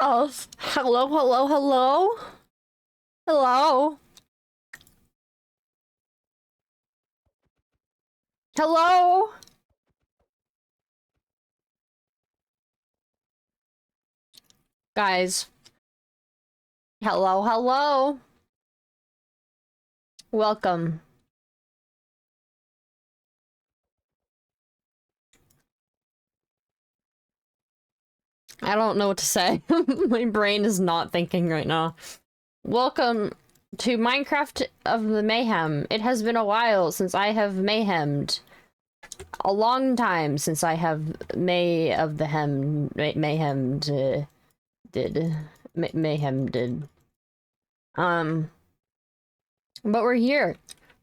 Oh, hello, hello, hello? Hello? Hello? Guys. Hello, hello? Welcome. I don't know what to say. My brain is not thinking right now. Welcome to Minecraft of the Mayhem. It has been a while since I have mayhemed. A long time since I have mayhemed. But we're here.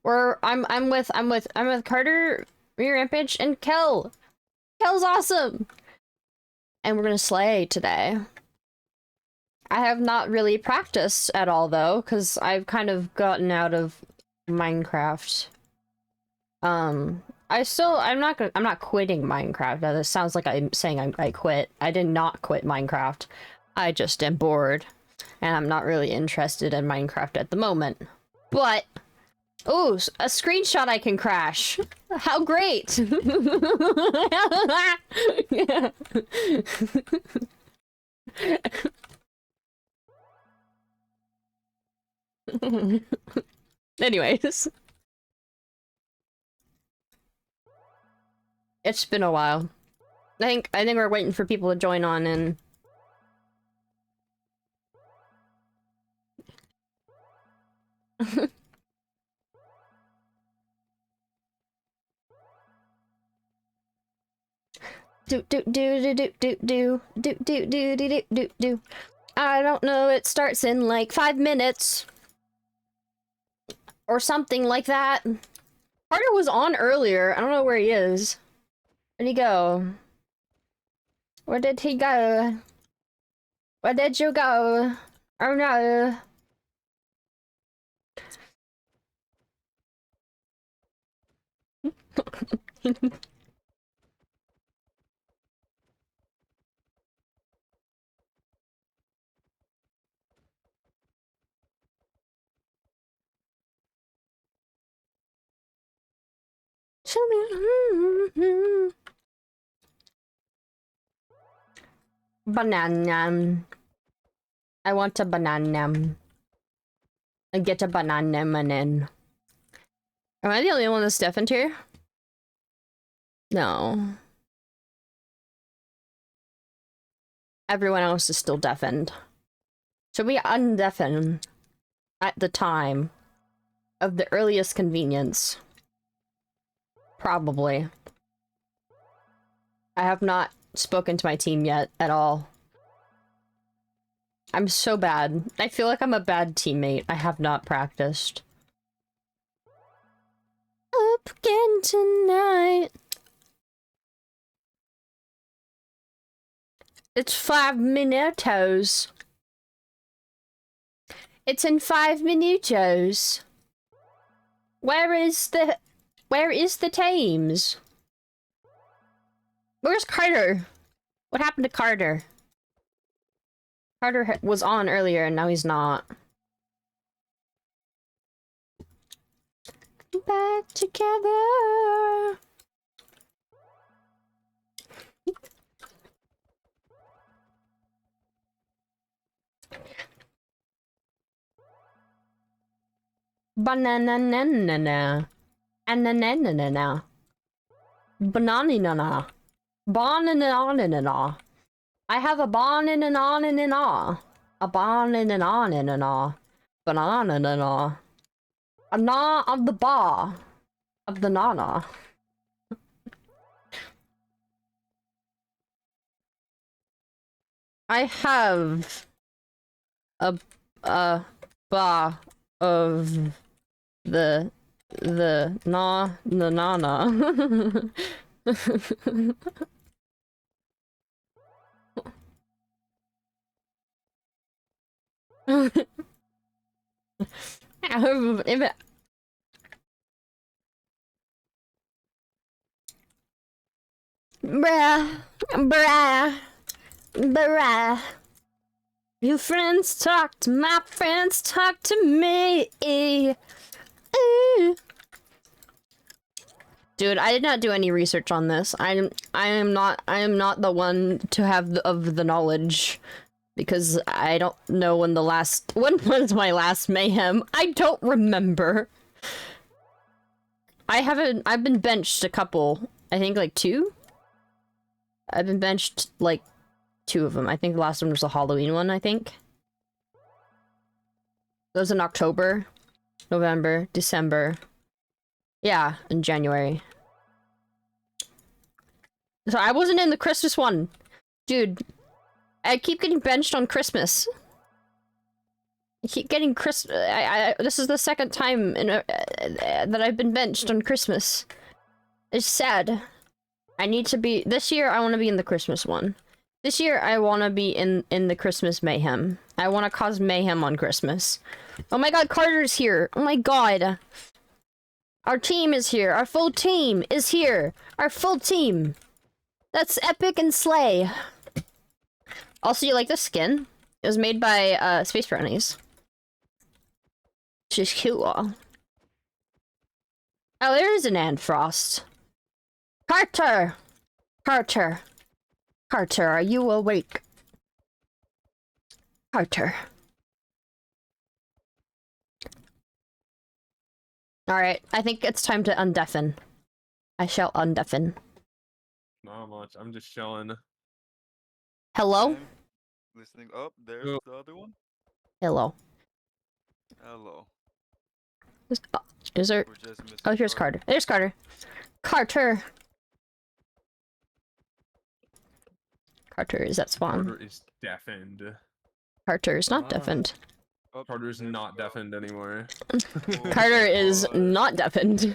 I'm with Carter, Rampage, and Kel. Kel's awesome! And we're gonna slay today. I have not really practiced at all though, because I've kind of gotten out of Minecraft. I'm not quitting Minecraft. Now, this sounds like I'm saying I quit. I did not quit Minecraft. I just am bored. And I'm not really interested in Minecraft at the moment. But, ooh, a screenshot I can crash. How great! Anyways. It's been a while. I think we're waiting for people to join on and do. I don't know, it starts in like 5 minutes. Or something like that. Carter was on earlier. I don't know where he is. Where'd he go? Where did he go? Where did you go? Oh no. Banana. I want a banana. I get a banana in. Am I the only one that's deafened here? No. Everyone else is still deafened. Should we undeafen at the time of the earliest convenience? Probably. I have not spoken to my team yet at all. I'm so bad. I feel like I'm a bad teammate. I have not practiced. Up again tonight. It's 5 minutos. It's in 5 minutos. Where is the teams? Where's Carter? What happened to Carter? Carter was on earlier and now he's not. Back together. Banana-na-na-na. Ananana. Banana-na-na. Banana-na-na-na. I have a banana-na-na-na. A banana-na-na-na. Banana-na-na. A na of the ba. Of the nana. I have a ba of the na nana. Bruh. Bruh. Bruh. Your friends talk to my friends, talk to me. Dude, I did not do any research on this. I am not the one to have the knowledge, because I don't know when was my last mayhem. I don't remember. I've been benched a couple. I think like 2. I've been benched like 2 of them. I think the last one was the Halloween one, I think. That was in October, November, December. Yeah, in January. So I wasn't in the Christmas one. Dude, I keep getting benched on Christmas. I keep getting this is the second time that I've been benched on Christmas. It's sad. I need to be... This year, I want to be in the Christmas one. This year, I want to be in the Christmas mayhem. I want to cause mayhem on Christmas. Oh my god, Carter's here! Oh my god! Our team is here! Our full team is here! Our full team! That's epic and slay! Also, you like the skin? It was made by, Space Brownies. She's cool. Oh, there is an Anne Frost. Carter! Carter! Carter, are you awake? Carter. Alright, I think it's time to undeafen. I shall undeafen. Not much. I'm just chilling. Hello? Listening up. There's the other one. Hello. Hello. Is there... We're just missing Oh, here's Carter. There's Carter. Carter! Carter is at spawn. Carter is deafened. Carter is not deafened. Carter's not deafened anymore. Carter is not deafened.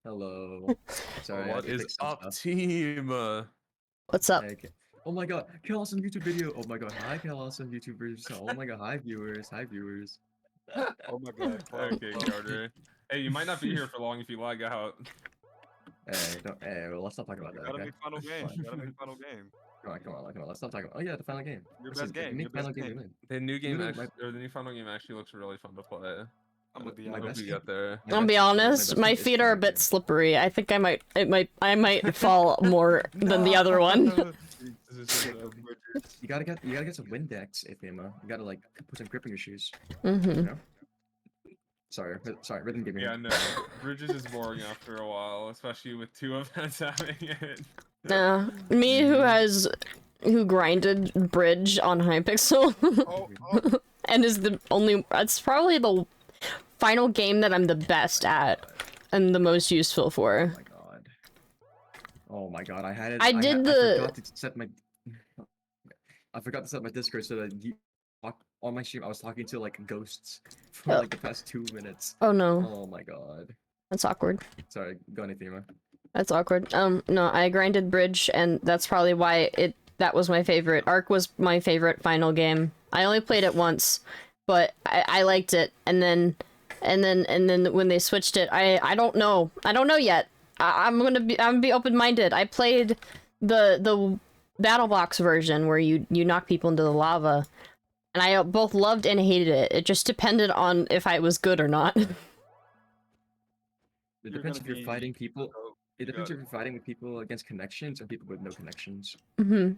Hello. Sorry. What is up, team? What's up? Okay. Oh my god, Kelawsome YouTube video. Oh my god, hi Kelawsome YouTubers. Oh my god, hi viewers. Hi viewers. Oh my god. Okay, Carter. Hey, you might not be here for long if you lag out. Hey, well, let's not talk about that. Gotta Okay? make final game. Gotta make final game. Come on. Let's not talk about. Oh yeah, the final game. Your This best is the game. unique Your final best game. game. we win. The new game, Really, actually, or the new final game actually looks really fun to play. I'm gonna be I hope honest. you get there. I'll be honest, my feet are a bit slippery. I think I might fall more than the other one. You gotta get some Windex, Aethema. You gotta like put some grip in your shoes. Mm-hmm. You know? Sorry, rhythm gave me. Yeah, no. Bridges is boring after a while, especially with 2 events having it. Me who grinded Bridge on Hypixel Oh. and is the only... It's probably the final game that I'm the best at and the most useful for. Oh my god. Oh my god, I had it. I forgot to set my. I forgot to set my Discord so that on my stream I was talking to like ghosts for like the past 2 minutes. Oh no, Oh my god. that's awkward. Sorry, go on, Aethema. That's awkward. No, I grinded Bridge, and that's probably why that was my favorite. Arc was my favorite final game. I only played it once, but I liked it. And then when they switched it, I don't know. I don't know yet. I'm gonna be open-minded. I played the battle box version where you knock people into the lava, and I both loved and hated it. It just depended on if I was good or not. It depends if you're fighting people. It depends if you're fighting with people against connections or people with no connections. Mm-hmm.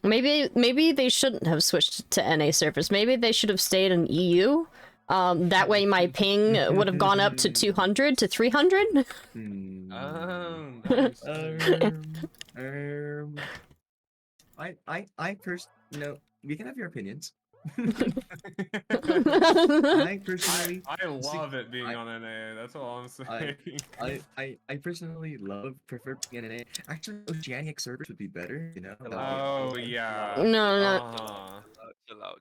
Maybe they shouldn't have switched to NA servers. Maybe they should have stayed in EU. That way my ping would have gone up to 200 to 300. Nice. I first, we can have your opinions. I personally, I love it being on NA. That's all I'm saying. I personally prefer being in NA. Actually, Oceanic servers would be better, Oh yeah. No. Chill out.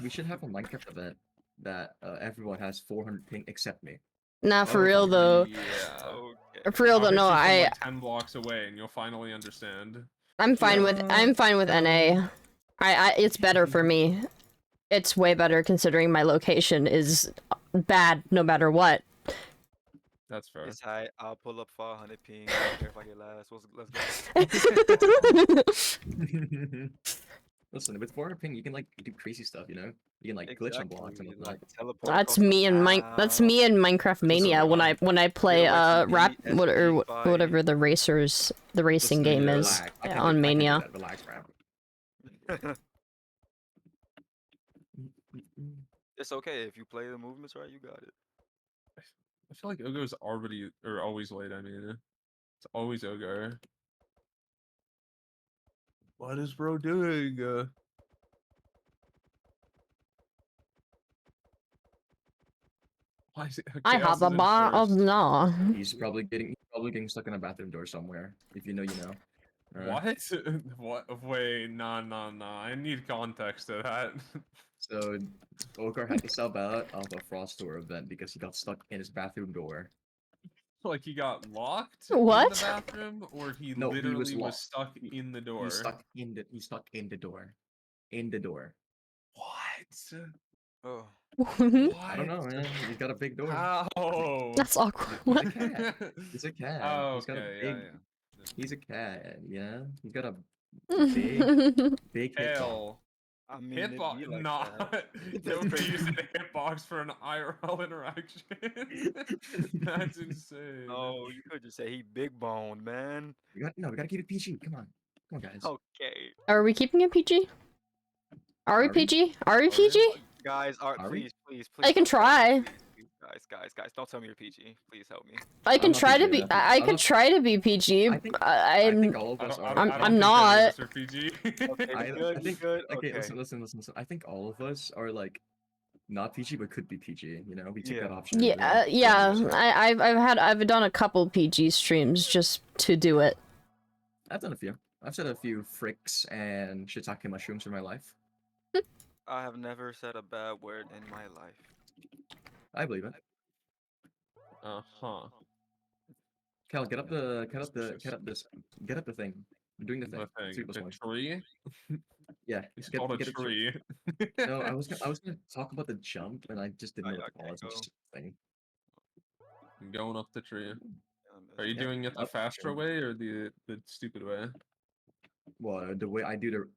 We should have a Minecraft event that everyone has 400 ping except me. Nah, for real though. Yeah. Okay. For real though, no, Obviously from, I like 10 blocks away, and you'll finally understand. I'm fine with NA. It's better for me. It's way better considering my location is bad no matter what. That's fair. It's high. I'll pull up 400 ping. I don't care if I get last. Let's go. Listen, with 400 ping, you can like do crazy stuff. You know, you can like glitch on blocks and Exactly, whatnot. like teleport That's across the me and that's map, me in Minecraft Mania when God. I play away from the rap SG whatever the racing Listen, game yeah, is relax. I can on do Mania. that. Relax, rap. It's okay if you play the movements right, you got it. I feel like Ogo's already or always late. I mean, it's always Ogo. What is bro doing? Why is it? I Chaos have a is in bar of first. no. He's probably getting stuck in a bathroom door somewhere. If you know, you know. What? What? Wait, nah. I need context to that. So, Ogar had to sub out of a Frost Tour event because he got stuck in his bathroom door. Like he got locked in the What? bathroom, or he No, he was literally was locked. stuck in the door. He's stuck in the door. In the door. What? Oh, What? I don't know, man. He's got a big door. How? That's awkward. He's What? a cat. He's a cat. Oh, He's got a okay, big. yeah. He's a cat. Yeah. He's got a big hitbox. Hell. I mean, it Hitbox, be like not. that. Don't be using a hitbox for an IRL interaction. That's insane. Oh, you could just say he big boned, man. We gotta keep it PG. Come on, guys. Okay. Are we keeping it PG? Are we Are we? PG? Are we Oh, PG? Guys, Are we? please. I can don't tell me try. you're PG. Guys, don't tell me you're PG. Please help me. I can not try to PG, be. I'm not I PG. could try to be PG. I think I'm. all of us are. I'm I don't think not. any of us are PG. Okay, I, we good, I we think. good. Okay, Okay. listen. I think all of us are like not PG, but could be PG. You know, we took Yeah. that option. Yeah, I've done a couple PG streams just to do it. I've done a few. I've said a few fricks and shiitake mushrooms in my life. I have never said a bad word in my life. I believe it. Uh-huh. Cal, get up the thing. We're doing the thing. The 3 plus thing. 1. The tree? Yeah. It's get, called a get it through. tree. No, I was gonna talk about the jump, and I just didn't know what to call it. Okay, So just thing. Going up the tree. Are you Yeah, doing it the up the faster tree. way or the stupid way? Well, the way I do the.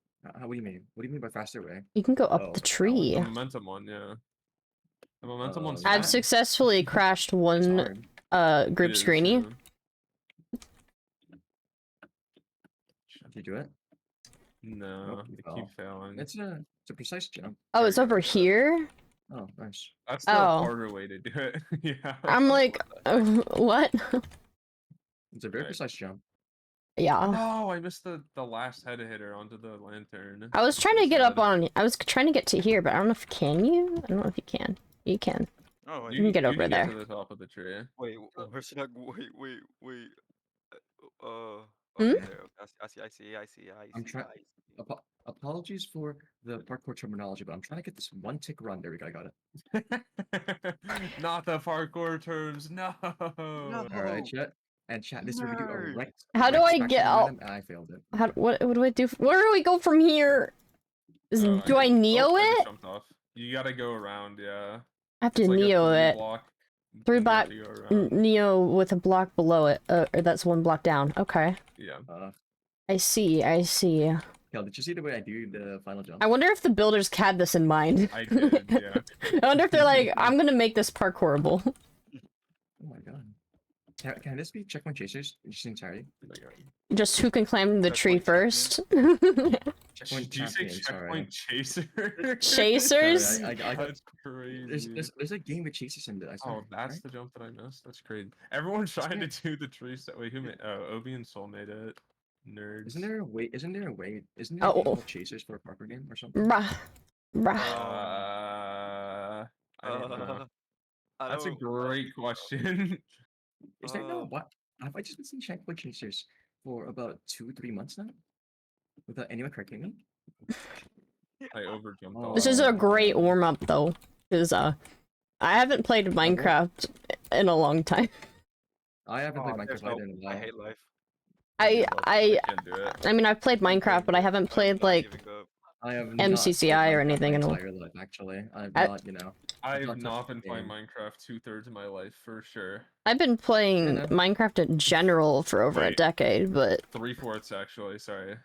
What do you mean? What do you mean by faster way? You can go up Oh, the that tree. The momentum one, yeah. The momentum one's Yeah. I've fast. successfully crashed It's one hard. group It is, screeny. yeah. Did you do it? No, Nope, you I fell. keep failing. It's a precise jump. Oh, There it's you over go. here? Oh, nice. That's the Oh. harder way to do it. Yeah. I'm like, what? It's a very Right. precise jump. Yeah. No, I missed the last head hitter onto the lantern. I was trying So to get up sad. on. I was trying to get to here, but I don't know if can you. I don't know if you can. You can. Oh, wait. You can get you over can there. Get to the top of the tree. Wait, where should I go? Wait. Hmm? Okay, there. I see. I'm trying. Apologies for the parkour terminology, but I'm trying to get this one tick run. There we go. I got it. Not the parkour terms. No. No. All right, chat. And chat. This is where we do a Nerd. right. How do I get out? And I failed it. How? What do I do? Where do we go from here? Do I Neo I just it? jumped off. You gotta go around, yeah. I have to It's like a Neo three it. block. Three thing you have block. to go around. Neo with a block below it. Or that's one block down. Okay. Yeah. I see. Kel, did you see the way I do the final jump? I wonder if the builders had this in mind. I did, yeah. I wonder if they're like, I'm gonna make this parkourable. Oh my god. Can this be checkpoint chasers in its entirety? Just who can climb the tree Checkpoint first? Checkpoint Did you say champion, sorry. checkpoint chaser? Chasers? Sorry, I got That's crazy. there's a game with chasers in it. I swear, Oh, that's right? the jump that I missed. That's crazy. Everyone's trying to do the tree set. Wait, who made? Oh, Obi and Soul made it. Nerds. Isn't there a way? Isn't there a game Oh. called Chasers for a parkour game or something? Bruh. I don't know. I That's a don't- great question. Is there no what? Have I just been seeing checkpoint chasers for about 2-3 months now? Without anyone correcting me? I overjumped. Oh. This is a great warm up though, because I haven't played Minecraft in a long time. I haven't played there's Minecraft in a while. I hate life. I can't do it. I mean, I've played Minecraft, but I haven't played I'm not like giving up. I have MCCI or anything in a my entire life, actually. I've I- not, you know. I've not not touched been the playing game. Minecraft 2/3 of my life for sure. I've been playing know. Minecraft in general for over a Wait. decade, but 3/4 actually. Sorry.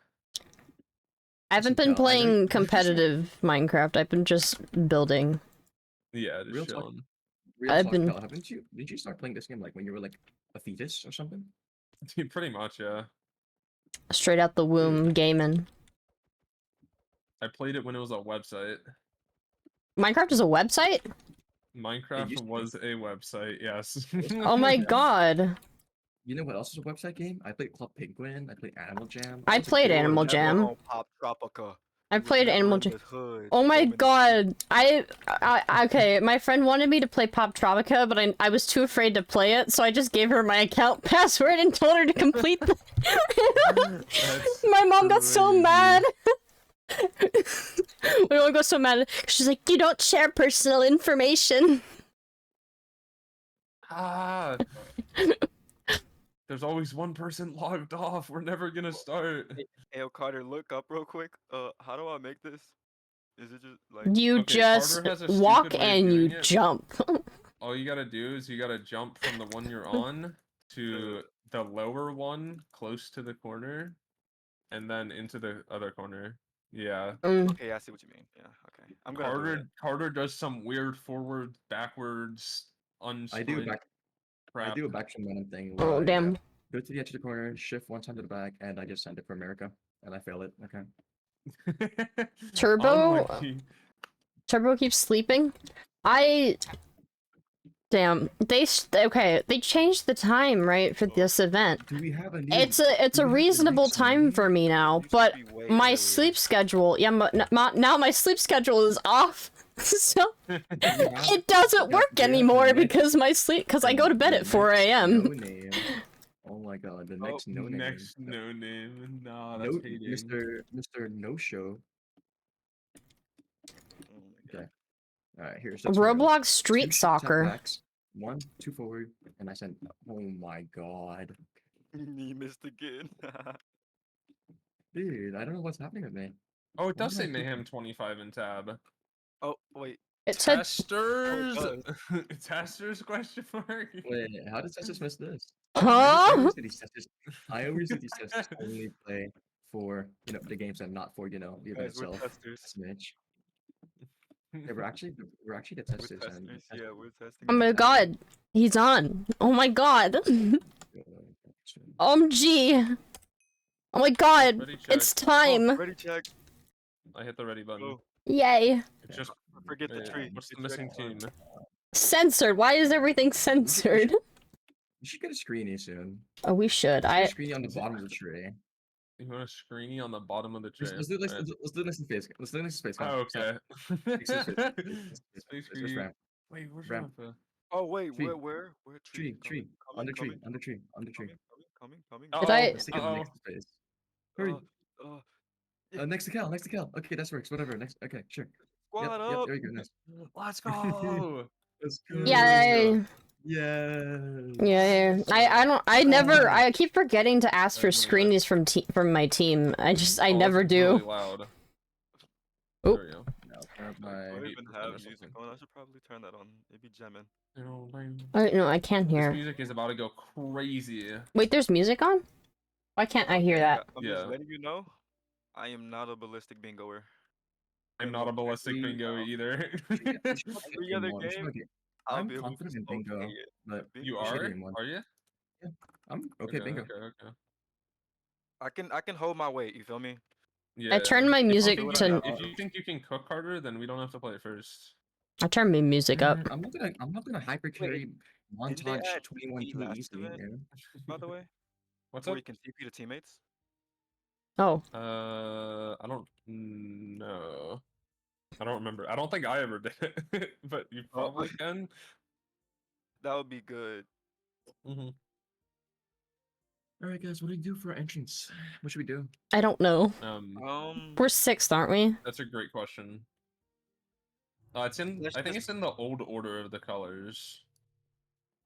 I haven't been Cal, I know playing you just- competitive Minecraft. I've been just building. Yeah, Real just talk. chilling. Real I've talk, been- Cal, did you start playing this game like when you were like a fetus or something? Pretty much, yeah. Straight out the womb gaming. I played it when it was a website. Minecraft is a website? Minecraft used to be. was a website, yes. Oh my Yeah. god. You know what else is a website game? I played Club Penguin. I played Animal Jam. I Those are played good Animal ones. Jam. On Pop Tropica. I You was played never Animal in Jam. the hood, Oh my roaming the god. Okay, my friend wanted me to play Pop Tropica, but I was too afraid to play it, so I just gave her my account password and told her to complete the That's My mom got so crazy. mad. My mom got so mad. She's like, you don't share personal information. Ah. There's always one person logged off. We're never gonna start. Hey, yo, Carter, look up real quick. How do I make this? Is it just like You Okay, just Carter has a walk stupid way of and you doing it. jump. All you gotta do is you gotta jump from the one you're on to the lower one close to the corner, and then into the other corner. Yeah. Okay, I see what you mean. Yeah, okay. I'm gonna do it. Carter does some weird forward, backwards, I do unsprint crap. a back from random thing. Oh, where I, damn. go to the edge of the corner, shift one time to the back, and I just send it for America, and I fail it. Okay. Turbo? Unlucky. Turbo keeps sleeping. Damn. They changed the time, right, for this event. Do we have a new? It's a do we have the reasonable next time one? for me now, Used to but be way my earlier. sleep schedule, yeah, now my sleep schedule is off. So it doesn't Yeah, work yeah, anymore the because I go to bed at 4 No a.m. name. Oh my god, the Oh, next no name. Next no name. Nah, No, that's hating. Mr. No Show. Oh my God. Okay. Alright, here's the tutorial. Roblox Two Street shift Soccer. setbacks, 1, 2 forward, and I sent. Oh my god, You missed again. dude, I don't know what's happening with me. Oh, it Why does did I say do Mayhem 25 in tab. Oh, wait. It said Testers? Oh, Testers question mark? Wait, how did Cessus miss this? Huh? I always do these testers. I always do these testers only play for the games and not for the event guys, we're itself. testers. Smidge. Yeah, we're actually the We're testers and testers. Yeah, we're testing. Oh my god. He's on. Oh my god. OMG. Oh my god. Ready, check. It's time. Ready, check. I hit the ready button. Go. Yay. It's just Forget the tree. what's the It's missing ready. team? Censored. Why is everything censored? You should get a screeny soon. Oh, we should. Get a screeny on the bottom of the tree. You want a screeny on the bottom of the tree? Let's do this. Let's do this in space. Let's do this in space. Come on, Oh, stop. okay. Space, Space where's screen. ramp? Wait, where's Ramp. ramp? Oh wait, Tree. where? Tree, tree, under tree, coming, under tree, under tree. coming. Oh, Did I- Let's take it uh-oh. next to space. Hurry. Yeah. Next to Cal. Next to Cal. Okay, that works. Whatever. Next. Okay, sure. Squad Yep, up. there you go. Nice. Let's go. Let's go. Yay. Yeah. Yeah. I keep forgetting to ask for screenies from my team. I Oh, never it's do. Really loud. Oh. There we go. I don't My... even have music on. I should probably turn that on. It'd be jamming. No, I can't This hear. music is about to go crazy. Wait, there's music on? Why can't I hear that? I'm Yeah. just letting you know. I am not a ballistic bingoer. I'm not a ballistic we- bingo either. Every other game, I'll I'm be able to confident in just okay bingo, it. but You we should are? game one. Are you? I'm okay. Bingo. Okay. I can hold my weight. You feel me? Yeah. I turned my If you music think- to. If you think you can cook harder, then we don't have to play it first. I turned my music up. I'm not gonna hyper carry didn't they montage add 21 TP too last easy. event? Yeah. By the way, What's where up? you can TP to teammates. Oh, I don't know. I don't remember. I don't think I ever did it, but you Oh. probably can. That would be good. Mm-hmm. All right, guys. What do we do for our entrance? What should we do? I don't know. Um, We're sixth, aren't we? That's a great question. It's in. Let's I think just- it's in the old order of the colors.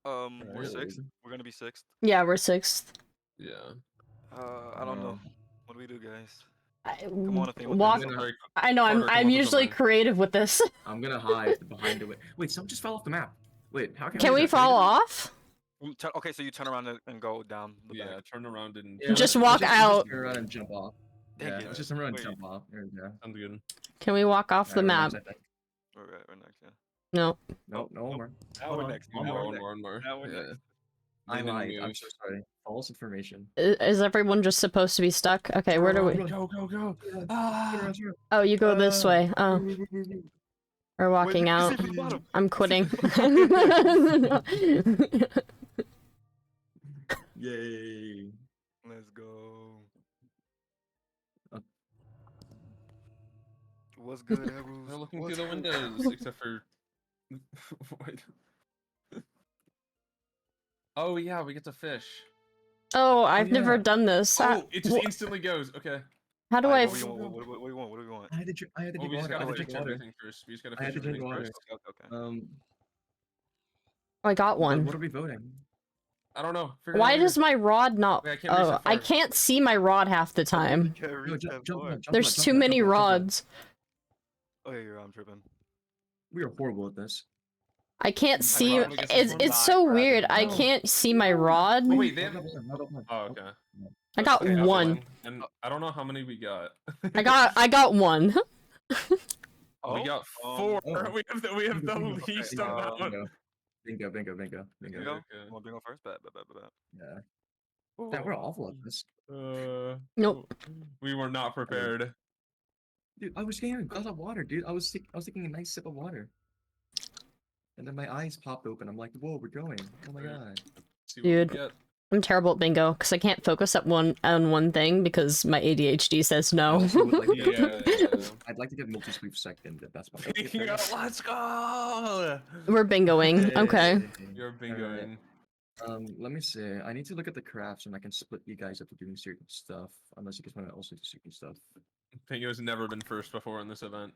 we're Really? sixth. We're gonna be sixth. Yeah, we're sixth. Yeah. I don't know. What do we do, guys? I, Come on, Aethema, walk. do Sorry, I know. Carter, come I'm up with usually something. creative with this. I'm gonna hide behind the way. Wait, someone just fell off the map. Wait, how Can we do that? fall do that? off? Okay, so you turn around and go down the Yeah, back. turn around and. Yeah, Just let's walk just out. turn around and jump off. Dang Yeah, it. it's just a run Wait. jump off. There we go. Sounds good. Can we walk off the Alright, we're map? next, I think. Alright, we're next, yeah. No. No, no nope. more. Now Hold we're on, next. one Now more. we're One more. Now we're Yeah. next. I Lean in lied. I'm move. so sorry. False information. Is everyone just supposed to be stuck? Okay, where do we? Go, go, go. Run, Ah! run, run. Oh, you go this way. Oh, we're walking Wait, you out. see from the bottom. I'm quitting. Yay. Let's go. Uh. What's good, Arrows? They're looking What's through the good? windows, except for. Wait. Oh yeah, we get to fish. Oh, I've never yeah. done this. Oh, it just wh- instantly goes. Okay. How do Alright, I? what do you f- want? What do you want? What do you want? I had to drink Well, we just water. I gotta had to fix drink water. everything first. We just gotta I had fix to drink everything water. first. Okay. I got one. What are we voting? I don't know. Figure it Why out does later. my rod not? Wait, I can't reach Oh, that I far. can't see my rod half the time. Can't No, reach that jump far. on, jump There's on, too jump on, many jump on, jump on. rods. Oh yeah, I'm tripping. We are horrible at this. I can't see. probably guess this It's one's so not weird. I grabbing. can't see my rod. Oh wait, they have. Not up one. Oh okay. I got Okay, one. And I don't know how many we got. I got one. Oh, We got 4. oh. We have the Bingo, least okay, amount. Bingo. bingo. Okay. You want bingo first? Bet. Yeah. Damn, we're awful at this. Nope. We were not prepared. Dude, I was getting a glass of water, dude. I was taking a nice sip of water. And then my eyes popped open. I'm like, whoa, we're going. Oh my god. See what we Dude. get. I'm terrible at bingo because I can't focus on one thing because my ADHD says no. Also would like to get- Yeah. I'd like to get multi-sweep second if that's possible. Let's go! We're bingoing. Okay. You're bingoing. Let me see. I need to look at the crafts and I can split you guys up to doing certain stuff. Unless you guys want to also do certain stuff. Bingo's never been first before in this event.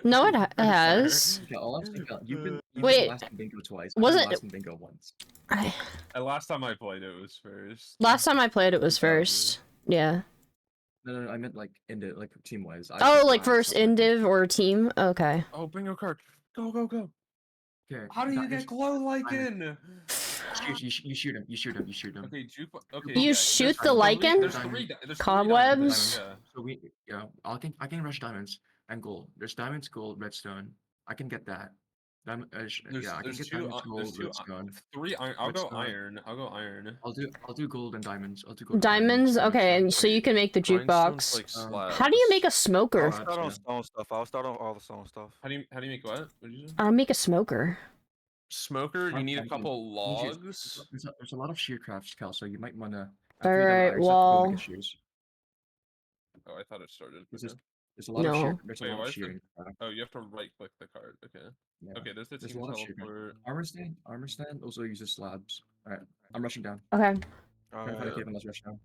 No, it I'm has. sorry. Okay, I'll ask you. You've been Wait, last in bingo twice. was I've it- been last in bingo once. Last time I played it was first. Last time I played it was first. Yeah. No, I meant like team wise. Oh, like first in div or team? Okay. Oh, bingo card. Go, go, go. Okay. How do you get glow lichen? You shoot him. Okay, okay. You yeah, shoot there's the three- lichen? There's three Cobwebs? diamonds, yeah. So I can rush diamonds and gold. There's diamonds, gold, redstone. I can get that. Diamond, I can get diamonds, gold, redstone. Three iron. I'll go Redstone. iron. I'll do gold and diamonds. I'll do gold. and Diamonds? Okay, and so you can make the Rhinestone's jukebox. like slabs. How do you make a smoker? I'll start on stone stuff. I'll start on all the stone stuff. How do you make what? What did you say? I'll make a smoker. Smoker. You need a Pumpkin. couple logs. There's a lot of shear crafts, Cal, so you might wanna. Alright, well- Oh, I thought it started. There's Okay. There's a lot of No. shear. There's a Wait, lot why of is it- shearing. crafts, Oh, you have to right click the card. Okay. yeah. Okay, there's the There's a team lot of shear. teleport. Armor stand also uses slabs. Alright, I'm rushing down. Okay. Trying to find a Alright. cave and let's rush down.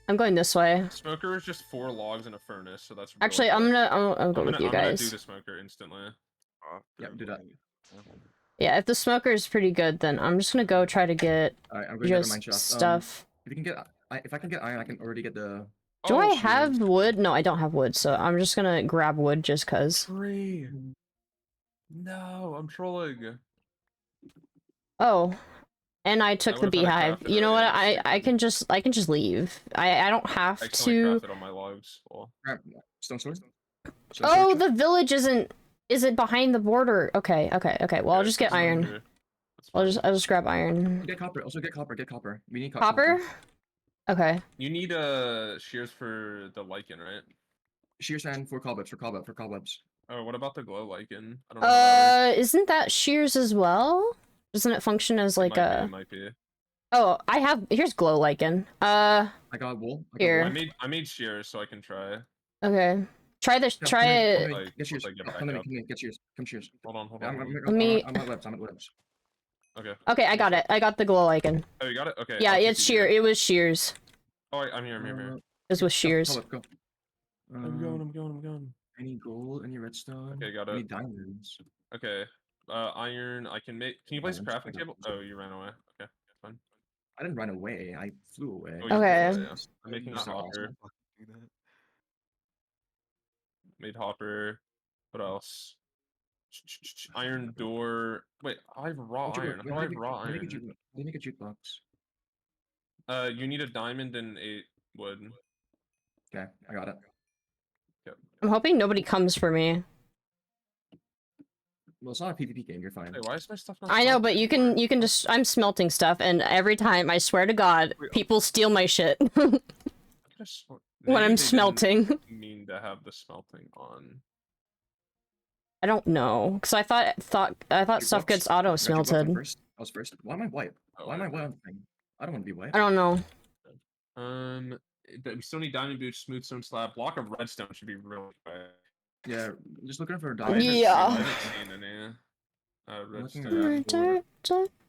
I'm going this way. Smoker is just 4 logs in a furnace, so that's. Actually, really quick. I'm going with you I'm gonna do guys. the smoker instantly. Yeah, do that. Yeah, if the smoker is pretty good, then I'm just gonna go try to get Alright, I'm going to get a mine just shaft. stuff. If you can get, if I can get iron, I can already get the. Do Oh, I shoot. have wood? No, I don't have wood, so I'm just gonna grab wood just cause. Free. No, I'm trolling. Oh. And I took the would've had it beehive. crafted You know what? already, I can just leave. I don't have I accidentally to. crafted on my logs. Well, Grab stone sword. Oh, the village isn't behind the border. Okay. Well, I'll yeah, just get it's iron. under- that's I'll fine. just grab iron. Get copper. Also get copper. Get copper. We need Copper? Okay. You need shears for the lichen, right? Shear sand for cobwebs. For cobwebs. Oh, what about the glow lichen? I don't know. How that works. Isn't that shears as well? Doesn't it function as like It might be. Oh, here's glow lichen. I got wool. Here. I made shears so I can try. Okay. Try this. Try it. Like, Get shears. once I get back Come to me. up. Get shears. Come shears. Hold on. I'm at webs. Okay. Okay, I got it. I got the glow lichen. Oh, you got it. Okay. Yeah, I'll keep it's you shear. here. It was shears. Oh, I'm here. I'm here. It was with shears. Go. I'm going. Any gold? Any redstone? Okay, got Any it. diamonds? Okay. Iron. I can make. Can you place a Diamonds, crafting I table? got Oh, you ran away. Okay, fine. I didn't run away. I flew away. Oh, you Okay. did, yeah. I'm making a That's hopper. awesome. Do that. Made hopper. What else? Iron door. Wait, I have raw iron. How do I have raw Let me iron? make a jukebox. You need a diamond and 8 wood. Okay, I got it. I'm hoping nobody comes for me. Well, it's not a PvP game. You're fine. Hey, why is my stuff not? I know, but smelting anymore? you can just. I'm smelting stuff, and every time, I swear to God, Wait, people steal my shit I could've swore- when maybe I'm they didn't smelting. mean to have the smelting on. I don't know, cause I thought stuff Jukebox? gets auto Got jukebox on smelted. first. I was first. Why am I white? Oh, Why am I wait, white on the thing? I don't want to be white. I don't know. We still need diamond boots, smooth stone slab, block of redstone should be really quick. Yeah, just looking for a I diamond. haven't Yeah. seen any. looking Redstone. around.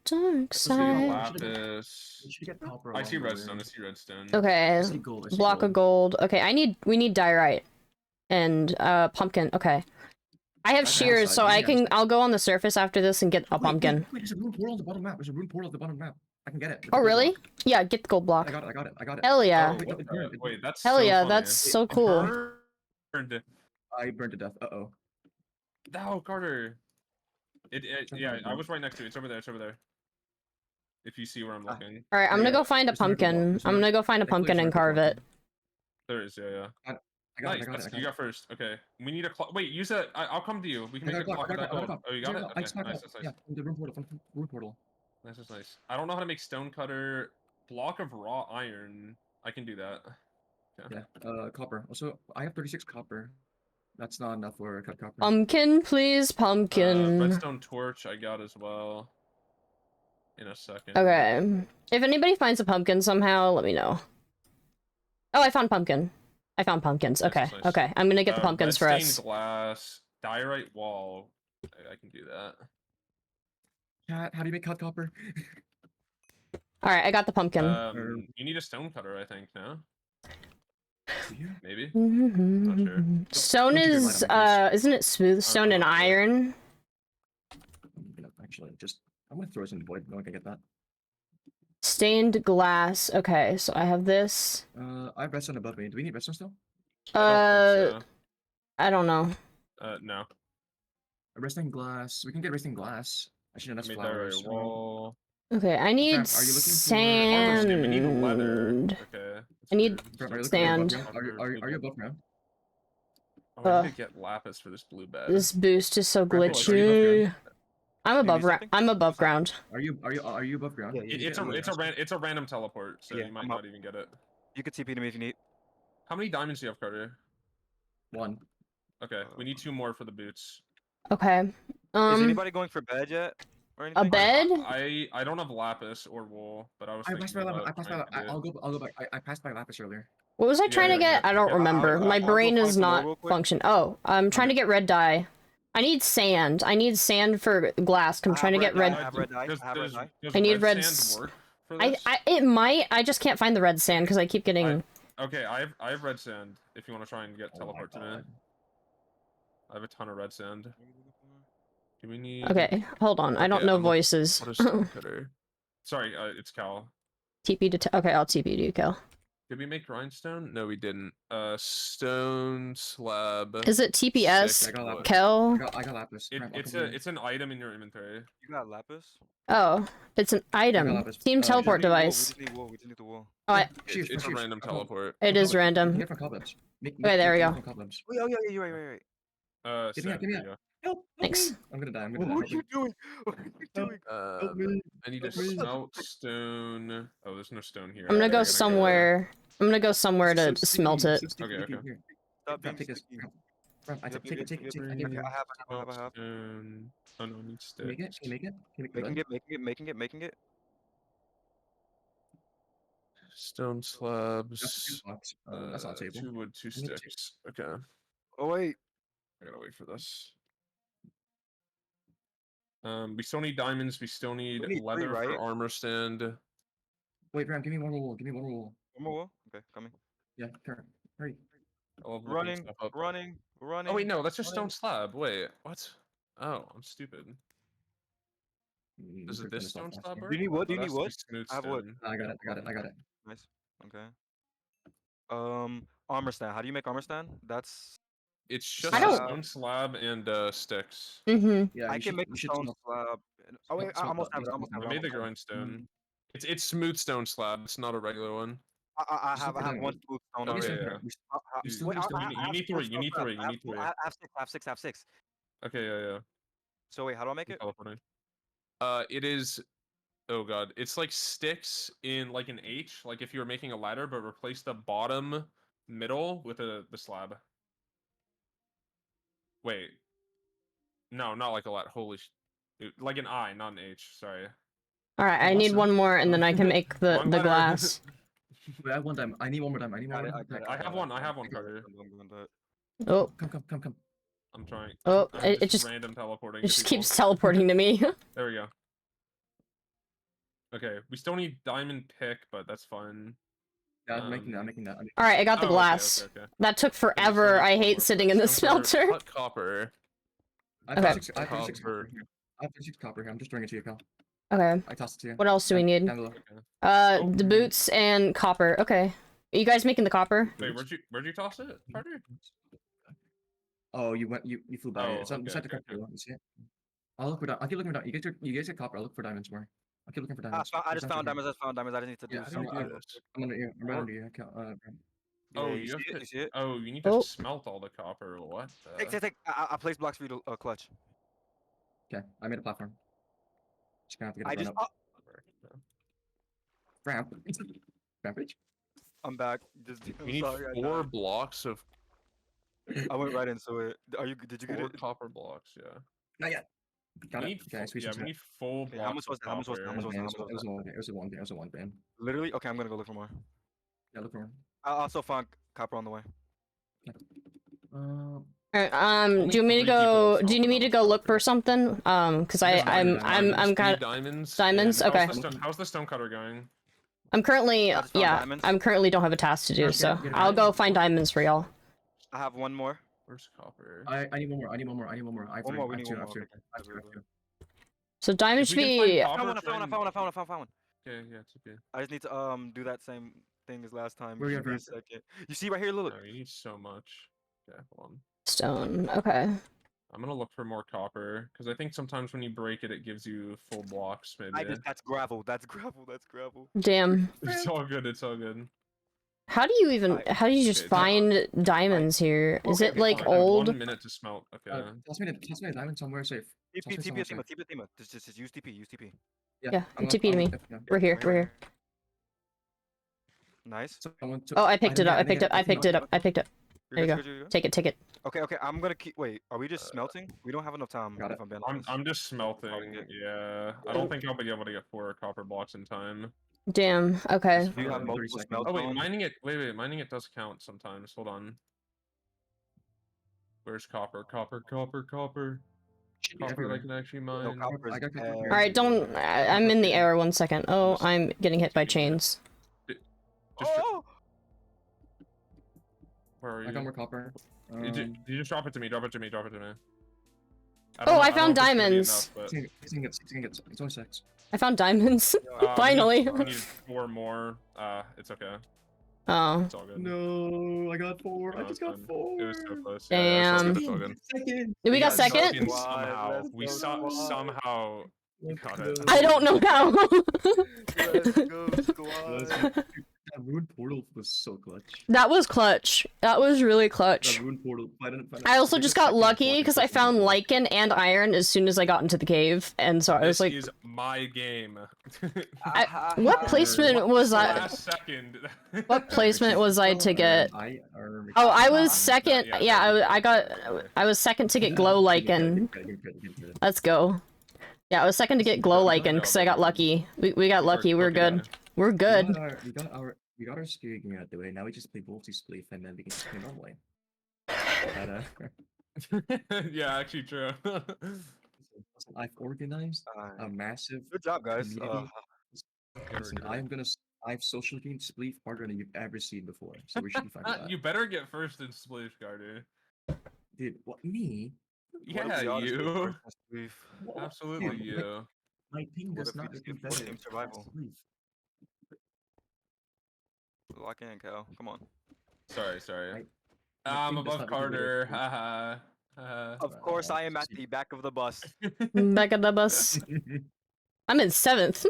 Dark Let's see, side. lapis. You should get copper. I see along the redstone. way. I see redstone. Okay. I see gold. I see Block of gold. Okay, we need diorite. And pumpkin. Okay. I have That's shears, outside. so You I need ice. I'll go on the surface after this and get a pumpkin. Wait, there's a rune portal on the bottom map. There's a rune portal at the bottom map. I can get it. with Oh the gold really? block. Yeah, get the gold block. I got it. I got it. I got it. Hell yeah. Oh, Picked up what the current. the- Wait, that's Hell so yeah, funny. that's so cool. Burned. I burned to death. Uh-oh. No, Carter. Yeah, I Something was right next to it. It's over there. It's over there. If you see where I'm looking, Alright, I'm Yeah, gonna yeah. go find a There's another gold block. pumpkin. There's I'm another- gonna go find a Thankfully, pumpkin there's and another carve gold it. block. there is. Yeah, yeah. I got Nice. it. I got it. I got You it. got first. Okay. We need a clock. Wait, use that. I'll come to you. We can I make a got clock of that gold. it. Oh, you got it. I Okay. just got Nice. it. Nice. Nice. Yeah, from the rune portal. From the rune portal. Nice. Nice. Nice. I don't know how to make stone cutter. Block of raw iron. I can do that. Yeah. Copper. Also, I have 36 copper. That's not enough for cut copper. Pumpkin, please, pumpkin. Redstone torch I got as well. In a second. Okay. If anybody finds a pumpkin somehow, let me know. Oh, I found pumpkin. I found pumpkins. Nice, Okay, nice, nice. okay. I'm gonna get the pumpkins for red us. stained glass, diorite wall. I can do that. Cat, how do you make cut copper? Alright, I got the pumpkin. You need a stone cutter, I think. No, Do you? maybe. Stone Don't you do is, light on isn't it smooth stone and not sure. iron? Actually, I'm gonna throw this in the void. No one can get that. Stained glass. Okay, so I have this. I have redstone above me. Do we need redstone still? I don't know. No. A redstone glass. We can get redstone glass. Actually, no, that's Made flowers. diorite wall. Okay, I need are you looking for Armor skin, we need leather. sand. Okay. that's I need weird. Are you looking Sand. above ground? Are you above ground? Oh, I need to get lapis for this blue bed. This boost is so Grandpa, are you above glitchy. ground? I'm above something? I'm above ground. Are you above ground? Yeah, yeah, It's a random teleport, so Yeah, you might I'm not up. even get it. You could TP to me if you need. How many diamonds do you have, Carter? 1. Okay, we need 2 more for the boots. Okay. Is anybody going for bed yet? Or anything? A bed? I don't have lapis or wool, but I was I thinking passed by lapis. about I passed by. trying to get- I'll go back. I passed by lapis earlier. What was I Yeah, trying to yeah, get? I don't yeah. remember. I'll My go brain find is some more not real quick. function. Oh, I'm trying to get red dye. I need sand. I need sand for glass. I'm trying to get red. I have red dye. Does- I have red does- dye. does I need red sand s- work for this? It might. I just can't find the red sand because I keep getting. Okay, I have red sand. If you want to try and get Oh my teleport to me, God. I have a ton of red sand. Do we need? Okay, hold on. I don't Okay, know I'm look- voices. What is stone cutter? Sorry, it's Cal. TP to. Okay, I'll TP to you, Kel. Did we make grindstone? No, we didn't. Stone slab. Is it TPS? Sick I got wood. lapis. Kel? I got lapis. Grandpa, I'll It's come to you. it's an item in your inventory. You got lapis? Oh, it's an item. lapis. Team We teleport We device. just need wool. We just need the wool. Oh, Shoot, It's a shoot, random I'll come. teleport. it is You can random. get from cobwebs. Okay, there we go. From cobwebs. Wait, oh yeah, you're right, right, right. Give me Sand, give me there you go. Help! Thanks. Me. I'm gonna die. What are you doing? What are you doing? Help me. I need to Help me. smelt stone. Oh, there's no stone here. I'm gonna Okay, go I gotta somewhere. I'm gonna go somewhere to So smelt sticky, it. so sticky, Okay, sticky. okay. Here. Stop Grab, being take this. sticky. Grab, I Yep, take it, take it, take it. I give Okay, you. I have. Stone. Oh no, I need Can you make it? sticks. Can you make it? Can you Making make it. Making it. Stone That's a slabs. good box. That's not a table. 2 wood, 2 I need to- sticks. Okay. Oh wait. I gotta wait for this. We still need diamonds. We still need need 3, leather right? for armor stand. Wait, Bram, give me one more wool. Give me one more wool. One more wool. Okay, coming. Yeah, turn. Hurry. I love looking Running. stuff up. Running. Running. Oh wait, no, that's just stone running. slab. Wait, what? Oh, I'm stupid. Does We're it this gonna stop stone faster. slab work? Do you need wood? Do Oh, you it need has to be wood? smooth I have wood. stone. I got it. I got it. I got it. Nice. Okay. Armor stand. How do you make armor stand? That's It's just I a don't- stone slab and sticks. Mm-hmm. Yeah, I you can should- make you the should stone smelt- slab. Oh wait, I smelt almost that. have it. Almost have I it. made the almost have it. grindstone. It's smooth stone slab. It's not a regular one. I Just have look for one diamonds. smooth stone Oh, We yeah, still already. yeah. we still- You still- Wait, we still- I you need three. You need three. You need three. I have six. Okay, yeah. So wait, how do I make I'm it? teleporting. It is. Oh god, it's like sticks in like an H, like if you were making a ladder, but replace the bottom middle with the slab. Wait. No, not like a ladder. Like an I, not an H. Sorry. All right, I need Awesome. one more, and then I can make the Wrong the letter. glass. Wait, I have one diamond. I need one more diamond. I need one Got more it, diamond. I have one. I have one, I'm Carter. going to do it. Oh, Come. I'm trying. Oh, I'm it just- random teleporting. it to just people. keeps teleporting to me. There we go. Okay, we still need diamond pick, but that's fine. Yeah, I'm making that. I'm making that. All right, I got the Oh, glass. Okay. That took And we still forever. need I one hate more sitting in the stone for smelter. cut copper. I Okay. have 36 Copper. copper here. I have 36 copper here. I'm just throwing it to you, Cal. Okay. I tossed it to you. What else do we Down- need? down below. Okay. The Oh. boots and copper. Okay. Are you guys making the copper? Wait, where'd you toss it, Carter? Oh, you flew by it. It's on okay, beside the okay, copper. You see it? I'll look for diamonds. I'll keep looking for diamonds. You guys get copper. I'll look for diamonds more. I'll keep looking for diamonds. I There's just nothing found here. diamonds. I just need to do Yeah, how do some. you do this? I'm under you. I'm right under you. Brad. Oh, Yeah, you have see it? to. You see it? Oh, you need to Oh. smelt all the copper. What? Take. I placed blocks for you to clutch. Okay, I made a platform. Just gonna have to get I it just. run up. Ramp. Rampage? I'm back. Just. We need sorry, I 4 died. blocks of I went right into it. Did you get 4 it? copper blocks. Yeah. Not yet. Got We it. need Okay, I full, switched yeah, to we need full Okay, how much blocks was of that? How much was that? How much copper. was that? It was a one band. Literally? Okay, I'm gonna go look for more. Yeah, look for one. I also found copper on the way. Alright, Only do you want me to 3 go? people Do you need me to go look for something? Cause I'm Diamonds, kind of. diamonds. Diamonds? and Okay. How's the stone cutter going? I'm currently I just found yeah. diamonds. I'm currently don't have a task to do, Okay, so get it, I'll guys. go find diamonds for y'all. I have one more. Where's copper? I need one more. I have One three. more. We I need have two. one I more. have two. Okay. I have two. So diamonds If should we can find be. copper, I found try and- one. Yeah, it's okay. I just need to do that same thing as last time. Where you Give me a at, second. You see right here, look. No, you need so much. Okay, hold on. Stone. Okay. I'm gonna look for more copper because I think sometimes when you break it, it gives you full blocks. Maybe. That's gravel. That's gravel. Damn. It's all good. It's all good. How do you even? How do you just Okay, find diamonds here? Is Okay, it like Fine, I have old? 1 minute to smelt. Okay. Toss me a diamond somewhere safe. TP someone Aethema. TP Aethema. Just use TP. Use TP. Yeah, TP to me. Yeah. We're here. We're here. Nice. Oh, I picked it up. I picked it up. You're There you good, go. you're good. Take it. Okay. I'm gonna keep. Wait, are we just smelting? We don't have enough time. Got it. If I'm being I'm honest. just smelting. Yeah, I don't think I'll be able to get 4 copper blocks in time. Damn. Okay. Do you have 30 multiple seconds. smelts Oh wait, on? mining it. Wait, mining it does count sometimes. Hold on. Where's copper? Copper that I can actually mine. copper is I got copper bad. here. All right. Don't. I'm in the air. 1 second. Oh, I'm getting hit by chains. Just Oh! where are I you? got more copper. You just drop it to me. Drop it to me. Oh, I don't found know if it's gonna be diamonds. enough, 16 ingots. It's only 6. I found diamonds. but, Finally. we need 4 more. It's okay. Oh. It's all good. No, I got 4. I No, just it's got fine. 4. It was so close. Yeah, Damn. it's all good. Second. We got second. Fucking Why? somehow. Let's We go somehow. Got it. I don't know how. Let's go, squad. That ruined portal was so clutch. That was clutch. That was really clutch. That ruined portal. I also just got lucky because I found lichen and iron as soon as I got into the cave, and so I was This like, is my game. "What placement was I? Last second. What placement was I to get?" Oh, I was second. Yeah, I was second to get glow lichen. Let's go. Yeah, I was second to get glow lichen because I got lucky. We got lucky. We're good. We're good. We got our skill game out of the way. Now we just play multi-spleef and then we can just play normally. Yeah, actually true. I've organized a massive Good job, guys. community. Listen, I've social gamed spleef harder than you've ever seen before, so we should be fine with that. You better get first in Splish, Carter. Dude, what, me? Yeah, you. Absolutely Dude, you. My ping What does if we not just do get full better. team survival? Lock in, Cal. Come on. Sorry. I I'm think that's above not what you Carter. did. Haha. Of course, I am at the back of the bus. Back of the bus. I'm in 7th.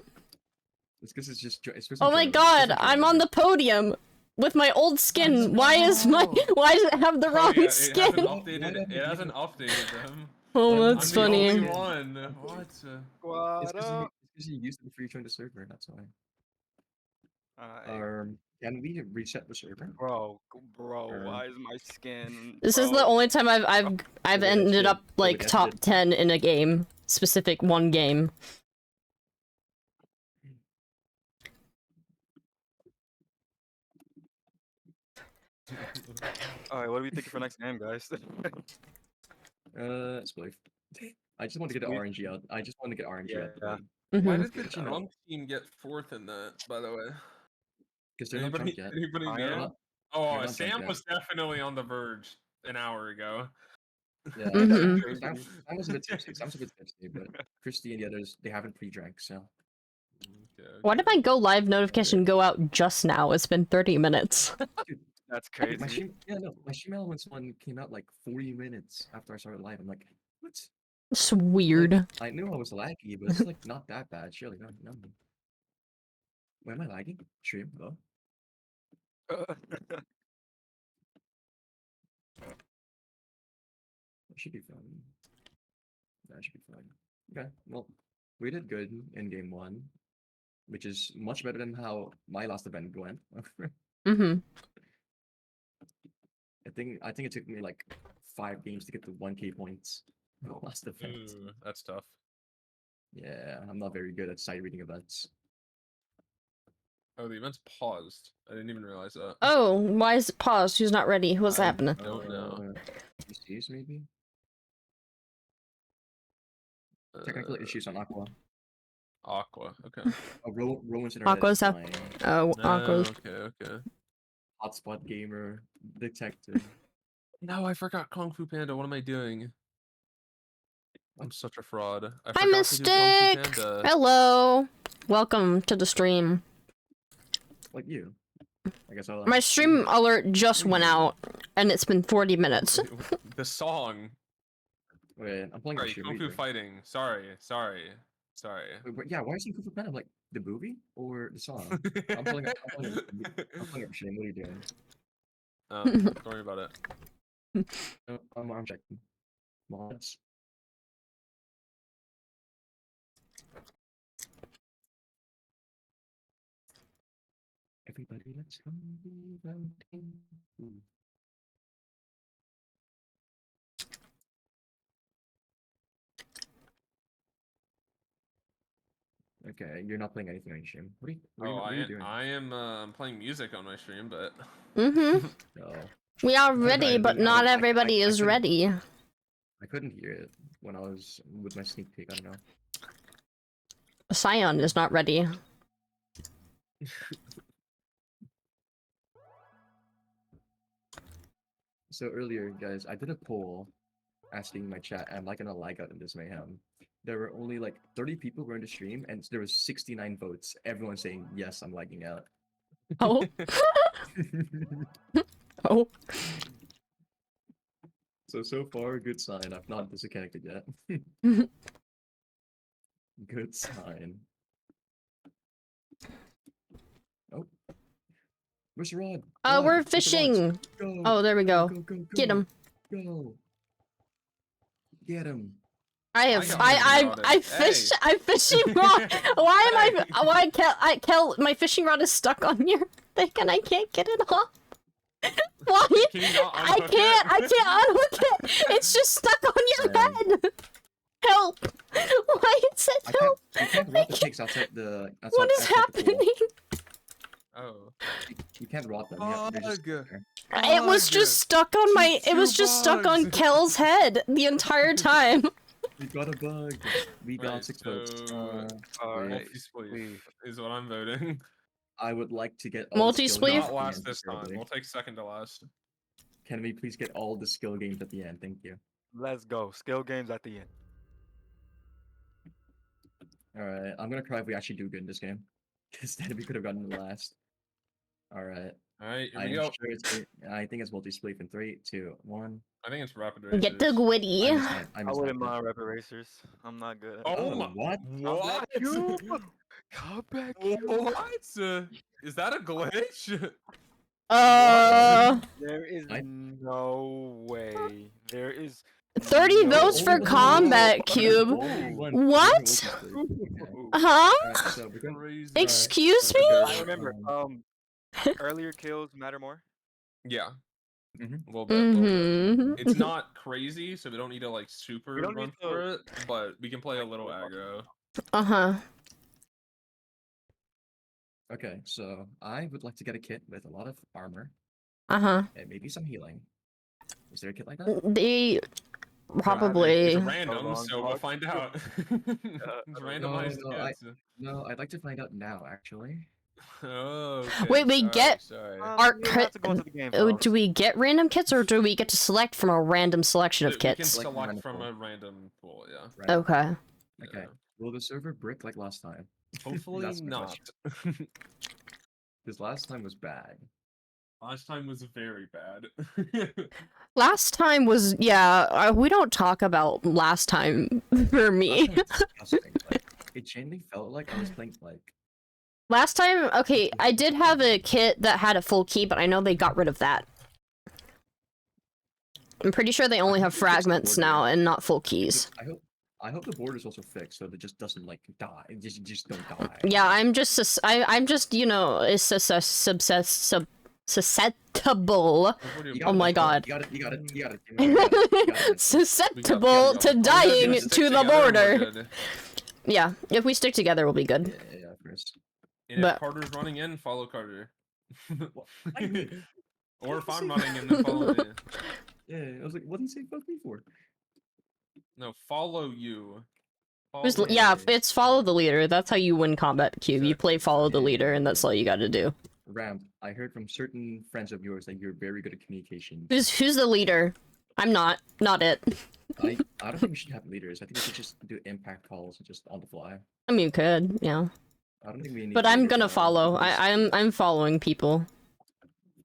It's because it's just. It's 'cause Oh I'm my trying- it's 'cause god, I'm trying I'm to on learn. the podium with my old skin. Why does it have the Oh, wrong yeah, it skin? hasn't Why updated. don't It you hasn't have- updated them. Oh, I'm that's I'm the funny. only one. What? It's Squad because up. you used it before you joined the server. That's why. Alright. Can we reset the server? Bro, Or- why is my skin? This is the bro? only time I've yeah, ended shit. up Oh, like yes, top did. 10 in a game. Specific one game. Alright, what are we thinking for next game, guys? Spliff. I just want to get the Sweet. RNG out. I just want to get RNG Yeah. out. Why Mhm. did the Actually, no. drunk team get fourth in that? By the way, Because they're not drunk yet. anybody I know? am. They're Oh, not Sam drunk yet. was definitely on the verge an hour ago. Yeah. Mhm. Sam was a bit tipsy. Sam's a bit tipsy, but Christy and the others, they haven't pre-drank, so. Okay, Why did okay. my go live notification go out just now? It's been 30 minutes. That's My crazy. my Stream Elements one came out like 40 minutes after I started live. I'm like, what? It's weird. Like, I knew I was laggy, but it's like not that bad. Surely, no. Why am I lagging? Stream, though. That should be fine. That should be fine. Okay, well, we did good in game one, which is much better than how my last event went. Mm-hmm. I think it took me like 5 games to get to 1K points. Last event. Ooh, that's tough. Yeah, I'm not very good at sight reading events. Oh, the event's paused. I didn't even realize that. Oh, why is it paused? Who's not ready? What's I happening? don't know. Issues maybe? Technical issues on Aqua. Aqua. Okay. Oh, Rowan's internet Aqua's is up. fine. Oh, No, Aqua's. okay. Hotspot gamer, detective. No, I forgot Kung Fu Panda. What am I doing? I'm such a fraud. I Hi, forgot to do Kung Fu Mystic! Panda. Hello! Welcome to the stream. Like you. I guess I'll. My stream alert just went out, and it's been 40 minutes. The song. Wait, I'm playing Sorry, a stream. Kung Fu Fighting. Sorry. Wait, yeah, why is he Kung Fu Panda? Like the movie or the song? I'm playing a stream. What are you doing? Don't worry about it. Oh, I'm checking. Mods. Everybody, let's go. Voting. Ooh. Okay, you're not playing anything on your stream. What are you doing? I am playing music on my stream, but Mm-hmm. No, We are ready, but not everybody is ready. I couldn't hear it when I was with my sneak peek. I don't know. Scion is not ready. So earlier, guys, I did a poll asking my chat, am I gonna lag out in this mayhem? There were only like 30 people who were in the stream, and there was 69 votes. Everyone saying yes, I'm lagging out. Oh. Oh. So far, good sign. I've not disconnected yet. Good sign. Oh. Where's the rod? Oh, Rod, we're get the rods. fishing! Go, Oh, there we go. go, Get him. Go. Get him. I fishing rod. Kel, my fishing rod is stuck on your thing and I can't get it off. Why? Can you not I unhook can't it? unhook it. It's just stuck on your head. Help. Why is it help? You can't rot the pigs outside the. What is outside the pool. happening? Oh. You can't rot them. They're just Bug. there. It was Bug. just stuck on my. It was Two just stuck on bugs. Kel's head the entire time. We got a bug. We got Right, 6 votes. so- Alright. Multi-spleef is what I'm voting. I would like to get all the skill Multi-spleef? games Not at the last end, this time. preferably. We'll take second to last. Can we please get all the skill games at the end? Thank you. Let's go. Skill games at the end. Alright, I'm gonna cry if we actually do good in this game. Because then we could have gotten the last. Alright. Alright, here I we am go. sure it's I think it's multi-spleef in 3, 2, 1. I think it's rapid racers. Get the gwitty. I wouldn't mind rep erasers. I'm not good at Oh Oh, my! what? What? You Come back Oh, here. what? Is that a glitch? There is I- no way. There is 30 no votes for Oh, combat way. cube. Only one- What? only one vote is clear. Huh? Alright, so we're going. Crazy. Excuse so me? we're I gonna, remember. Earlier kills matter more. Yeah. Mhm. A little bit. A little bit. Mm-hmm. It's not crazy, so we don't need to like super don't run need for to- it, but we can play a like, little go up. aggro. Uh-huh. Okay, so I would like to get a kit with a lot of armor Uh-huh. and maybe some healing. Is there a kit like that? They It's probably. random, Hold on, so we'll Fox. find out. It's randomized no, kits. No, I'd like to find out now, actually. Oh, Wait, we get- Sorry. Our You have to go into the game. Oh, Fox. do we get random kits or do we get to select from a random selection of We can kits? Select select random from pool. a random pool, yeah. Right. Okay. Okay. Yeah. Will the server brick like last time? Hopefully That's my not. question. Because last time was bad. Last time was very bad. Last time was, yeah, we don't talk about last time for me. Last time was disgusting. Like, it genuinely felt like I was playing like. Last time, okay, I did have a kit that had a full key, but I know they got rid of that. I'm pretty sure they only have It's just fragments order. now and not full keys. I hope the board is also fixed so that it just doesn't like die. It just don't die. Yeah, I'm just, I'm just, you know, susceptible. You Oh got my it, god. You got it. You got it. You got it. You got it. You got it. Susceptible yeah, to yeah. dying Just stick to the together and we're border. good. Yeah, if we stick together, we'll be good. Yeah, first. And But- if Carter's running in, follow Carter. I mean, Or if I'm running in, then follow me. yeah, I was like, what did he say fuck me for? No, follow you. Just, Follow yeah, me. it's follow the leader. That's how you win combat cube. You play follow the leader, and that's all you gotta do. Ramp, I heard from certain friends of yours that you're very good at communication. Who's the leader? I'm not it. I don't think we should have leaders. I think we should just do impact calls just on the fly. I mean, you could, yeah. I don't think we need. But I'm leaders gonna at all. follow. We just- I'm following people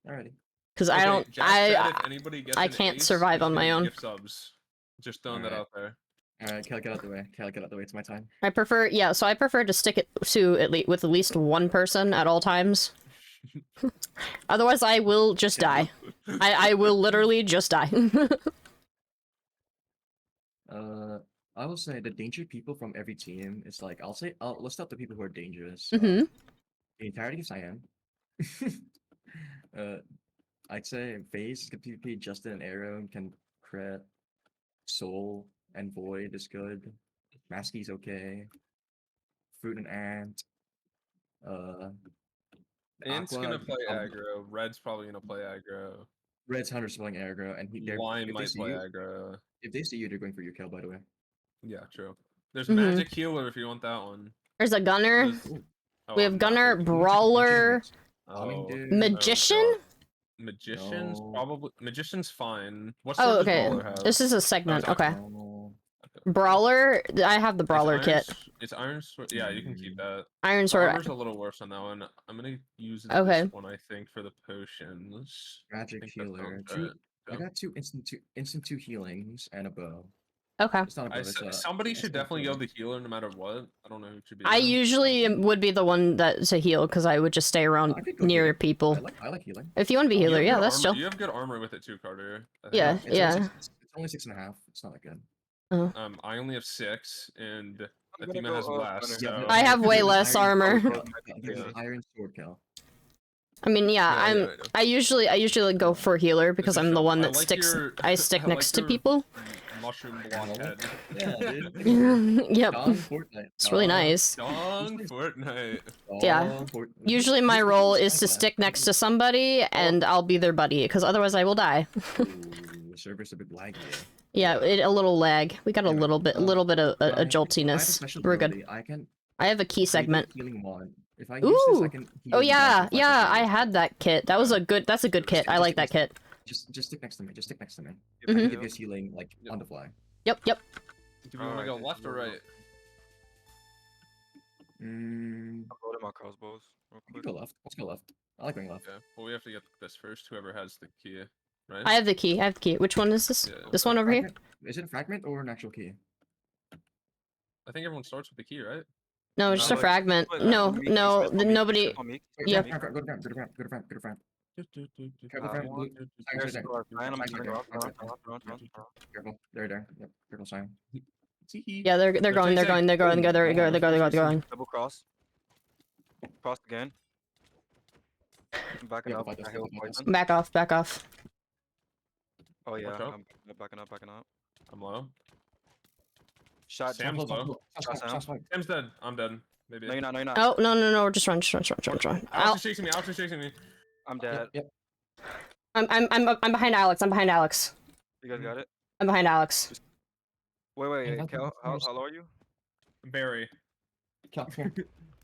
Alrighty. because I Okay, don't. Jack said I if anybody gets I an can't ace, survive he's on my getting own. gift subs. Just throwing that Alright. out there. Alright, Cal, get out the way. Cal, get out the way. It's my time. I prefer. Yeah, so I prefer to stick it to with at least one person at all times. Otherwise, I will just die. I will literally just die. I will say the danger people from every team is like I'll list out the people who are dangerous. Mhm. The entirety of Cyan. I'd say Phase is good PvP. Justin and Arrow can crit. Soul and Void is good. Masky's okay. Fruit and Ant. Ant's Aqua, gonna play um, aggro. Red's probably gonna play aggro. Red's Hunter's playing aggro, and Lime if they might see play you, aggro. if they see you, they're going for your kill. By the way. Yeah, true. There's Mhm. magic healer if you want that one. There's a gunner. There's- Oh, We I'm have not gunner, taking- brawler, Bombing Oh, dude. magician. God. Magician's No. probably Magician's fine. What Oh, sword does okay. Brawler have? This is a segment. it's Okay. No. Brawler. I have the It's brawler Iron kit. It's Iron Sword. Yeah, you can keep that. Iron The sword. armor's a little worse on that one. I'm gonna use Okay. this one, I think, for the potions. I Magic think that healer. sounds right. I got two instant two healings and a bow. Okay. It's not a bow. It's a, Somebody it's should a definitely go healer. the healer no matter what. I don't know who should be. I there. usually would be the one that to heal because I would just stay around I could go near healer. people. I like healing. If you want to be You have healer, yeah, good that's armor- chill. You have good armor with it too, Carter. I think. Yeah, It's yeah. It's only 6.5. It's not that good. I only have 6, and I'm gonna Aethema go, has less. gunner. So... I have way less armor. There's an iron sword kill. I mean, yeah, Yeah, I'm. yeah, I know. I usually go for healer because a I'm the show. one I that like sticks. your- I stick I like next to your- people. Mushroom blockhead. Yeah, dude. Yep, Dong Fortnite. it's really nice. Dong Fortnite. Yeah. Usually my role is to stick next to somebody and I'll be their buddy because otherwise I will die. Ooh, server's a bit laggy. Yeah, a little lag. We got a Yeah, little bit of a I have a joltiness. special We're good. ability. I can I have a key segment. healing wand. If I use this, I Ooh. can heal Oh you guys yeah, for 5 yeah. I seconds. had that kit. That was a good. That's a good kit. I like that kit. Just stick next to me. Just stick next to me. If I I can Mhm. give do, you healing like Yep. on the fly. Yep, yep. Do we want to Alright, go then left or we'll go. right? Mm, I'm loading my crossbows real we quick. go left. Let's go left. I like going left. Okay. Well, we have to get this first. Whoever has the key, right? I have the key. I have the key. Which one is this? Yeah. This one over here? Fragment? Is it a fragment or an actual key? I think everyone starts with the key, right? No, just a like, fragment. what, No, Meek, no, Meek, Meek, nobody. Meek, Meek, Yeah. Meek. Go to front, go to front, go to front, go to front, go to front. Careful, That front, one. blue. There's Sign, Star Sign, I'm sign, turning sign, off, sign, turn, sign. turn, turn, turn. Careful. There. Yep, careful sign. Yeah, they're going, they're going, they're going, they're going, they're going, they're going. Double cross. Cross again. I'm backing Yeah, up. fight this, I heal fight this. poison. Back off, back off. Oh yeah, Watch out. I'm backing up, backing up. I'm low. Shot. Sam's low. Sam. Sam's dead. I'm dead. Maybe. No, you're not. No, you're not. Oh, no, just run, just run. Alex is chasing me. Alex is chasing me. I'm dead. Yep. I'm behind Alex, I'm behind Alex. You guys got it. I'm behind Alex. Wait. that's Kel, how first. low are you? Very.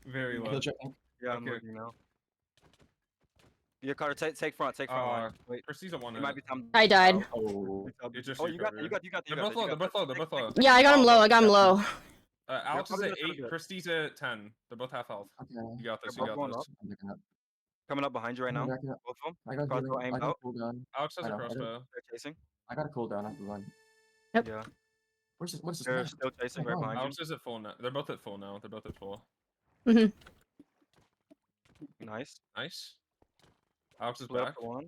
Very low. Kill check. Yeah, I'm Okay. looking now. Yeah, Carter, take front line. Wait, Christy's a one. it might be time. I died. Oh. You just Oh, you got recovered. you got They're both low. They're both low. They're both low. Yeah, I got him low, I got him low. Alex is probably at gonna 8. do it. Christy's at 10. They're both half health. Okay. You got this. They're You both got going this. I'm looking up. Coming up behind you right now. I'm backing up. Both of them. I got Crossbow aimed a out. cooldown. Alex has I a know, crossbow. They're chasing. I got a cooldown. I have to run. Yep. Yeah, What's this? they're Nice. still chasing Oh, right wow. behind you. Alex is at full now. They're both at full now. They're both at full. Nice. Nice. Alex is Split back. up to one.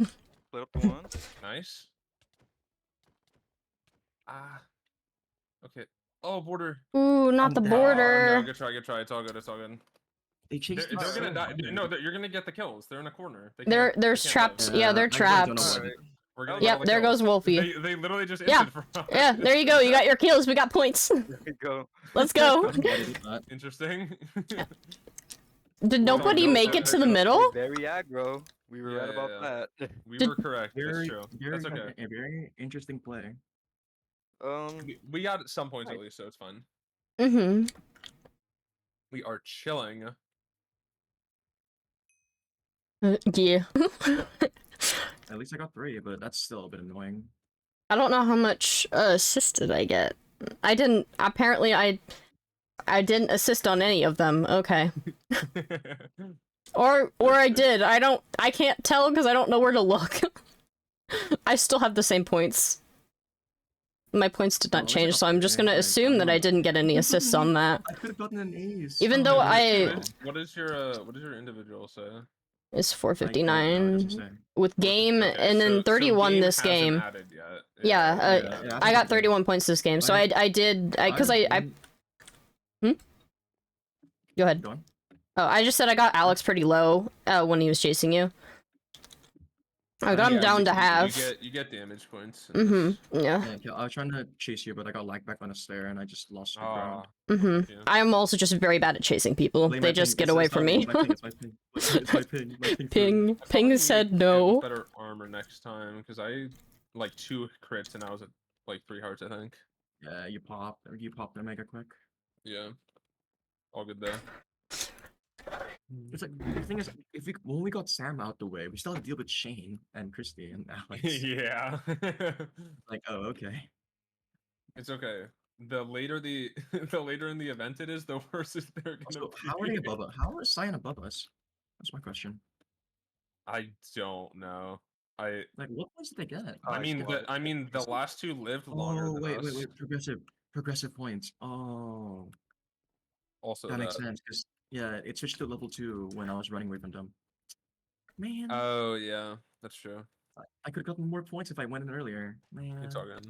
Split up to one. Nice. Ah. Okay. Oh, border. Ooh, not the I'm down. No, border. good try. Good try. It's all good. It's all good. They chased They're me gonna so die. hard. No, you're gonna get the kills. They're in a corner. They There's can't live. traps. Yeah, they're I really don't know trapped. what- We're gonna Yep, get all Yep, the there kills. goes Wolfie. They literally just Yeah. inted for us. Yeah, there you go. You got your kills. We got points. There we go. Let's go. Interesting. Did nobody no, make no, it to no, the no, middle? Very aggro. We were right about that. We Did- were correct. That's Very, true. very, That's okay. a very interesting play. We got some points at Nice. least, so it's fine. Mm-hmm. We are chilling. Yeah. At least I got 3, but that's still a bit annoying. I don't know how much assist did I get. I didn't. Apparently, I didn't assist on any of them. Okay. Or I did. I can't tell because I don't know where to look. I still have the same points. My points did Oh, not at least I change, got so I'm just gonna 3, assume that I didn't get any assists on that. I could have gotten an ace. Even Oh, though my I- God. What is your individual say? It's I don't know what to 459 say. with game, Okay, and then so 31 game this hasn't game. added yet. Yeah, Yeah, I got 31 points this game, so I did because I go ahead. Go on. Oh, I just said I got Alex pretty low when he was chasing you. I got him Yeah, down to half. You get damage points. in this. Yeah. Yeah, I was trying to chase you, but I got lagged back on a stair and I just lost the ground. Aw, yeah. I am also just very bad at chasing people. Blame They my just ping. get away It's from not me. It's my ping. It's my ping. It's my ping. My ping. Ping. I thought Ping we said needed no. Better armor next time because I like 2 crits and I was at like 3 hearts, I think. Yeah, you pop the mega quick. Yeah. All good there. It's like the thing is, when we got Sam out the way, we still had to deal with Shane and Christy and Alex. Yeah. Like, oh, okay. It's okay. The later the later in the event it is, the worse is they're gonna So be. how are they above us? How is Cyan above us? That's my question. I don't know. Like, what points did they get? I mean the last 2 lived longer Oh, than wait, us. progressive points. Oh, Also that makes sense because yeah, it switched to level 2 when I was running away from them. Man, Oh yeah, that's true. I could have gotten more points if I went in earlier. Man, It's all good.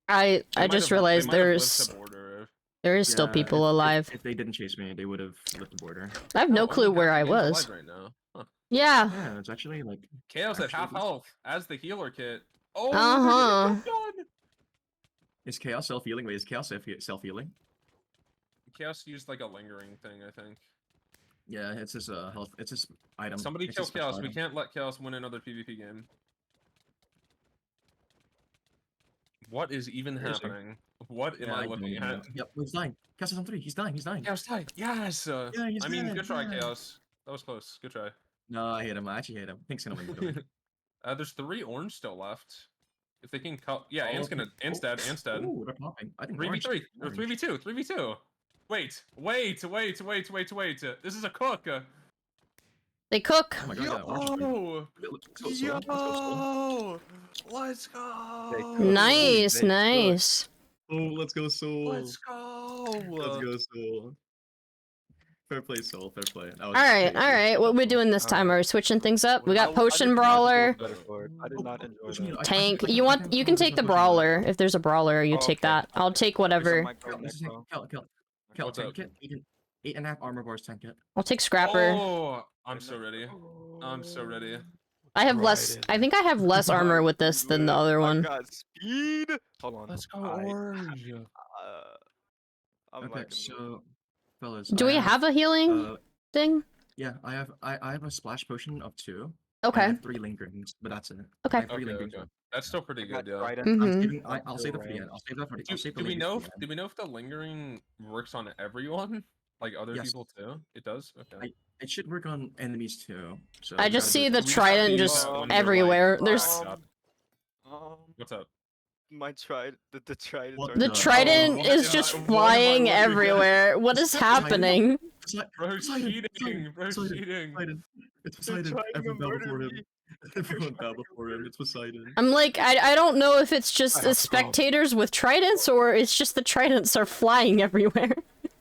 I They just might have- realized they might have lived there's to border. there is still Yeah, people alive. If they didn't chase me, they would have left the border. I have Oh, no only clue half where the I game's was. alive right now. Huh. Yeah. Yeah, it's actually like Chaos at Actually, half this- health as the healer kit. Oh, Uh-huh. they're getting done. is Chaos self healing? Wait, is Chaos self healing? Chaos used like a lingering thing, I think. Yeah, it's his health. It's his item. Somebody it's kill his special Chaos. We item. can't let Chaos win another PvP game. What is even Where is he? happening? What am Yeah, I don't looking even at? know. Yep, he's dying. Chaos is on 3. He's dying. He's dying. Chaos died. Yes. Yeah, he's I mean, dead, good try, yeah. Chaos. That was close. Good try. No, I hate him. I actually hate him. Pink's gonna win. the game. There's 3 orange still left. If they can cut, yeah, Oh, Ant's gonna, Ant's dead. Ant's dead. Ooh, they're popping. I think 3v3 or orange. 3v2. 3v2. Wait. This is a cook. They cook. Oh my god, yeah, orange is good. Yo! Let's go slow. Let's go slow. Let's go! They cook. Nice, They cook. nice. Oh, let's go soul. Let's go! Let's go soul. Fair play, Soul. Fair play. That was Alright, crazy. alright. What we doing this time? Are we switching things up? We got Potion Brawler, I did not enjoy that. Tank. You can take the Brawler. If there's a Brawler, you take that. I'll take whatever. Kel, What's up? 8.5 armor bars, tank it. I'll take Scrapper. Oh, I'm so ready. I'm so ready. I have less. I think I have less armor with this than the other I one. got speed. Hold on. Let's go I- orange. I'm Okay, liking so fellas, Do we have a healing thing? Yeah, I have a splash potion of 2. And I Okay. have 3 lingerings, but that's it. Okay. I have 3 Okay, lingerings. okay. That's still pretty I got good, yeah. trident. I'm Mhm. saving, I'm I'll still save that for the range. end. I'll save that for the Do, I'll save the do we lingers know? for the Do end. we know if the lingering works on everyone, like other Yes. people too? It does. Okay. It should work on enemies too. So I we just gotta see do the it. We just have to trident use just that when you're, like, everywhere. oh There's my God. What's up? My the trident. What the the- trident Oh, is yeah, just what am I flying looking at? everywhere. What is happening? Bro, Poseidon, cheating! Bro, Poseidon, cheating! Poseidon. It's They're Poseidon. trying to Everyone bow murder before him. me. Everyone bow before him. It's Poseidon. I'm like, I don't know if it's just I the have to go. spectators with tridents or it's just the tridents are flying everywhere.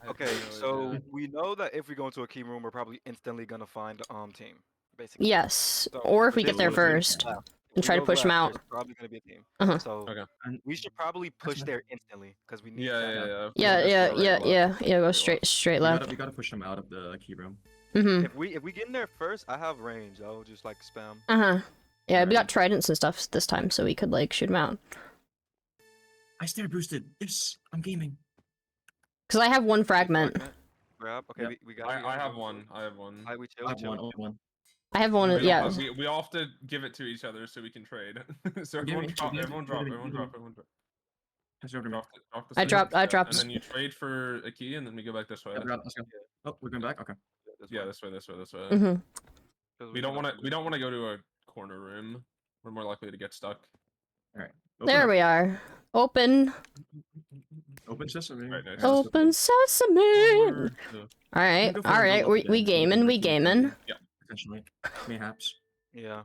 I have Okay, no so idea. we know that if we go into a key room, we're probably instantly gonna find team. Basically. Yes. So, Or if for we get this there one, first left. and We try to know push them left, out. There's probably gonna be a team. Uh-huh. So Okay. And we should probably push fine. there instantly because we need Yeah, that. yeah, yeah. Yeah, We'll yeah, just go right yeah, left. yeah. Go Right straight we left. gotta push them out of the key room. Mm-hmm. If we get in there first, I have range. I'll just like spam. Uh-huh. Yeah, we got Alright. tridents and stuff this time, so we could like shoot them out. I stare boosted. Yes, I'm gaming. Cause I have one fragment. Grab. Okay, Yep. we got. I have one. I have one. I we chill. I have chill. one, only one. I have one. We Yeah. all, we all have to give it to each other so we can trade. So Give everyone me- drop, give me- everyone give drop, me- everyone give me- drop, everyone drop. Pass it over to me. Drop the I stick, dropped- I yeah, dropped. And then you trade for a key, and then we go back this way. Yeah, let's go. Oh, we're going back. Okay. Yeah, this way, this way, this way. Mm-hmm. We don't want to go to a corner room. We're more likely to get stuck. There we are. Open. Open sesame. Right, nice. Open sesame. Forward. Alright, Go for the alright. middle We of the gaming, end. we gaming. Potentially. Mayhaps. Yeah.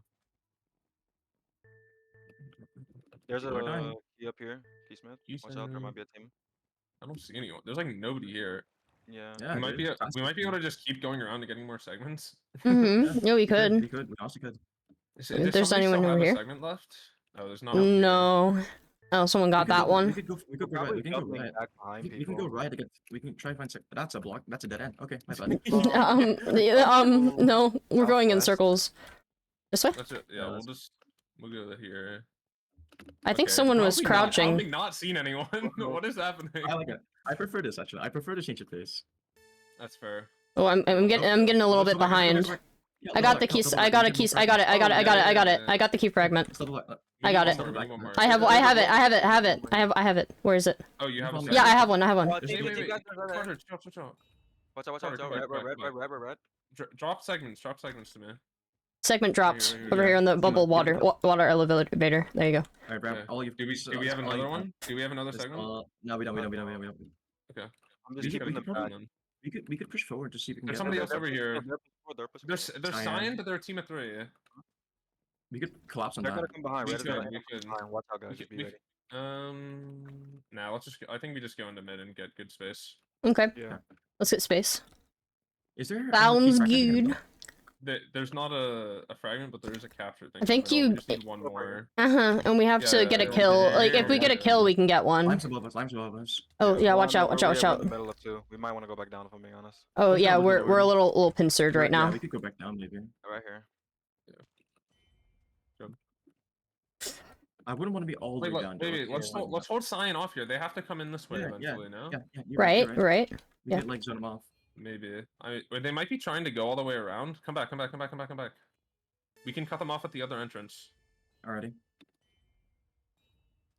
There's We're a done. key up here. Key Smith. Watch out, there might be a team. I don't see anyone. There's like nobody here. Yeah. Yeah, we might dude. be able to just keep going around and getting more segments. Mm-hmm. Yeah, we could. We could. We also could. Does There's somebody anyone still over have here? a segment left? Oh, there's not. one here. No. Oh, someone got that We one. could go. We could go right. Probably We can go doubling right. back behind We people. can go right to get. We can try and find. That's a block. That's a dead end. Okay, my bad. No, we're going in Southwest. circles. This way? That's it. Yeah, we'll go here. I think Okay, someone was probably crouching. Probably not seen anyone. What is happening? I like it. I prefer this actually. I prefer to change the pace. That's fair. Oh, I'm getting a little bit behind. I got the keys. I got a keys. I got it. I got it. I got the key fragment. I got it. I have it. Where is it? Oh, you have a Yeah, I have one. Oh, Wait, take it, wait, take wait. that, that. Carter, chill. Watch out, Carter, come back, red. Drop segments to me. Segment dropped Here, over here in the bubble water elevator. There you go. Alright, Brad. Okay. All you. Do we have another one? Do we have another segment? No, we don't. I'm We just gotta keeping the keep back. going then. We could push forward to see if we can There's get. somebody them. else over here. They're Cyan. signed, but they're a team of 3. We could collapse on They're that. gonna come behind. We Red is could, gonna we come could. behind. Watch out, guys. We Just could- be we ready. Nah, let's just. I think we just go into mid and get good space. Okay, Yeah. let's get space. Is there? Sounds good. There's not a fragment, but there is a capture thing. I think so we you- just need one more. And we have to get a Yeah, kill. yeah, Like if we get a kill, we can get one. Lime's above us. Lime's above us. Oh yeah, watch out, We're watch out, watch way out. above the middle of two. We might want to go back down if I'm being honest. Oh Let's yeah, go with the we're a door. little pincered right Yeah, now. we could go back down maybe. Right here. I wouldn't want to be all the way down. Wait, though. let's hold Cyan off here. They have to come in this way Yeah, eventually, no? Yeah, you're Right, you're right. We yeah. could like zone them off. Maybe. They might be trying to go all the way around. Come back. We can cut them off at the other entrance. Alrighty.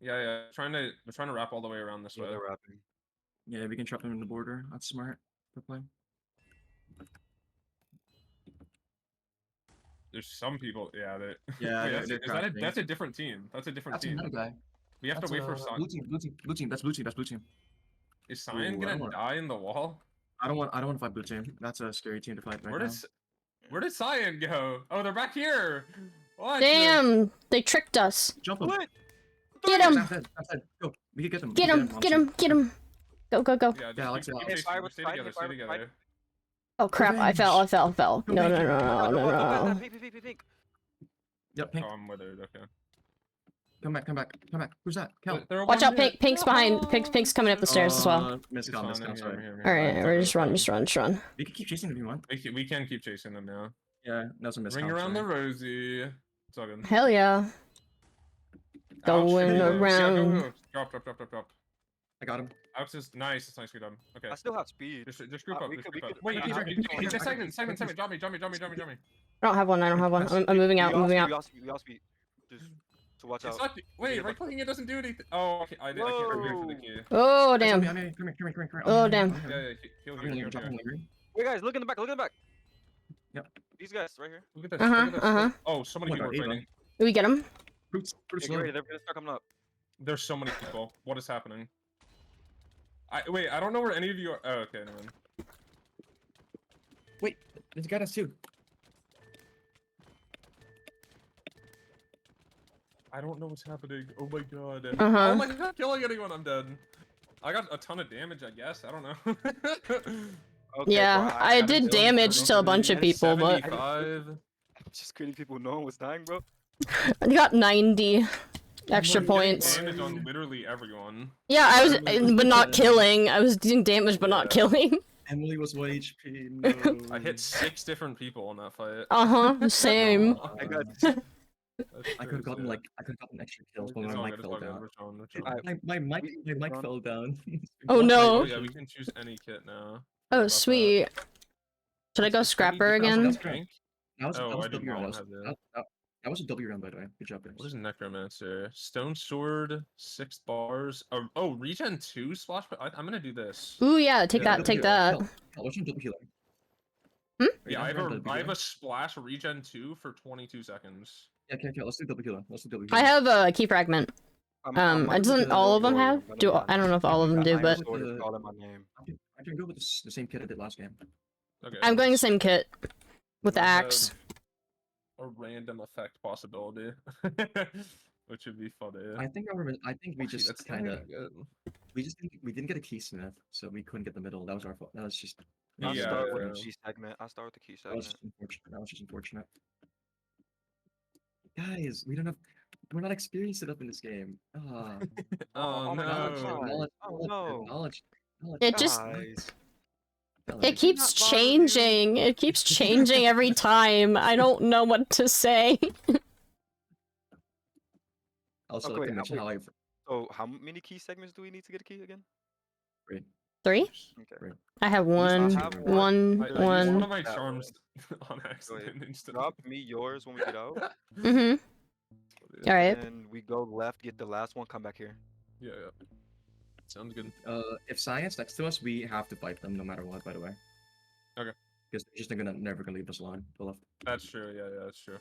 Yeah. They're trying to wrap all the way around this Yeah, way. they're wrapping. Yeah, we can trap them in the border. That's smart. Good play. There's some people. Yeah. Yeah, Wait, they're crafting. that's a different team. That's a different That's team. another guy. We have to wait for Cyan. blue team. That's blue team. Is Cyan Ooh, I gonna don't want- die in the wall? I don't want to fight blue team. That's a scary team to fight right now. Where did Cyan go? Oh, they're back here. What? Damn, they tricked us. Jump him. What? Get him, That's it. Go. We can get them. get him, get him, get him. Go, go, go. Yeah, Yeah, Alex, keep Alex. chasing, Fire with stay Cyan, together. fire with Cyan. Oh crap! I fell. I fell. I fell. Come No, back no, here. no, no, no, no. Pink, pink, pink, pink, pink. Yep, Pink. Oh, I'm withered. Okay. Come back, come back, come back. Who's that? Kel. They're Watch one out! hit. Pink's behind. Pink's coming up the stairs as well. Miss It's com, fine, I'm here, sorry. I'm here, I'm All here. right, It's we're okay, just it's run, fine. just run, just run. We can keep chasing if you want. We can keep chasing them now. Yeah, that's a miss Ring com, around the sorry. rosy. It's all good. Hell yeah! Ouch, Going here you go. Yeah, around. go. Drop. I got him. Alex is nice. It's nice. Good job. Okay. I still have speed. Just group up. we Just could- group we up. could- Wait, I have- segment. Drop me. I don't have one. I don't have one. I'm moving out. We all Moving speed, out. We all speed. Just so watch It's out. not. Wait, right clicking it doesn't do anything. Oh, okay. I can't remember for the Whoa. key. Oh Come damn! here, come here. Oh, damn. Yeah. Heal here. Wait, guys, look in the back. Look in the back. Yep. These guys right here. Look at this. Uh-huh, Look at this. uh-huh. Oh, so many Oh my people are God, fighting. Did we get him? Fruits Okay, get ready. They're gonna start coming up. There's so many people. What is happening? Wait, I don't know where any of you are. Oh, okay, never mind. Wait, there's a guy that's too. I don't know what's happening. Oh my god. Uh-huh. Oh my god, killing anyone, I'm dead. I got a ton of damage, I guess. I don't know. Okay, Yeah, bro, I gotta did kill you, damage bro. to a bunch of people, but 75. Just creating people knowing what's dying, bro. I got 90 extra Getting points. Damage on literally everyone. Yeah, I was, but not killing. I was doing damage, but not Yeah. killing. Emily was 1 HP. No. I hit 6 different people in that fight. Uh-huh, same. I got. I could have gotten extra kills, but It's all my good, mic it's all fell good. down. Which one? My mic fell down. Oh, no. Oh, yeah, we can choose any kit now. Oh, sweet. Should I go scrapper again? That was Oh, I a did W not round. have that. That was a W round, by the way. Good job, guys. What is Necromancer? Stone Sword, 6 bars. Oh, regen 2 splash. I'm gonna do this. Ooh, yeah, take that, take that. What's your double healer? Yeah, I have a splash regen 2 for 22 seconds. Yeah, okay, let's do double healer. I have a key fragment. Doesn't all of them have? I don't know if all of them do, but All in my name. I can go with the same kit I did last game. Okay. I'm going the let's- same kit with the let's have axe. A random effect possibility, which would be funny. I think we Actually, just that's kind of good. we didn't get a keysmith, so we couldn't get the middle. That was our fault. That was just I Yeah, start with yeah. the key segment. I start with the key that was segment. just unfortunate. That was just unfortunate. Guys, we're not experienced enough in this game. Ah, Oh knowledge, no. knowledge. It just, Guys. it keeps changing. It keeps changing every time. I don't know what to say. Also, Okay, like to mention how I So how many key segments do we need to get a key again? 3? Okay. I have I one, have one, I used one. one of my That charms way. on accident instead. Drop me yours when we get out. Mm-hmm. Alright. And we go left, get the last one, come back here. Yeah. Sounds good. if science next to us, we have to fight them no matter what. By the way. Okay. Because they're just never gonna leave us alone. To the left. That's true. Yeah, that's true.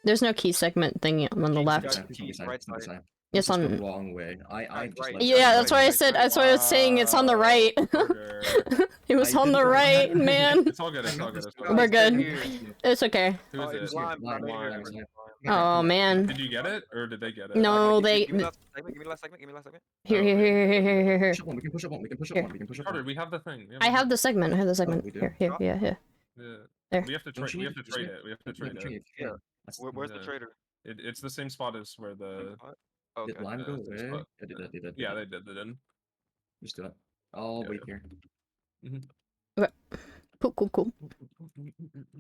There's no key segment thing on the Keys left. got- It's on the keys, side, right it's on the side. side. It's This is the on. wrong way. I Right, just right. left Yeah, right, that's why I right, said. right. That's why I was saying it's on the right. Carter. It was I on the didn't- right, man. It's all good. It's all good. It's all We're good. good. It's okay. Who is It's it? lime, Lime, lime, lime, lime. Oh man. Did you get it, or did they get it? No, Give me they. the last segment, give me the last segment, give me the last segment. Here, here, here, here, here, here, here. Push up one. We can push up one. We can push up Here. one. We can push up Carter, one. we have the thing. We I have the segment. I have the segment. we do? Here, here, yeah, yeah. Yeah. There. We have to Don't trade. you We need have to this trade way? it. We have to We trade can it. trade. Yeah. That's- Where's the Yeah. trader? It's the same spot as where the. Okay. Did lime go Yeah, it's away? fine. Yeah, they did. Yeah, they did. They did. Just do it. I'll Yeah, wait yeah. here. Cool, cool, cool.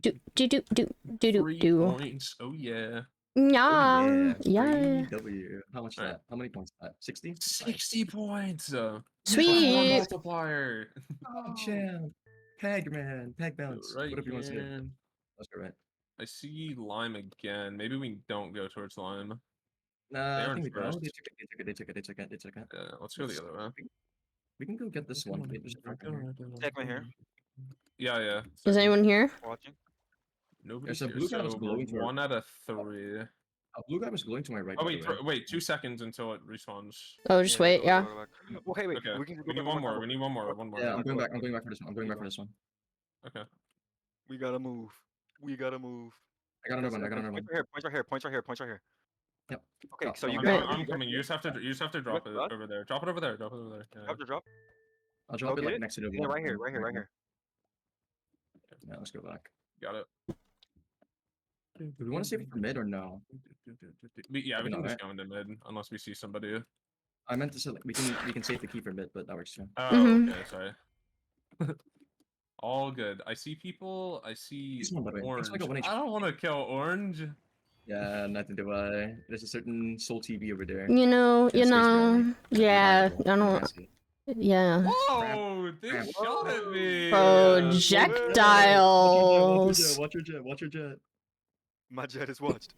Do, do, do, do, do, do, 3 do. points. Oh yeah. Yeah, yeah. 3W. How much is Alright. that? How many points is that? 60? 60 points. Sweet. Multiplier. Oh, champ. Peg, man. Peg bounce. Right Whatever you want to do. here. Let's go right. I see lime again. Maybe we don't go towards lime. Nah, I They're think we in go. first. They took it. Yeah, let's go the other way. We can go get this one. Wait, there's a front here. Segment here. Yeah. Is anyone here? Watching. Nobody's There's a here. blue guy that's So glowing for- 1 out of 3. Blue guy was going to my right. Oh by wait, the way. wait, 2 seconds until it respawns. Oh, just wait. Yeah. Okay, wait. Okay. We can We need one more. We need one more. One more. Yeah, I'm going back. I'm going back for this one. I'm going back for this one. Okay. We gotta move. We gotta move. I got another one. I got another one. Points right here. Points right here. Points right here. Yep. Okay, Drop, so you drop. got. I'm coming. You just have to drop it What? over there. Drop it over there. Drop it over there. Yeah. Drop the drop. I'll drop it Okay. like next to the Yeah, wall. right here. Right here. Right here. Yeah, let's go back. Got it. Do we want to save it for mid or no? Yeah, we Probably can not, just go into mid unless we see somebody. I meant to say like, we can save the key for mid, but that works too. Oh, Mhm. okay, sorry. All good. I see people. I see This one, by the way. orange. Thanks, Michael, 1 I don't want to kill orange. Yeah, nothing do I. There's a certain Soul TV over there. You know, Space Gravity. yeah, Reliable, I don't, nasty. yeah. Whoa! They Cramp. shot at me. Projectiles. Watch your jet. Watch your jet. My jet is watched.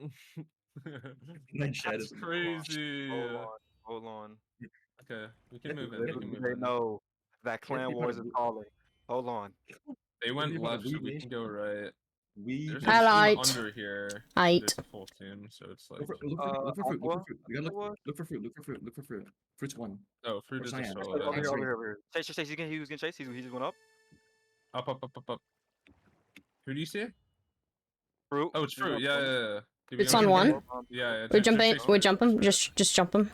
My jet That's is crazy. Hold on. Okay, we can Yeah, move in. they- We can move They in. know that Clan they Wars probably- is calling. Hold on. They went Maybe about a left, so weed we nation. can go right. We There's a I team light. under here. Aight. There's a full team, so it's like. look for fruit. Look for fruit. Aqua? We gotta Aqua? look for fruit. Look for fruit. Look for fruit. Fruit's one. Oh, fruit Or is a cyan. solo. Over here, Cyan's over three. here, over here. Chase, he was getting chased. He just went up. Up, up, up, up, up. Who do you see? Fruit. Oh, it's He's going fruit. up. Yeah, yeah, yeah. Did It's go on get one? him? Yeah, yeah. We jump in. chase We fruit, jump chase him. fruit. Just jump him.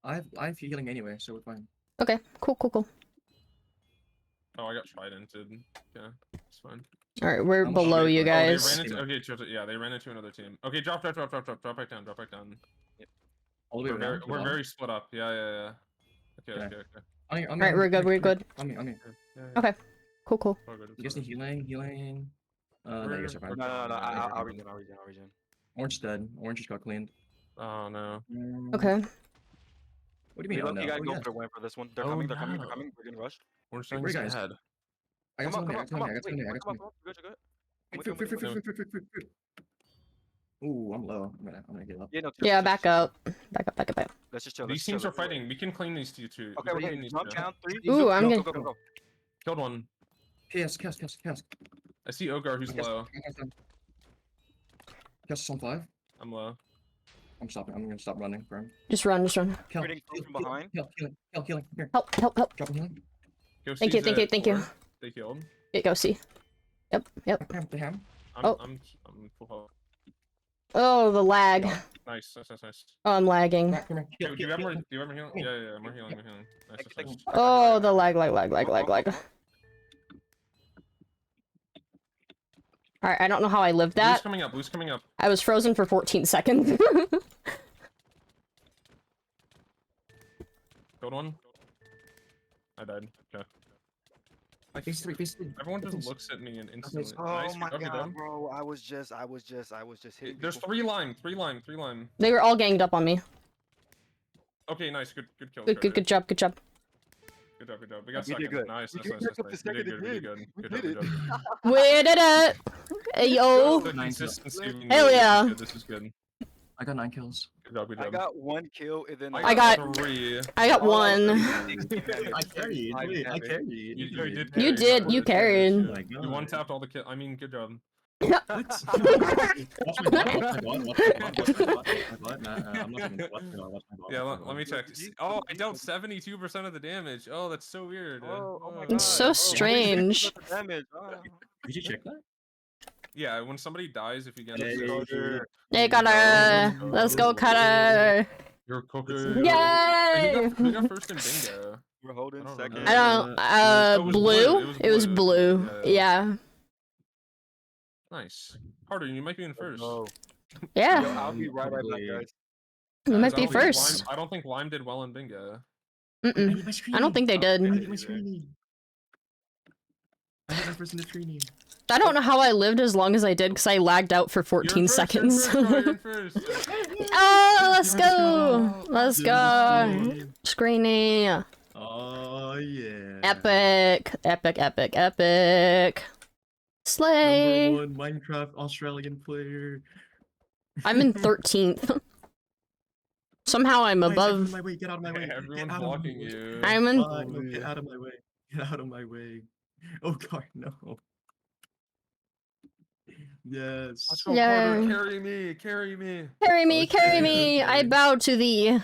I have healing anyway, so we're fine. Okay. Cool. Oh, I got tridented. Yeah, it's fine. All right, we're I'm below sorry, you bro. Oh, they guys. They ran into, okay, yeah, they ran into another team. Okay, drop back down, drop back down. All the way around. We're very split up. Yeah. Okay. Okay. Okay. All right, we're good. We're good. On me. Yeah. Okay. Cool. All good, You guys need healing. No, you guys are fine. No. Yeah, I'll regen. Orange dead. Orange just got cleaned. Oh no. Okay. What do you We mean? Oh, lucky no? guys Oh, go yes. for the win for this one. They're Oh, coming. no. We're getting rushed. Orange Wait, thing's where, guys? ahead. I got Come on. something. Wait, I got come something. on. You're good. I'm with you, I'm with you. Fruit. Ooh, I'm low. I'm gonna get up. Yeah, no, Yeah. chill. Back up. Back up. Let's just chill. These teams are fighting. We can clean these two. Okay, We can okay. clean these Jump two. down. 3. Ooh, I'm go, gonna- go. Killed one. Chaos. I see Ogar who's low. Chaos on 5. I'm low. I'm stopping. I'm gonna stop running for him. Just run. Kill. Hitting from behind. Healing. Here. Help. Drop him healing. Go Thank you, C's thank you, at thank you. 4. They killed. Go see. Yep. The ham. Oh. I'm full health. Oh, the lag. Nice. Oh, I'm lagging. Come here. Do you have more healing? Yeah, more healing. Nice. Oh, the lag. All right, I don't know how I lived that. Blue's coming up. I was frozen for 14 seconds. Killed one. I died. Okay. Phase 3. Everyone just looks at me and instantly. Oh nice. my good job, god, you bro! I was just hitting. There's people. 3 line. They were all ganged up on me. Okay, nice. Good kill. Good job. Good job. We got We did second. good. Nice. We Nice. picked up the We second did good. again. We Good did job. it. We did it. Hey, yo. The consistency. we Hell need. yeah. This is good. I got 9 kills. Good job. I got 1 kill and then I got- 3. I got one. I carried. Wait, I carried. You did. You did. You carried. Oh my You god. one tapped all the kill. I mean, good job. What? Watch my bot. I'm not gonna watch my bot. Yeah, let me check. Oh, I dealt 72% of the damage. Oh, that's so weird. Oh my It's god. so Oh, strange. Damage. Did you check that? Yeah, when somebody dies, if you get Hey, Cutter. Let's go, Cutter. You're cooking. Yay! Who got first in bingo? We're holding I don't second. remember. I don't. It was Blue. blue. It was blue. Yeah. Nice. Carter, you might be in first. Yo, Yeah. I'll be right back, Probably. guys. You might I be don't think first. I don't think Lime did well in bingo. I don't think they I did. need my screening. I need my first in the screening. I don't know how I lived as long as I did because I lagged out for 14 seconds. You're in first. Oh, let's go! Let's go! Screeny. Oh yeah. Epic. Slay. Number 1 Minecraft Australian player. I'm in 13th. Somehow I'm Guys, above. get out of my way. Everyone's blocking you. I'm in. No, get out of my way. Get out of my way. Oh god, no. Yes. Let's go, Yeah. Carter. Carry me. Carry me, Okay, carry me. I okay. bow to thee.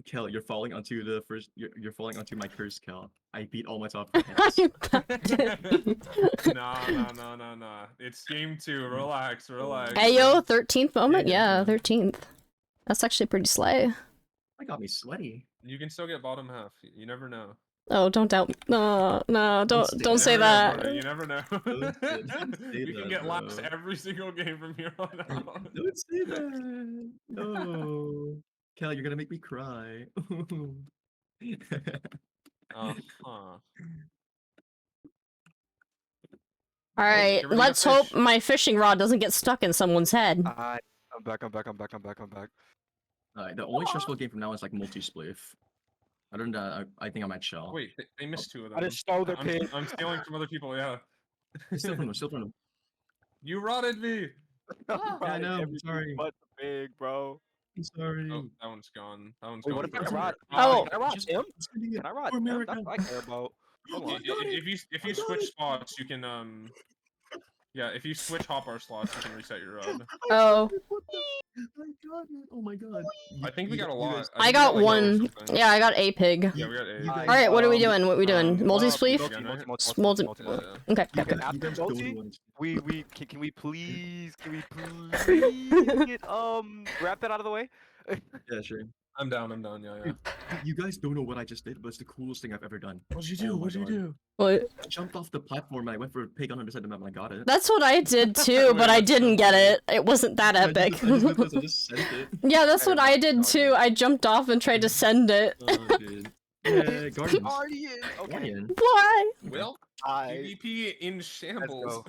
Kel, you're falling onto the first. You're falling onto my curse, Kel. I beat all my top I hits. bow to- No. It's game 2. Relax. Hey yo, 13th moment? Yeah, 13th. That's actually pretty slay. That got me sweaty. You can still get bottom half. You never know. Oh, don't doubt me. No, no, say don't that. say You that. never know. Don't say You can that, get last bro. every single game from here on out. Don't say that. No. Cal, you're gonna make me cry. Uh-huh. Alright, get ready to let's hope fish. my fishing rod doesn't get stuck in someone's head. I'm back. Alright, the only stressful game from now is like multi-spliff. Other than that, I think I'm at shell. Wait, they missed two of them. I just stole their I'm, pig. I'm stealing from other people, yeah. Still from them, still from them. You rotted me! I'm I riding know, I'm everything sorry. but the pig, bro. I'm sorry. Oh, that one's gone. That one's Wait, gone what if I forever. can ride? Oh. Can I ride Just- him? just gonna get Can I ride for him? America. That's what I care about. Hold Yeah, on. got it. If I you got switch it. spots, you can yeah, if you switch hotbar slots, you can reset your rod. Oh. I got it. Oh my god. I think we got a you lot. guys- I think we got like 12 or one. something. Yeah, I got a pig. Yeah, we got eight. you guys- Alright, what are we Um, doing? What are we doing? Multi-spleef? Multi. Yeah. Okay, You okay. And after you guys don't multi, want- can we please get wrap that out of the way? Yeah, sure. I'm down, yeah. You guys don't know what I just did, but it's the coolest thing I've ever done. What'd you Oh do? my What'd you God. do? What? I jumped off the platform and I went for a pig on the other side of the map and I got it. That's what I did too, but I Wait, didn't get it. It wasn't that I epic. just sent it. Yeah, that's I what am I not did too. Guardian. I jumped off and tried to send it. Oh, dude. Yeah, Guardians. Guardian. Okay. Guardian. Why? Well, I PvP in shambles.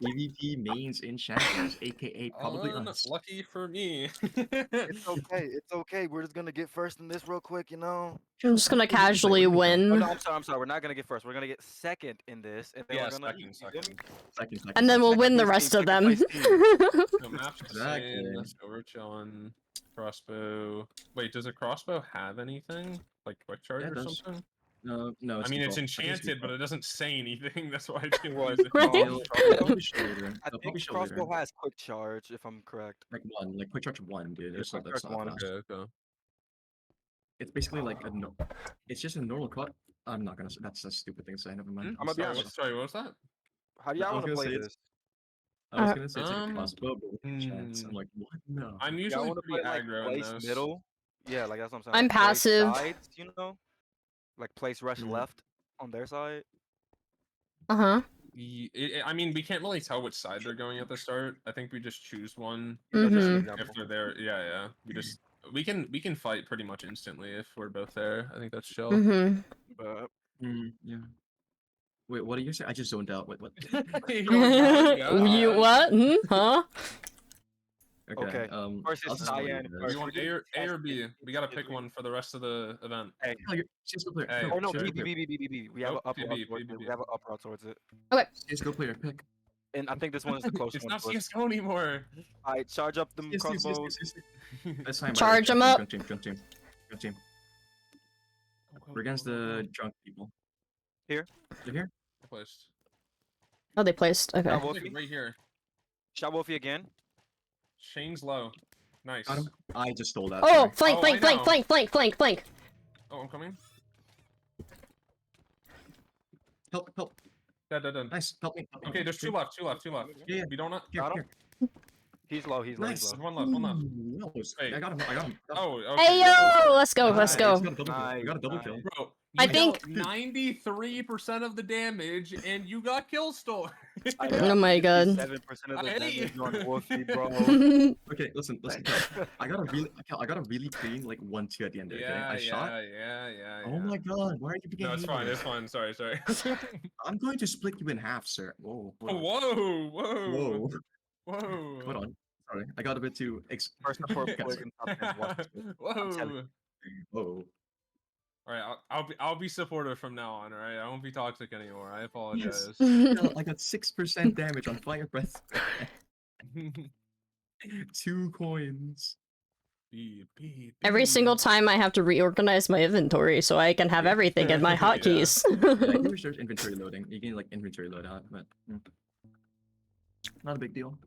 PvP mains in shambles, aka probably us. Unlucky for me. It's okay. It's okay. We're just gonna get first in this real quick, you know. I'm just gonna casually Oh, win. no, I'm sorry. We're not gonna get first. We're gonna get second in this, and then Yeah, we're gonna. second. Second, And then we'll Second win the place rest team, of them. second place team. So map's Exactly. insane. Let's go Rich on crossbow. Wait, does a crossbow have anything? Like quick charge Yeah, it or does. something? No, I mean, it's default. I think it's enchanted, but default. it doesn't say anything. That's why I didn't realize it. Right. They'll probably show later. I They'll probably think show later. crossbow has quick charge, if I'm correct. Like one, like quick charge one, dude. Yeah, It's not, quick that's charge not one. fast. Okay. It's basically like a no. It's just a normal cut. I'm not gonna say that's a stupid thing to say. Never mind. I'm gonna be Sorry, honest. sorry, what was that? How do No, y'all I was want to gonna play say it's- this? I was gonna say it's like a Um, crossbow, but with chance. I'm like, what? No. I'm Y'all usually want to pretty play like aggro in place this. middle? Yeah, like that's what I'm saying. I'm like, place passive. Sides, you know, like place rush Mm. left on their side. Uh-huh. I mean, we can't really tell which side they're going at the start. I think we just choose one. Yeah, just an Mhm. example. If they're there, yeah. We can fight pretty much instantly if we're both there. I think that's chill. Mm-hmm. But Yeah. Wait, what did you say? I just zoned out. Wait, what? You what? Hmm? Huh? Okay, first I'll is just tell you Cyan, guys. first. You want A or B? We gotta pick one for the rest of the event. Hey. Oh, you're CS:GO player. Hey. Oh no, Sure. B. We have Nope, an up route PB, towards it. PB. We have an up route towards it. CS:GO player. Pick. And I think this one is the close It's one. not to us. CS:GO anymore. Alright, charge up them crossbows. That's fine. Charge 'em Jump up. team, jump team, jump team. We're against the drunk people. Here? They're here. Placed. Oh, they placed. Okay. Shot Like, Wolfie. right here. Shot Wolfie again. Shane's low. Nice. Got him. I just stole that. Oh, sorry. flank, Oh, flank, I flank, know. flank, flank, flank, flank. Oh, I'm coming. Help. Dead. Nice. Help me. Okay, there's two left. Yeah. We don't not. Here, Got him. here. He's low. Nice. There's one left. Ooh, that was- Wait. I got him. Oh, okay. Hey yo, let's go, let's Nice. go. We got a double kill. We got a double kill. Nice. Bro, I you think- dealt 93% of the damage and you got kill stolen. Oh my god. 7% of the Hey. damage on Wolfie, bro. Okay, listen. I got a really clean like 1-2 at the end. Okay, I shot. Yeah. Oh my god, why are you being No, it's fine. It's fine. Sorry. I'm going to split you in half, sir. Whoa. hold on. Whoa. Hold on. Sorry, I got a bit too. First support player in top 10. Watch this. I'm telling Whoa. Whoa. All right, I'll be supportive from now on. All right, I won't be toxic anymore. I apologize. Hell, I got 6% damage on fire breath. 2 coins. Every single time I have to reorganize my inventory so I can have everything in my Yeah. hotkeys. Yeah, you research inventory loading. You can like inventory loadout, but not a big deal.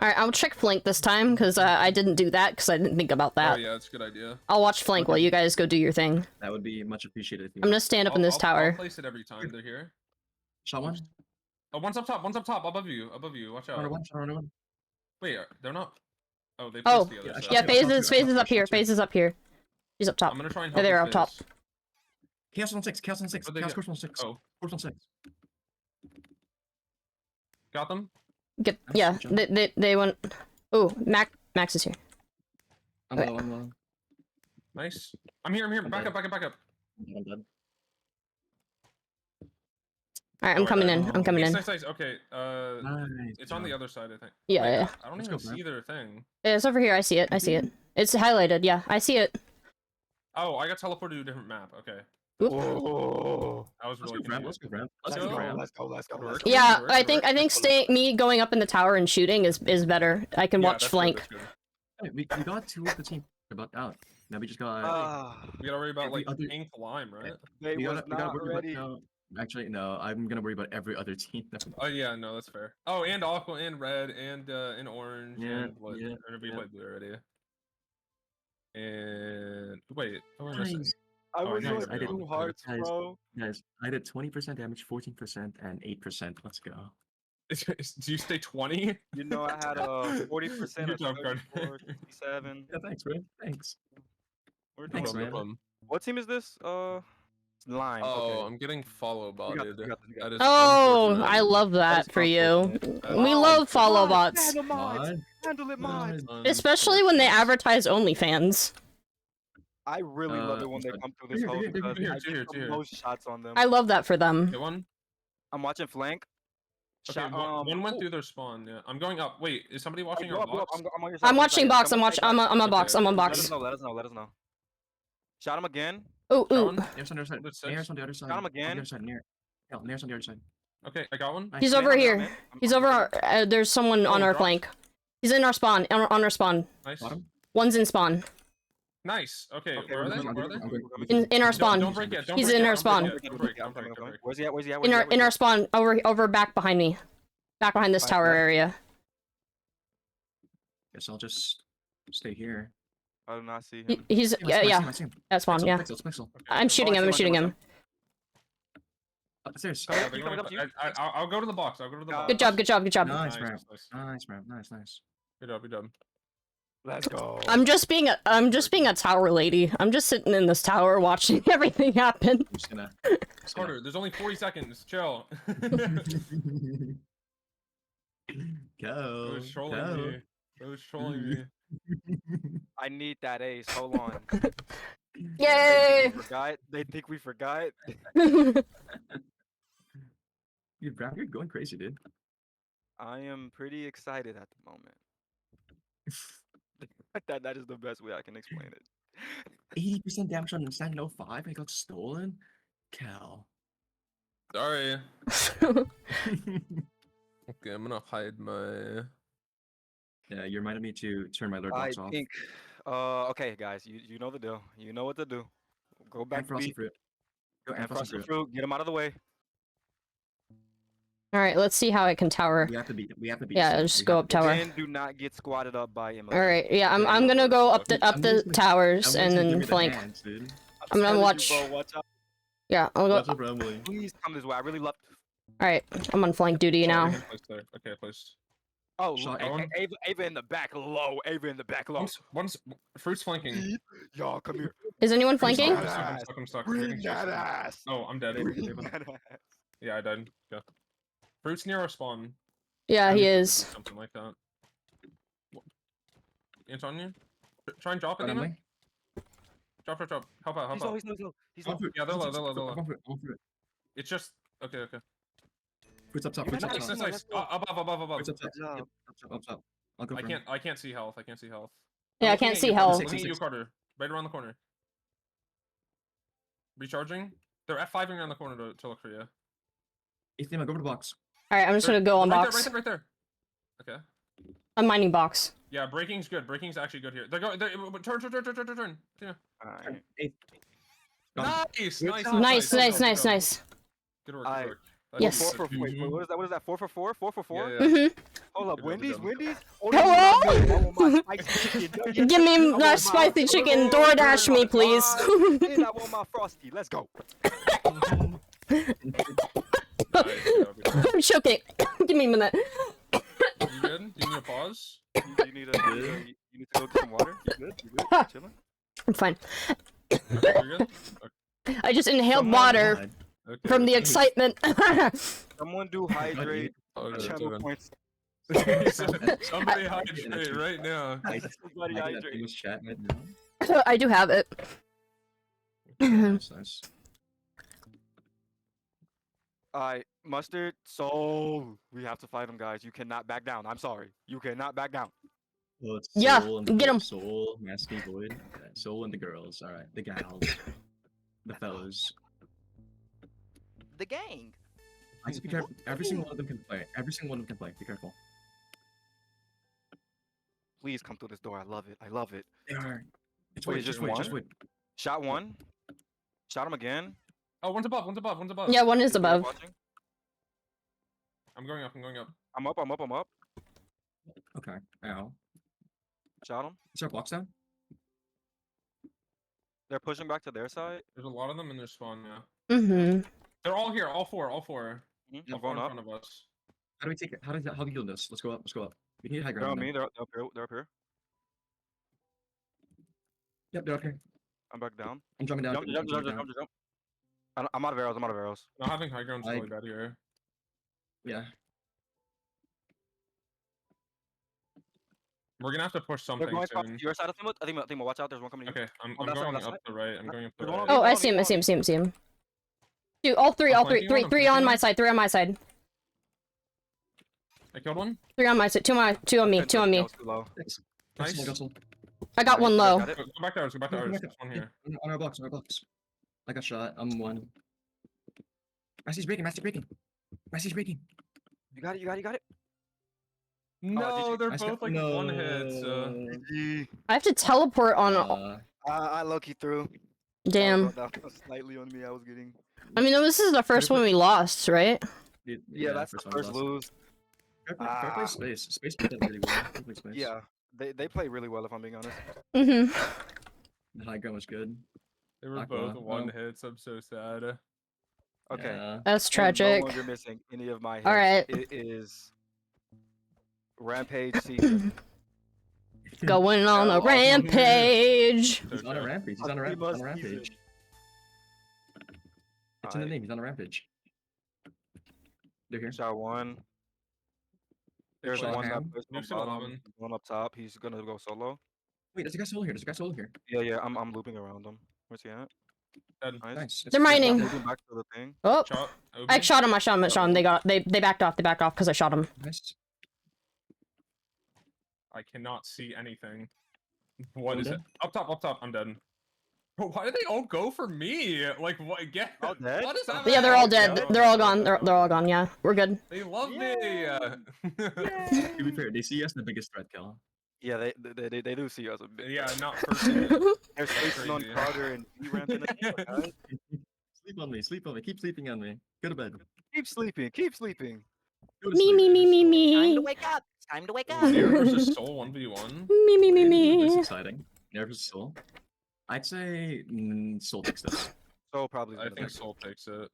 Alright, I'll check flank this time, because I didn't do that, because I didn't think about Oh that. yeah, that's a good idea. I'll watch flank while you guys go do your thing. That would be much appreciated. If you I'm gonna stand up in this I'll tower. place it every time they're here. shot one. Oh, one's up top. Above you. Watch out. Shot one. Wait, they're not. Oh, they Oh, placed the other yeah, I side. Yeah, shot you, I shot phases you, up here, I shot you. phases up here. He's up top. I'm gonna try and There help they are with up top. Fizz. Chaos on 6. Chaos on 6. What'd they Chaos get? course on 6. Oh, Course on 6. got them. Get Nice, yeah. good job. They went. Oh, Max is here. I'm Okay. low. I'm low. Nice. I'm here. I'm here. I'm Back dead. up. Back up. Back up. I'm dead. All right, Oh, I'm I coming died. in. I'm coming Nice, in. nice, nice. Okay. Nice. It's on the other side, I think. Yeah, Wait, yeah. I don't Let's even go, bro. see their thing. Yeah, it's over here. I see it. I see it. It's highlighted. Yeah, I see it. Oh, I got teleported to a different map. Okay. Oop. Oh, I was Let's really go, Ram. Let's confused. go, Ram. let's go, go, Ram. let's go, let's go, Good let's work. go. Yeah, Good work, I good think work. me going up in the tower and shooting is better. I can Yeah, watch that's good, flank. that's good. Hey, we got 2 of the team about out. Now we just got. We gotta worry about Every like other- pink lime, right? They we was gotta not worry ready. about. No, actually, no. I'm gonna worry about every other team. Oh yeah, no, that's fair. Oh, and aqua, and red, and orange, Yeah, and what? yeah, Or did we yeah. play blue already? And wait, what am I missing? Nice. I Oh, was yeah, on I did. 2 hearts, Guys. bro. Guys, I did 20% damage, 14%, and 8%. Let's go. Do you stay 20? You know, I had a 40%, Good a job, Carter. 34, 67. Yeah, thanks, man. Thanks. We're No doing Thanks, good. problem, no man. problem. What team is this? Lime. Oh, Okay. I'm getting follow We got botted. this, we got this, we got That this. is Oh, unfortunate. I love That is that for you. unfortunate. We Oh, love follow mods, bots, Handle mods. Mod. Handle it, mods. especially when they Unfortunate. advertise OnlyFans. I really love it when they sorry. come through this Here, hole here, because here, I here, get the here. most shots on them. I love that for them. Get one. I'm watching flank. Okay, Shot, one went ooh, through their spawn. Yeah, I'm going up. Wait, is somebody hey, watching blow our up, blow up. box? I'm on your side. I'm watching box. I'm Someone watch. stay I'm back. on Okay, box. I'm on okay. Let us box. know. Let us know. Let us know. Shot him again. Ooh, Got ooh. one? Near's on the other side. That's Near's six. on the other side. him On the again. other side, near. Yeah, near's on the other side. Okay, I got one. Nice. He's I'm over in, I'm here. in. He's I'm over. There's someone on Oh, our dropped. flank. He's in our spawn. On our spawn. Nice. Bottom. One's in spawn. Nice. Okay, Okay, where are we're they? good, Where are they? I'm good. In our Don't spawn. break it. Don't He's break in it, our don't spawn. break it, don't break, don't break, don't break. Where's he at? Where's he at? In our spawn. Over back behind me. Back behind this Alright, tower yeah. area. Guess I'll just stay here. I do not see He- him. He's yeah. I see him. At spawn. Pixel, Yeah. Pixel, Pixel. Okay, I'm okay. shooting him. I I'm see shooting him, I see him. Upstairs. Yeah, He they're coming going up to you? I'll go to the box. I'll go to the box. Good job. Good job. Good job. Nice, Nice, Ram. nice. Nice, Ram. Nice. Good job, good job. Let's go. I'm just being a tower lady. I'm just sitting in this tower watching everything happen. I'm just gonna. Carter, there's only 40 seconds. Chill. Go. It was trolling go. me. It was trolling me. I need that ace. Hold on. Yay! They think we forgot. Dude, Ram, you're going crazy, dude. I am pretty excited at the moment. that is the best way I can explain it. 80% damage on Instant 05 and it got stolen? Cal. Sorry. Okay, I'm gonna hide my. Yeah, you reminded me to turn my alert I box off. think. Okay, guys, you know the deal. You know what to do. Go back And to frosted B. fruit. Go and And frosted frosted fruit. fruit. Get him out of the way. All right, let's see how I can tower. We have to beat it. We have to beat Yeah, it. just go up tower. Then do not get squatted up by Emily. All right, yeah, Yeah, I'm gonna go up I'm the towers and then flank. I'm gonna watch. Watch out. Yeah, I'll go. What's up, Emily? Please come this way. I really love. All right, I'm on flank duty now. Okay, placed. Oh, Shot look, one. Ava in the back low. Ava in the back low. One's fruit's flanking. Y'all come here. Is anyone I'm flanking? stuck. I'm stuck. Bring that ass. Oh, I'm dead. Bring that ass. Yeah, I died. Yeah. Fruit's near our spawn. Yeah, he Maybe is. Something like that. It's on you. Try and drop it, Got Emma. Emily? Drop. Help out. He's low. He's low. He's low. Yeah, they're low. I'm through it. It's just okay. Fruit's up top. You're Fruit's up nice, Nice, top. nice, nice. let's go. Above. Fruit's up top. Good job. Yep, up top. I'll go for him. I can't see health. Yeah, I Looking can't at see you, Carter. health. Looking at you, Carter. Right around the corner. Recharging. They're F5ing around the corner to look for you. Aethema, go to the box. All right, I'm just gonna go on right box. There, right there. Okay. I'm mining box. Yeah, breaking's good. Breaking's actually good here. They're going. Turn. Yeah. Alright. Nice. Nice. Good work. Alright. Good work. Yes. Wait, what is that? What is that? 4 for 4? 4 for 4? Yeah. Mhm. Hold up. Good job, Wendy's? good Wendy's? Hello? I want my spicy chicken nuggets. Give me I want my that spicy chicken. burger, DoorDash me, please. And I want my frosty. Let's go. Nice, good job. I'm choking. Give me a minute. You good? Do you need a pause? You need to go get some water. You good? You chilling? I'm fine. Okay, you're good. Okay. I just inhaled Someone- water God. Okay. from the excitement. Someone do hydrate Oh, good, channel good. points. Somebody I- hydrate right now. Somebody I that hydrate. famous chat right now. I do have it. Nice, nice. Alright, Mustard, Soul. We have to fight him, guys. You cannot back down. I'm sorry. You cannot back down. Well, it's Yeah, Soul and the get 'em. Soul, Nasty Void, Soul and the girls. All right, the gals, the fellows. The gang. I just be careful. Every single one of them can play. Every single one of them can play. Be careful. Please come through this door. I love it. I love it. They are. Just Wait, wait. Just just wait. Just one? wait. Shot one. Shot him again. Oh, one's above, one's above, one's above. Yeah, one is Is Bear above. watching? I'm going up, I'm going up. I'm up. I'm up. I'm up. Okay. Ow. Shot him. Is there blocks down? They're pushing back to their side. There's a lot of them in their spawn now. Mm-hmm. They're all here, all four, all four. I'm All four going in up. front of us. How do we take it? How do we do this? Let's go up. Let's go up. We need high They're on ground. me. now. They're up here. They're up here. Yep, they're up here. I'm back down. I'm jumping down. Jump, I'm jump, jump, jumping jump, down. jump. I'm out of arrows. I'm out of arrows. Not having high ground's I- really bad here. Yeah. We're gonna have to push They're something going across soon. to your side of Timo. Timo, watch out. There's one coming to you. Okay, I'm On that side, on going that up the right. I'm going up the There's one right. on Oh, me, I one see on him. me, I see him. one on See him. See him. Dude, all three. I'm All three. flanking one, I'm Three on flanking my one. side. Three on my side. I killed one. Three on my side. Two on me. me. Two on me. That was too low. Thanks. Nice. Got soul. I got Nice, one I low. got it. Go back to ours, go back to No, ours. come There's one back here. On our box. On our box. I got shot. I'm one. Masty's breaking. Masty's breaking. Masty's breaking. You got it. You got it. You got it. No, they're Nice both guy. like one hit. No. I have to teleport on. I low-key threw. Damn. That was slightly on me. I was getting. I mean, this is the first one we lost, right? Yeah, that's the one first we lost. lose. Fair play space. Space played that really well. Fair play space. Yeah, they play really well. If I'm being honest. Mm-hmm. The high ground was good. They were Aqua, both one um, hits. I'm so sad. Okay. Yeah. That's I'm tragic. No longer missing any of my hits. All right. It is rampage season. Going on a awesome. rampage. He's on a rampage. He's on a Aethema season. rampage. It's in the Alright. name. He's on a rampage. They're here. Shot one. There's Shot one that ham. pushed We've from seen bottom, 11. one up top. He's gonna go solo. Wait, there's a guy solo here. There's a guy solo here. Yeah, I'm looping around him. Where's he at? Dead. Nice. Nice. They're mining. I'm moving back to the thing. Oh, Shot. I Obi. shot him. I shot him. I shot him. They backed off. They backed off because I shot him. Nice. I cannot see anything. What I'm is it? dead. Up top, up top. I'm dead. Bro, why do they all go for me? Like, what? Get. All dead? What is that? Yeah, they're all dead. They're all gone. They're all gone. Yeah, we're good. They love me. To be fair, they see us the biggest threat, Kel. Yeah, they do see us a bit. Yeah, not personally. They're sleeping on crazy. Carter and he ramping it. Guys. Sleep on me. Sleep on me. Keep sleeping on me. Go to bed. Keep sleeping. Keep sleeping. Go to Me, sleep. me, me, me, me. wake up. It's time to wake up. Nair versus Soul 1v1. Me, me, me, This is me. exciting. Nervous Soul. I'd say Soul takes this. So probably. I think Soul takes it.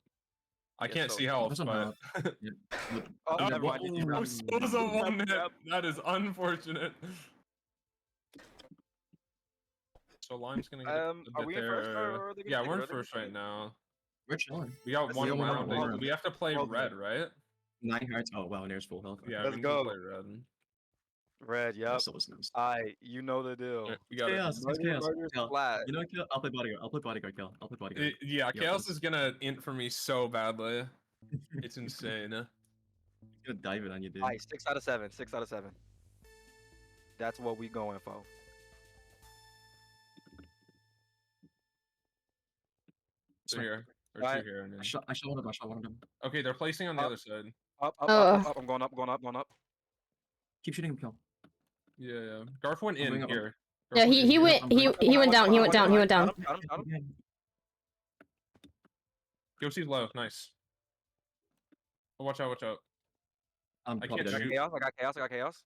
I Yeah, can't Soul. see how else, Doesn't but. Yeah. Look, Oh, yeah, never mind. what- Oh, Soul's a one hit. That is unfortunate. So Lime's gonna get a Are bit we in there. first or are they gonna Yeah, take we're in it? Are they first gonna right now. We're chilling. We got Let's one see what round. round. We have to play Well, red, right? 9 hearts. Oh wow, Nair's full health. Yeah, Let's we go. Need to play red. Red, Yeah, yep. Soul was nice. You know the deal. Yeah, we got it. Chaos. It's Murder, chaos. murder, Kel, splat. You know what, Kel? I'll play bodyguard. I'll play bodyguard, Kel. I'll play bodyguard. Yeah, Yeah, Chaos please. is gonna int for me so badly. It's insane. I'm gonna dive it on you, dude. Alright, 6 out of 7. 6 out of 7. That's what we going for. They're here. Or Alright. two here. and then- I shot one of them. I shot one of them. Okay, they're placing on the Up. other side. Up, up, Uh. up, up, up. I'm going up, going up, going up. Keep shooting him, Kel. Yeah, yeah. Garf went I'm in going up. here. Yeah, Garf he in he here. went he went down. He went down. He went down. Got him, got him, got him. Yoshi's low. Nice. Oh, watch out, watch out. I'm I probably can't I dead. got shoot. chaos, I got chaos, I got chaos.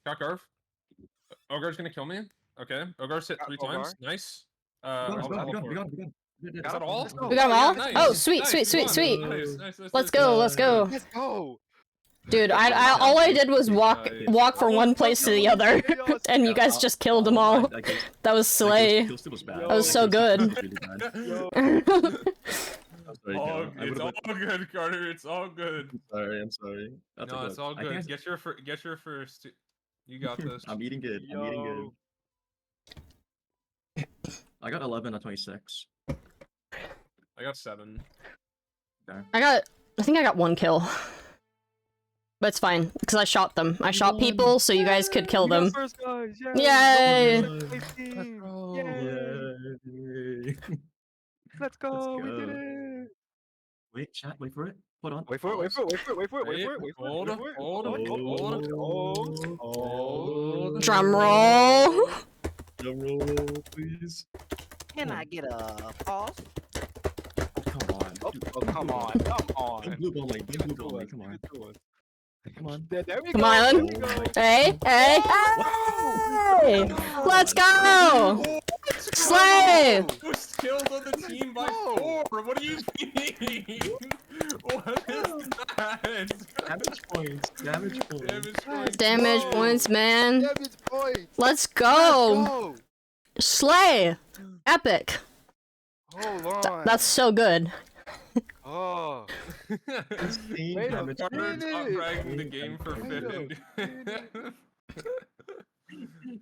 Got Garf. Ogar's gonna kill me. Okay. Ogar's hit Got 3 Ogar. times. Nice. We got him, I'll we got him, we got him, teleport. we got him, we got him. Is that all? We got 'em all? Nice, Oh, sweet, nice, sweet, we sweet, won. sweet. Nice, nice, nice, Let's nice, go. nice. Let's go. Let's go. Dude, all I did was walk from one place to the other, Chaos. and you guys just killed them all. That was slay. Kill steal was bad. That was so good. Was really bad. Yo, I'm sorry, Oh, Kel. I it's would've all good, Carter. It's all good. I'm sorry. That's No, okay. it's all I good. think Get your first. You got this. I'm eating good. I'm eating good. yo. I got 11 on 26. I got 7. I think I got 1 kill. But it's fine, because I shot them. I shot people so you guys could kill We got them. first, guys. Yay! Let's go. Yay. Let's go. We did go. it. Wait, chat, wait for it. Hold on. Wait for it. Wait for it. Wait for it. Wait for it. Wait Wait, for it. Wait for it. hold, Wait for it. hold, Hold. hold. Drum roll. Drum roll, please. Can I get a pause? Come on. Oh, dude. oh, come on. Come Don't on. blue ball me. Don't Give blue it to ball me. us. Come Give on. it to us. Come on. There we Come go. on. There we go. Hey, hey, hey! Let's go! Slay! Most kills on the team by 4. What do you mean? What is that? Damage points. Damage points. Damage points. Damage Whoa. points, man. Damage points. Let's Let's go! go. Slay! Epic. Hold on. That's so good. Oh. Insane Wait a damage Carter points. top minute. fragging the game for Wait a fitted.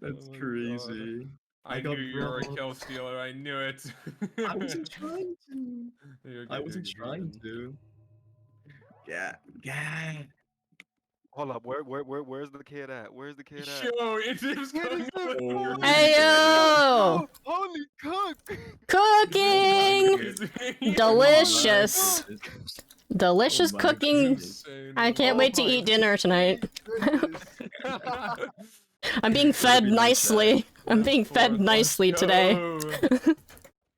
That's Oh my crazy. I I knew got you were a robbed. kill stealer. I knew it. I wasn't trying to. You're good, I you're wasn't good, you're trying good. to. Yeah. Yeah. Hold up. Where's the kid at? Where's the kid at? Yo, it is going Oh, on. Hey yo! Holy cook! Cooking! Delicious. Delicious my cooking. goodness. I can't Oh wait to my eat dinner tonight. Goodness. I'm being fed be nice, nicely. I'm being fed nicely today.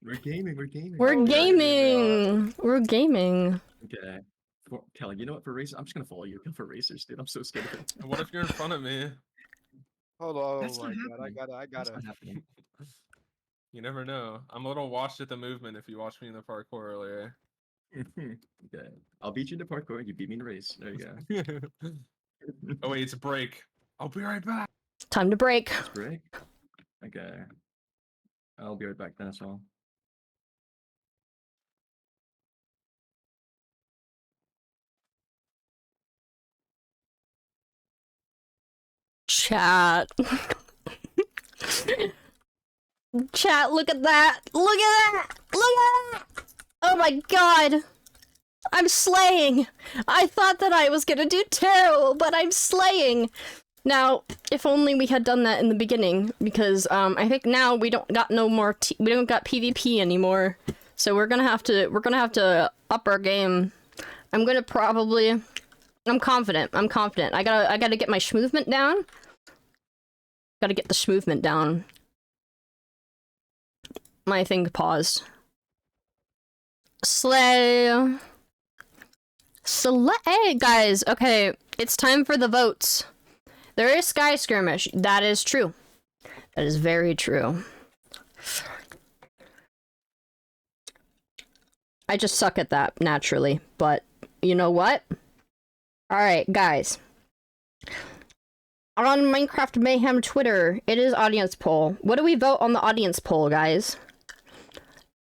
We're gaming. We're gaming. We're Oh, yeah, gaming. We're gaming. Okay. Kelly, you know what? For racers, I'm just gonna follow you. For racers, dude. I'm so scared of it. What if you're in front of me? Hold on. That's Oh my not god. I happening. gotta. That's not happening. You never know. I'm a little washed at the movement if you watched me in the parkour earlier. Okay. I'll beat you in the parkour. You beat me in the race. There you go. Oh wait, it's a break. I'll be right back. Time to break. Let's break. Okay. I'll be right back then as well. Chat. Chat, look at that! Look at that! Look at that! Oh my god! I'm slaying! I thought that I was gonna do 2, but I'm slaying! Now, if only we had done that in the beginning, because I think now we don't got no more we don't got PvP anymore. So we're gonna have to up our game. I'm confident. I gotta get my movement down. Gotta get the movement down. My thing paused. Slay. Slay, guys. Okay, it's time for the votes. There is Sky Skirmish. That is true. That is very true. I just suck at that, naturally. But, you know what? Alright, guys. On Minecraft Mayhem Twitter, it is audience poll. What do we vote on the audience poll, guys?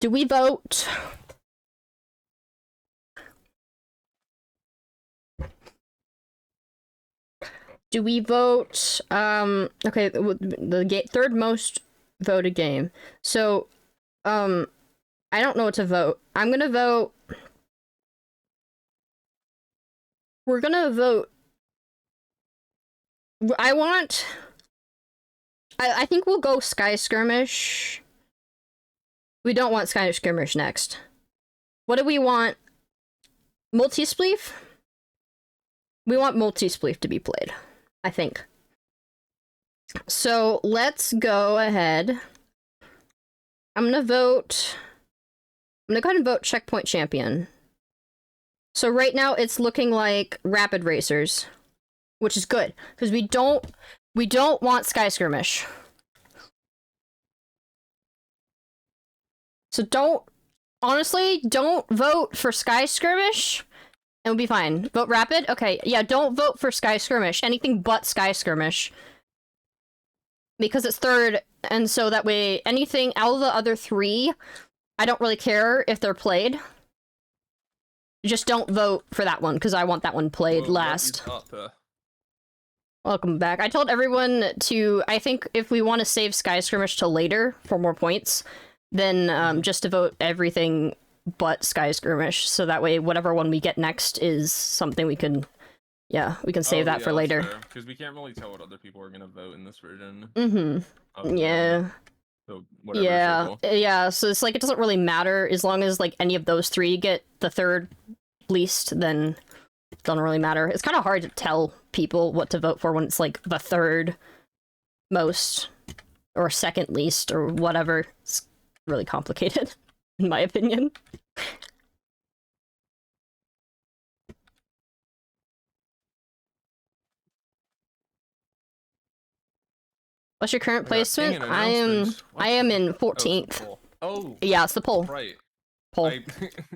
Do we vote... Do we vote, okay, the third most voted game. So, I don't know what to vote. I'm gonna vote... We're gonna vote... I think we'll go Sky Skirmish. We don't want Sky Skirmish next. What do we want? Multi-spleef? We want multi-spleef to be played, I think. So let's go ahead. I'm gonna go ahead and vote Checkpoint Champion. So right now it's looking like Rapid Racers, which is good because we don't want Sky Skirmish. So honestly, don't vote for Sky Skirmish And we'll be fine. Vote Rapid? Okay, yeah, don't vote for Sky Skirmish. Anything but Sky Skirmish. Because it's third, and so that way, anything out of the other 3, I don't really care if they're played. Just don't vote for that one, because I want that one played Well, what last. is up? Welcome back. I told everyone to, I think if we want to save Sky Skirmish till later for more points, then just to vote everything but Sky Skirmish, so that way whatever one we get next is something we can, yeah, we can save that for later. Because we can't really tell what other people are gonna vote in this version. Yeah. So whatever, Yeah, yeah, so it's like, it doesn't really matter, as long as like any of those 3 get the third least, then it doesn't really matter. It's kind of hard to tell people what to vote for when it's like the third most, or second least, or whatever. It's really complicated, in my opinion. What's your current placement? I am in 14th. Oh, Yeah, it's the poll. right. Poll.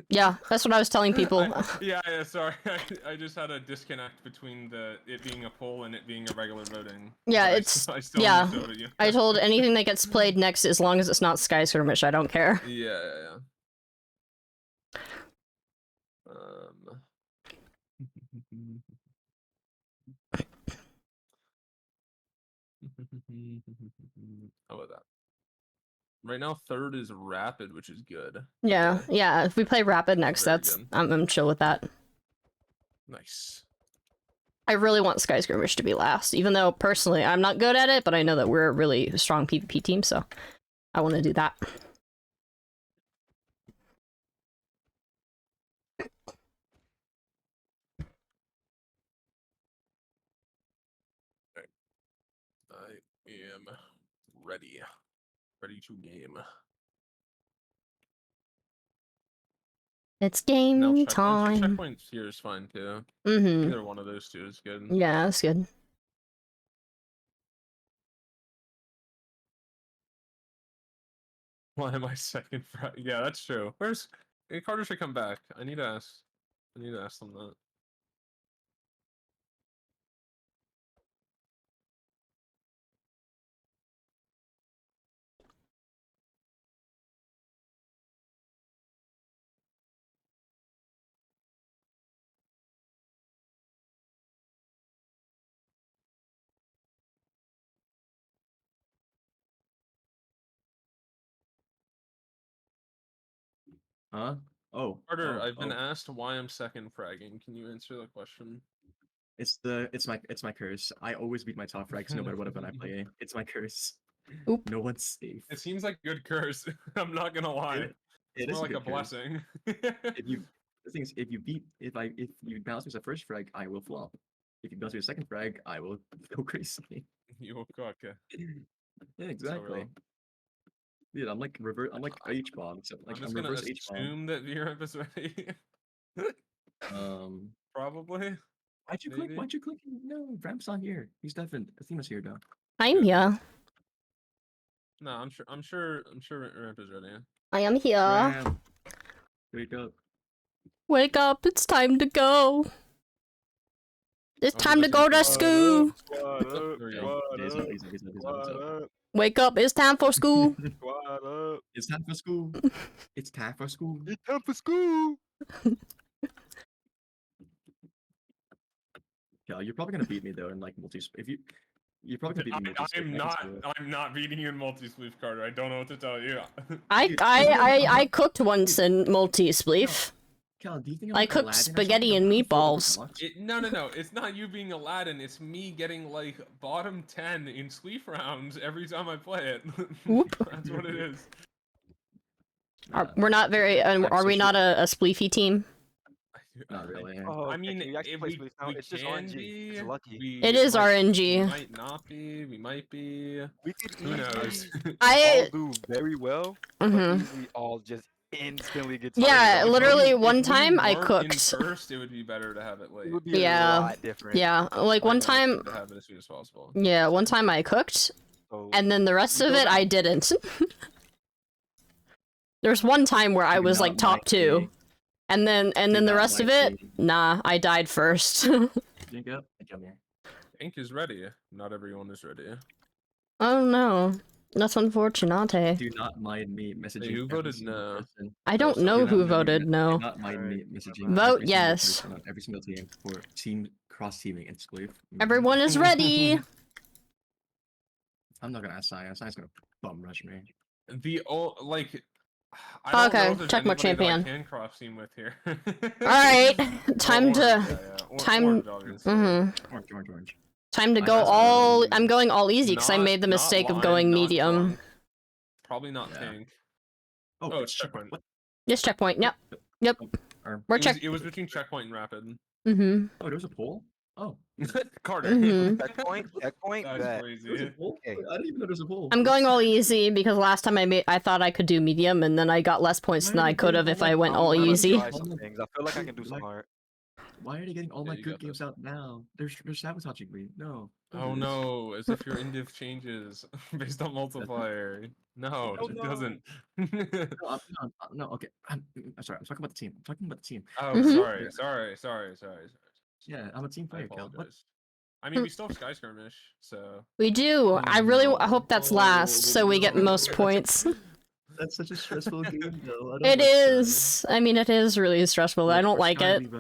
Yeah, that's what I was telling people. Yeah, sorry. I just had a disconnect between it being a poll and it being a regular voting. Yeah, But it's I still yeah. understood you. I told anything that gets played next, as long as it's not Sky Skirmish, I don't care. Yeah. How about that? Right now, third is Rapid, which is good. Yeah, yeah. If we play Rapid next, Very that's good. I'm chill with that. Nice. I really want Sky Skirmish to be last, even though personally I'm not good at it, but I know that we're a really strong PvP team, so I want to do that. I am ready. Ready to game. It's game Now, time. checkpoints here is fine too. Mm-hmm. Either one of those two is good. Yeah, that's good. Why am I second? Yeah, that's true. Carter should come back. I need to ask them that. Huh? Oh. Carter, oh, I've been oh. asked why I'm second fragging. Can you answer the question? It's my curse. I always beat my top frags no matter what event I play. It's my curse. Oop. No one's safe. It seems like a good curse. I'm not gonna lie. It It's is more like a good curse. blessing. The thing is, if you bounce me as a first frag, I will flop. If you bounce me a second frag, I will go crazy. You will cook. Yeah, exactly. Dude, I'm like H bomb. So like I'm just gonna reverse H bomb. assume that VRAMP is ready. Probably. Why'd you click? Maybe. Why'd you click? No, Ramp's not here. He's definitely Athena's here though. I'm Good. here. No, I'm sure Ramp is ready. I am here. Ramp, wake up. Wake up, it's time to go. It's Oh, time to listen, go to what school. Squad up, There we go. squad He's up, up. squad up, Wake up, it's time for school. squad up. It's time for school. It's time for school. It's time for school. Yeah, you're probably gonna beat me though in like you're probably gonna beat me. I'm not beating you in multi-sleeve, Carter. I don't know what to tell you. I cooked once in multi-spleef. Cal, do you think I'm I like cooked Aladdin or spaghetti something? and I'm full of meatballs. much. No. It's not you being Aladdin. It's me getting like bottom 10 in sleeve rounds every time I play it. Whoop. That's what it is. We're not very. Are we not a spleefy team? Not really. Oh, I okay, mean, can you actually if play we, Spleef now? we It's just can RNG. be. It's lucky. It is We RNG. might not be. We might be. We could Who knows? all do very well, but Mhm. easily all just instantly get tired. Yeah, of it. literally If one we time I weren't cooked. In first, it would be better to have it late. It would be Yeah. a lot different. Yeah, like Right one now, it's time. good to have it as soon as possible. Yeah, one time I cooked, So, and then the rest we of go it I down. didn't. There's one time where I Maybe was not like top my 2, day. And then the not rest of like it, nah, I died first. Drink up. Come here. Ink is ready. Not everyone is ready. Oh no, that's unfortunate. Do not mind me messaging who every voted single no? person. I don't so know do Do who not mind me voted Do no. not mind me messaging Vote every single yes. person on every single team for team cross teaming and split. Everyone is ready. I'm not gonna ask Sai. Sai's gonna bum rush me. The old like. I don't know Okay, if there's checkmate anybody that I champion. can cross team with here. Alright, Or time orange, to yeah. Or time. orange, obviously. Orange. Time to I go asked all. them. I'm going all easy because I made the Not mistake of lime, going not medium. drunk. Probably not Yeah. tank. Oh, Oh, it's checkpoint. What? Just checkpoint. Yep. Yep. Or, We're It was, check. it was between checkpoint and rapid. Mm-hmm. oh, there was a poll. Oh, Carter. Mm-hmm. Checkpoint. Checkpoint. That's Bet. there was a crazy. poll. Okay. I didn't even know there was a poll. I'm going all easy because last time I thought I could do medium and then I got less points Why than are I they could getting have if all I my went power? all I'm gonna easy. try some things. I feel like I can do some Why- art. Why are they getting all Yeah, my you good got games this. out now? They're sabotaging me. No. don't Oh do this. no, as if your indiv changes based on multiplier. No, Oh, it no. doesn't. No, okay. I'm sorry. I'm talking about the team. I'm talking about the team. Oh, Mhm. sorry. Yeah, I'm a team I player, Kel. What? apologize. I mean, we still have Sky Skirmish, so. We do. I hope that's last so we get most points. That's such a stressful game, though. I don't It like that. is. I mean, it is really stressful. I Like, don't for like Sky, it,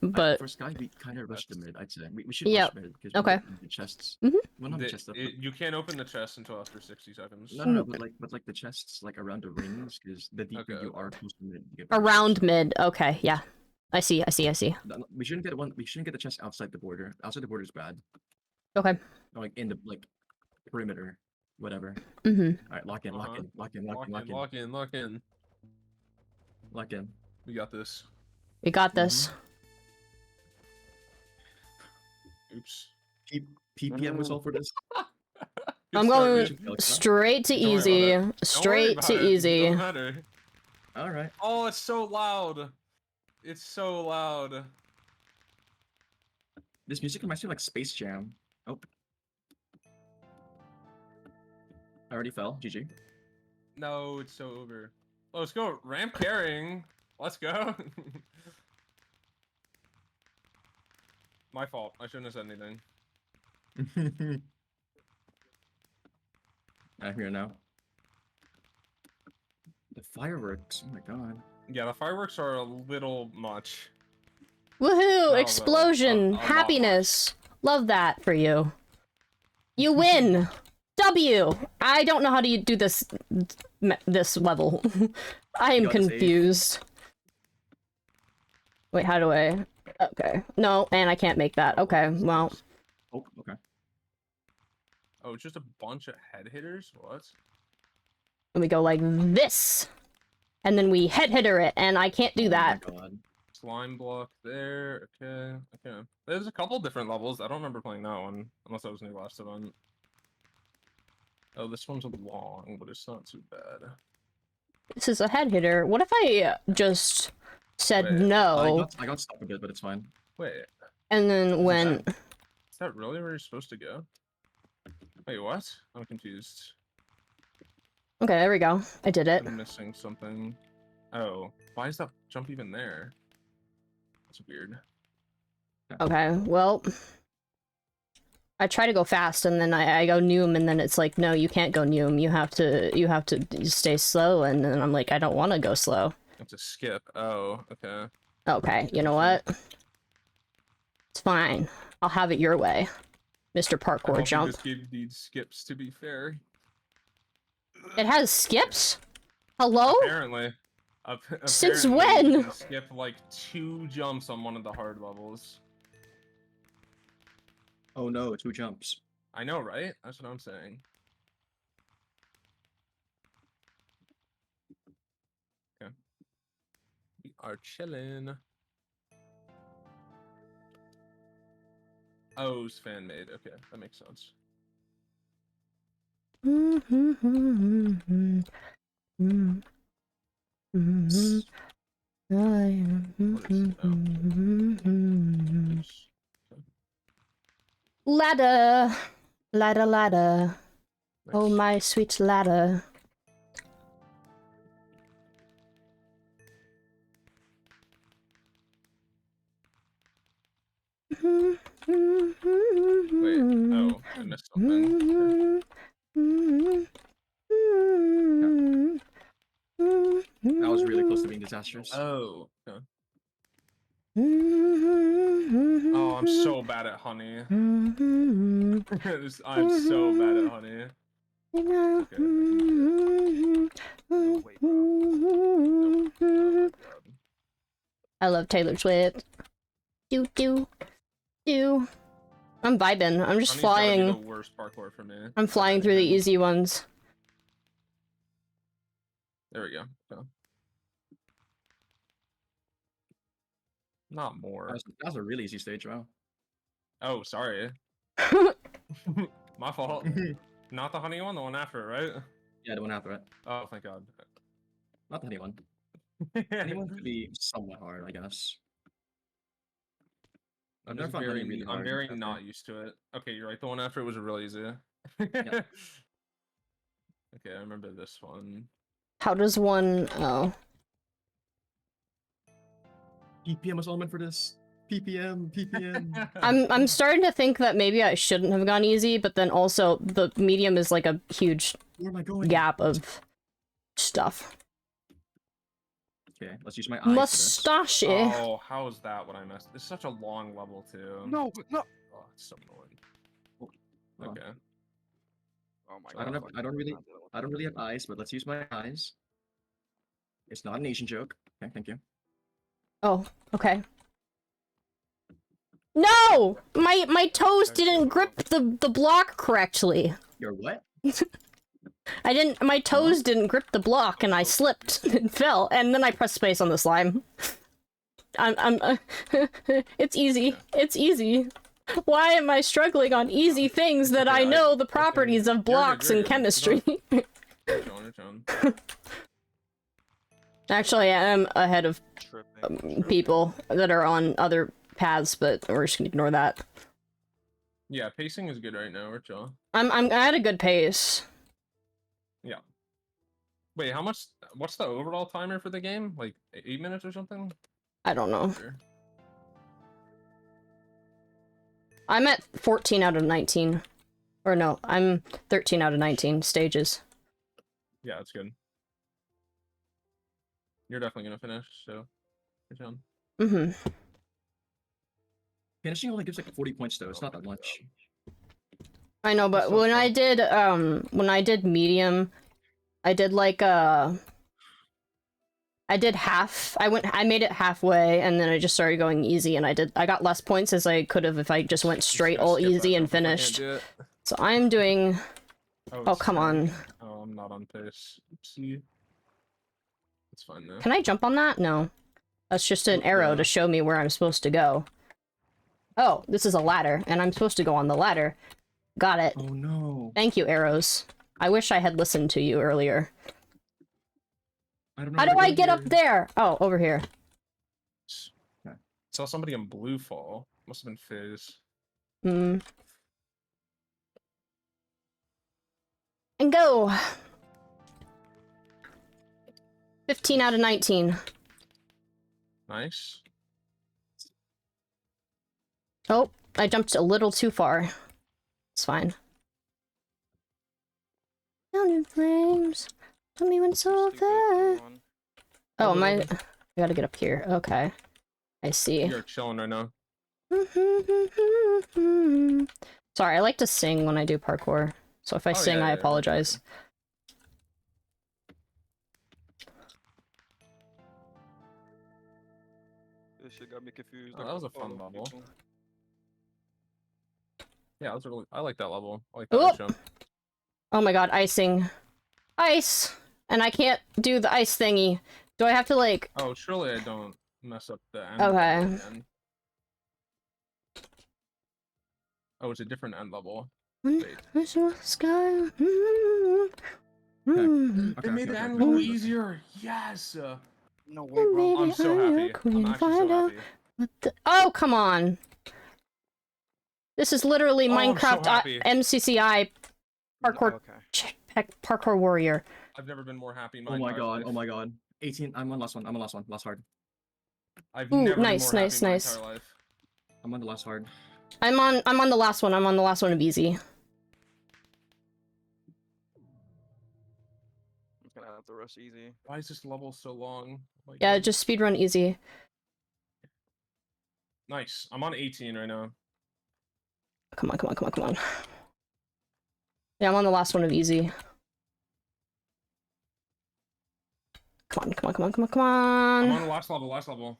we but for Sky, we kind of rushed the mid. I'd say we should Yep. rush mid because Okay. the chests. Mhm. Well, not the chests. You can't open the chest until after 60 seconds. No, but like the chests like around the rings because the deeper Okay, you okay. are close to mid, you get better around chests. mid. Okay, yeah. I see. No, we shouldn't get one. We shouldn't get the chest outside the border. Outside the border is bad. Okay. Or, like in the perimeter, whatever. Mm-hmm. All right, lock in. Lock in. We got this. We got this. Oops. PPM was all for this. Good I'm start, going Mitch. straight to Don't worry about easy. it. Don't worry Straight about to it. easy. Doesn't matter. All right. Oh, it's so loud. It's so loud. This music reminds me of like Space Jam. Oh. I already fell. GG. No, it's so over. Oh, let's go. Ramp carrying. Let's go. My fault. I shouldn't have said anything. I'm here now. The fireworks. Oh my god. Yeah, the fireworks are a little much. Woohoo! No, Explosion! a lot Happiness! Love that for you. You win! W! I don't know how to do this level. I am You gotta save. confused. Wait, how do I? Okay. No, and I can't make that. Okay, well. Oh, okay. Oh, it's just a bunch of head hitters? What? And we go like this. And then we head hitter it, and I can't do that. Oh my god. Slime block there. Okay. There's a couple different levels. I don't remember playing that one, unless I was new last event. Oh, this one's long, but it's not too bad. This is a head hitter. What if I just said Wait, no, I got stuck a bit, but it's fine. Wait, and then when... is that really where you're supposed to go? Wait, what? I'm confused. Okay, there we go. I did it. I'm missing something. Oh, why is that jump even there? That's weird. Okay, well... I try to go fast, and then I go Noom, and then it's like, no, you can't go Noom. You have to stay slow, and then I'm like, I don't want to go slow. Have to skip. Oh, okay. Okay, you know what? It's fine. I'll have it your way, Mr. I Parkour don't think Jump. this game needs skips, to be fair. It has skips? Hello? Apparently. Since Apparently you when? can skip like 2 jumps on one of the hard levels. Oh no, 2 jumps. I know, right? That's what I'm saying. Okay. We are chilling. Oh, it's fan made. Okay, that makes sense. Ladder, ladder, ladder. Oh, Nice. my sweet ladder. Wait, oh, I missed something. That was really close to being disastrous. Oh. Okay. Oh, I'm so bad at honey. I'm so bad at honey. Okay, I can do it. No way, bro. Nope. Oh my god. I love Taylor Swift. Do do do. I'm vibing. I'm just Honey's gotta be flying. the worst parkour for me. I'm flying through the easy ones. There we go. Okay. Not more. That was a really easy stage, wow. Oh, sorry. My fault. Not the honey one, the one after it, right? Yeah, the one after it. Oh, thank God. Not the honey one. Honey one could be somewhat hard, I guess. I've I'm never just found honey very, really I'm hard. very ever. not used to it. Okay, you're right. The one after it was real easy. Yeah. Okay, I remember this one. How does one? Oh, PPM was all meant for this. PPM, PPM. I'm starting to think that maybe I shouldn't have gone easy, but then also the medium is like a huge Where am I going? gap of stuff. Okay, let's use my eyes for this. Mustache. Oh, how is that what I missed? It's such a long level too. No, no. Oh, it's so annoying. Hold on. Okay. Oh my I don't god. have. I don't really have eyes, but let's use my eyes. It's not an Asian joke. Okay, thank you. Oh, okay. No! My toes didn't grip the block correctly. You're what? I didn't. My toes didn't grip the block, and I slipped and fell. And then I pressed space on the slime. It's easy. It's easy. Why am I struggling on easy things that I know the properties of blocks in chemistry? Actually, I am ahead of Tripping. people that are on other paths, but we're just gonna ignore that. Yeah, pacing is good right now. We're chill. I'm at a good pace. Yeah. Wait, how much? What's the overall timer for the game? Like 8 minutes or something? I don't know. Sure. I'm at 14 out of 19. Or no, I'm 13 out of 19 stages. Yeah, that's good. You're definitely gonna finish, so good job. Mm-hmm. Finishing only gives like 40 points though. It's not that much. I know, but So when I did medium, I did like I did half. I made it halfway, and then I just started going easy, and I got less points as I could have if I just went straight Just gonna all skip that easy and jump if I can't finished. do it. So I'm doing. Oh, it's come 10. on. Oh, I'm not on pace. Oopsie. It's fine though. Can I jump on that? No. That's just an arrow to show me where I'm supposed to go. Oh, this is a ladder, and I'm supposed to go on the ladder. Got it. Oh no. Thank you, arrows. I wish I had listened to you earlier. I don't know How where do to I go get up here. there? Oh, over here. Saw somebody in blue fall. Must have been Fizz. Hmm. And go! 15 out of 19. Nice. Oh, I jumped a little too far. It's fine. Down in flames. Tell me when it's over. Oh, I gotta get up here. Okay. I see. You're chilling right now. Sorry, I like to sing when I do parkour. So if I sing, I apologize. This shit got me confused. Oh, that was a fun Oh, level. people. Yeah, that was really. I like that level. I like Oop. that jump. Oh my god, icing. Ice! And I can't do the ice thingy. Do I have to, like... Oh, surely I don't mess up the end. Okay. level again. Oh, it's a different end level. Wait. Sky. They made the end level easier. Yes. No way, bro. I'm so happy. I'm actually so happy. Oh, come on. This is literally Oh, I'm so Minecraft happy. MCCI parkour Okay. parkour warrior. I've never been more happy in my Oh my entire god, life. oh my god. 18, I'm on last one, last hard. I've Ooh, never nice, been more nice, happy in my nice. entire life. I'm on the last hard. I'm on the last one. I'm on the last one of easy. I'm just gonna have to rush easy. Why is this level so long? Oh my Yeah, God. just speedrun easy. Nice. I'm on 18 right now. Come on, come on, come on, come on. Yeah, I'm on the last one of easy. Come on, come on, come on, come on, come I'm on. on the last level. Last level.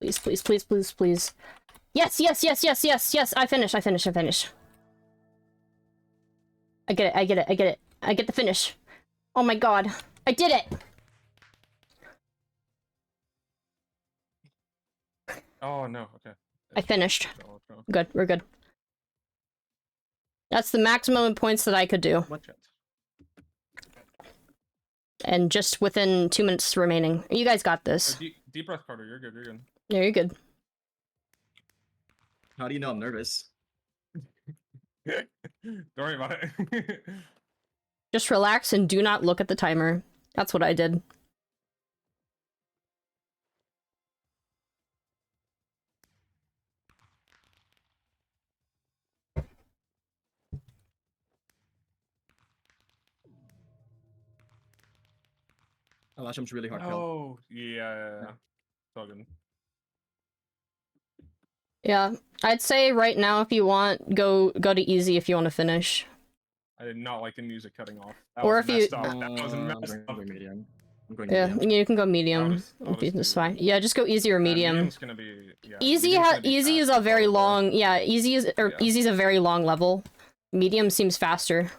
Please, please, please, please, please. Yes, yes, yes, yes, yes, yes. I finish. I finish. I finish. I get it. I get it. I get it. I get the finish. Oh my god. I did it. Oh no. Okay. I finished. Let's go. Good. We're good. That's the maximum points that I could do. Watch it. And just within 2 minutes remaining. You guys got this. Deep breath, Carter. You're good. You're good. Yeah, you're good. How do you know I'm nervous? Don't worry about it. Just relax and do not look at the timer. That's what I did. Kelawsome's really hard kill. Oh yeah. It's all good. Yeah, I'd say right now if you want, go to easy if you want to finish. I did not like the music cutting off. That Or was if you- messed up. That was I'm messed up. going medium. I'm going Yeah, medium. you can go medium. I'll just That's do- fine. Yeah, just go easy or medium. Medium's gonna be Easy medium's gonna be easy is a fast, very probably. long. Yeah, easy is Yeah. easy's a very long level. Medium seems faster.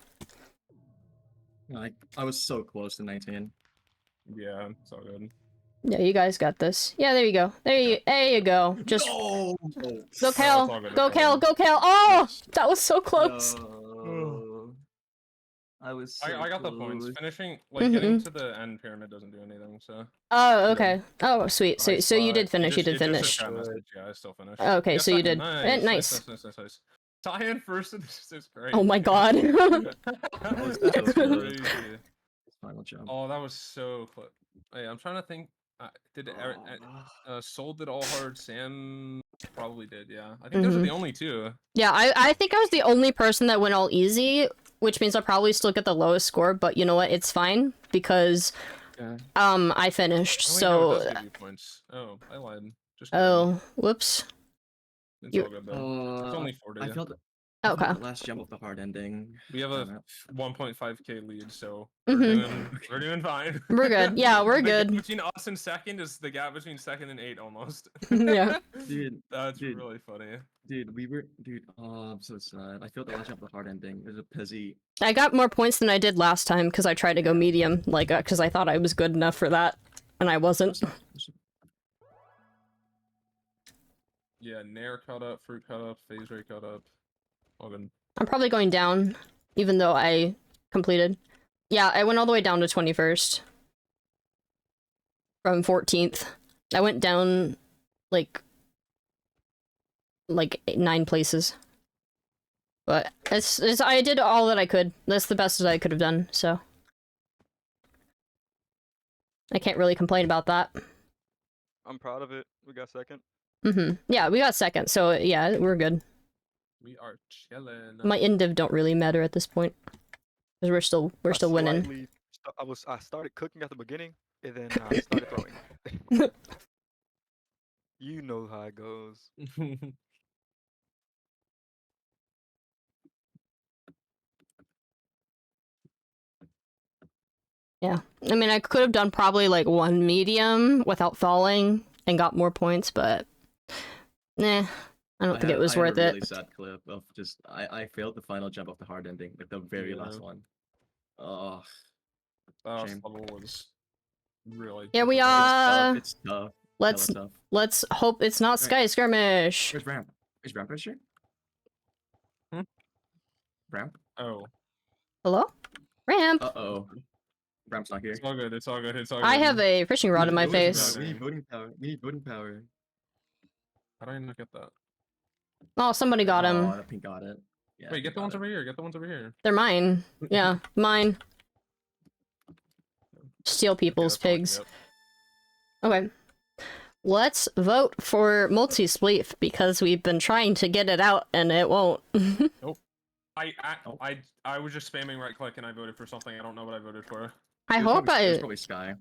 I was so close to 19. Yeah, it's all good. Yeah, you guys got this. Yeah, there you go. There you go. Just No! go Kel. it's all good, Go it's all Kel. good. Go Kel. Oh, that was so close. No. I was. So I got the points. close. Finishing getting to the end pyramid doesn't do anything. So Oh, okay. Oh, sweet. So nice, so you but did finish. You it did finish. a message. Yeah, I still finished. Oh, okay, Yeah, so you second. did. Nice, Nice. nice. Tie-in first. This is great. Oh my god. That's so close. crazy. Final jump. Oh, that was so close. Hey, I'm trying to think. Did Soul did all hard? Sam probably did. Yeah, I think those are the only two. Yeah, I think I was the only person that went all easy, which means I'll probably still get the lowest score, but you know what? It's fine because Yeah. I finished. Oh, wait, no, So it does give you points. Oh, I lied. Just kidding. oh, whoops. It's you- all good though. It's only 4 to I you. felt Okay. the last jump of the hard ending. We have Damn a it. 1.5k lead, so Mhm. we're doing fine. We're good. Yeah, we're The gap good. between us and second is the gap between second and 8 almost. Yeah. Dude, That's dude. really funny. dude, oh, I'm so sad. I felt the last jump of the hard ending. It was a pizzy. I got more points than I did last time because I tried to go medium, like, because I thought I was good enough for that, and I wasn't. Yeah, Nair cut up, fruit cut up, phase ray cut up. All good. I'm probably going down, even though I completed. Yeah, I went all the way down to 21st. From 14th. I went down, like 9 places. But I did all that I could. That's the best that I could have done, so. I can't really complain about that. I'm proud of it. We got second. Yeah, we got second, so yeah, we're good. We are chilling. My indiv don't really matter at this point. Because we're still winning. Slightly I started cooking at the beginning, and then I started throwing. You know how it goes. Yeah. I mean, I could have done probably like 1 medium without falling and got more points, but nah, I don't think it was worth I had a it. really sad clip of just I failed the final jump of the hard ending, like the very last Yeah. one. Oh, That last Shame. level was really Here we difficult. are. it's tough. Let's Hella tough. let's hope it's not Sky Skirmish. Where's ramp? Is ramp pressure? Hmm? Ramp? Oh, Hello? Ramp. Uh-oh. Ramp's not here. it's all good. It's all good. It's all good. I have a fishing rod in my Voting power, face. We need voting power. We need voting power. How did I not get that? Oh, somebody got him. Oh, Pink got it. Yeah, Wait, Pink get the got ones it. over here. Get the ones over here. They're mine. Yeah, mine. Steal people's that's all I can pigs. get. Okay. Let's vote for multi-spleef because we've been trying to get it out and it won't. I was just spamming right click and I voted for something. I don't know what I voted for. I It was hope probably, it was I probably Sky.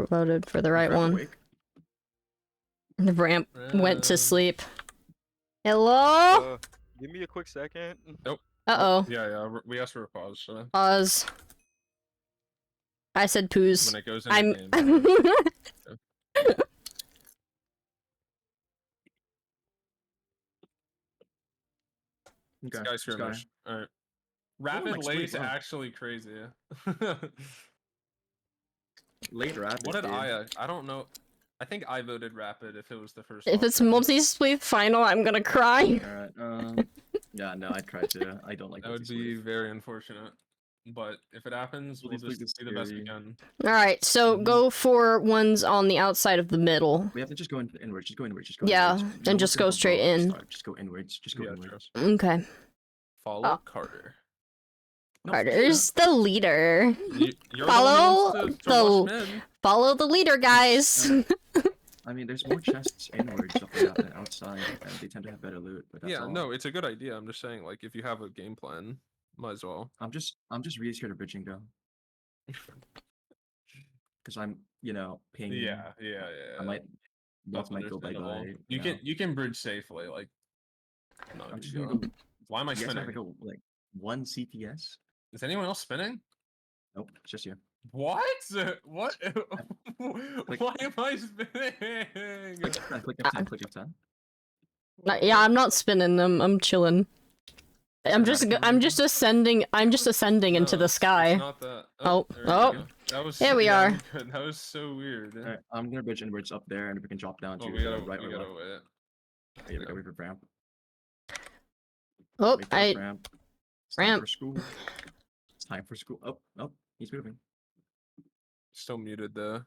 voted for the Is right Ramp one. awake? The ramp went to Um, sleep. Hello? Give me a quick second. Uh-oh. Yeah, we asked for a pause. So Pause. I said poos. when it goes in I'm... game. Okay. Sky skirmish. Alright. Rapid like late's split, wow. actually crazy. Late rapid. What did dude. I don't know. I think I voted rapid if it was the first If it's option. multi-spleef final, I'm gonna cry. Alright, yeah, no, I tried to. I don't like That would be multi-spleef. very unfortunate. But if it happens, we'll Multi-spleef just is do the best we scary. can. Alright, so Mhm. go for ones on the outside of the middle. We have to just go inwards. Just go inwards. Just go Yeah, inwards. and No just one's go gonna straight vote at the in. start. Just go inwards. Just go Yeah, inwards. Okay. Follow Oh. Carter. No, Carter's the leader. You're Follow the one who wants to the- rush mid. Follow the leader, guys. I mean, there's more chests inwards than outside, and they tend to have better loot. But that's Yeah, all. no, it's a good idea. I'm just saying, like, if you have a game plan, might as well. I'm just really scared of bridging though, because I'm, paying. Yeah. I might. That's Both might go bye understandable. bye. You can bridge safely, like. No, I'm big just deal. gonna go. Why am I You guys have spinning? to go like 1 CPS. Is anyone else spinning? Nope, it's just you. What? What? Like- Why am I spinning? Click F10. Click F10. Click F10. Yeah, I'm not spinning them. I'm chilling. I'm just ascending. I'm just ascending into No, the it's sky. not that. Oh, there we oh. go. That was. Here we yeah, are. I'm good. That was so weird. Alright, I'm gonna bridge inwards up there, and if we can drop down to Oh, we the gotta right or left. wait. Yeah, we gotta wait for ramp. Oh, Wait for I ramp. It's time ramp. for school. It's time for school. Oh, he's moving. Still muted though.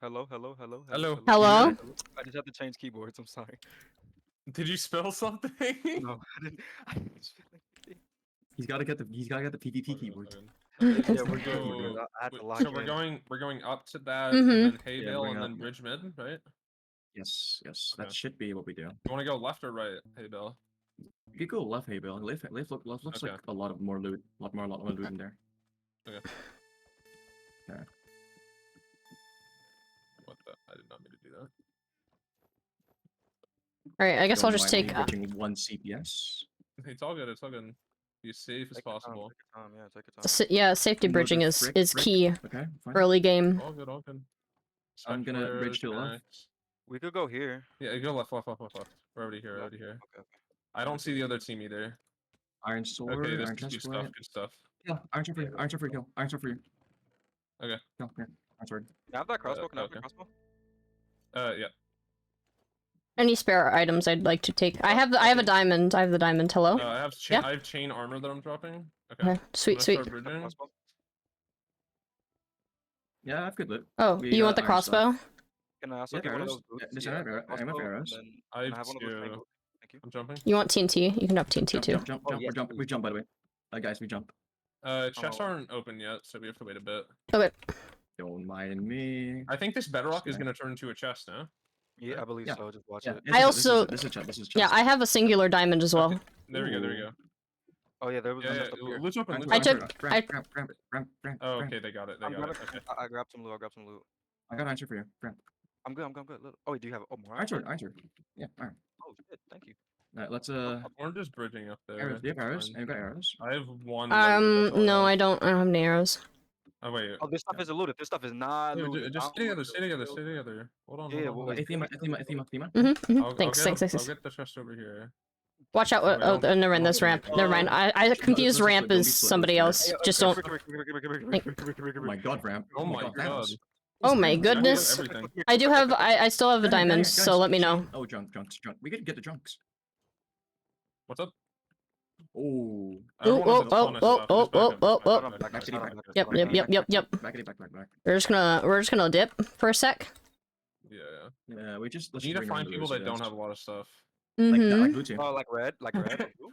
Hello. Hello. Hello? I just have to change keyboards. I'm sorry. Did you spell something? No, I didn't. I didn't spell anything. He's gotta get the PvP Okay, keyboard. okay. Yeah, we're So, good. I had to lock so in. we're going up to that, Mhm. and then Yeah, Hayvale, we're and going then up. Bridge Mid, right? Yes, Okay. that should be what we do. You want to go left or right, Hayvale? You could go left, hey Bill. Left looks Okay. like a lot more loot. A lot more loot in there. What the? I did not mean to do that. Alright, I guess I'll Don't just mind me take. bridging 1 CPS. It's all good. It's all good. Be as safe as Take your time, possible. take your time, yeah, take your time. Yeah, safety Mother bridging is frick, is frick. key Okay, fine. early game. All good. All good. I'm gonna Spectral bridge to the arrows, left. connect. We could go here. Yeah, go left. We're already here. No, Already here. Okay. I don't see the other team either. Iron sword, Okay, this iron is good chest stuff. plate. Good stuff. Yeah, iron sword for you. Iron sword for you. Iron sword for you. Okay. Go here. Iron sword. Can I have that crossbow? Can I have okay. that crossbow? Yeah. Any spare items I'd like to take. I have a diamond. I have the diamond. Hello? I have Yeah. I have chain armor that I'm dropping. Okay. Okay, sweet, Let's sweet. start bridging. Crossbow? Yeah, I have good loot. Oh, We you want got the iron stuff. crossbow? Can I also Yeah, get one of arrows. those boots? Listen, I have crossbow, arrows. and then I can have I have one of those two. tank boots? Thank you. I'm jumping. You want TNT? You can have TNT Jump, too. jump, jump, Oh, jump. yes, We're jump. We please. jump, by the way. Guys, we jump. Chests Oh. aren't open yet, so we have to wait a bit. Okay. Don't mind me. I think this bedrock is Okay. gonna turn into a chest now. Yeah, I believe Yeah. so. Just watch Yeah, it. this I is- also- this is this is Yeah, chest. I have a singular diamond as well. Okay, There we go. There we go. Oh yeah, there was Yeah, enough up here. loot's open. Iron Loot's I sword, open. took- ramp, I- ramp, Oh, ramp. okay. They got it. They I'm got gonna. it. Okay. I grabbed some loot. I grabbed some loot. I got an answer for you. Ramp. I'm good. I'm good. I'm good. Look. Oh, wait, do you have? Oh, more. Iron sword, iron sword. Yeah, iron. Oh shit! Thank you. Alright, let's We're just bridging up there. arrows. Do you have it's arrows? fine. And you got arrows? I have one. loaded, that's all No, have. I don't have any arrows. Oh wait. Oh, this stuff is looted. This stuff is not Yeah, looted. just I stay don't together. want Stay to together. kill- Stay together. Hold on. Yeah, hold on, well, hold on. Aethema. Thanks. I'll get the chest over here. Watch out! Wait, Oh, don't- never mind. This ramp. Never mind. I confused let's ramp don't as be slow, somebody don't be else. Hey, Just come don't. here, come here. Oh my god, ramp. Oh my Thanos. god. Oh my I have goodness. everything. I do have. I still have a diamond. So let me know. Oh, drunk. We could get the drunks. What's up? Oh. Everyone has a ton of oh, stuff. oh, Just back oh, up, oh, just back oh. up, just back up. Yep. Back. We're just gonna dip for a sec. Yeah. Yeah, we just You let's need to bring around find the people that don't residents. have a lot of stuff. Mm-hmm. blue team. Oh, like red or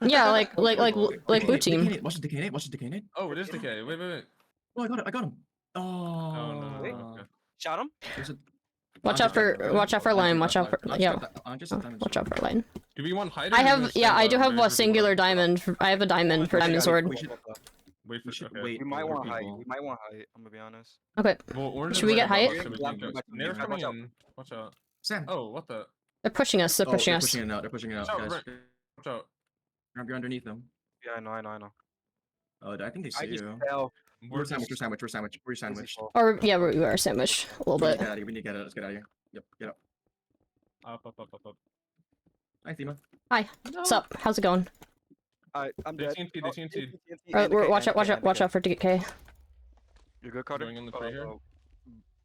blue? Yeah, like blue Decay team. Nate, watch the decay Nate, watch the decay Nate. Oh, it is decay. Wait. Oh, I got him. Oh no. Wait. Oh. Okay. Shot him. There's a Watch out for line. Watch out for watch out for line. Do we want hide? Or I are we have gonna yeah, stand I do low have and a wait for people singular to- diamond. I have a diamond for Yeah, diamond yeah, sword. We should Wait for we should okay. wait We might for want height. people. We might want height. I'm gonna be honest. Okay, Well, orange Should is we right get above height? us, so we Yeah, can go. I'm back. Nair's Yeah, coming watch out. in. Watch out. Sam. Oh, what the? they're pushing us. They're pushing They're us. pushing it out. They're pushing it out, Watch out, guys. right. Watch out. You're underneath them. Yeah, I know. Oh, I think they see I just you. fell. We're just- sandwiched. We're Easy sandwiched. fall. Or yeah, we are sandwiched a little We need to bit. get out of here. We need to get out. Let's get out of here. Yep, get up. Up. Hi, Thema. Hi, what's up? How's it going? I'm They dead. TNT, Oh, they TNT. and decay, Watch and out! decay, and Watch decay. out for DK. You're good, Carter. Going in the tree here? Oh,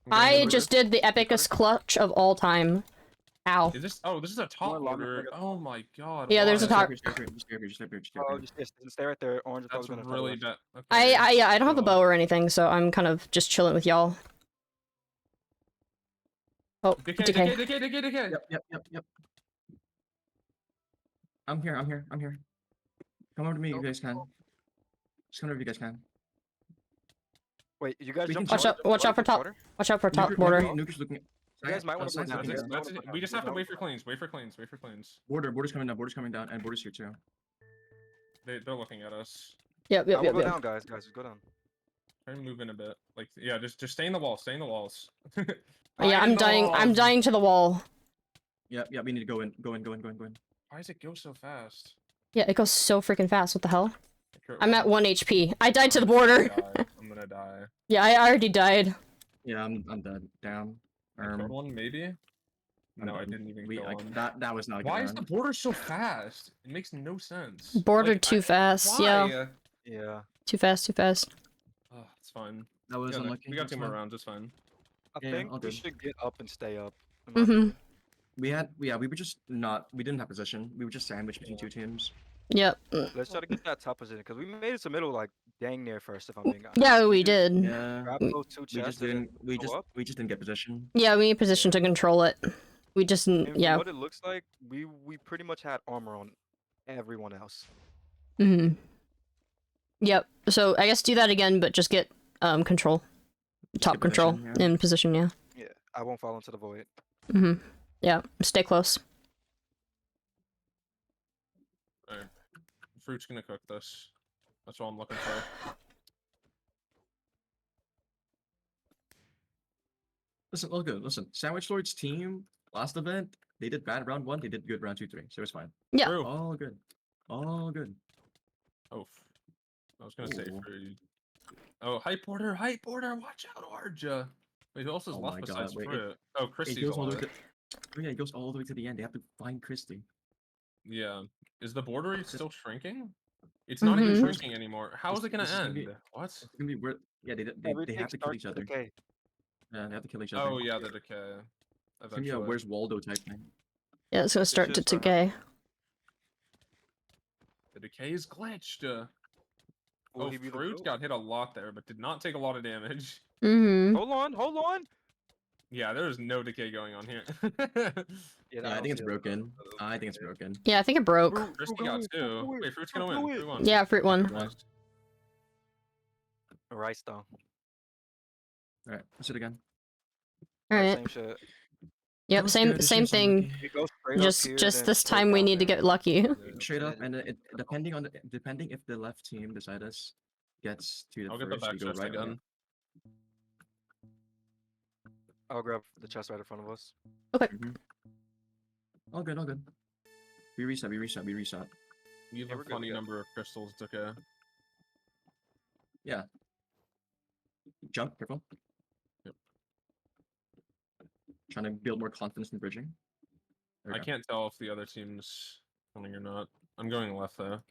I'm going I in the just roof. did the epicest clutch of all time. Ow. Is this? Oh, this is a top More llama order. figure. Oh my god. Yeah, there's a why? top- Just oh, just stay right there. Orange is That's probably gonna really follow us. bad. Okay. Yeah, I don't have a so- bow or anything, so I'm kind of just chilling with y'all. Oh, Decay. Yep. I'm here. Come over to me, you guys can. Just come over if you guys can. Wait, you guys We jump can Watch out! Watch out for top! Watch out for top border. Nuker's looking at. You guys might wanna go Side's down. looking That's at- That's it. We just have to No. wait for cleans. Wait for cleans. Border's coming down, and border's here too. They're looking at us. Yep. Go down, guys. Just go down. Try and move in a bit. Like, yeah, just stay in the wall. Stay in the walls. Yeah, Hide in I'm the dying. I'm walls. dying to the wall. Yep, we need to go in. Why does it go so fast? Yeah, it goes so freaking fast. What the hell? Okay, I'm at well, 1 HP. I died to the border. I'm gonna die. Yeah, I already died. Yeah, I'm dead. Down. I killed one, maybe? No, I didn't even kill one. That was not a good Why is the run. border so fast? It makes no sense. Border Like, too fast. Yeah, why? Yeah. too fast. Oh, it's fine. That was unlucky. We got that's 2 more fine. rounds. It's fine. I Yeah, think all we good. should get up and stay up. in my Mhm. opinion. We were just not. We didn't have possession. We were just sandwiched between two teams. Yep. Let's try to get that top position because we made it to middle like dang near first. If I'm being honest. Yeah, we did. Yeah. Grab Mm. those two We chests. just and then didn't. We go just up. we just didn't get possession. Yeah, we need position to control it. We just And from yeah. what it looks like, we pretty much had armor on everyone else. Mhm. Yep. So I guess do that again, but just get control, top get control position, yeah. in position. Yeah. Yeah, I won't fall into the void. Mhm. Yeah. Stay close. Alright. Fruit's gonna cook this. That's all I'm looking for. Listen, all good. Listen, Sandwich Lord's team last event, they did bad round 1. They did good round 2, 3. So it's fine. Yeah. True. All good. All good. Oh, I was gonna say Ooh. fruit. Oh, hype order. Watch out, Arja. Wait, who else is Oh left my God, besides wait, fruit? Oh, It Christy's goes all the way alive. to. Oh yeah, it goes all the way to the end. They have to find Christy. Yeah. Is the border still shrinking? It's not even Mhm. shrinking anymore. How is it gonna This is gonna end? be- What? It's gonna be weird. Yeah, they Everything have to kill each starts other. with decay. Yeah, they have to kill each other. Oh yeah, the decay. It's gonna be a Eventually. where's Waldo type thing. Yeah. It's gonna start to should start decay. The decay is glitched. Will Oh, he be the fruit goat? got hit a lot there, but did not take a lot of damage. Mhm. Hold on. Yeah, there is no decay going on here. Yeah, I think it's broken. I think it's broken. Yeah, I think it broke. Christy got 2. Wait, fruit's gonna win. Fruit won. Yeah, fruit one. Nice. Rice though. Alright, let's do it again. All right. Same shit. Yep. That was Same good, it's same just thing. unlucky. We go straight up Just here, just then this straight time we down need to there. get lucky. Straight up, and depending if the left team beside us gets to the I'll get the first, back we go chest right. again. I'll grab the chest right in front of us. All good, all good. We reset. We have Yeah, a we're good, funny we got- number of crystals, decay. Jump, careful. Yep. Trying to build more confidence in bridging. There we I go. can't tell if the other team's coming or not. I'm going left though.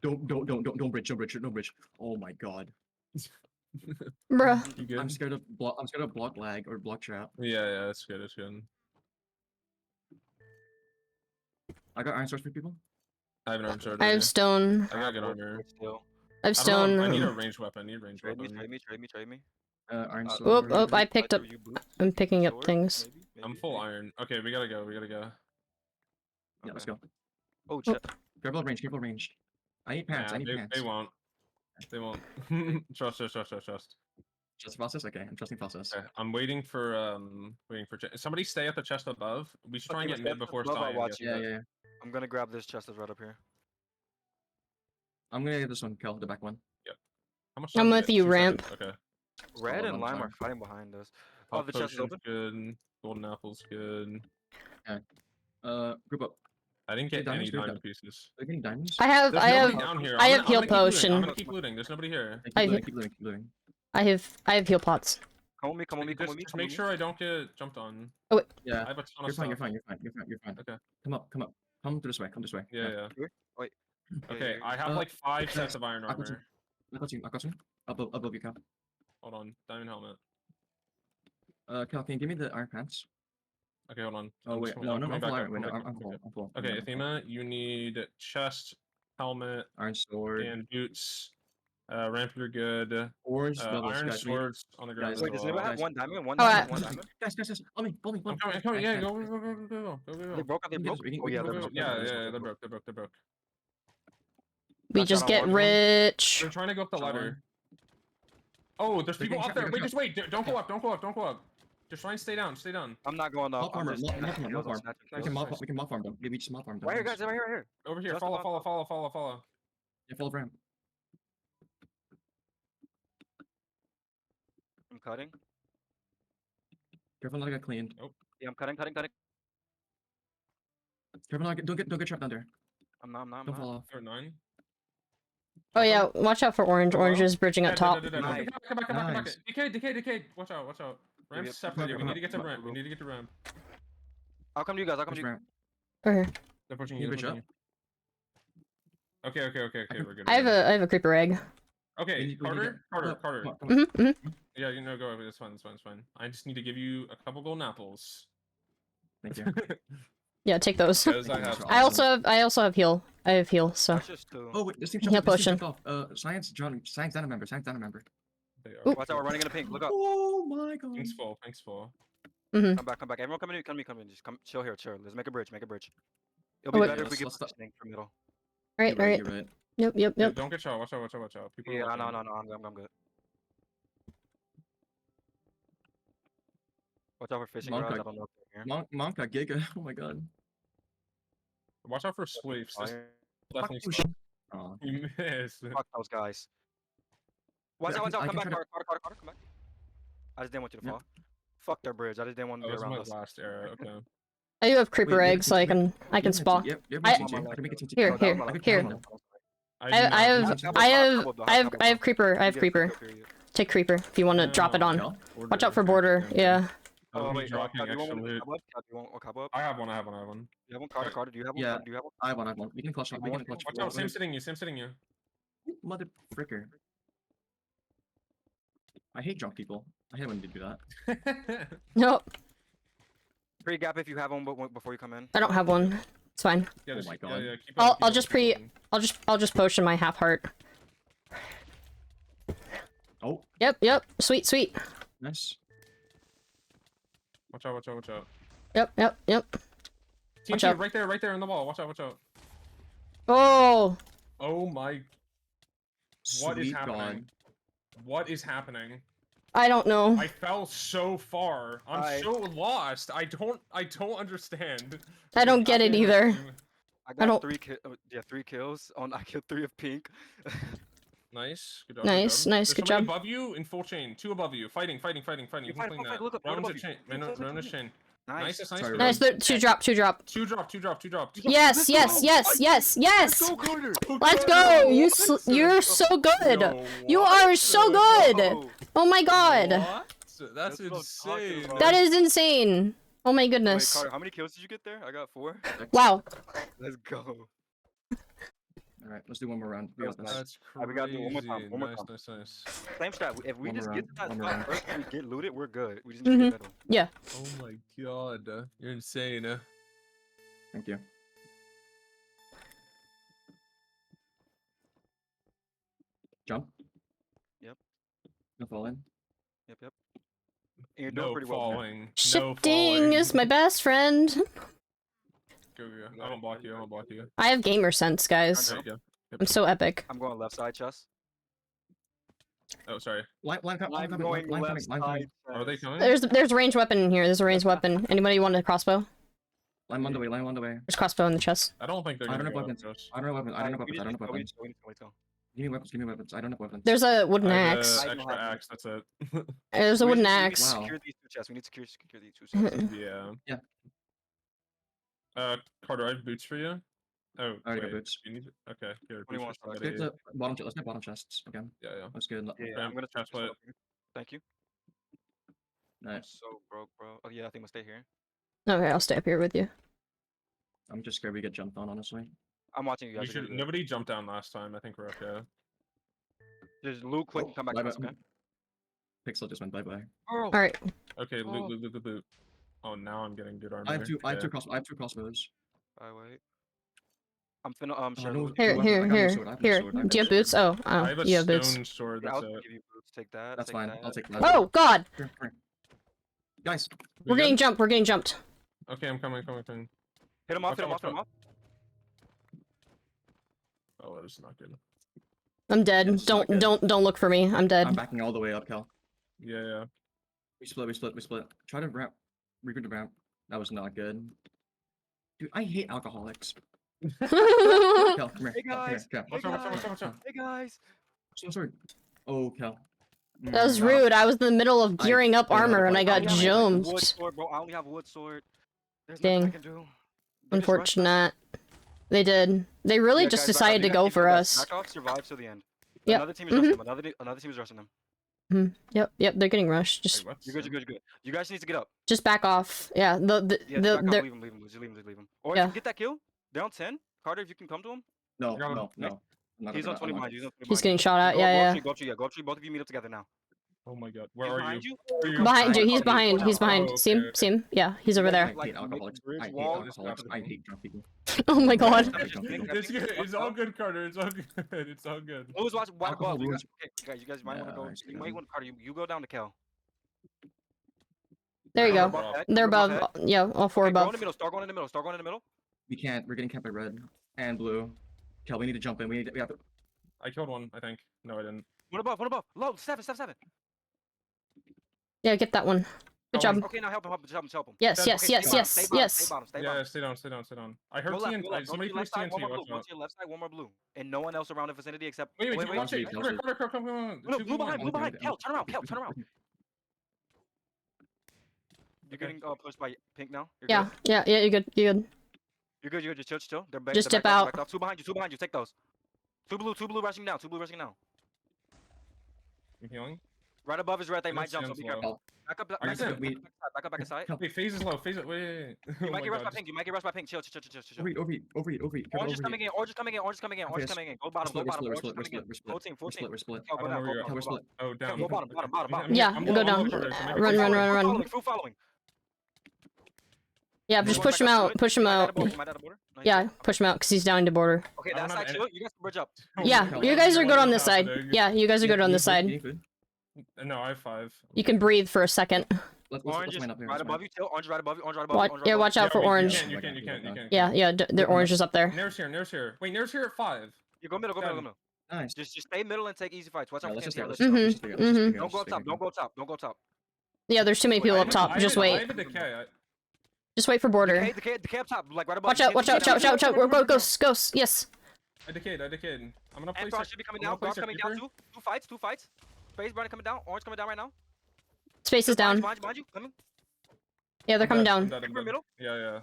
Don't bridge, no bridge. Oh my god. Bruh. You good? I'm scared of block lag or block trap. Yeah, it's good. It's good. I got iron swords for people. I have an arm sword. I ready. have stone. I got good Wood- armor. wood still. I have I don't know, I need a stone. ranged weapon. I need a ranged Trade me, weapon. trade me. Iron Uh, sword. Oh, I picked I up. threw you boots, I'm picking up sword, things. maybe, I'm maybe, full maybe. iron. Okay, we gotta go. Yeah, let's Okay. go. Oh, shit. Careful range, careful range. I need pants, Nah, I need pants. they won't. They won't. Trust. Trust process? Okay, I'm trusting process. Okay, I'm waiting for somebody stay at the chest above. We should try and Okay, get stay mid at the before above, I'll Cyan watch gets you. Yeah, mid. yeah, yeah. I'm gonna grab this chest that's right up here. I'm gonna get this one, Kel, the back one. How much I'm time do with get? you, 2 Ramp. seconds, Okay. Red Solid and on lime fire. are fighting behind us. Oh, Pop the chest is potion's open. good. Golden apple's good. Group up. I didn't Hey, get diamonds, any do you have diamond pieces. Are you getting diamonds? I There's have nobody down here. I I'm have gonna heal keep looting. I'm potion. gonna keep looting. There's nobody here. Keep I- looting, keep looting, keep looting. I have heal pots. Come with me, come with me, come with me. Just come with make me. sure I don't get jumped on. Yeah, I have a ton you're of fine, you're stuff. fine, you're fine, you're fine, you're fine. Okay. Come up, come up. Come this way, come this way. Yeah. Here? Wait. Yeah, Okay, yeah, I have Uh, like 5 guys, sets of iron I got you. armor. I got you. Above you, Cal. Hold on, diamond helmet. Cal, can you give me the iron pants? Okay, hold on. Oh, wait, no, I'm I'm back full up, iron. Wait, no, back up, I'm back full, up. I'm full. Okay, I'm full. Aethema, you need chest, helmet, Iron sword. and boots. Ramp, you're good. Orange bubbles, Iron guys. swords on the ground guys, as Wait, does anyone well. have Guys. one diamond? One Oh, diamond? I- One diamond? Guys, follow me, follow me. I'm coming, Guys, yeah, guys, go. They broke? Are they We can broke? get this, we can- Oh, we yeah, can they're get broke. this. Yeah, they're broke. We Got just shot on get one. rich. They're trying to go up the Shot ladder. one. Oh, there's They're people getting up shot, there. they're Wait, getting just wait. Don't go up. Just try and stay down. I'm not going up. Mob farmer, I'm just mob snatching farm, kills, mob I'm farm. snatching kills. We can mob farm them. Yeah, we just mob farm them. Right here, guys. Right here. Over here. Just Follow. above. Yeah, follow ramp. I'm cutting. Careful not to get cleaned. Yeah, I'm cutting. Careful not to don't get trapped under. I'm not. Don't fall off. Or 9. Oh yeah, watch out for orange. Hello? Orange is bridging up top. Nice. Come back. Nice. Decay. Watch out. Ramp's Yep. separated. We Come need up, to get to come up. ramp. I'll come to you guys. Push ramp. Okay. They're pushing Can you you. bridge up? Okay. can- We're good. I have a creeper egg. Okay, We need to Carter. Come on. Mm-hmm. Yeah, go over. It's fine. I just need to give you a couple golden apples. Thank you. Yeah, take those. Because Thank I you, have. Mr. I also have heal. I have heal. So That's just two. Oh wait, this team Heal jumped potion. off. Science down a member. They Ooh. are. Watch out, we're running in the pink. Look up. Oh my god. Thanks full. hmm Come back. Everyone come in. Just come chill here. Let's make a bridge. It'll Oh, be wait. better if we get Let's stop. positioning for middle. Right. You're right. Yep. Don't get shot. Watch out. People are Yeah, looking. no, I'm good. Watch out for fishing rods. I don't know if they're here. Monka Giga. Oh my god. Watch out for sweeps. There's Fire. definitely Fuck stuff. Oh. You missed. Fuck those guys. Watch Yeah, out. I Come can back, try Carter, come back. I just didn't want you to Yeah. fall. Fuck their bridge. I just didn't want Oh, to be this is around my us. last era. Okay. I do have creeper Wait, eggs, so I can spawn. Yep, I- I can make it to Here, No, that was my last here. one. I I have creeper. Take creeper if you want to drop it on. Cal? Watch out for border. Yeah. Oh, wait, dropping Cal, do you want extra me to loot. cobweb? Cal, do you want a cobweb? I have one. You have one? Carter, do you have one? Yeah. Carter, do you have one? I have one. We can clutch. We can clutch. Watch out, same sitting you. Mother fricker. I hate drunk people. I hate when they do that. Nope. Free gap if you have one before you come in. I don't have one. It's fine. Yeah, Oh my god. Yeah, keep I'll keep just keep going. I'll just potion my half heart. Oh, Yep. Sweet. nice. Watch out. Yep. Watch out. right there on the wall. Watch out. Oh. Oh my, what is Sweet happening? god. What is happening? I don't know. I fell so far. I'm so lost. I don't understand. I don't get it either. I don't- got 3 kills. I killed 3 of pink. Nice. Good job. Nice, good job. nice, There's good somebody job. above you in full chain. 2 above you. Fighting. You can Fight, clean fight, that. look up, right Rowan's above a you. chain. Look up, Rowan's look up. chain. Nice. Nice. Sorry, Nice. Two drop. Two drop. Yes. Let's go. You're so good. Yo, You what are so the- good. Oh my god. What? That's That's what I'm talking insane. about. That is insane. Oh my Wait, goodness. Carter, how many kills did you get there? I got 4. Wow. Let's go. Alright, let's do one more round. We got this. That's crazy. Alright, we gotta do it one more time, one more time. Nice. Same strat. If we One just more get to that round, one more spot round. first and we get looted, we're good. We just need to get middle. Yeah. Oh my god. You're insane. Thank you. Jump. Yep. No fall in. Yep. And you're doing No pretty well. man. falling. No Shifting falling. is my best friend. Go. I won't block you. I won't block you. I have gamer sense, guys. There you go. I'm so epic. I'm going left side chest. Oh, sorry. Line I'm coming, going line left coming, line coming. side Are they chest. coming? There's a ranged weapon in here. There's a ranged weapon. Anybody want a crossbow? Line on the way, line on the way. There's crossbow in the chest. I don't think they're I gonna don't have go weapons. after us. I don't have weapons. I don't have weapons. I don't have We weapons. need to go. Give me weapons. Give me weapons. I don't have weapons. There's a wooden I have axe. the I don't extra have axe. That's it. There's a We wooden need to axe. Wow. secure these two chests. We need to secure these two chests. Yeah. Carter, I have boots for you. Oh, I already got wait, boots. You need. Okay, here. What do you Boots for want, somebody. Let's get the bottom chest. Let's get bottom chests. Okay, Yeah, yeah. that's good. Yeah, Bam, I'm gonna chest plate. Thank you. I'm Nice. so broke, bro. Oh yeah, I think we'll stay here. Okay, I'll stay up here with you. I'm just scared we get jumped on, honestly. I'm watching you You guys. should. Nobody jumped down last time. I think we're okay. Just loot quick and come back to us, okay? Pixel just went bye bye. Oh, All right. Okay, Oh. loot. Oh, now I'm getting good armor. I have two Yeah. crossbows. wait. I'm finna share no, loot. Here, I have here, no here, sword, I have no here. sword, I have Do you no have boots? sword. Oh, I have a you have boots. stone sword. Yeah, That's I'll it. give you boots. Take that. That's take fine. that. I'll take that. Oh God, Here, here. Guys, we're We getting good? jumped. We're getting jumped. Okay, I'm coming. Hit him off. Okay, Hit him off. Hit watch him off. Oh, that is not good. I'm dead. Yes, not good. Don't look for me. I'm dead. I'm backing all the way up, Cal. Yeah. We split. Try to ramp. Regroup the ramp. That was not good. Dude, I hate alcoholics. Cal, come here. Hey, guys. Cal. Watch out. Hey guys. So sorry. Oh, Cal. That was Mm, rude. I was in the middle of I gearing up don't know armor if and I I got can do it. Wood jumped. sword, bro. I only have wood sword. There's nothing I Dang. can do. They just rushed us. Unfortunate. They did. They really Yeah, just guys, back decided off. to You go guys for keep us. Back off. Survive till the end. Yep. Another team is rushing them. Another team is rushing them. Yep. They're getting rushed. Just Wait, what? You're good. You guys need to get up. just back off. Yeah. Yeah, back off. The Leave them. Just leave them. Or Yeah. if you get that kill, they're on 10. Carter, if you can come to him. No. I got him. I'm not He's gonna- on 20 I'm not behind you. He's on 20 he's behind getting shot at. you. Yeah. Go up tree. Go up tree. Both of you meet up together now. Oh my god. Where He's are behind you? you. Where are you? Behind you. Oh, He's oh, behind. oh, He's oh, behind. okay, See him? okay. See him? Yeah. He's over Yeah, there. I hate Like, alcoholics. bridge I hate wall, alcoholics. I back hate drunk people. Oh my God. It's good. It's all good, Carter. It's all good. It's all good. Who's watching? Why Alcohol above? ruins- Okay, you guys might want to Yeah, go. I see You might them. want Carter. You go down to Kel. There you They're go. above. They're Above above. head. Yeah. All four Okay, go in above. the middle. Start going in the middle. We can't. We're getting camped by red and blue. Cal, we need to jump in. We have to. I killed one, I think. No, I didn't. One above. Low. Seven. Yeah. Get that one. Good Got job. one. Okay, now help him. Yes. Okay, Yes. Okay, Yes. stay Yes. bottom, Yes. Stay bottom. Yeah, stay down. I heard Go left, TNT. go left. Go to Somebody your left placed side, one TNT. more blue. Watch Go out. to your left side, one more blue. And no one else around the vicinity except. Wait, wait. watch it. Kelawesome. Come on. No, Two blue behind. behind. Kel, turn around. You're Okay. getting pushed by pink now. You're Yeah. good. Yeah. Yeah. You're good. You're good. You're good. Just chill. They're Just they're dip backed off, out. backed off. Two behind you. Take those. Two blue rushing down. I'm healing. Right above is red. They And might jump, so Sam's be low. careful. Back up. I said we- Back aside. Wait, phase is low. Phase it. Wait. You Oh might my get rushed God, by pink. Chill. Overeat. Orange is coming in. Orange is coming in. Okay, Go bottom. We're Orange is split. coming in. Full team. We're split. Kel, I go don't know down. where you're Go at. We're bottom. split. Oh, down. Go bottom. Yeah, I'm go low, down. Carter, so maybe Run, it's run, low. run, run. Full following. Yeah. Go Just back push him up to out. it. Push him You might out. add a border, you might add a border. No, you Yeah. good. Push him out because he's down to border. Okay, I that don't side have chill. You guys can bridge up. Oh Yeah. my God. You guys are good on this side. happening? Yeah. You guys are good on this side. No, I have 5. You can breathe for a second. Let's Orange is line up here. right above you. Chill. Orange right above you. Watch out for wait, orange. You can't. Yeah. The orange is up there. Nair's here. Wait, Nair's here at 5. You go middle. Nice. Just stay middle and take easy fights. Watch out for Let's just TNT. stay. Mhm, Let's just stay. mhm. Don't go up top. Yeah. There's too many people up top. Just I wait. have a decay. Just wait for border. Decay up top, like right above. Watch out. Ghost. Yes. I decayed. I'm gonna And place Frost should be coming down. Frost coming down too. Two fights. Space Brandon coming down. Orange coming down right now. Space is down. Behind you. Coming. Yeah. They're coming down. Remember middle? Yeah.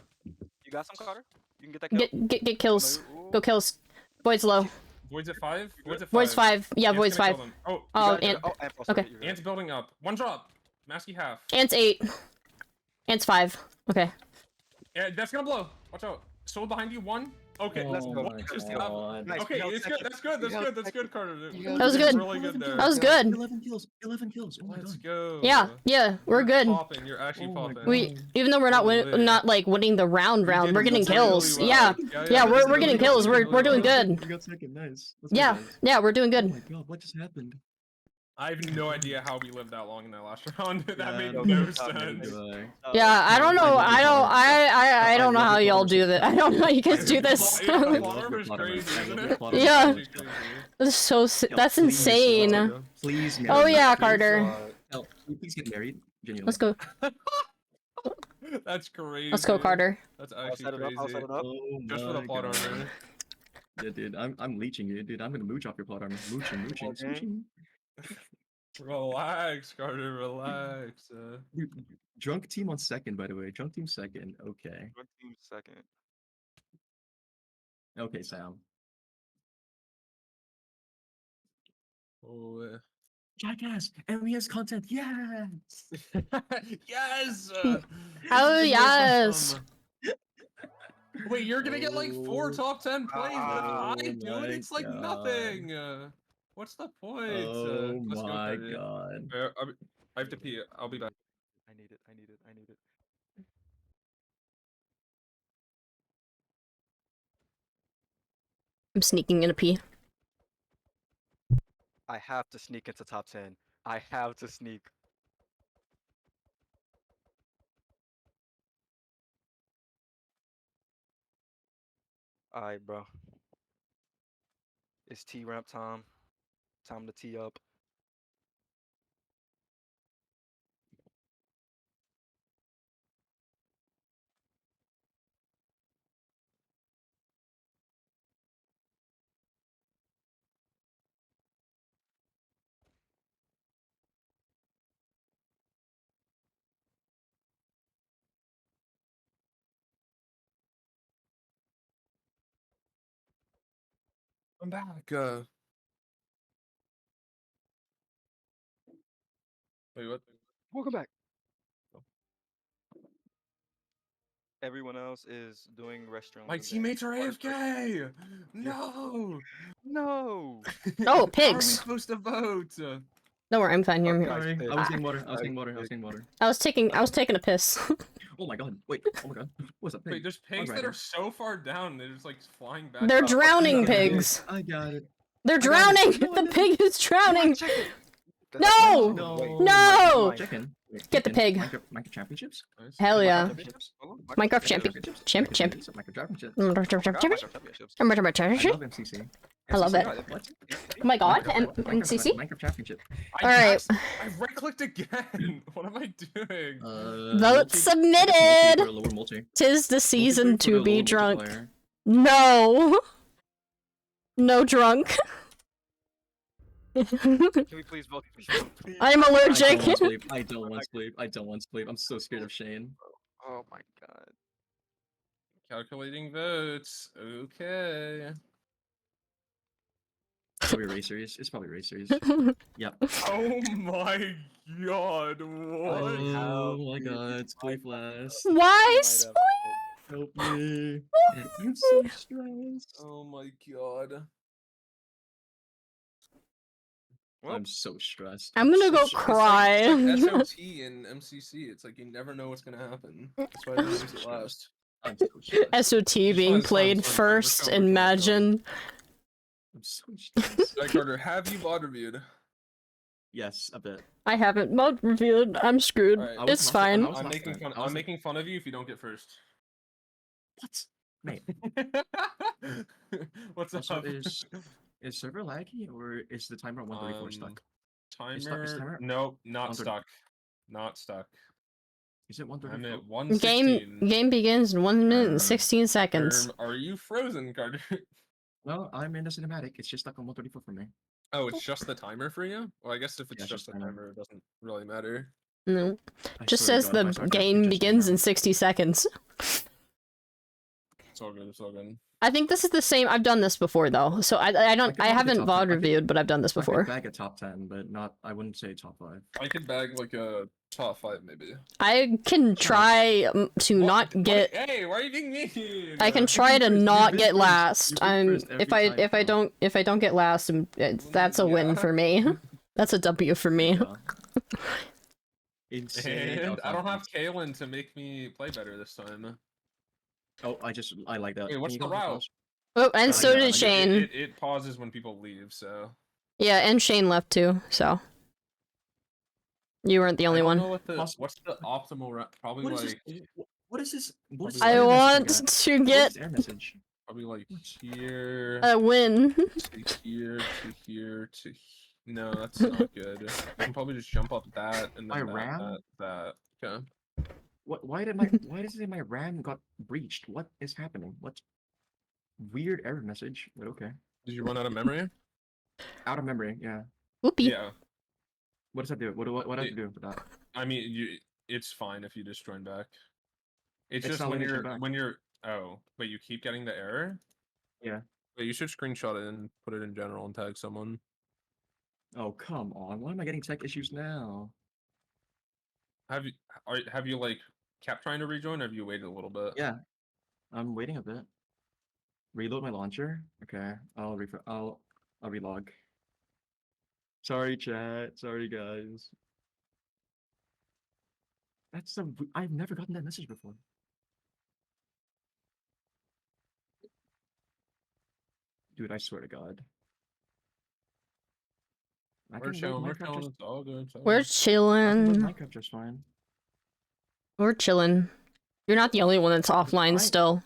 You got some, Carter? You can get that kill. Get kills. Ooh. Go kills. Void's low. Void's at 5. Void's 5. Yeah. Ant's Void's gonna 5. kill them. Oh, Oh, you got it. and And Frost. Okay. You're right. Ant's building up. One drop. Masky half. Ant's 8. Ant's 5. Okay. Yeah, that's gonna blow. Watch out. Soul behind you. 1. Okay, Let's go. Just God. Nice. Okay, Held it's second. good. That's good, Carter. That was good. Really good there. That was good. 11 kills. Oh my Let's God. go. Yeah. We're good. Popping. You're actually Oh my popping. God. Even though we're not like winning the round, You did we're getting really kills. well. Yeah. Yeah, we're getting kills. We're doing good. We got second. Nice. Yeah. We're doing Oh good. my God, what just happened? I have no idea how we lived that long in that last round. That made no, no no, sense. Yeah, I don't know. I love I your don't know plot how armor. y'all do that. I don't know how you guys do The this. plot love armor your is plot armor. crazy, I isn't love it? your plot armor. Yeah. It's actually crazy. That's so that's please, insane. Please, Oh marry me. yeah, Please, Carter. Hell, can you please get married? Genuinely. Let's go. That's crazy. Let's go, Carter. That's I'll actually set it up. I'll set crazy. it up. Oh Just for the my plot God. armor. Yeah, dude, I'm leeching you, dude. I'm gonna mooch off your plot armor. Mooching, Okay. smooching. Relax, Carter, relax. Dude, drunk team on second, by the way. Drunk team second. Okay. One team second. Okay, Sam. Oh, Jackass! MES content, yes! yes! Oh, this is yes. awesome. Wait, you're gonna get like 4 Oh. top 10 plays if I Oh do it? my It's like God. nothing. What's the point? Oh Let's go, my Carter. God. I have to pee. I'll be back. I need it. I need it. I need it. I'm sneaking in a pee. I have to sneak into top 10. I have to sneak. Alright, bro. It's T ramp time. Time to tee up. I'm back. Wait, what? Welcome back. Everyone else is doing restrooms. My and then teammates are Carter's break. AFK! No! No. Oh, How are we pigs. supposed to vote? Don't worry, I'm fine. You're Okay. here. Sorry, pig. I was getting water. I was getting water. I pig. was getting water. I was taking a piss. Oh my God. Wait. Oh my God. What's up, Wait, pig? there's pigs that Alright. are so far down, they're just like flying back. They're up. drowning I got it. pigs. I got it. They're I got it. drowning. No, The no. pig is drowning. Check it. No! No. No! Chicken. Wait, Get the chicken. pig. Minecraft Championships? Nice. Hell yeah. Championships? Minecraft champion. Championships? Champ- Minecraft champ- Championships? Minecraft Championships? Oh my I god. love MCC. I love MCC? it. What? Oh my god. Minecraft- MCC? Minecraft Championship. Alright. I right-clicked again. What am I doing? Vote Multi- submitted. for a lower multi. Tis the season Multi for to a be lower drunk. multiplier. No. No drunk. Can we please vote? Please. I'm I don't allergic. want sleep. I don't want sleep. I don't want sleep. I'm so scared of Shane. Oh my god. Calculating votes. Okay. Probably racers. It's probably racers. Yep. Oh my god, what? Oh my God. Spleef last. Why? Help me. I'm so stressed. Oh my god. Well, I'm so stressed. I'm gonna go It's like- cry. It's like SOT and MCC. It's like you never know what's gonna happen. That's why everyone makes it last. I'm so stressed. SOT being It's fine, played it's fine. first. We're coming. Imagine. I'm so stressed. Alright, Carter, have you mod reviewed? Yes, a bit. I haven't mod reviewed. I'm screwed. Alright. I was It's not- fine. I was not fine. I I'm was- making fun of you if you don't get first. What? Mate, What's also, up? is server laggy or is the timer on 134 stuck? Is Timer? timer Nope, not 130? stuck. Not stuck. Is it I'm 134? at 116. Game begins in 1 minute and Um, 16 seconds. Are you frozen, Carter? No, I'm in the cinematic. It's just stuck on 134 for me. Oh, it's just the timer for you? Well, I guess if it's Yeah, just the timer. timer, it doesn't really matter. No. I Just swear to says God, if I the start game just begins now. in 60 seconds. It's all good. It's all good. I think this is the same. I've done this before though, so I don't. can I look at haven't top 10. VOD I can- reviewed, but I've done this I could before. bag a top 10, but not. I wouldn't say top 5. I could bag like a top 5 maybe. I can try to not get. Hey, why are you being mean? I can try to first, you've not been get first, last. you've been I'm first if every I time, if I so- don't get last, that's a win Yeah. for me. That's a W for me. Yeah. Insane. And I don't have outcomes. Kalen to make me play better this time. Oh, I like that. Wait, Can what's you the go ahead, route? pause? Oh, and I so know, I did know. Shane. It pauses when people leave, so. Yeah, and Shane left too. So You weren't the only I don't one. know Poss- what's the optimal probably What is like this? What is this? What is Probably this I like- error want message, guys? to What is get this error message? probably like here a win. to here to here to no, that's not good. You can probably just jump up that and My then that, RAM? that. Okay. Why does it say my RAM got breached? What is happening? What weird error message? But okay. Did you run out of memory? Out of memory, yeah. Whoopee. Yeah. What does that do? What do I have to do with that? I mean, it's fine if you just join back. It's It's just not when letting me join you're back. oh, but you keep getting the error. Yeah. But you should screenshot it and put it in general and tag someone. Oh come on! Why am I getting tech issues now? Have you like kept trying to rejoin, or have you waited a little bit? Yeah, I'm waiting a bit. Reload my launcher. Okay, I'll relog. Sorry, chat. Sorry, guys. I've never gotten that message before. Dude, I swear to God. I We're can load chilling. We're Minecraft chilling. just. It's all good. It's all We're good. I can load chilling. Minecraft just fine. We're chilling. You're not the only one that's offline I- still.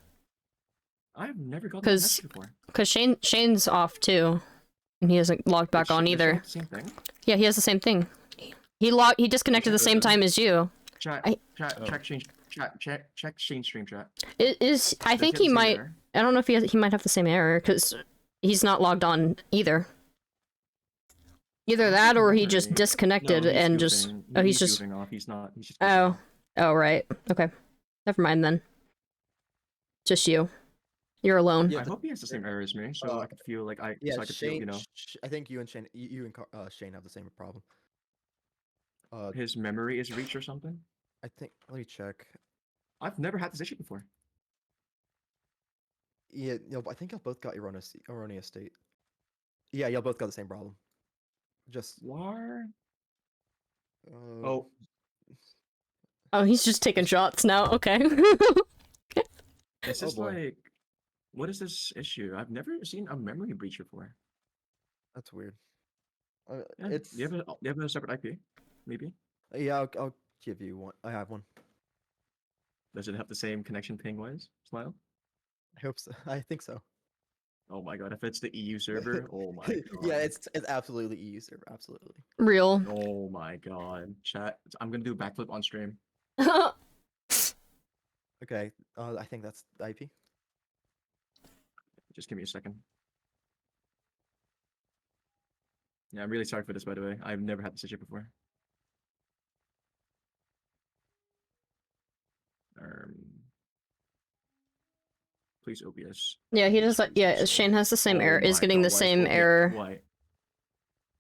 I've never gotten that 'Cause- message before. Cause Shane's off too. And he hasn't logged back on Does she either. have the same thing. Yeah, he has the same thing. He disconnected the same time as you. Chat, I- Oh. check Shane stream chat. It is I Does think have he the same might error? I don't know if he might have the same error because he's not logged on either. Either that or he just Right. disconnected No, he's and just goofing. oh he's just goofing off. He's not. He's just. oh goofing off. oh right. Okay. Never mind then. Just you. You're alone. Yeah, I hope he has the same error as me, so I could feel like Yeah, so I could feel, Shane. you know, I think you and Shane, you and Shane have the same problem. his memory is reached or something. I think. Let me check. I've never had this issue before. Yeah, I think y'all both got erroneous state. Yeah, y'all both got the same problem. Just. War. Uh, Oh, Oh, he's just taking shots now. Okay. it's Oh just boy. like, what is this issue? I've never seen a memory breach before. That's weird. Yeah, It's. do you have a separate IP? Maybe. Yeah, I'll give you one. I have one. Does it have the same connection ping wise? Smile. I hope so. I think so. Oh my god, if it's the EU server, oh my god. Yeah, it's absolutely EU server. Absolutely. Real. Oh my god. Chat. I'm gonna do a backflip on stream. Okay. I think that's the IP. Just give me a second. Yeah, I'm really sorry for this, by the way. I've never had this issue before. Please OBS. Yeah, he does Please, that. please, Yeah, please. Shane has the same Oh error. Is my getting God, the why is same OBS error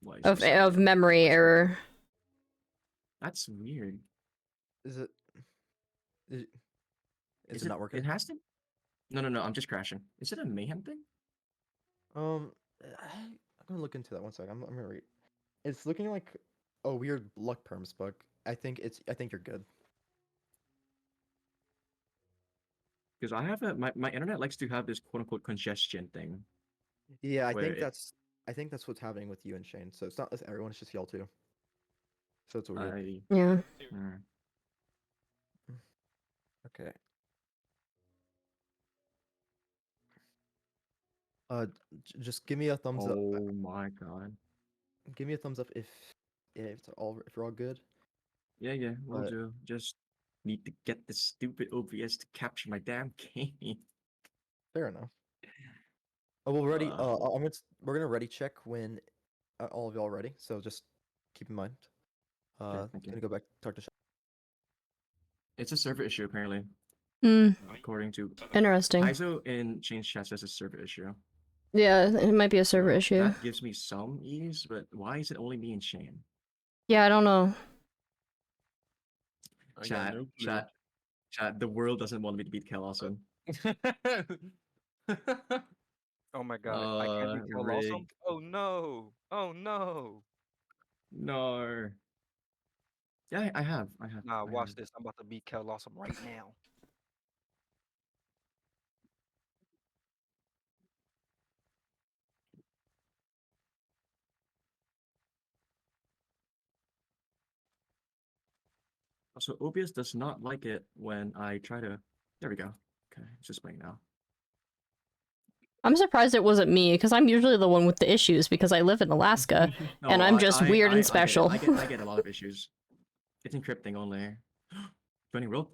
Why is this of happening? memory Why is that? error. That's weird. Is it? Is Is it not working? It has to. No. I'm just crashing. Is it a mayhem thing? I'm gonna look into that one second. I'm gonna read. It's looking like a weird luck perms bug. I think you're good. Because I have my internet likes to have this quote unquote congestion thing. Yeah, I Where think it- that's what's happening with you and Shane. So it's not everyone. It's just y'all too. So it's weird. Yeah. Hmm. Okay. Just give me a thumbs up. Oh my god. Give me a thumbs up if you're all good. Yeah, will But- do. Just need to get this stupid OBS to capture my damn game. Fair enough. Oh, we'll ready. Uh, We're gonna ready check when all of y'all are ready. So just keep in mind. thank you. Gonna go back talk to. It's a server issue apparently, Hmm. according to Interesting. Kaizo in Change Chat says it's a server issue. Yeah, it might be a server So issue. That gives me some ease, but why is it only me and Shane? Yeah, I don't know. I got Chat, no clue. chat. The world doesn't want me to beat Kelawsome. Oh my god, I can't be Kelawsome. Rig. Oh no! Oh no! No. Yeah, I have. Nah, I watch have. this. I'm about to beat Kelawsome right now. So OBS does not like it when I try to. There we go. Okay, it's just playing now. I'm surprised it wasn't me, because I'm usually the one with the issues because I live in Alaska. No, And I'm just weird and special. I get a lot of issues. It's encrypting only. Joining world.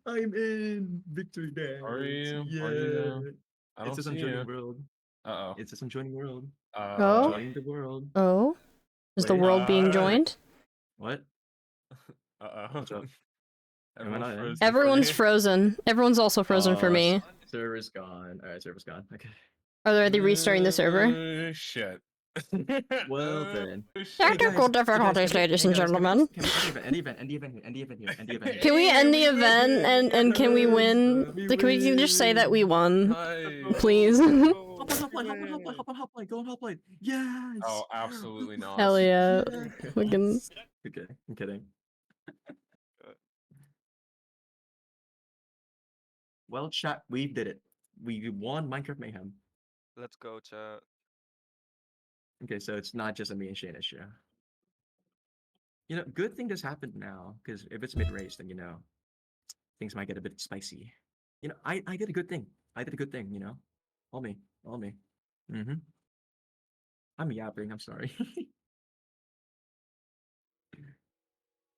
I'm in victory dance. Are you? Yeah. Are you? I It don't says see I'm joining you. world. Uh It says I'm joining world. oh. Oh? Joining the world. Oh? Is the Wait, world being uh, joined? What? Uh What's up? Am I Everyone's not in? frozen for Everyone's me. frozen. Everyone's also frozen for me. Server's gone. Alright, server's gone. Okay. Are they restarting the server? Shit. Well then. Shit. Technical difficulties, ladies and gentlemen. Can we end the event here? Can we end the we event and can we win? We Can we just say that we won? Nice. Please. Hop on, go on hotline. Yes. Oh, absolutely not. Hell yeah. Yes. Fucking- Okay, I'm kidding. Well, chat, we did it. We won Minecraft Mayhem. Let's go, chat. Okay, so it's not just a me and Shane issue. You know, good thing this happened now, because if it's mid-race, then things might get a bit spicy. You know, I did a good thing. I did a good thing, All me. Mm-hmm. I'm yapping, I'm sorry.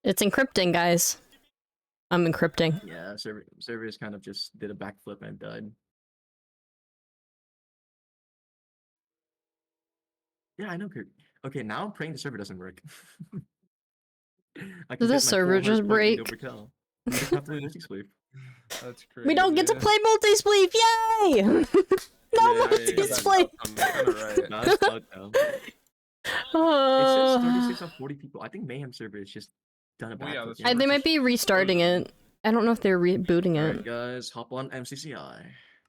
It's encrypting, guys. I'm encrypting. Yeah, servers kind of just did a backflip and died. Yeah, I know, Kurt. Okay, now I'm praying the server doesn't work. I Did the server just break? We just have to play multi-spleef. That's crazy. We don't get to play multi-spleef! Yay! No Yeah, multi-spleef! You're kinda right. No, it's fucked now. It says 36 of 40 people. I think Mayhem server is just done a Well, yeah, backflip. that's They might be restarting it. I don't know if they're rebooting Alright, it. guys, hop on MCCI.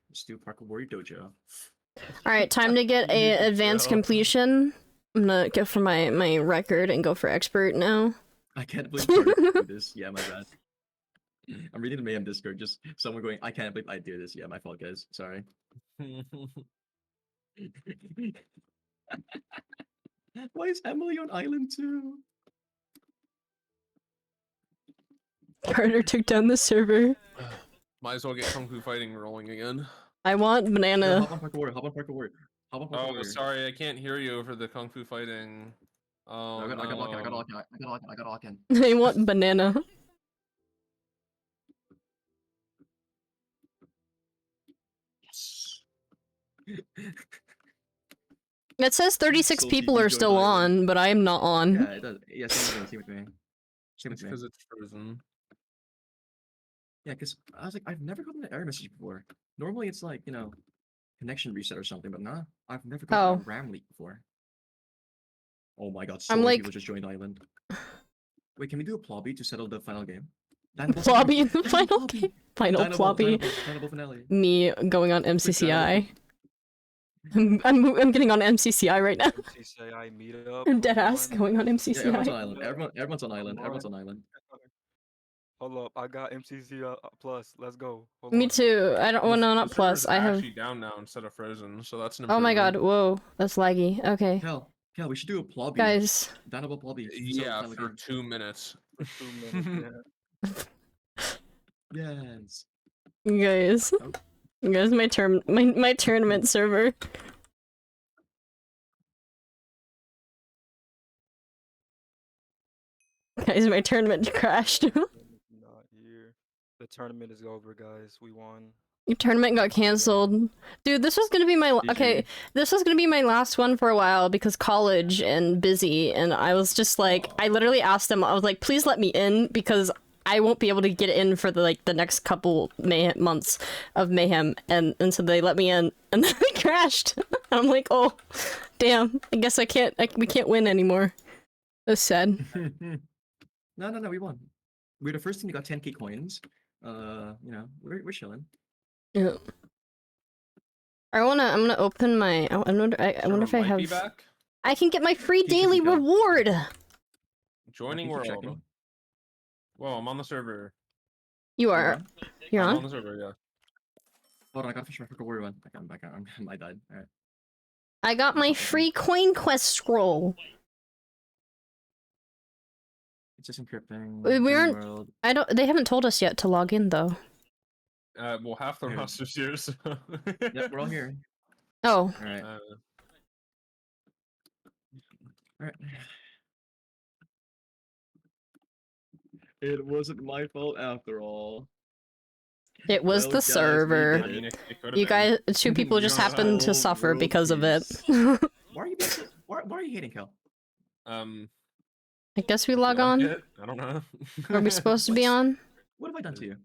Let's do Parkour Warrior Dojo. Alright, time to get a advanced Go. completion. I'm gonna go for my record and go for expert now. I can't believe I did this. Yeah, my bad. I'm reading the Mayhem Discord, just someone going, I can't believe I did this. Yeah, my fault, guys. Sorry. Why is Emily on island too? Carter took down the server. Might as well get Kung Fu Fighting rolling again. I want Yo, banana. hop on Parkour Warrior. Hop on Parkour Warrior. Hop on Parkour Oh, Warrior. sorry, I can't hear you over the Kung Fu Fighting. Oh, I got no. lock in. I got lock in. I want banana. Yes. It says 36 So people TP are still joined on, but I am not on. Yeah, it does. Yeah, same with me. Same It's with me. because it's frozen. Yeah, because I was like, I've never gotten an error message before. Normally it's like, connection reset or something, but nah, I've never gotten a RAM leak before. Oh my god, so I'm many like- people just joined island. Wait, can we do a plobby to settle the final game? Plobby in the final game. Final plobby. Dynable finale. Me going on MCCI. I'm getting on MCCI right now. MCCI meetup. Deadass hold on. going on Yeah, everyone's on MCCI. island. Everyone's on island. Everyone's on island. Hold up, I got MCC plus. Let's go. Hold Me on. too. I don't. Well, no, not The plus. server's I have. actually down now instead of frozen, so that's an Oh my god. improvement. Whoa, that's laggy. Okay, Kel, we should do a plobby. guys. Dynable plobby. to settle the Yeah, final for game. 2 minutes. 2 minutes. Yeah. Yes. Guys. Oh. Guys, my tournament server. Guys, my tournament crashed. Not here. The tournament is over, guys. We won. Your tournament got canceled. Dude, this was gonna be my okay, this was gonna be my last one for a while because college and busy, and I was just like, I literally asked them, I was like, please let me in because I won't be able to get in for the next couple months of Mayhem, and so they let me in, and then we crashed. I'm like, oh, damn, I guess we can't win anymore. That's sad. No, we won. We're the first team that got 10k coins. We're chilling. Yeah. I'm gonna open my. I wonder if I Server might be have. back. I can get my free Teacher daily Pico. reward. Joining keep world. checking. Whoa, I'm on the server. You are. You're I'm on. on the server, yeah. Hold on, I got fish my warrior one. I'm back. I died. Alright. I got my free coin quest scroll. It's just encrypting. We join aren't- World. I don't. They haven't told us yet to log in though. Well, half the Here. roster's here, so. Yep, we're all here. Oh, All right. Uh, All right. It wasn't my fault after all. it was Well, the guys, we server. did I mean, it. it could've You been. guys, two people You just don't happened to know. suffer World because of it. peace. Why are you being so, why are you hating Kel? I guess we I feel log like on. it. I don't know. Are we supposed to be What's- on? What have I done to you?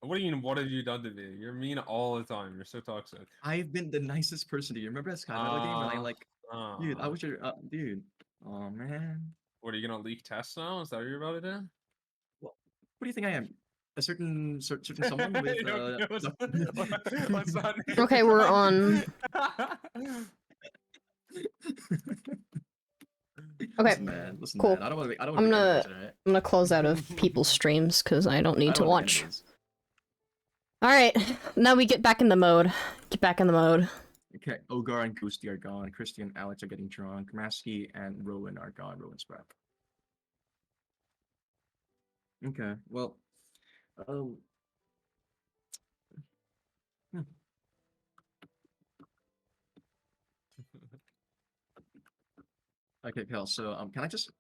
What do you mean? What have you done to me? You're mean all the time. You're so toxic. I've been the nicest person to you. Remember that Sky Battle game when I like, dude, I was your, dude. Oh man. What are you gonna leak tests now? Is that what you're about to do? What do you think I am? A certain someone with Okay, let's not name Okay, we're drop. on. Okay, Listen, cool. man. I don't want to. I don't I'm want to. gonna- Enemies, alright? I'm gonna close out of people's streams because I don't I need to don't wanna be watch. enemies. All right, now we get back in the mode. Get back in the mode. Okay, Ogar and Ghosty are gone. Christy and Alex are getting drunk. Masky and Rowan are gone. Rowan's back. Okay, well, um, hmm. Okay, Kel. So, can I just?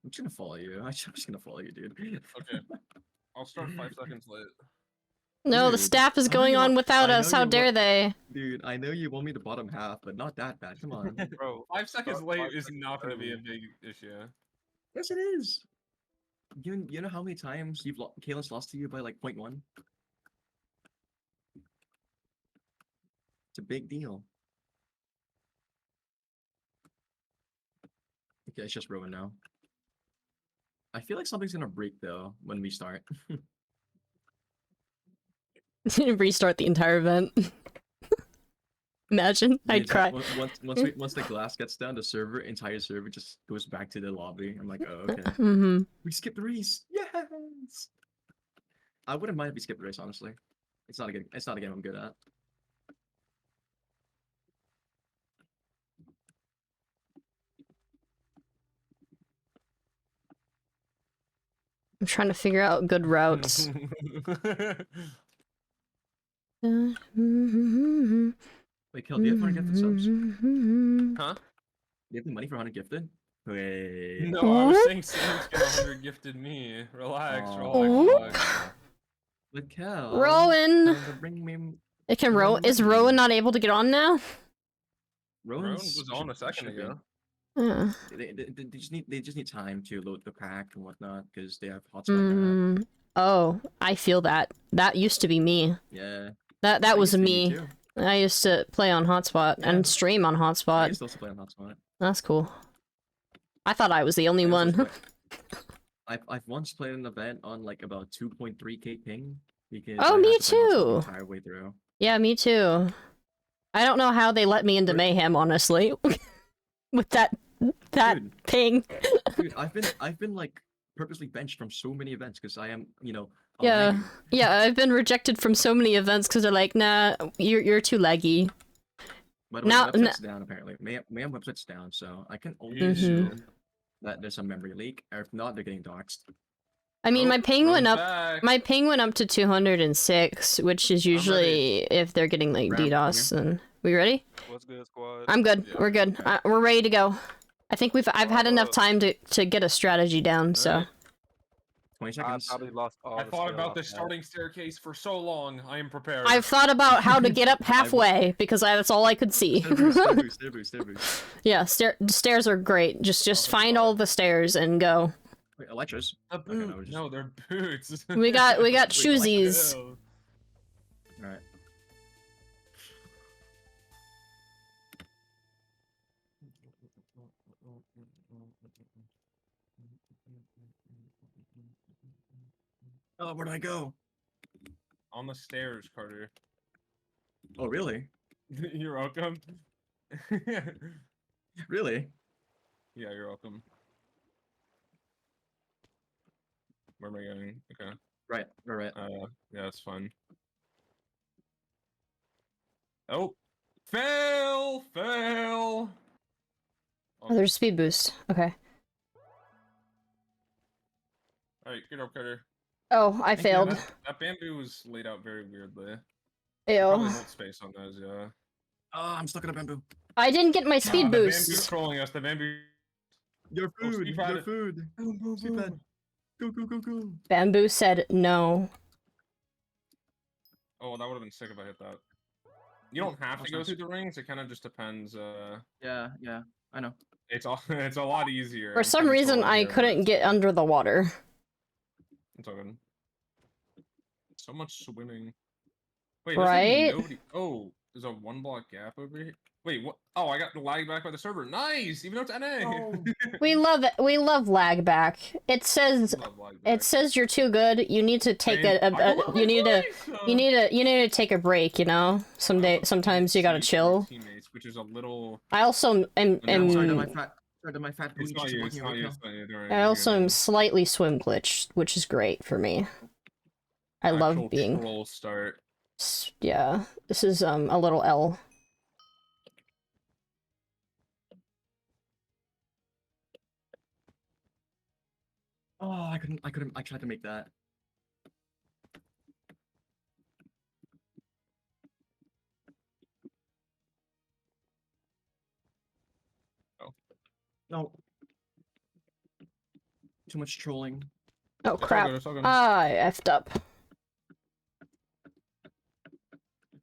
I'm just gonna follow you. I'm just gonna follow you, dude. Okay. I'll start 5 seconds late. No, the Dude, staff is I know going you on want- without I us. know How you dare want- they? Dude, I know you want me to bottom half, but not that bad. Come on. Bro, 5 seconds Start late 5 is seconds not gonna be a early. big issue. Yes, it is. You know how many times Kalen's lost to you by like 0.1? It's a big deal. Okay, it's just Rowan now. I feel like something's gonna break though when we start. Restart the entire event. Imagine, I'd Because cry. Once the glass gets down, the entire server just goes back to the lobby. I'm like, oh, okay. Mm-hmm. We skipped the race. Yes. I wouldn't mind if we skipped the race, honestly. It's not a game I'm good at. I'm trying to figure out good routes. Wait, Kel, do you have 100 gifted subs? Do Huh? you have the money for 100 gifted? Wait. No, I was saying Sam's gonna 100 gifted me. Relax, Aw. relax. But Kel. Rowan! tell them to bring me. It can Rowan Rowan. Is money. Rowan not able to get on now? Rowan Rowan's was on a second should be. ago. Yeah. They just need time to load the pack and whatnot because they have hotspot now. Oh, I feel that. That used to be me. Yeah. That I was used to be me. too. I used to play on hotspot Yeah. and stream on I hotspot. used to also play on hotspot. That's cool. I thought I was the only I also one. I've once played an event on like about 2.3k ping because Oh, I me had to play hotspot too. the entire way through. Yeah, me too. I don't know how they let me into Right. Mayhem, honestly. With that Dude, ping. dude, I've been like purposely benched from so many events because I am, a Yeah. laggy. Yeah, I've been rejected from so many events because they're like, nah, you're too laggy. By the way, Now- website's down apparently. Mayhem website's down, so I can only Mhm. assume that there's a memory leak, or if not, they're getting doxxed. I mean, my ping went up. Back. My ping went up to 206, which is usually if they're getting like Round DDoS. And we ready? What's good, squad? I'm good. Yeah, We're good. okay. We're ready to go. I think I've had enough Bravo. time to get a strategy down. So Alright. 20 I seconds. probably lost all I the thought skill about off this that. starting staircase for so long. I am prepared. I've thought about how to get up halfway because that's all I could see. Stair boost. Yeah, the stairs are great. Just find all the stairs and go. Wait, Electras. The Okay, no, boot. we're just- No, they're boots. We got Wait, shoesies. Ew. Alright. Oh, where do I go? On the stairs, Carter. Oh, really? You're welcome. Really? Yeah, you're welcome. Where am I going? Okay. Right. Yeah, it's fun. Oh, fail! Oh, there's speed boost. Okay. Alright, get up, Carter. Oh, I Thank you. failed. That bamboo was laid out very weirdly. Ew. Probably hold space on those, yeah. Oh, I'm stuck in a bamboo. I didn't get my speed The bamboo's boost. trolling us. The bamboo. Your Oh, food. Steve had Your it. food. Boom, boom, Steve had. boom. Go. Bamboo said no. Oh, that would have been sick if I hit that. You don't have to go through the rings. It kind of just depends. Yeah, I know. It's it's a lot easier. For I'm some kinda reason, trolling I here, couldn't but get under the water. it's all good. So much swimming. Wait, Right? there's like nobody. Oh, there's a 1 block gap over here. Wait, what? Oh, I got lagged back by the server. Nice, even though it's NA. Oh. We love it. We love lag back. It says Love lag it back. says you're too good. You need to take Man, I a love you my need to place, you need to take a break. You know, sometimes you gotta chill. Teammates, which is a little. I also am I'm Sorry to my fat It's booty not just you. It's walking not away, you. Kel. It's not you. Don't worry, I you're also good, am man. slightly swim glitched, which is great for me. I love Actual being troll start. yeah. This is a little L. Oh, I tried to make that. Oh. No. Too much trolling. Oh It's all crap! good, it's all good. I effed up.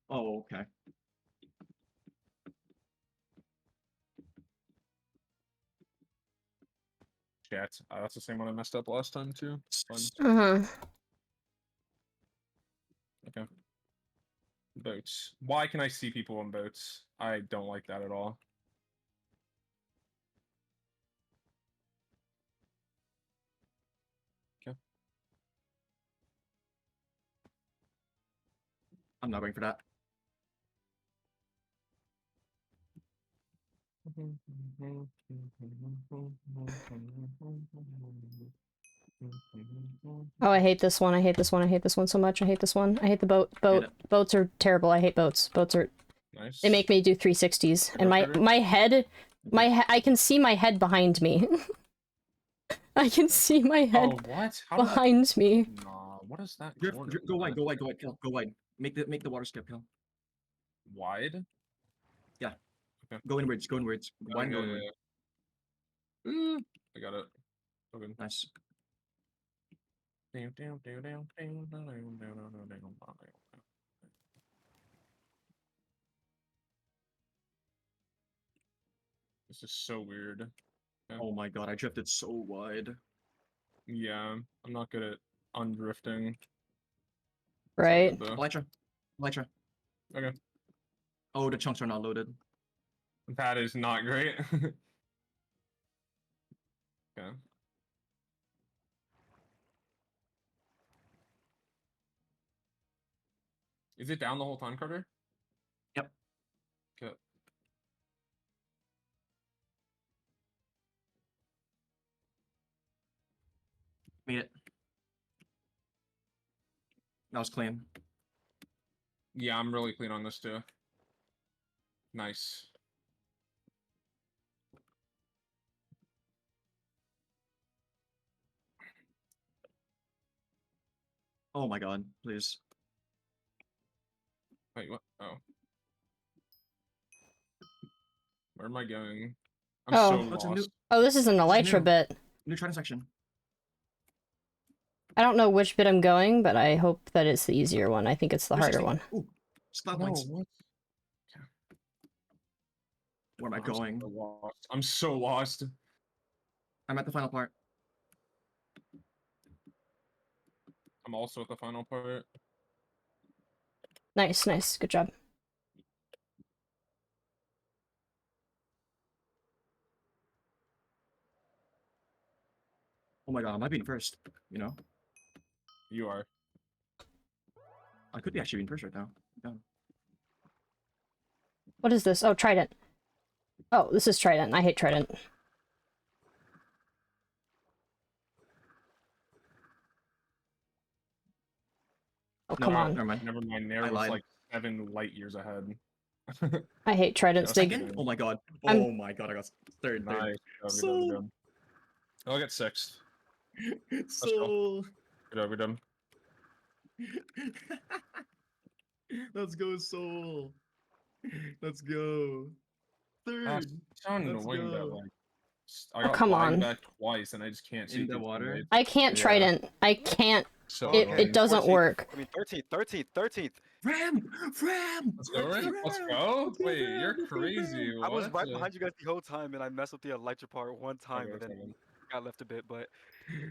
Oh, okay. Chat. That's the same one I messed up last time too. Fun. Okay. Boats. Why can I see people on boats? I don't like that at all. Okay. I'm not going for that. Oh, I hate this one. I hate this one. I hate this one so much. I hate this one. I hate the boat. it. Boats are terrible. I hate boats. Boats are. Nice. They make me do 360s, and Go, Carter. my head, I can see my head behind me. I can see my head Oh, what? How did that... behind me. Nah, what is that? Drift, corner? go wide, Kel. Go wide. Make the water skip, Kel. Wide? Go inwards. Wide and go inward. I got it. Okay. Nice. This is so weird. Oh my god, I drifted so wide. Yeah, I'm not good at undrifting. Right. It's all good, Elytra. though. Okay. Oh, the chunks are not loaded. That is not great. Okay. Is it down the whole time, Carter? Yep. Okay. Made it. That was clean. Yeah, I'm really clean on this too. Nice. Oh my god, please. Wait, what? Oh. Where am I going? I'm Oh. so What's a lost. Oh, this is an elytra new. bit. New trying section. I don't know which bit I'm going, but I hope that it's the easier one. I think it's the harder one. Ooh, spot No, points. what? Where am I I'm going? so lost. I'm so lost. I'm at the final part. I'm also at the final part. Nice, nice. Good job. Oh my god, I might be in first, you know? You are. I could be actually in first right now. Yeah. What is this? Oh, Trident. Oh, this is Trident. I hate Trident. Oh, No, come on. Never mind. Never mind. Nair I was lied. like 7 light years ahead. I hate Tridents. They... Second? Oh my god. I'm- Oh my god, I got third. Nice. So- I'll get 6th. Soul. Good job. Let's go, Soul. Let's go. Third. It's so annoying that go. like I Oh, got come lagged on. back twice and I just can't see In the people's water? teammates. I can't Yeah. trident. I can't. So It annoying. doesn't 14th. work. I mean 13th. Ram! Let's go, Ram. Let's go. Wait, you're crazy. I was What? right behind you guys the whole time, and I messed with the elytra part one time, Okay, and then okay. got left a bit. But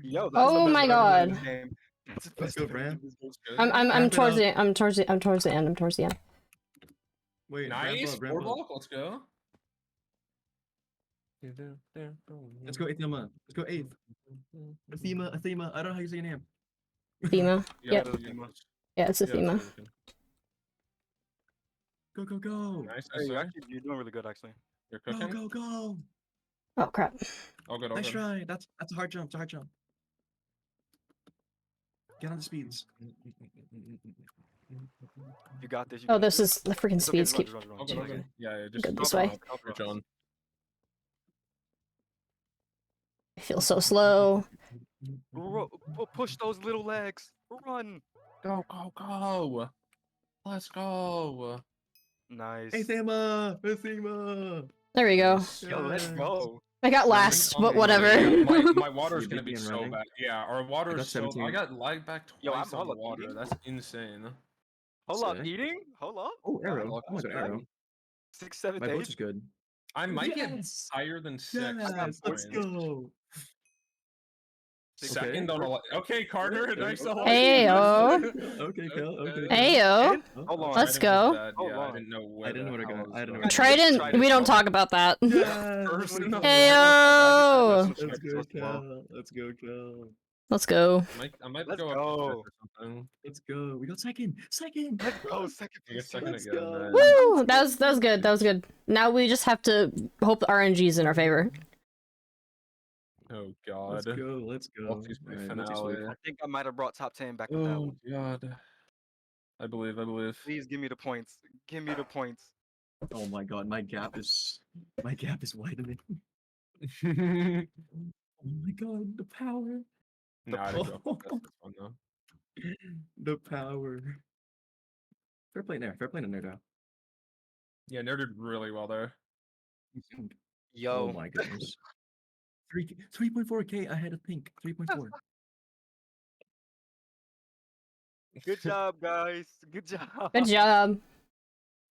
yo, that's Oh the best my I've ever done in God. this game. That's the Let's best go, I've ever Bram. done in this game. Good. I'm Wrap it towards up. the I'm towards the end. Wait, Nice. ramp up. Boardwalk. Let's go. Let's go, Aethema. Let's go, 8th. Aethema. I don't know how you say your name. Aethema. Yeah, Yep. Aethema. Yeah, it's Yeah, Aethema. that's good. Go. Nice. Hey, Nice. you're doing really good, actually. You're cooking. Go. Oh crap. All good. Nice try. That's a hard jump. Get on the speeds. You got this. You Oh, got this is the freaking It's okay, speeds just keep. run. All good. All good. Yeah. Just Go this drop way. it off. Good, John. I feel so slow. Push those little legs. Run. Go. Let's go. Nice. Aethema. There we go. Yo, let's go. I got Yeah, last, running but on the- whatever. yeah, my water's You gonna beat be me in so running. bad. Yeah, our water got is so. I 17. got lagged back Yo, twice I'm on the hella water. eating. That's insane. Hold up, Sick. eating? Hold up. Oh, arrow. luck Oh my was god, good. arrow. 6, 7, My 8. boat is good. I might Yes! get higher than 6. Yes, let's go. Second Okay. on okay, Carter. Okay. Nice. Heyo. Okay, Kel. Okay. Heyo. Hold on. Let's go. Hold Yeah, I on. didn't know where. I didn't know where to the go. hell I was didn't know going. where to Trident. Trident. We don't talk about that. First in the Heyo. Let's go, Kel. Let's go, Kel. Let's go. I might Let's go up to go. 5th or something. Let's go. We got second. Let's go. Second I get place. second Let's again. go. man. Woo! That was good. That was good. Now we just have to hope the RNG's in our favor. Oh Let's god. go. Let's go. Multi-sweep Alright, finale. multi-sweep. I think I might have brought top 10 back with that Oh one. god. I believe. Please give me the points. Give me the points. Oh my god, my gap is widening. Oh my god, the power. Nah, I didn't go up to 5th. That's fun though. The power. Fair play there. Fair play in there, though. Yeah, Nair did really well there. Yo. Oh my goodness. 3.4k ahead of Pink. 3.4. Good job, guys. Good job. Good job.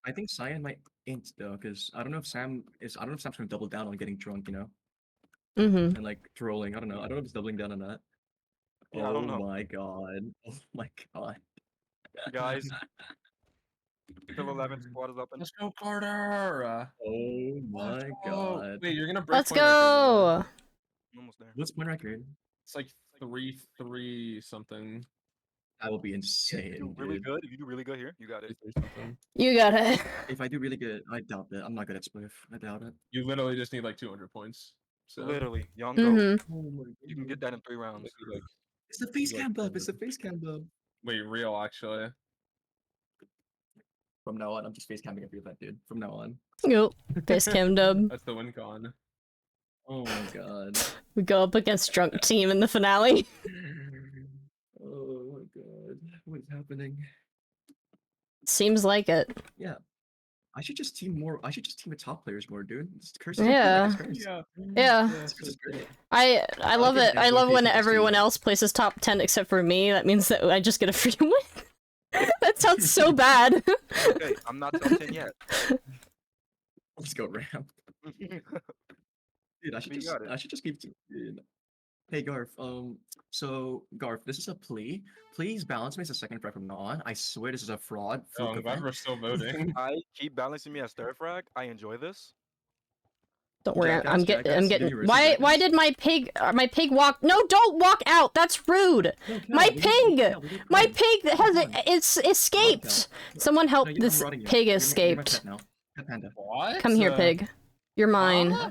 I think Cyan might int though, because I don't know if Sam's gonna double down on getting drunk, you know, Mm-hmm. and like trolling. I don't know. I don't know if he's doubling down on that. Yeah, I don't know. My god. Oh my god. Guys. Still 11 squad is open. Let's go, Carter. Oh my Let's go. god. Wait, you're gonna break Let's point record, don't you? go. Almost there. What's my record? It's like 3-3 something. That will be If you insane, do really dude. good, if you do really good here, you got it. 3-3 something. You got it. If I do really good, I doubt that. I'm not good at Spliff. I doubt it. You literally just need like 200 points. So Literally, young go. Mm-hmm. Oh my You can get that in 3 rounds. like, It's the face like cam buff. It's the 200. face cam buff. wait, real actually. From now on, I'm just face camming every event, dude. From now on. Yep. Face cam dub. That's the win con. Oh my god. We go up against drunk team in the finale. Oh my god. What is happening? Seems like it. Yeah. I should just team more. I should just team with top players more, dude. It's cursing. Yeah. Yeah. I I'll love get it. I that love one when piece of everyone steam. else places top 10 except for me. That means that I just get a free win. That sounds so bad. Okay, I'm not top 10 yet. Let's go ramp. Dude, I should We just got it. I should just keep dude. Hey Garf, so Garf, this is a plea. Please balance me as a second frag from now on. I swear this is a fraud. Oh, Fluke I'm glad event. we're still voting. I keep balancing me as third frag. I enjoy this. Don't worry, I'm Jackass, getting. give me wrist, Why jackass. did my pig walk? No, don't walk out. That's rude. No, Cal, My we need- pig! Cal, we need My Cal. pig Come has on. it's escaped. Someone help No, this I'm rotting you. pig You're my escaped. pet now. Pet panda. What? Come here, pig. You're mine. Huh?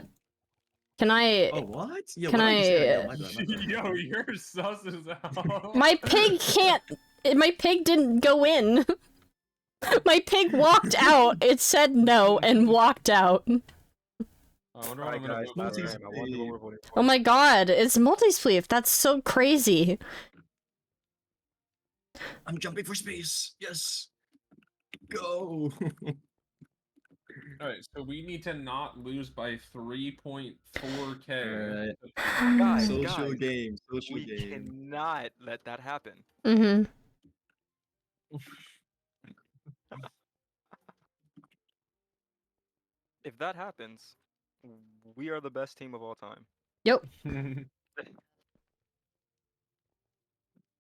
Can I? Oh what? Yo, Can what did you say? Yo, I- my bad, my bad. Yo, you're sus as hell. My pig can't. My pig didn't go in. My pig walked out. It said no and walked out. I wonder what Alright, I'm gonna guys, vote last for. game. I wonder what we're voting for. Oh my god, it's multi-spleef. That's so crazy. I'm jumping for space. Yes. Go. Alright, so we need to not lose by 3.4k. Alright. Guys, Social guys, game. Social we game. cannot let that happen. Mm-hmm. If that happens, we are the best team of all time. Yep.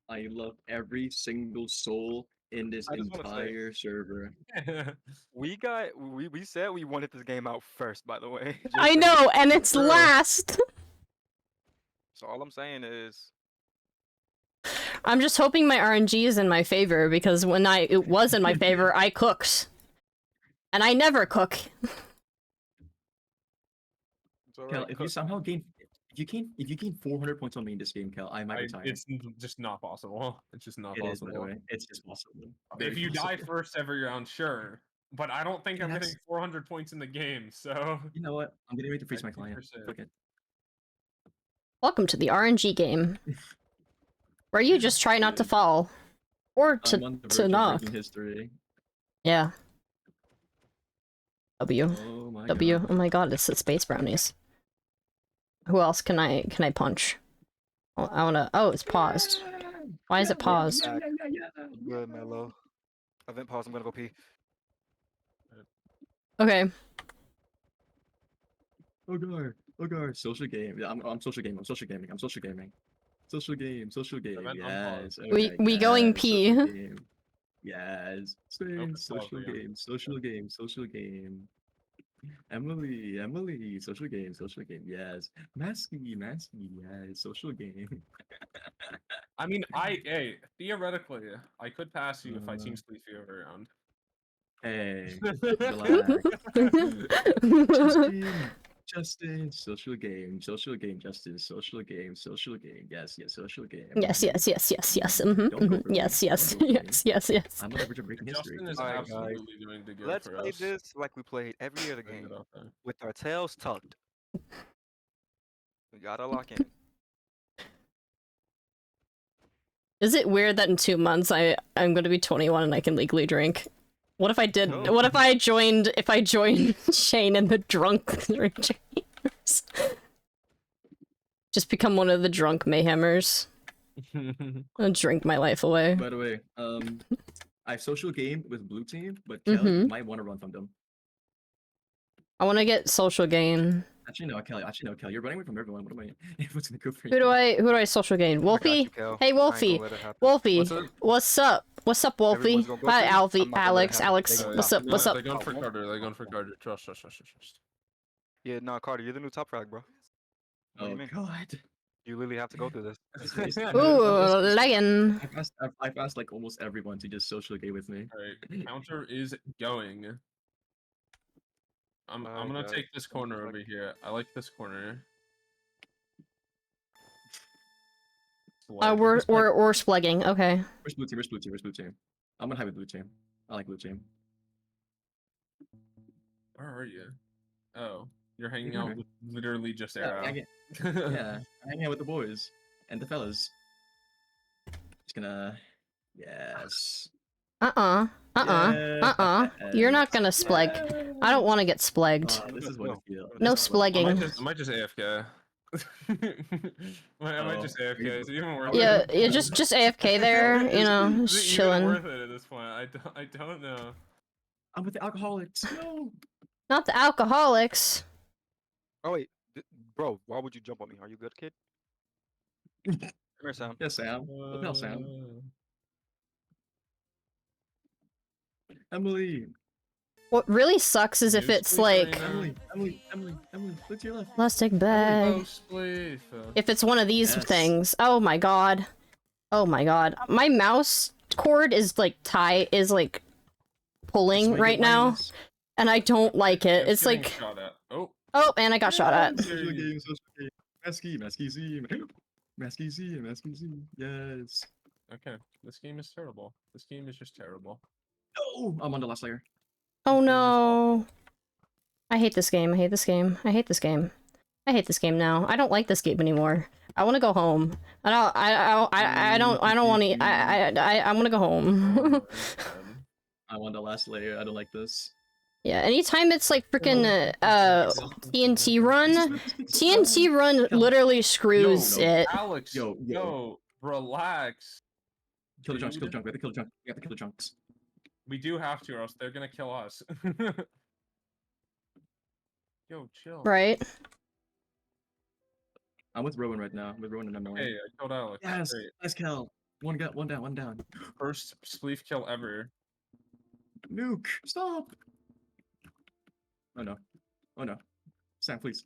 I love every single soul in this I just wanna say- entire server. We said we wanted this game out first, by the way. Just I saying. know, and it's True. last. So all I'm saying is, I'm just hoping my RNG is in my favor because when it was in my favor, I cooked. And I never cook. it's all Kel, right. if you somehow gain, if you gain 400 points on me in this game, Kel, I might retire. It's just not possible. It's just not It is, by the possible. way. It's just possible. If Very you die possible. first every round, sure. But I don't think I'm That's- getting 400 points in the game, so. You know what? I'm getting ready to freeze my client. 50%. Fuck it. Welcome to the RNG game. Where you just try not to Dude. fall. Or I'm on the to verge of knock. breaking history. Yeah. W. Oh my W. god. Oh my god, it's the space brownies. Who else can I punch? Oh, I wanna. Oh, it's paused. Why is it paused? yeah. Good, Mello. Event pause. I'm gonna go pee. Okay. Oh god. Social game. Yeah, I'm social gaming. I'm social gaming. I'm social gaming. Social game. Social game. Event unpaused. Yes. We okay, going yes, social pee. game. Yes. Spain. it's paused Social again. game. Social game. Social game. Emily, social game, yes. Masky, yes, social game. I mean, theoretically, I could pass you if I team spleef you every round. Hey, relax. Justin, social game, Justin, social game, yes, social game. Yes, yes, yes, yes, yes. Mhm, Don't go mhm. for me. Yes, yes, Don't go for me. yes, yes, yes. I'm on the verge of breaking history. Justin is Alright, guys. absolutely doing the good Let's for play us. this like we played every other Putting game, it out there. with our tails tucked. We gotta lock in. Is it weird that in 2 months I'm gonna be 21 and I can legally drink? What if I did? No. What if I joined Shane and the drunk Mayhemers? Just become one of the drunk Mayhemers and drink my life away. By the way, I social game with blue team, but Kelly Mhm. might want to run from them. I want to get social gain. Actually, no, Kelly. You're running away from everyone. What am I? What's gonna go for Who do I social gain? I got Wolfie? you, Kel. Hey I ain't gonna Wolfie. let it happen. Wolfie. What's up? What's up? What's up, Wolfie? Everyone's gonna go Hi, for it. Alfie. I'm not gonna let it Alex. happen. Alex. They gonna What's stop. up? What's up? They're going Oh, for what? Carter. They're going for Carter. Trust. Yeah, nah, Carter, you're the new top frag, bro. What do Oh you mean? god. You literally have to go through this. Ooh, Leggin. I've asked like almost everyone to just social game with me. Alright, counter is going. I'm Alright, gonna guys. take this corner Like- over here. I like this corner. We're splegging. Okay. Where's blue team? Where's blue team? I'm gonna have a blue team. I like blue team. Where are you? Oh, you're hanging You're out here. with literally just Yeah, Arrow. yeah, I'm hanging out with the boys and the fellas. Just gonna, yes. You're not gonna spleg. I don't want to get splegged. This is what it feels. No This is what it splegging. feels. I might just AFK. I might just AFK. It's even worth Yeah, it. yeah, just AFK there, you know, Is just it even chilling. worth it at this point? I don't know. I'm with the alcoholics. No. Not the alcoholics. Oh wait, bro, why would you jump on me? Are you good, kid? Come here, Sam. Yes, Sam. What the hell, Sam? Emily. What really sucks is if Use it's Spleef like Arena. Emily. Look to your left. plastic Oh, bag. Spleef. If it's one of these Yes. things. Oh my god. Oh my god. My mouse cord is like That's pulling why you right get now, wireless. and I don't like it. It's getting like, shot at. Oh, oh, and I got shot at. Social game. Masky Z. Yes. okay. This game is terrible. This game is just terrible. No, I'm on the last layer. Oh This game is no. I hate this game. I hate this game. I hate this game. I hate this game now. I don't like this game anymore. I want to go home. I don't want to. I want to go Oh home. my God. I want the last layer. I don't like this. Yeah. Anytime it's like freaking TNT run, TNT run literally screws Yo, no. it. Alex, yo, relax. Kill the chunks. Kill the Dude. chunks. We have to kill the chunks. We have to kill the chunks. We do have to, or else they're gonna kill us. Yo, chill. Right. I'm with Rowan right now. I'm with Rowan and I'm Hey, I killed Alex. Yes, Great. nice kill. One down, one down. First spleef kill ever. Nuke, stop. Oh no. Oh no. Sam, please.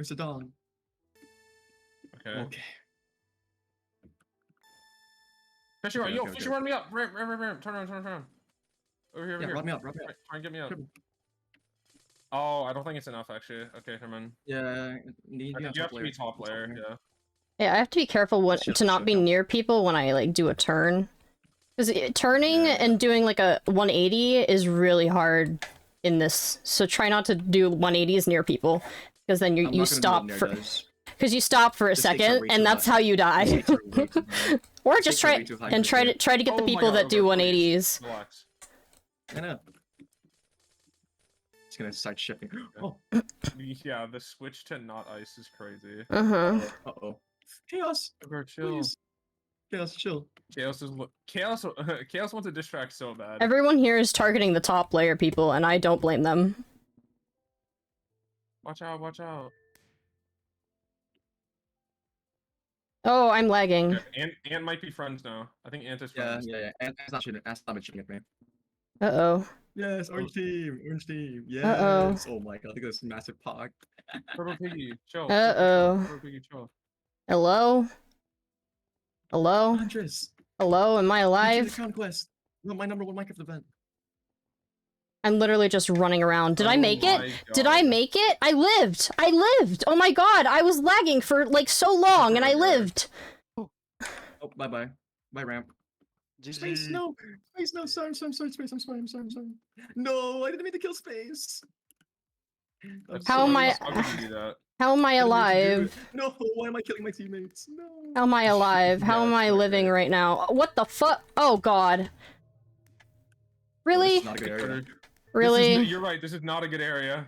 Mr. Dawn. Okay. Okay. Fishy run, Okay, yo, okay, Fishy okay. run me up. Ram. Turn around. Over here, over Yeah, here. rub me up. Try and get me up. Oh, I don't think it's enough actually. Okay, Herman. Yeah, You have to be top layer, yeah. Yeah, I have to be careful Shut- to not shut be up. near people when I like do a turn. Because turning Yeah. and doing like a 180 is really hard in this. So try not to do 180s near people, because then you stop for a This second, takes it way and too that's high. how you die. takes her way too high. Or Takes just her try way too high and for try the to get the Oh my people God, that do over, please. 180s. Relax. I know. It's gonna start shifting. Oh, Yeah, the switch to not ice is crazy. uh-oh. Chaos, Over, chill. please. Chaos, chill. Chaos wants to distract so bad. Everyone here is targeting the top layer people, and I don't blame them. Watch out. Oh, I'm lagging. Yeah, Ant might be friends now. I think Ant is Yeah, friends. yeah, yeah. And that's not shooting. That's not shooting at me. Uh-oh. Yes, orange team. Yes. Uh-oh. Oh my god, look at this massive pod. Turtle Piggy, chill. Uh-oh. Turtle Piggy, chill. Hello? Hello? Huntress. Hello? Am I The alive? conquest. No, my number one Minecraft event. I'm literally just running around. Did I Oh make it? my Did I God. make it? I lived! I lived! Oh my god, I was lagging for like so long and I Okay. lived! Oh, bye. Bye, ramp. Space, GG. no. Space, no. Sorry, space. I'm sorry. No, I didn't mean to kill space. That's How so am I- nice. How could you do that? How am I I didn't mean to do alive? it. No, why am I killing my teammates? No. How am I alive? How Yeah, am it's I not living great. right now? What the fuck? Oh god. This Really? is not a good area. Really? You're right. This is not a good area.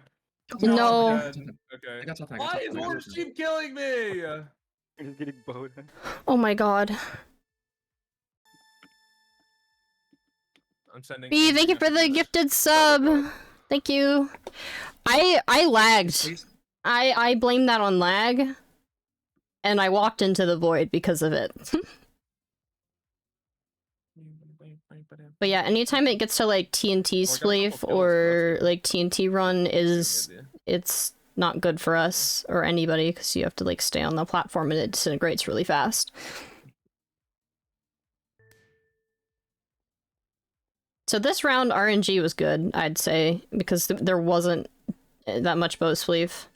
No. I'm dead. Okay. I got something. Why is Orange keep killing me? He's getting bowed. Oh my god. I'm sending. B, thank you for the gifted sub. Thank you. I lagged. Space? I blame that on lag. And I walked into the void because of it. But yeah, anytime it gets to like TNT spleef or like TNT run it's not good for us or anybody because you have to like stay on the platform and it disintegrates really fast. So this round RNG was good, I'd say, because there wasn't that much bow spleef.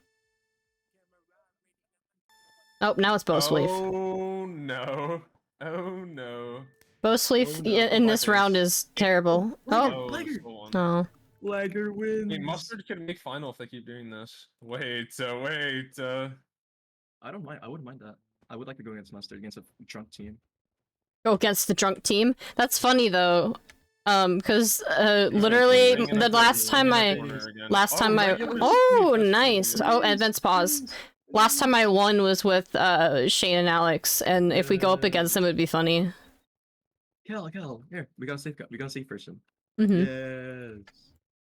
Oh, now it's bow spleef. Oh no. Oh no. Bow spleef Oh, no. in this round is terrible. Oh, Lagger. Go on. oh. Lagger wins. Hey, Mustard could make final if they keep doing this. Wait. I don't mind. I wouldn't mind that. I would like to go against Mustard against a drunk team. Go against the drunk team. That's funny though, because literally Bring it the up last there, time bring it I up corner again. last time I regular oh spleef, that's nice good. oh advanced pause. Last time I won was with Shane and Alex, and if we go up against them, it'd be funny. Kel, here. We got a safe person. Hmm Yes.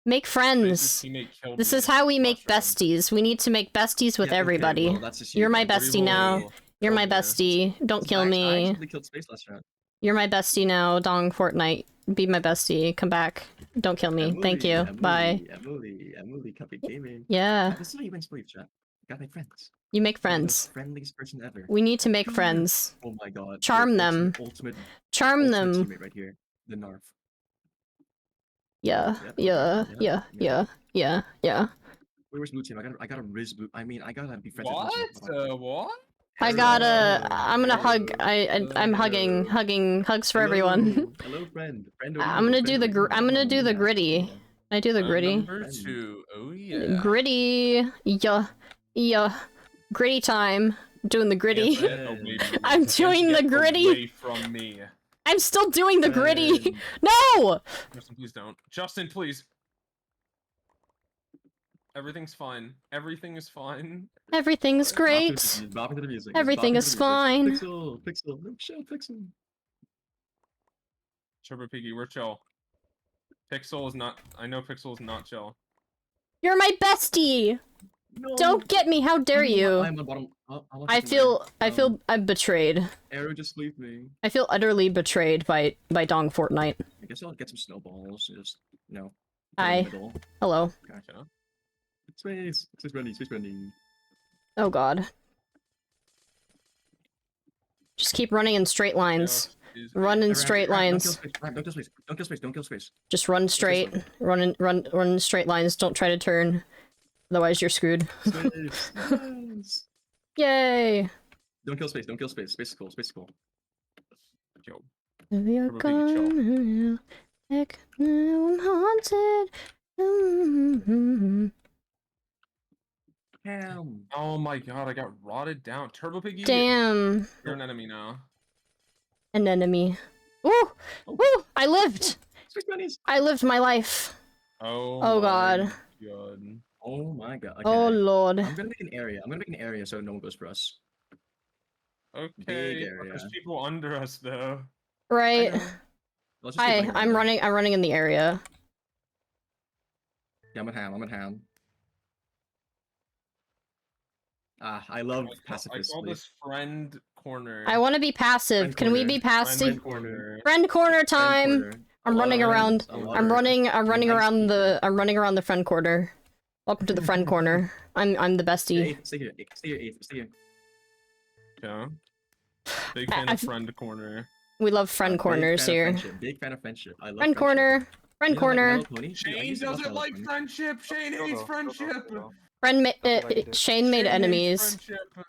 Make Space's friends. teammate killed This me is how we make last round. besties. We need to make besties with Yeah, okay, everybody. well, that's just You're my then. bestie now. People You're my killed me. bestie. Don't kill I me. actually killed space last round. You're my bestie now. Dong Fortnite. Be my bestie. Come back. Don't kill me. Thank you. Bye. Emily, Cupcake Gaming. Yeah. This is how you win spleef, chat. Gotta make friends. You make You're the friends. friendliest person ever. We need to make Come here. friends. Oh my god. Charm you're them. Ultimate Charm them. teammate right here. The Narf. Yeah. Yep, Yeah. okay, Yeah. yeah, Yeah. Yeah. Where's blue team? I got a Riz blue. I mean, I gotta be friends with blue What? team. What? I gotta. I'm gonna hug. I'm hugging. Hugs for everyone. Hello, friend. I'm gonna do the. I'm gonna do the gritty. I do the gritty. Number 2. Oh yeah. Gritty. Yeah. Gritty time. Doing the gritty. Get away from me. I'm Just doing the get gritty. Away from me. I'm still doing the gritty. Ben. No! Justin, please don't. Justin, please. Everything's fine. Everything is fine. Everything's great. Bopping to the music. Everything is fine. Pixel, Pixel, no chill, Pixel. Turbo Piggy, we're chill. Pixel is not. I know Pixel is not chill. You're my bestie. No. Don't get me. How dare you? I'm on bottom. I feel I'm betrayed. Arrow, just leave me. I feel utterly betrayed by Dong Fortnite. I guess I'll get some snowballs. And just Hi. Hello. Gotcha. Space running, space running. Oh god. Just keep running in straight lines. Run in straight lines. Don't kill space. Don't kill space. Don't kill space. Just run straight. Run in straight lines. Don't try to turn. Otherwise you're screwed. Space. Yes. Yay! Don't kill space. Don't kill space. Space is cool. Space is cool. Yo. You're Turbo Piggy, chill. gone. Heck, now I'm haunted. Damn. Oh my god, I got rotted down. Turbo Piggy. Damn. You're an enemy now. An enemy. Woo! Woo! I lived! Space bunnies. I lived my life. Oh. Oh my god. God. Oh my god. Okay. Oh lord. I'm gonna make an area. I'm gonna make an area so no one goes for us. Okay. Big But there's area. people under us though. Right. I know. Let's just keep Hi, running I'm around. I'm running in the area. Yeah, I'm at ham. I'm at ham. Ah, I love I pacifist. call this friend corner. I want to be passive. Friend Can we be corner. passive? Friend corner. Friend corner time. Corner. I'm running around. A lot I'm of running nice around the people. I'm running around the friend corner. Welcome to the friend corner. I'm the bestie. Stay here. Stay here. Stay here. Yeah. Big fan of I've- friend corner. We love friend Big corners fan of here. friendship, big fan of friendship. I love Friend friendship. corner. Friend You know, like corner. Mellow Pony? Dude, I Shane used to love doesn't Mellow like Pony. friendship. Shane hates friendship. Friend I feel like it. Shane made Shane hates enemies. friendship.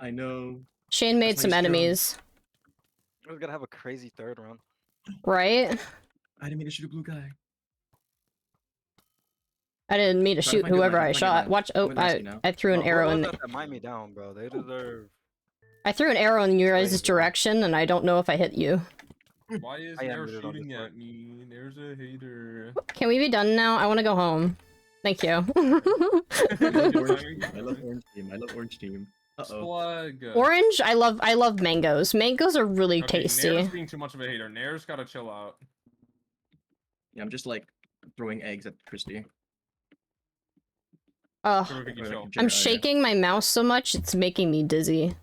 I know. Shane made That's some why he's strong. enemies. We're gonna have a crazy third round. Right? I didn't mean to shoot a blue guy. I didn't mean to Try to shoot find good whoever line, I try to find good shot. line. Watch. I'm Oh, gonna ask you now. I threw an Bro, arrow who in. was that might me down, bro? They deserve. I threw an arrow in your guys' Crazy. direction, and I don't know if I hit you. Why is I am Nair muted on shooting Discord. at me? There's a hater. Can we be done now? I want to go home. Thank you. I love the orange team. I love orange team. I love orange team. Uh-oh. Slug. Orange. I love mangoes. Mangoes are really Okay, tasty. Nair's being too much of a hater. Nair's gotta chill out. Yeah, I'm just like throwing eggs at Christy. Oh, Turbo Piggy, Or, like, chill. in I'm general, yeah. shaking my mouse so much it's making me dizzy.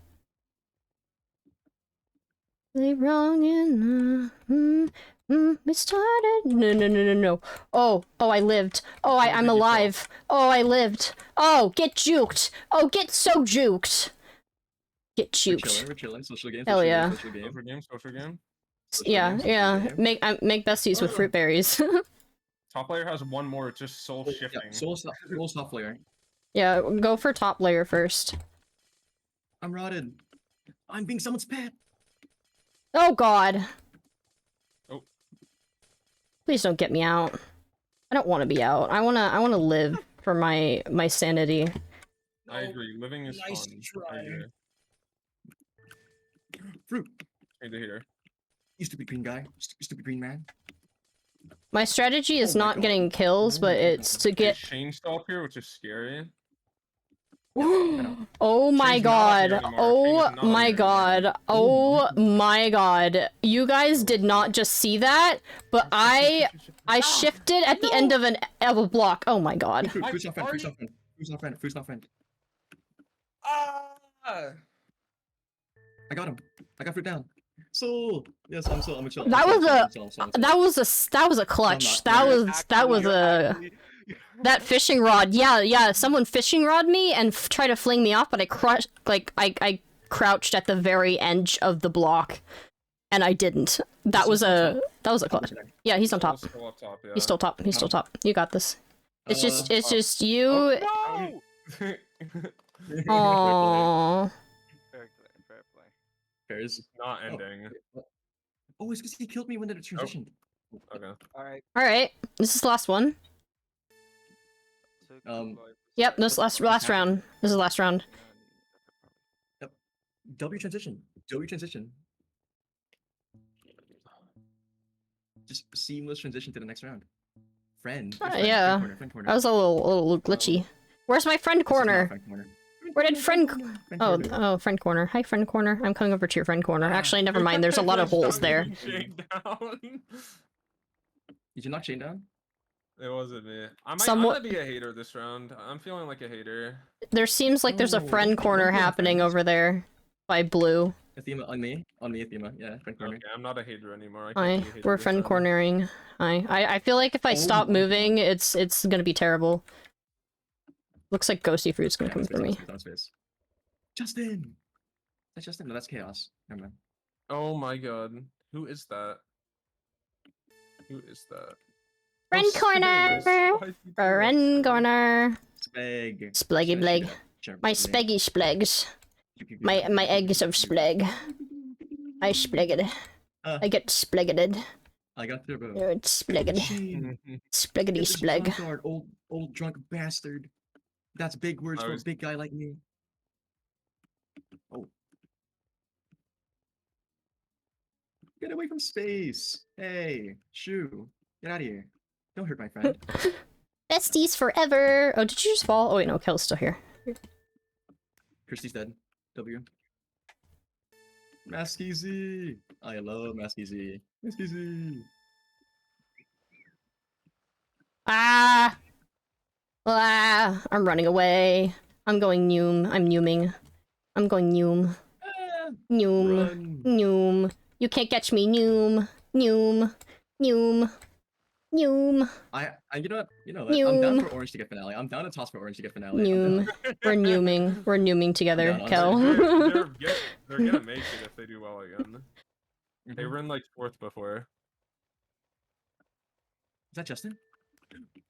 They wrong in we started. No. Oh, I lived. Oh, I'm Piggy, chill. alive. Oh, I lived. Oh, get juked. Oh, get so juked. Get We're juked. chilling. Social game. Hell social yeah. Game, social game. Social game, social game. Social Yeah, game, social yeah. game. Make besties with fruit berries. Top player has one more, it's just soul shifting. Yeah, soul soft layer. Yeah, go for top layer first. I'm rotted. I'm being someone's pet. Oh god. Oh. Please don't get me out. I don't want to be out. I wanna live for my sanity. I agree, living is Nice fun. try. I agree. Fruit. Change the hater. You stupid green guy. Stupid green man. My strategy is Oh my not God. getting kills, Oh but my it's God. to get. Shane still up here, which is scary. Oh my Shane's not god. here anymore. Oh Shane is not my here god. anymore. Oh my god. You guys did not just see that, but I shifted at the end of a block. Oh my god. Fruit's not friend. Fruit's not friend. Fruit's not friend. Fruit's not friend. Ah! I got him. I got fruit down. So yes, I'm a chill. That was a clutch. not- That was a that fishing rod. Yeah. Someone fishing rod me and tried to fling me off, but I crushed. Like I crouched at the very edge of the block, and I didn't. That was a clutch. Yeah, he's on top. Still up top, yeah. He's still top. He's still top. You got this. It's just you. Oh, no! Aww. Fair play. Pairs. Not ending. Oh, it's because he killed me when it transitioned. Okay. All right. All right. This is the last one. Yep, this last round. This is last round. W transition. W transition. Just seamless transition to the next round. Friend. Yeah. Friend corner. That was a little glitchy. Where's my friend This is not corner? friend corner. Where did friend? Oh, corner. oh, friend corner. Hi, friend corner. I'm coming over to your friend corner. Actually, never mind. There's a lot of holes there. Shake down. Did you knock Shane down? It wasn't me. I'm Somewhat- gonna be a hater this round. I'm feeling like a hater. There seems like there's a No, friend don't corner be a happening friend. over there by blue. Aethema on me. On me, Aethema. Yeah, friend corner. Okay, I'm not a hater anymore. I can't Hi, be a hater we're this friend round. cornering. Hi. I feel like if I Oh stop my moving, God. it's gonna be terrible. Looks like Ghosty Fruit's gonna Yeah, come on his for face, me. on his face. Justin! That's Justin? No, that's Chaos. Never mind. Oh my god. Who is that? Who is that? Friend Oh, corner! Speggs. Why'd you do that, Friend Speggs? corner! Speg. Spleggy bleg. My speggy splegs. My eggs of spleg. I splegged. I get splegged. I got turbo. It's splegged. Shane, Spleggedy get this spleg. Vanguard, old drunk bastard. That's big words I for a was- big guy like me. Oh. Get away from space. Hey, Shoo. Get out of here. Don't hurt my friend. Besties forever! Oh, did you just fall? Oh wait, no, Kel's still here. Christy's dead. W. Masky Z. I love Masky Z. Masky Z. Ah! Ah! I'm running away. I'm going noom. I'm nooming. I'm going noom. Ah, Noom. run. Noom. You can't catch me, noom. Noom. Noom. Noom. You know what? I'm down Noom. for Orange to get finale. I'm down to toss for Orange to get finale. I'm down. Noom. We're nooming. We're nooming together, No, Kel. They're gonna make it if they do well again. They Mhm. were in like 4th before. Is that Justin?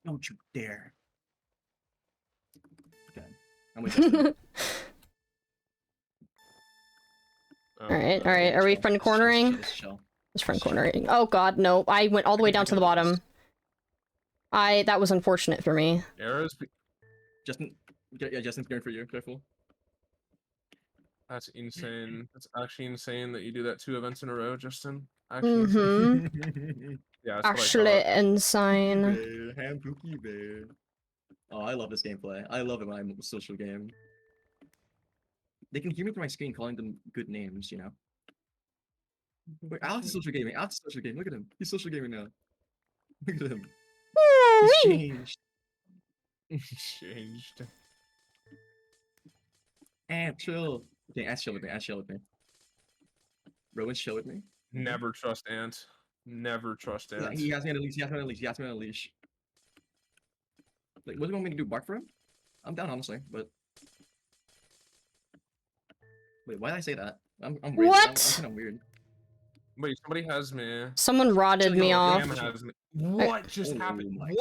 Don't you dare. Okay. I'm with Justin. Alright, alright. Are we Shell, friend shell, cornering? shell, shell. It's friend cornering. Oh god, no. I went all the way down to the bottom. That was unfortunate for me. Arrows. Justin, yeah, Justin's going for you. Careful. That's insane. That's actually insane that you do that 2 events in a row, Justin. Actually, Mm-hmm. yeah. That's what I Actually, thought. insane. Bear, ham cookie bear. Oh, I love this gameplay. I love it when I'm social game. They can hear me through my screen calling them good names, you know? Wait, Alex is social gaming. Alex is social gaming. Look at him. He's social gaming now. Look at him. He's changed. Changed. And chill. Okay, Ash chill with me. Ash chill with me. Rowan chill with me. Never trust Ant. Never trust Ant. He has me on a leash. He has me on a leash. He has me on a leash. Like, what do you want me to do? Bark for him? I'm down, honestly, but. Wait, why did I say that? I'm weird. What? I'm kind of weird. Wait, somebody has me. Someone rotted me off. Cam has me. What just Oh happened? my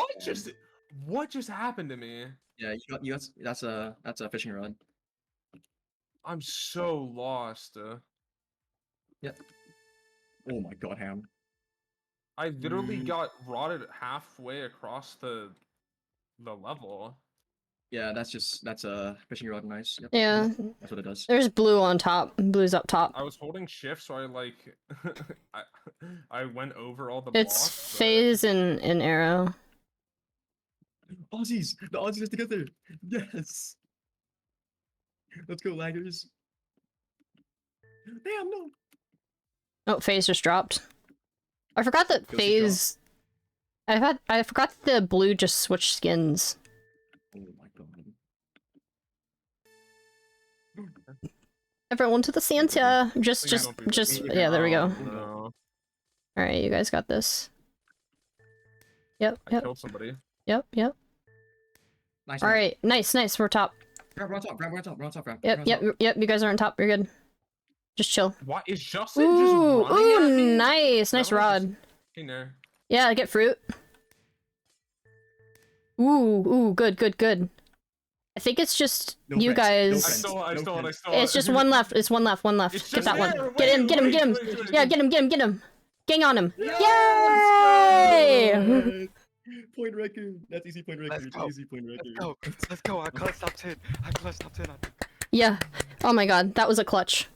What just happened to me? Yeah, that's a fishing rod. I'm so lost. Oh my god, Ham. I literally Mm. got rotted halfway across the level. Yeah, that's a fishing rod. Nice. Yep. Yeah. That's what it does. There's blue on top. Blue's up top. I was holding shift, so I like I went over all the It's blocks. but- phase and arrow. Aussies! The Aussies are together! Yes! Let's go, laggers. Damn, no! Oh, phase just dropped. I forgot that Ghosty phase. I forgot that the blue just switched skins. Oh my god. Everyone to the Santa. Just I don't think just that's- yeah. There we go. No, All right, you guys got this. Yep, I yep, killed somebody. yep. Nice. All right, nice. We're top. Grab, we're on top, grab, we're on top, we're on top, grab. Yep, we're on yep, top. yep. You guys are on top. You're good. Just chill. What is Justin just Ooh, running at me? nice That was rod. just in there. Yeah, get fruit. Ooh, good. I think it's just No you friends, no guys. I friends. stole it. I No stole it. I friends. stole it. It's just one left. It's one left. It's Get just that one. there. Get him. Wait. Yeah, get him. Gang on him. Yeah, Yay! Yes! point record. That's easy point Let's record. go. Easy point record. Let's go. Let's go. I clutched top 10. I clutched top 10. I think. Yeah. Oh my god, that was a clutch.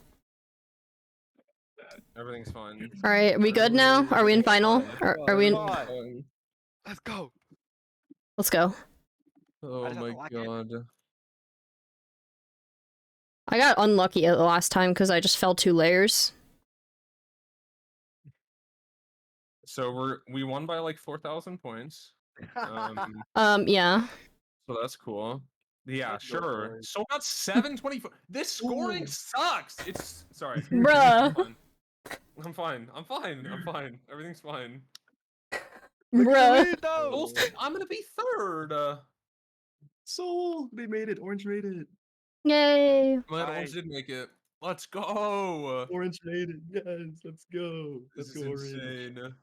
Everything's fine. Alright, are we good now? Are we in final? Are we in... Fine. Fine. Let's go. Let's go. Oh just have my to lock in. god. I got unlucky at the last time because I just fell 2 layers. So we won by like 4,000 points. Yeah. So that's cool. Yeah, Let's go, sure. boys. So got 724. This scoring Ooh. sucks. It's sorry. Bruh. I'm fine. I'm fine. I'm fine. Everything's fine. Bruh. We'll say I'm gonna be third. Soul, they made it. Orange made it. Yay. My Orange did make it. Let's go. Orange made it. Yes, let's go. This Let's is go, Orange. insane.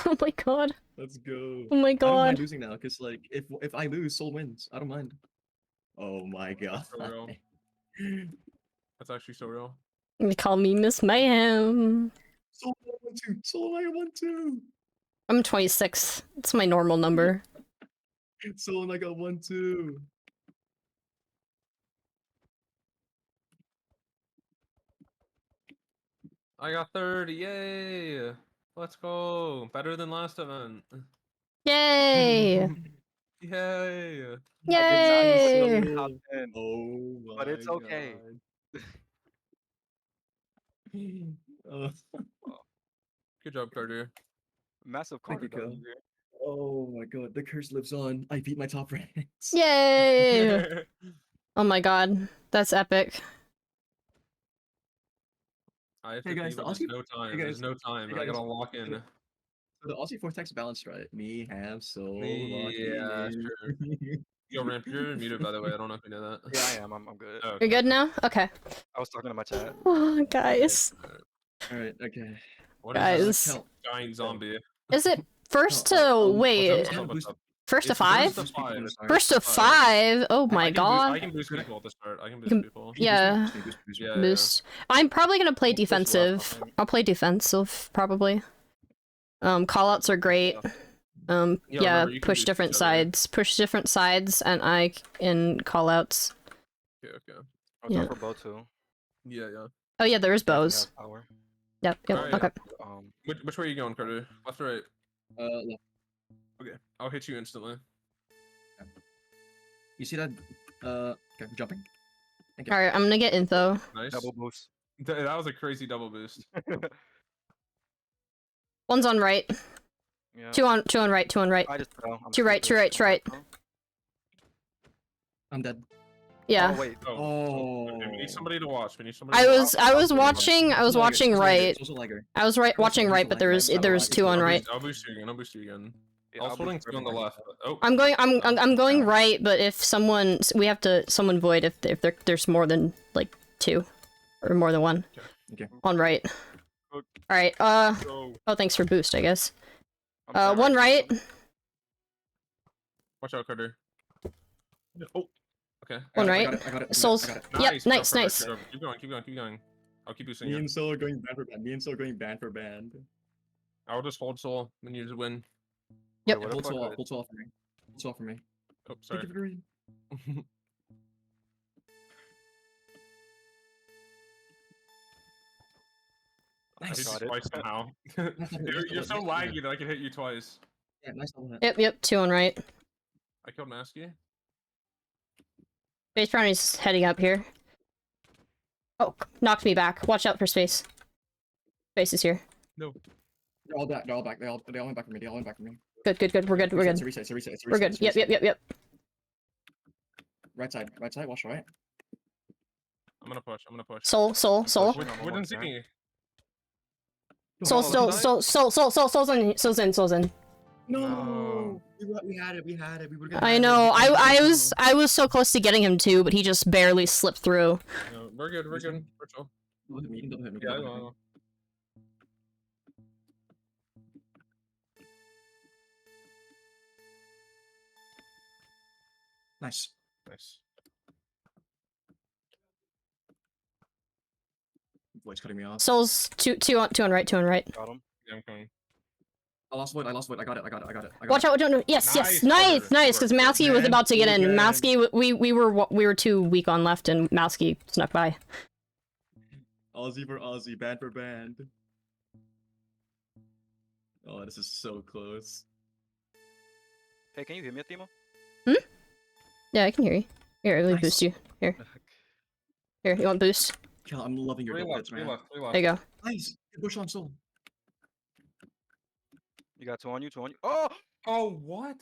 Oh my god. Let's go. Oh my I don't mind god. losing now, because like if I lose, Soul wins. I don't mind. Oh my god. For real. That's actually so real. They call me Miss Mayhem. Soul I got 1-2. Soul I got 1-2. I'm 26. It's my normal number. Soul I got 1-2. I got 30. Yay. Let's go. Better than last event. Yay. Yay. Yay. Top 10. Oh my But it's okay. God. Good job, Carter. Massive Thank you, Carter. Kel. Oh my god, the curse lives on. I beat my top ranks. Yay. Oh my god. That's epic. I have Hey to guys, pee, the but there's Aussie- no time. hey There's guys, no time. hey I gotta guys, lock in. So the Aussie Vortex balanced, right? Me, have, Soul, Yeah, sure. Yo, Ramp, you're muted, by the way. I don't know if you know that. Yeah, I am. I'm good. Oh, You're okay. good now? Okay. I was talking to my chat. Oh, guys. Alright, okay. What is this Guys. Kel, giant zombie? Is it first No, to... what's wait. What's up, what's up? First to It's first 5? to Boost people 5. from the start. First to Five. 5? Oh my I god. can boost people at the start. I can boost can- people. Yeah. Boost me. Yeah. Boost. I'm probably gonna play We'll push left, I defensive. think. I'll play defensive, probably. Callouts are great. Yeah, Yeah, remember, you can push boost different each other. sides. Push different sides, and in callouts. Okay, okay. I Yeah. was for bow too. Yeah, yeah. Oh yeah, there's If he bows. has power. Yep, yep, Alright. okay. Which way are you going, Carter? Left or right? Left. Okay. I'll hit you instantly. You see that? Okay, jumping. Thank you. Alright, I'm gonna get info. Nice. Double boost. That was a crazy double boost. One's on right. Yeah. Two on right, two on right. I just fell. I'm To right, to right, to right. I'm dead. Yeah. Oh wait. Okay, we need somebody to watch. We need somebody I to was watch. watching right. Social lagger. I was watching right, but there was two on right. I'll boost you again. I'll boost you again. Yeah, I was I'll holding boost two on the everybody. left. Oh, I'm going right, but if someone someone void if there's more than like 2 or more than 1. Okay. On right. Good. All right. Go. Oh, thanks for boost, I guess. I'm sorry. One right. watch out, Carter. Oh, okay. One I right. got it, I got it. Souls. I got it. Yep, Nice, nice, perfect, nice. good job. Keep going, keep going, keep going. I'll keep boosting Me you. and Soul are going band for band. Me and Soul are going band for band. I'll just hold soul when you just win. Yep. Wait, what Hold if I Soul off. could- Hold Soul off for me. Hold Soul off for me. Oh, Thank sorry. you for the read. I hit Nice. you Got it. twice somehow. Nice You're so double hit. laggy that I can hit you twice. Yeah, nice double hit. Yep, 2 on right. I killed Masky. Space Brownie's heading up here. Oh, knocked me back. Watch out for Space. Space is here. No. They're all back. They're all back. They all went back for me. They all went back for me. Good, good, good. We're good. We're Reset, good. It's a reset. It's a We're reset. good. It's a Yep, reset. yep, yep, yep. Right side. Right side. Watch right. I'm gonna push. I'm gonna push. Soul, soul, soul. pushing. I'm Wouldn't see almost there. me. Soul, Oh, soul, soul's in, soul's in. No. We had it. We had it. We were gonna. I have it. know. We had it. I was so close to getting him too, but he just barely slipped through. No, we're good. We're good. We're chill. Double hit me. You can double hit me. Yeah, I double hit me. know. Nice. Nice. Voice cutting me off. Soul's two on right, two on right. Got him. Yeah, I'm coming. I lost wood. I lost wood. I got it. I got it. I got it. I got Watch it. out! Don't. Yes, Nice, yes, nice, Carter. nice. Because Good work, Masky was man. about to get in. Good. Masky, we were too weak on left, and Masky snuck by. Aussie for Aussie, band for band. Oh, this is so close. Hey, can you hear me, Aethema? Yeah, I can hear you. Here, let me Nice. boost you. Here, you want boost? Kel, I'm loving your Three build left, bits, three man. left, three left. There you go. Nice. Good bush on soul. You got two on you, two on you. Oh! Oh, what?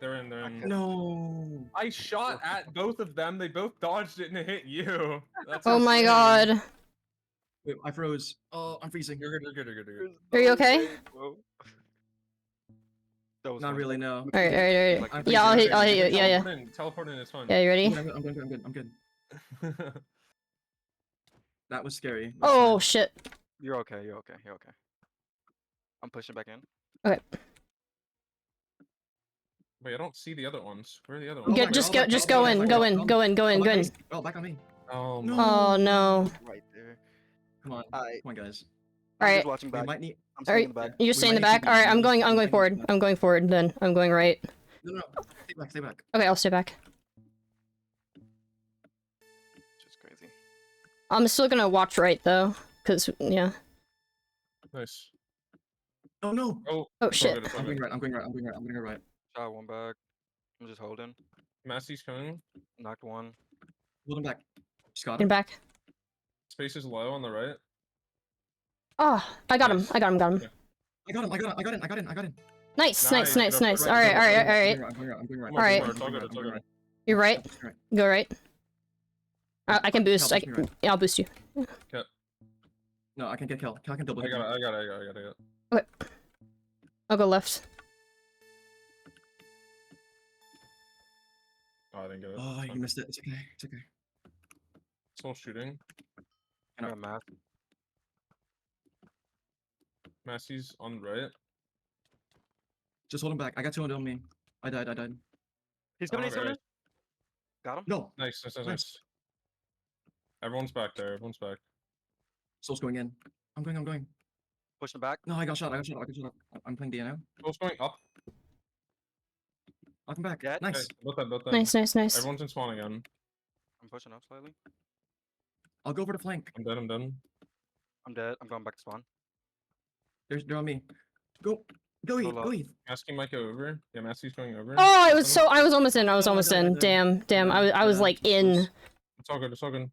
They're in, they're in. No. I shot at both of them. They both dodged it and it hit you. That's Oh my insane. god. Wait, I froze. Oh, I'm freezing. You're good, you're good, you're good, you're good. Are you no okay? way, bro. That was Not fun. really, no. All right, all right, all right. Like, I'm Yeah, I'll freezing. hit. I'll hit you. Yeah, yeah. Teleport in, it's fine. Yeah, you ready? Yeah, I'm good. I'm good. I'm good. That was scary. That's Oh fine. shit. You're okay, you're okay, you're okay. I'm pushing back in. Okay. Wait, I don't see the other ones. Where are the other Oh ones? Get, my just God, go, just oh go my in, God, go oh in, my go in, go in, Oh, go back on in. me. Oh, back on me. Oh, No. Oh no. Right there. Come on. Alright. Come on, guys. I'm Alright. just watching We back. might need. I'm All staying right. in the back. You just We stay in the might need back. to All right, be- I'm we going. might I'm need going to forward. be- I'm going forward. Then I'm going right. No. Stay back. Stay back. Okay, I'll stay back. Just crazy. I'm still gonna watch right though, cause yeah. nice. Oh no. Oh, Oh it's all shit. good, it's all I'm going good. right. I'm going right. I'm going right. I'm going right. Shot one back. I'm just holding. Massey's coming. Knocked one. Hold him back. Just got Get him. back. Space is low on the right. Oh, I got him. Nice. I got him. Got him. Okay. I got him. I got him. I got him. I got him. I got him. Nice, nice, Nice, nice, good nice. effort. All right, all right, all right. I'm going right. I'm going right. Come on, Alright. come on, it's all good, it's all good. You're right. I'm going right. Go right. I can boost. Kel, push me right. Yeah, I'll boost you. No, I can get Kel. Kel can double I hit got me. it, I got it, I got it, I got it. Okay. I'll go left. Oh, I didn't get it. Oh, you Fine. missed it. It's okay. It's okay. Still shooting. I got math. Massey's on the right. Just hold him back. I got 200 on me. I died. I died. He's coming, he's Alright. coming. Got him. No. Nice, nice, nice, Nice. nice. Everyone's back there, everyone's back. Soul's going in. I'm going. I'm going. Pushing back. No, I got shot. I got shot. I got shot. I'm playing DNA. Soul's going up. I'll come back. Yeah. Nice. Okay, both them, both them. Nice, nice, nice. Everyone's in spawn again. I'm pushing up slightly. I'll go over the flank. I'm dead, I'm dead. I'm dead. I'm going back to spawn. They're on me. Go. Go eat. Hold Go up. eat. Massey might go over. Yeah, Massey's going over. Oh, I Both was them. so. I was almost in. I was Oh, I almost died, I in. died. Damn, damn. I was Yeah, like in. close. It's all good, it's all good.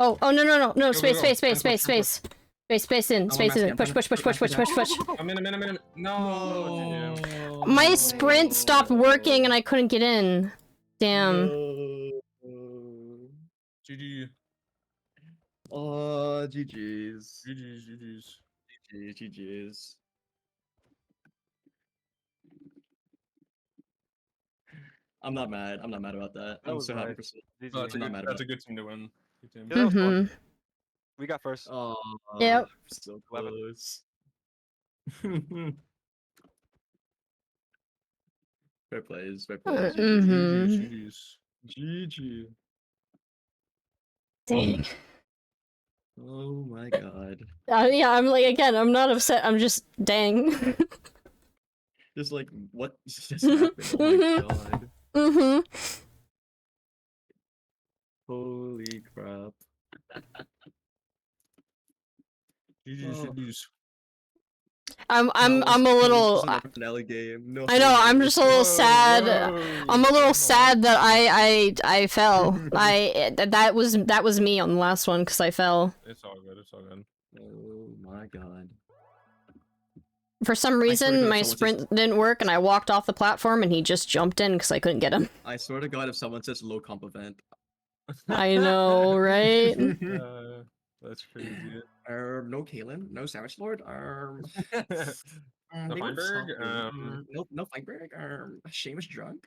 Oh, oh no, no, no, no. Go, Space, go, go. space, space, Push, space, push, push. space. Space, space in, I'm space on in. Massey, Push, I'm push, push, push, push, push, push, push. I'm in a minute. No. GG. My sprint stopped working and I couldn't get in. Damn. GG. Oh, GG's. GG's, GG's. GG's. I'm not mad. I'm not mad about that. That I'm was so happy nice. for Soul. GG. No, that's, I'm not mad that's about a good team to win. Good team. Yeah, that was fun. Mm-hmm. We got first. Oh, Yep. so 11. close. Fair plays. Fair plays. Mhm. GG's. GG. Dang. Oh my god. Yeah, I'm like, again, I'm not upset. I'm just, dang. Just like, what just happened? Oh my god. Mm-hmm. Holy crap. GG's, Oh. GG's. I'm a little. Finale game. No, I know. I'm just a little sad. Whoa. I'm a little Whoa. sad that I fell. That was me on the last one because I fell. It's all good, it's all good. Oh my god. For some swear to reason, God, my someone sprint didn't work, and I walked off the platform, and he just jumped in because I couldn't get him. I swear to god, if someone says low comp event. I know, right? That's crazy. No Kalen, no Savage Lord, No maybe Feinberg, something. No Feinberg, Seamus drunk,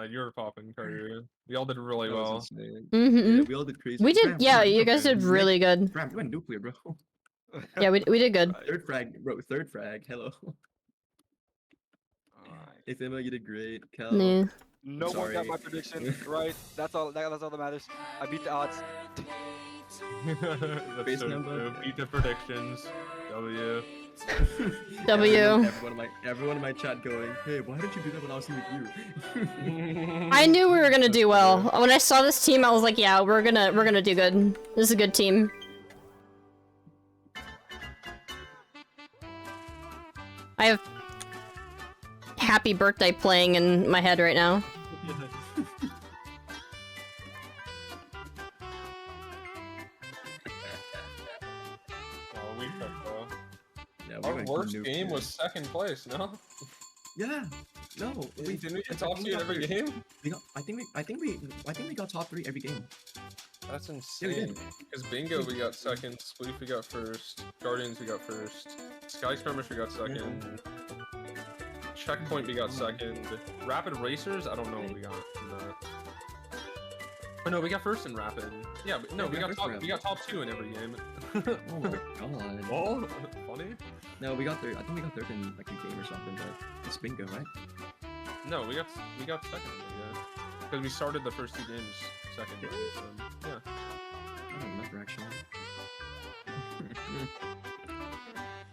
you were popping, Carter. We all did really that was well. insane. Mm-hmm. Yeah, we all did crazy. We did, Ram, yeah. you You went guys did nuclear. really good. Ram, you went nuclear, bro. Yeah, we did good. Right. Third frag, bro. Third frag. Hello. Alright. Aethema, you did great. Kel, Yeah. No one got sorry. my prediction right. That's all. That's all that matters. I beat the odds. That's Base so number. true. Beat the predictions. W. W. Everyone in my chat going, hey, why didn't you do that when I was here with you? I knew we were gonna That's do well. true. When I saw this team, I was like, yeah, we're gonna do good. This is a good team. I have Happy Birthday playing in my head right now. Oh, we took though. Yeah, we Our went worst nuke, game dude. was second place, no? Yeah. No, Didn't we get I top think we 2 in got every third. game? I think we got top 3 every game. That's we insane. did. Because Bingo we got second, Spleef we got first, Guardians we got first, Sky Skirmish we got second, Checkpoint we got second, Rapid Racers, I don't know what we got from that. Oh no, we got first in Rapid. Yeah, but no, Yeah, we got first top in we got top 2 in every game. Oh my god. Oh, funny? No, we got third. I think we got third in like a game or something, but it's bingo, right? No, we got second, yeah. Because we started the first 2 games second. So, yeah. I don't remember actually.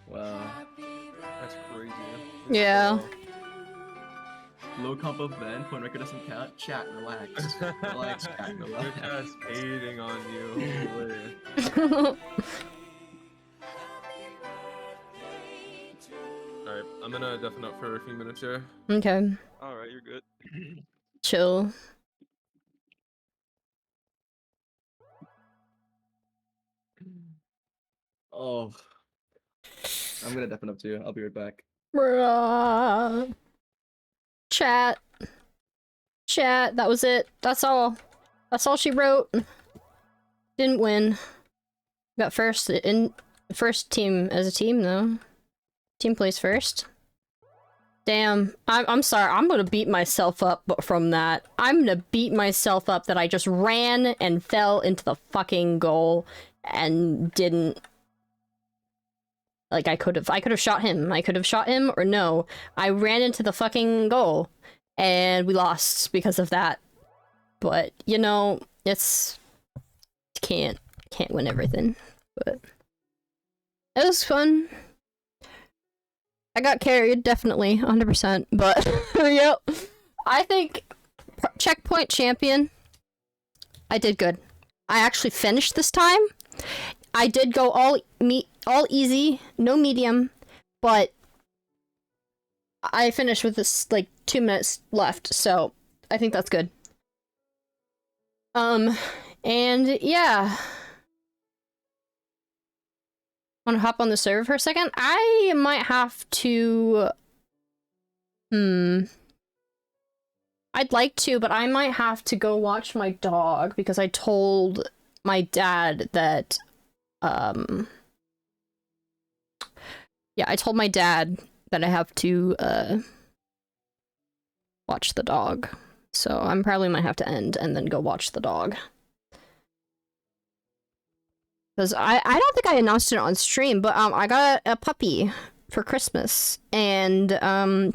Wow. That's crazy. Yeah. Low comp of Ben, point record doesn't count. Chat, relax. Relax, chat, We're relax. just hating on you. Holy. Alright, I'm gonna deafen up for a few minutes here. Okay, All right, you're good. chill. Oh. I'm gonna deafen up too. I'll be right back. Bruh. Chat. Chat, that was it. That's all. That's all she wrote. Didn't win. Got first in first team as a team though. Team plays first. Damn. I'm sorry. I'm gonna beat myself up from that. I'm gonna beat myself up that I just ran and fell into the fucking goal and didn't. Like I could have shot him. I could have shot him or no. I ran into the fucking goal and we lost because of that. But you know, it's can't win everything. But it was fun. I got carried, definitely, 100%. But yep, I think checkpoint champion. I did good. I actually finished this time. I did go all easy, no medium, but I finished with this like 2 minutes left, so I think that's good. And yeah. Want to hop on the server for a second? I might have to. I'd like to, but I might have to go watch my dog because I told my dad that. Yeah, I told my dad that I have to watch the dog. So I'm probably might have to end and then go watch the dog. Because I don't think I announced it on stream, but I got a puppy for Christmas, and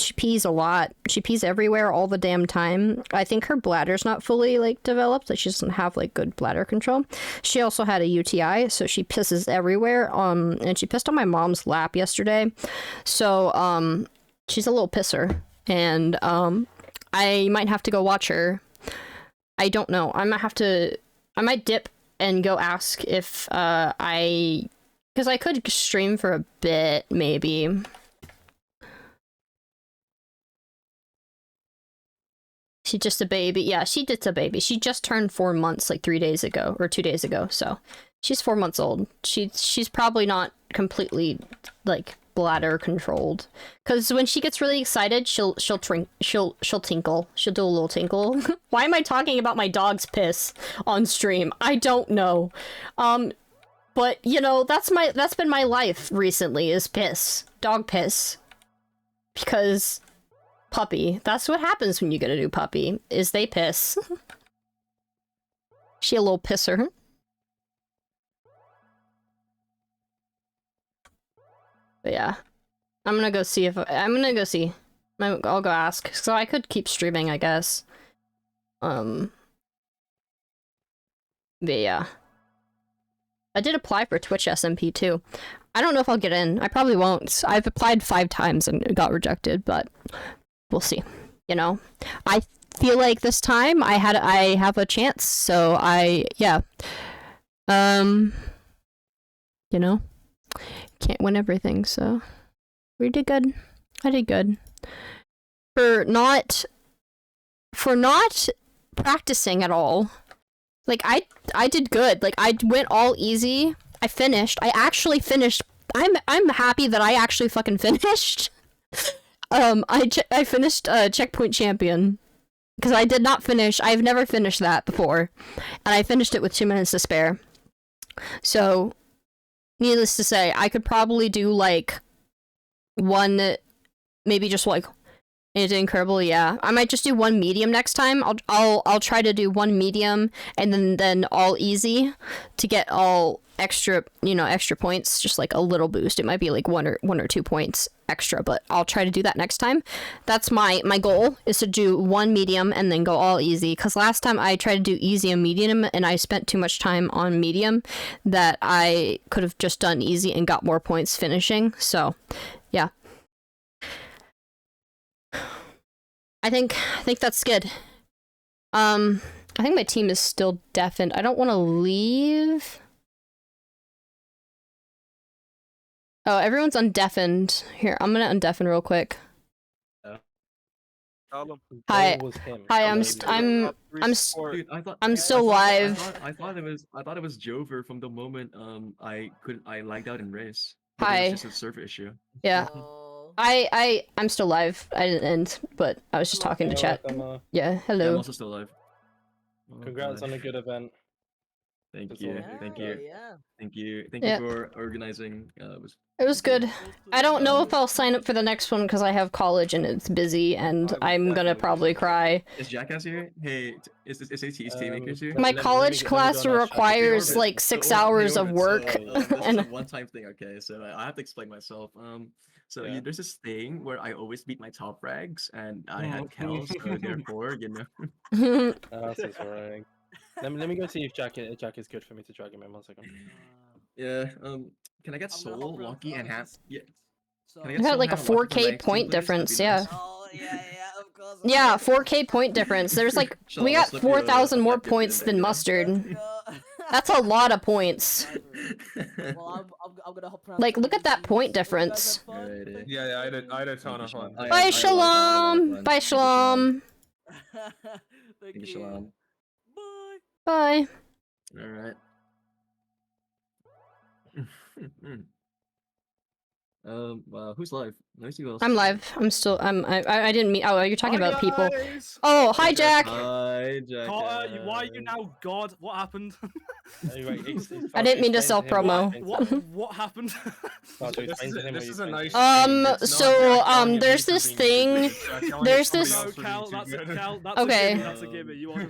she pees a lot. She pees everywhere all the damn time. I think her bladder's not fully like developed, like she doesn't have like good bladder control. She also had a UTI, so she pisses everywhere. And she pissed on my mom's lap yesterday. So she's a little pisser, and I might have to go watch her. I don't know. I might dip and go ask if because I could stream for a bit, maybe. She's just a baby. Yeah, she did a baby. She just turned 4 months like 3 days ago or 2 days ago. So she's 4 months old. She's probably not completely like bladder controlled, because when she gets really excited, she'll tinkle. She'll do a little tinkle. Why am I talking about my dog's piss on stream? I don't know. But you know, that's been my life recently, is piss. Dog piss. Because puppy, that's what happens when you get a new puppy, is they piss. She a little pisser. But yeah, I'm gonna go see. I'll go ask. So I could keep streaming, I guess. But yeah. I did apply for Twitch SMP too. I don't know if I'll get in. I probably won't. I've applied 5 times and got rejected, but we'll see. You know, I feel like this time I have a chance. So yeah. You know, can't win everything. So we did good. I did good. For not practicing at all. Like I did good. Like I went all easy. I finished. I actually finished. I'm happy that I actually fucking finished. I finished checkpoint champion because I did not finish. I've never finished that before, and I finished it with 2 minutes to spare. So, needless to say, I could probably do like one, maybe just like anything incredible. Yeah, I might just do one medium next time. I'll try to do one medium and then all easy to get all extra, you know, extra points, just like a little boost. It might be like one or 2 points extra, but I'll try to do that next time. That's my goal, is to do one medium and then go all easy, because last time I tried to do easy and medium and I spent too much time on medium that I could have just done easy and got more points finishing. So yeah, I think that's good. I think my team is still deafened. I don't want to leave. Oh, everyone's undeafened. Here, I'm gonna undeafen real quick. Hi. Hi, I'm Dude, I thought I'm still live. I thought it was Jover from the moment I lagged out in race. But Hi. It was just a server issue. Yeah. I'm still live. I didn't end, but I was just talking to chat. Yeah, Yeah, hello. I'm also still alive. Oh, Congrats on a gosh. good event. Thank That's you, all. thank Yeah, you, yeah. thank you, Yeah. you for organizing. It was good. I don't know if I'll sign up for the next one because I have college and it's busy and I'm gonna probably cry. Is Jackass here? Hey, is AT's teammakers here? My let me college go class and ask Jack. requires Hey, like Orbit, 6 so, hours hey, of Orbit, work. So, this is And a one-time thing, okay? So I have to explain myself. So Yeah. there's this thing where I always beat my top frags, and I had Kel, so therefore, you know. That's just alright. Let me go see if Jack is good for me to drag him in 1 second. Yeah. Can I get I'm gonna Soul, hop around Lucky, and Ham? first. Yeah. So, Can I I get got Soul, like a Ham, and Lucky for 4K rank 2, point please? That'd difference, be yeah. nice. oh yeah, of course. Yeah, 4K point difference. There's like, Shall we I got slip you a 4,000 more gift in points there, than you know? Mustard. That's a lot of points. Well, I'm gonna hop around. Like, look at that point Hope you guys difference. had fun. Alrighty. Thank Yeah, you. I had a ton of fun. I Bye, had a lot of Shalom! fun. Bye, Thank you, Shalom. Shalom! Thank Thank you, you. Shalom. Bye. Bye. Alright. Who's live? Let me see who else. I'm live. I'm still, I didn't mean, oh, you're talking Hi about people. guys! Oh, hi, Jack! Hi, Jack. Carter, why are you now God? What happened? Anyway, I didn't mean to self-promo. what happened? This is a nice. So, there's this thing. There's this. No, Cal, that's a Cal. That's Okay. a gimme. That's a gimme. You want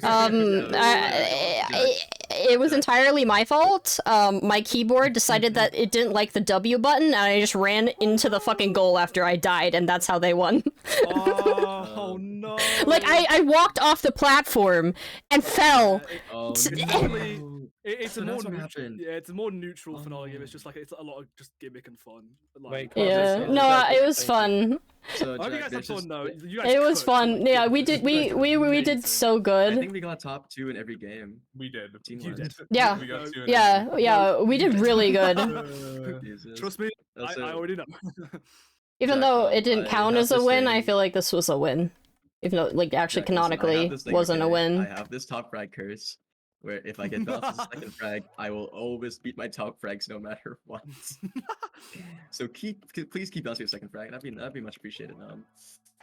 It was entirely my fault. My keyboard decided that it didn't like the W button, and I just ran into the fucking goal after I died, and that's how they won. Oh no! Like, I walked off the platform and fell. Oh, Literally, no. it's So a more that's what neutral. happened. Yeah, it's a more neutral finale game. It's just like it's a lot of just gimmick and fun. Like, Wait, Yeah, no, it was fun. So, I hope you Jack, guys had there's fun just- though. You guys It was cooked, fun. like, Yeah, we goodness, did. you guys We did amazing. so I good. think we got top 2 in every game. We did. Team You wise. did. Yeah. We got 2 in Yeah, we did really good. Jesus. Trust me, That's I it. already know. Even Jack, though it didn't I count have as a this win, I thing- feel like this was a win. Even though, like, actually Jack, listen, I have canonically this thing, wasn't a okay? win. I have this top frag curse, where if I get bounced as a second frag, I will always beat my top frags no matter what. So please keep bouncing a second frag. That'd be much appreciated.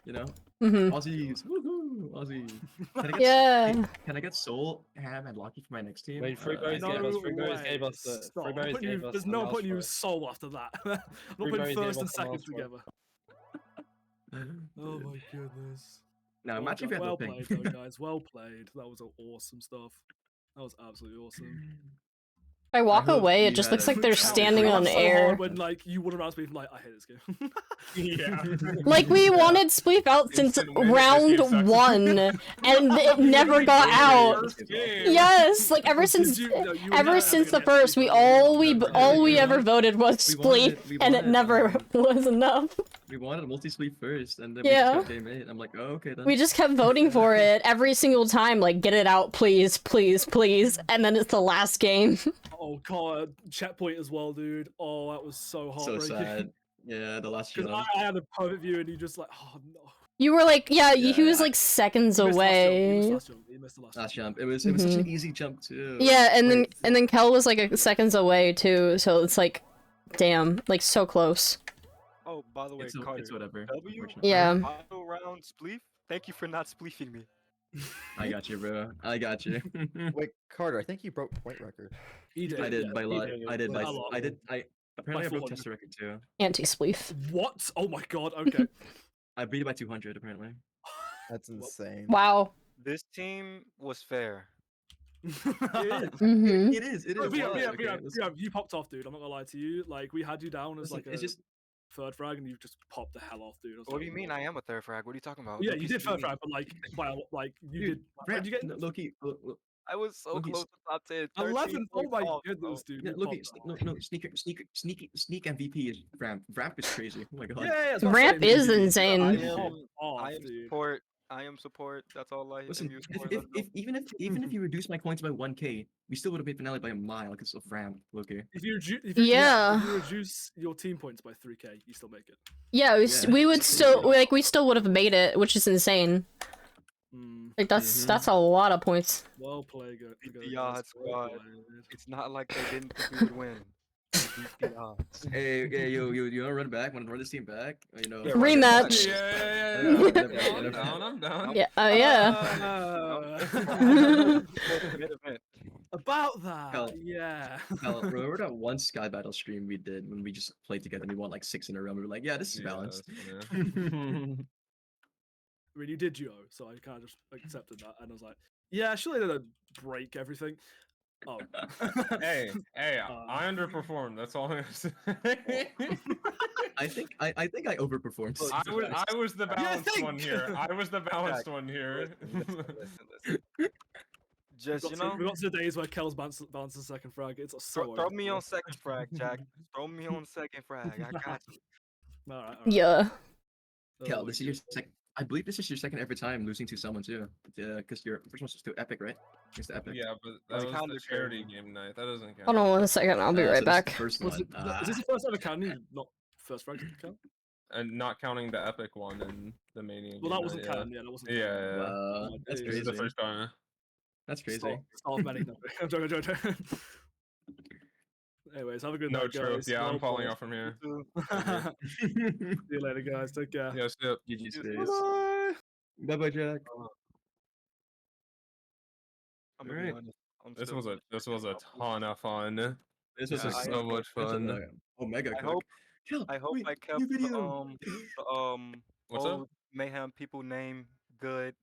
You know, Mm-hmm. Aussies, woohoo, Aussie. Can I get Yeah. Can I get Soul, Ham, and Lucky for my next team? Wait, Fruitberries No gave us. Fruitberries way. gave us the. Stop. I'm Fruitberries putting you- gave us. There's the no mouse point in you for it. soul after that. I'm not Fruitberries putting gave first us and the second mouse for it. together. Oh my goodness. Now imagine if you had well the played thing. though, guys. Well played. That was awesome stuff. That was absolutely awesome. I walk hope away, it you just looks have- like they're standing on so air. hard when like you wouldn't ask me, I'm like, I hate this game. Yeah. Like, we wanted Spleef out since Instant win in round 15 seconds. 1, and it never got out. First game. Yes, like ever Did since you- no, you were ever never since the gonna get first, Spleef we out, you were all we never ever voted was We Spleef, we and it wanted, never was enough. We wanted multi-sleep first, and then Yeah. we just got game 8. I'm like, oh, okay then. We just kept voting for it every single time, like, get it out, please, please, please, and then it's the last game. Oh god, checkpoint as well, dude. Oh, that was so so heartbreaking. sad. Yeah, the last Because jump. I had a perfect view and you just like, oh no. You were like, yeah, he Yeah, was like seconds You missed the last jump, you missed the away. last jump, you missed the last Last jump. jump. It was such an easy jump too. Yeah, and Wait, then Kel was like seconds away too, so it's like, damn, like so close. Oh, by the way, it's, Carter. it's whatever. W. unfortunately. Yeah. Final round spleef. Thank you for not spleefing me. I got you, bro. I got you. Wait, Carter, I think you broke point record. He did. I did yeah, by a he lot. did. I did By by. a lot. I apparently I broke 400. tester record too. Anti-spleef. What? Oh my god, okay. I beat it by 200 apparently. That's insane. Wow. This team was fair. Mm-hmm. It is. It is. Yeah, Why? Okay, let's- you popped off, dude. I'm not gonna lie to you. Like, we had you down as listen, like a it's just third frag, and you just popped the hell off, dude. I was What do like, you mean? I am a third frag. What are you talking about? Yeah, Look, you he's did third beating me. frag, but like, by a, like you dude, did. Did you get Loki. I was so Look, he's- close to top 10. 11? Oh 13 my off, goodness, dude. Yeah, you Loki. popped off. Sneak MVP is ramp. Ramp is crazy. Oh my god. Yeah, that's what I'm Ramp saying, is dude. insane. I You am- popped off, I am dude. support. I am support. That's all I Listen, am used if, for. if, if even if you reduce my coins by 1k, we still would have made finale by a mile because of ramp, Loki. If you, if Yeah. if you reduce your team points by 3k, you still make it. Yeah, we, Yeah, we would it's still pretty like we still would have made it, which is insane. Like that's a lot of points. Well played, good. Beat good the guys, odds, well squad. played. It's not like they didn't think we would win. We beat the odds. Hey, you wanna run back? Wanna run this team back? You know. Yeah, run it back. Rematch. Yeah. I'm down. I'm down. Yeah. Oh yeah. Mid event. About that, Cal- yeah. Now, remember that one Sky Battle stream we did when we just played together and we won like 6 in a row? We were like, yeah, this is balanced. I mean, you did duo, so I kind of just accepted that, and I was like, yeah, surely they don't break everything. Oh. Hey, I underperformed. That's all I'm saying. I think I overperformed. I was the balanced think? one here. I was the balanced one here. Listen. Just, we got to the days where Kel's balances second frag. It's so throw me on second frag, Jack. Throw me on second frag. I got you. Alright. Yeah. Kel, this is your second. I believe this is your second ever time losing to someone too. Yeah, because your first one was to Epic, right? It's to Epic. Yeah, but Like, that was kinda the charity game night. That doesn't count. Hold on 1 second. I'll be So right this is back. the first Was one. it, is this the first ever counting? Not first frag count? And not counting the epic one and the mania. Well, game that wasn't night, counting. Yeah, that wasn't. Yeah. counting. Yeah. Wow, that's This This is crazy. the first time. That's crazy. Start of many. No, I'm joking. I'm joking. Anyways, have a good No night, truth. guys. Yeah, I'm Well falling played. off from here. See you later, guys. Take care. Yes, yep. GG space. Bye. Bye bye, Jack. I'm gonna be Alright. honest. I'm This still was a ton of fun. This This was is I- so much fun. Omega I Cook. hope- Kel, I hope wait, I kept new the, video. What's up? old Mayhem people name good.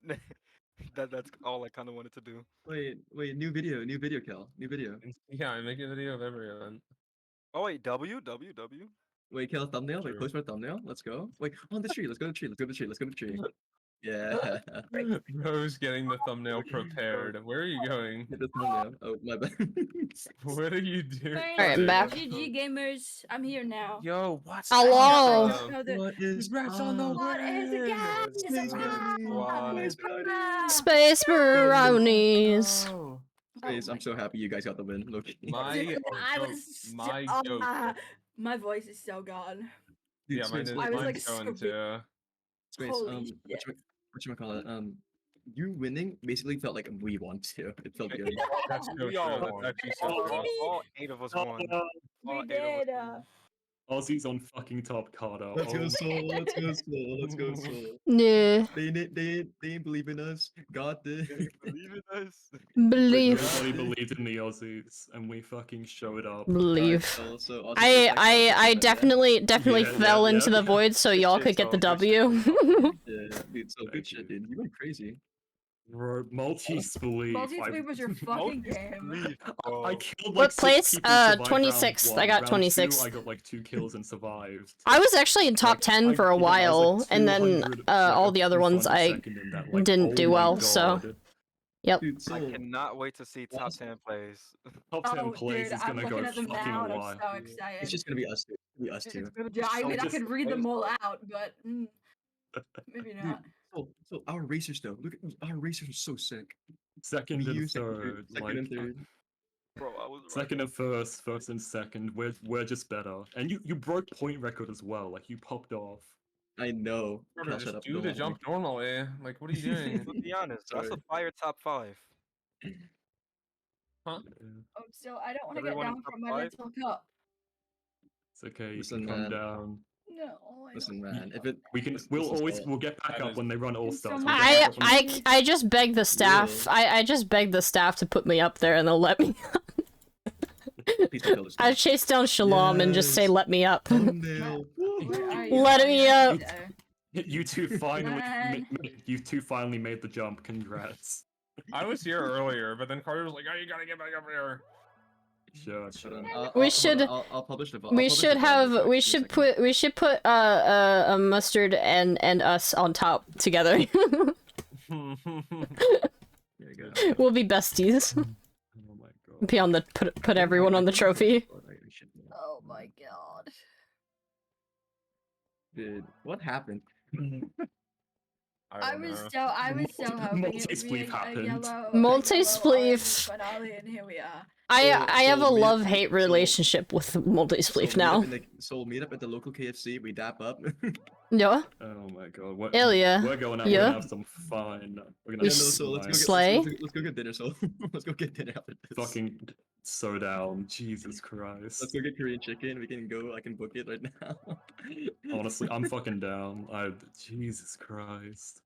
That's all I kind of wanted to do. Wait, new video, Kel, new video. Yeah, I make a video of every event. Oh wait, W. Wait, Kel, thumbnail. Wait, True. post my thumbnail. Let's go. Wait, on the tree. Let's go to the tree. Let's go to the tree. Let's go to the tree. Yeah. Bro's getting the thumbnail prepared. Where are you going? Hit the thumbnail. Oh, my bad. What are you doing? Alright, I'm back. GG gamers, I'm here now. Yo, what's Hello. No, the- What is Congrats on the up? What is it, guys? Space Why? Space brownies. Oh, Space, I'm so happy you guys got the win. Look. my I goat, was my goat. my voice is so gone. Dude, Yeah, mine Space, is, I was, mine's like, going screaming. to. Space, Holy shit. whatchamacallit, you winning basically felt like we won too. It felt good. That's so We all true. won. That's actually so true. All 8 of us won. We All 8 of us did. won. Aussie's on fucking top, Carter. Let's go Oh Soul, let's go Soul, let's go Soul. Nah. They didn't believe in us. God did. Believe in us. Believe. Nobody believed in the Aussies, and we fucking showed up. Believe. So also I definitely Yeah, fell yeah, into yeah. the void so y'all Good could get the shit, Tom, good W. Yeah, dude, so good shit, dude. You went crazy. Bro, multi-spleef. Multi-spleef was your fucking game. I killed like What 6 place? people, survived 26th. round I 1. got Round 2, 26th. I got like 2 kills and survived. I was actually in top 10 for a even, I was, while, like, and then 200, all like, the other ones I 200 in that, like, didn't oh do my well, so God. yep. Dude, so I cannot wait to see top last- 10 plays. Top 10 Oh, plays dude, is I'm gonna go looking at them fucking now and I'm wild. so excited. it's just gonna be us two. It'll be us two. It's gonna be- I mean, I just- could read them all out, but maybe Dude, not. so our racers though, look at our racers are so sick. Second You and second, third, second like, and third. Bro, I was second and first and second, we're just better. And you broke point record as well, like you popped off. I know. Carter, Cal, shut just up, do don't the lie to me. jump normally. Like, what are you doing? To be honest, that's a Sorry. fire top 5. Huh? Oh, so I don't want to get Everyone down top from my 5? little cup. It's okay, you Listen, can come man. down. No, I Listen, don't. man. If it We'll get back That up is- when they run all stars. so We'll much- get back up when- I just begged the staff. I just begged the staff to put me up there, and they'll let me. Please don't kill this I guy. chase down Shalom and just say, Yes. "Let me up." Thumbnail. Where are you? Let Are me you up. there? You two finally, Man. you two finally made the jump. Congrats. I was here earlier, but then Carter was like, "Oh, you gotta get back up here." Sure, Hold sure. on, We hold should- on, I'll publish the. I'll We publish should the have. vlog We in a should second. put. We should put a mustard and us on top together. There you go. We'll be besties. Oh my god. Be on the put everyone on the trophy. Oh my god. Dude, what happened? I don't was know. so hoping it would be Multi-spleef a happened. yellow Multi-spleef. finale, and here we are. I have a so me- love-hate so- relationship with multi-spleef now. So we'll meet up at the local KFC. We dap up. Yeah. Oh my god. We're, Hell yeah. We're going out. Yeah. We're gonna have some fun. We're gonna We have s- so let's go get, Slay? let's go get dinner. So let's go get dinner after this. fucking so down. Jesus Christ. Let's go get Korean chicken. We can go. I can book it right now. Honestly, I'm fucking down. Jesus Christ.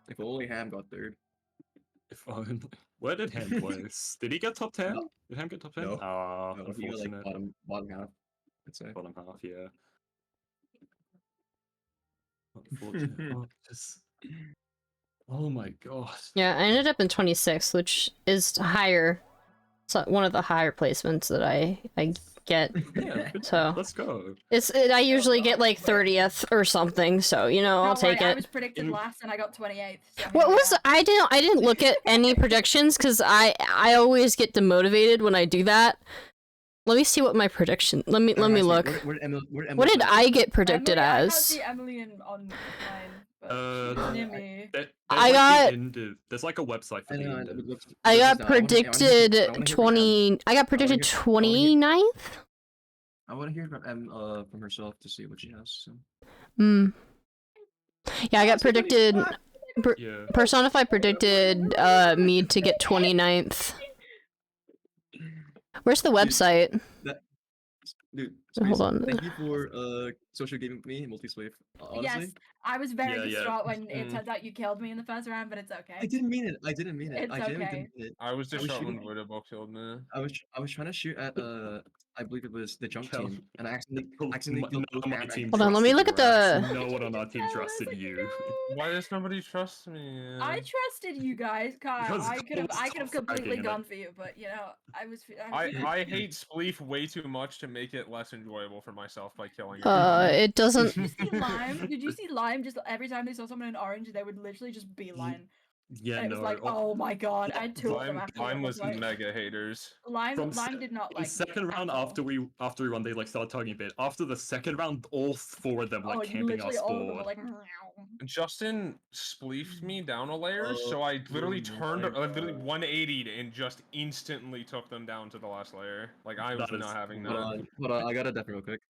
If only Ham got third. If only. Where did Ham place? Did he get top 10? No. Did Ham get top 10? No. Ah, No, he got unfortunate. like bottom half. I'd say. Bottom half, yeah. Unfortunate. Oh, just... oh my god. Yeah, I ended up in 26th, which is higher. It's one of the higher placements that I get. Yeah, good. So Let's go. I usually get like 30th or something. So you know, I'll Don't worry, take I it. was predicted last and I got 28th. So What here we was are. I didn't look at any predictions because I always get demotivated when I do that. Let me see what my prediction. Let me look. What did I get predicted Emily, I can't as? see Emily online, but Uh, near me. I got- there's like a website for the end. I got predicted 20. I got predicted 29th. I want to hear from herself to see what she has. So. Hmm. Yeah, I got predicted. Yeah. Personify predicted me to get 29th. Where's the website? Dude, Hold Space, on. Thank you for social gaming with me and multi-slave. Honestly, Yes, I was very Yeah, yeah. distraught when it turns out you killed me in the first round, but it's okay. I didn't mean it. I didn't mean it. It's I genuinely okay. didn't mean it. I was just shot when shooting- Voidable killed me. I was trying to shoot at I believe it was the junk Kel- team, and I accidentally No killed both one on my Ham team and Hold on, let me trusted look at your ass. the- No one on our team That trusted was you. Why does nobody trust me? I trusted you guys, Kyle. Because I could have Cole was top completely fragging gone it. for you, but you know, I was. I hate Spleef way too much to make it less enjoyable for myself by killing her. It doesn't. Did you see Lime? Did you see Lime? Just every time they saw someone in orange, they would literally just beeline. Yeah, And it no. was like, oh my god, I had two of them Lime, after. Lime one was like, mega haters. Lime From se- did not In like. the second me round, at all. after we run, they like started talking a bit. After the second round, all four of them like Oh, camping our literally all of them were spawn. like. Meow. Justin spleefed me down a layer, Oh, so I literally oh turned, my literally God. 180'd and just instantly took them down to the last layer. Like, I was That is not having cool. that. Hold on, I got a death real quick.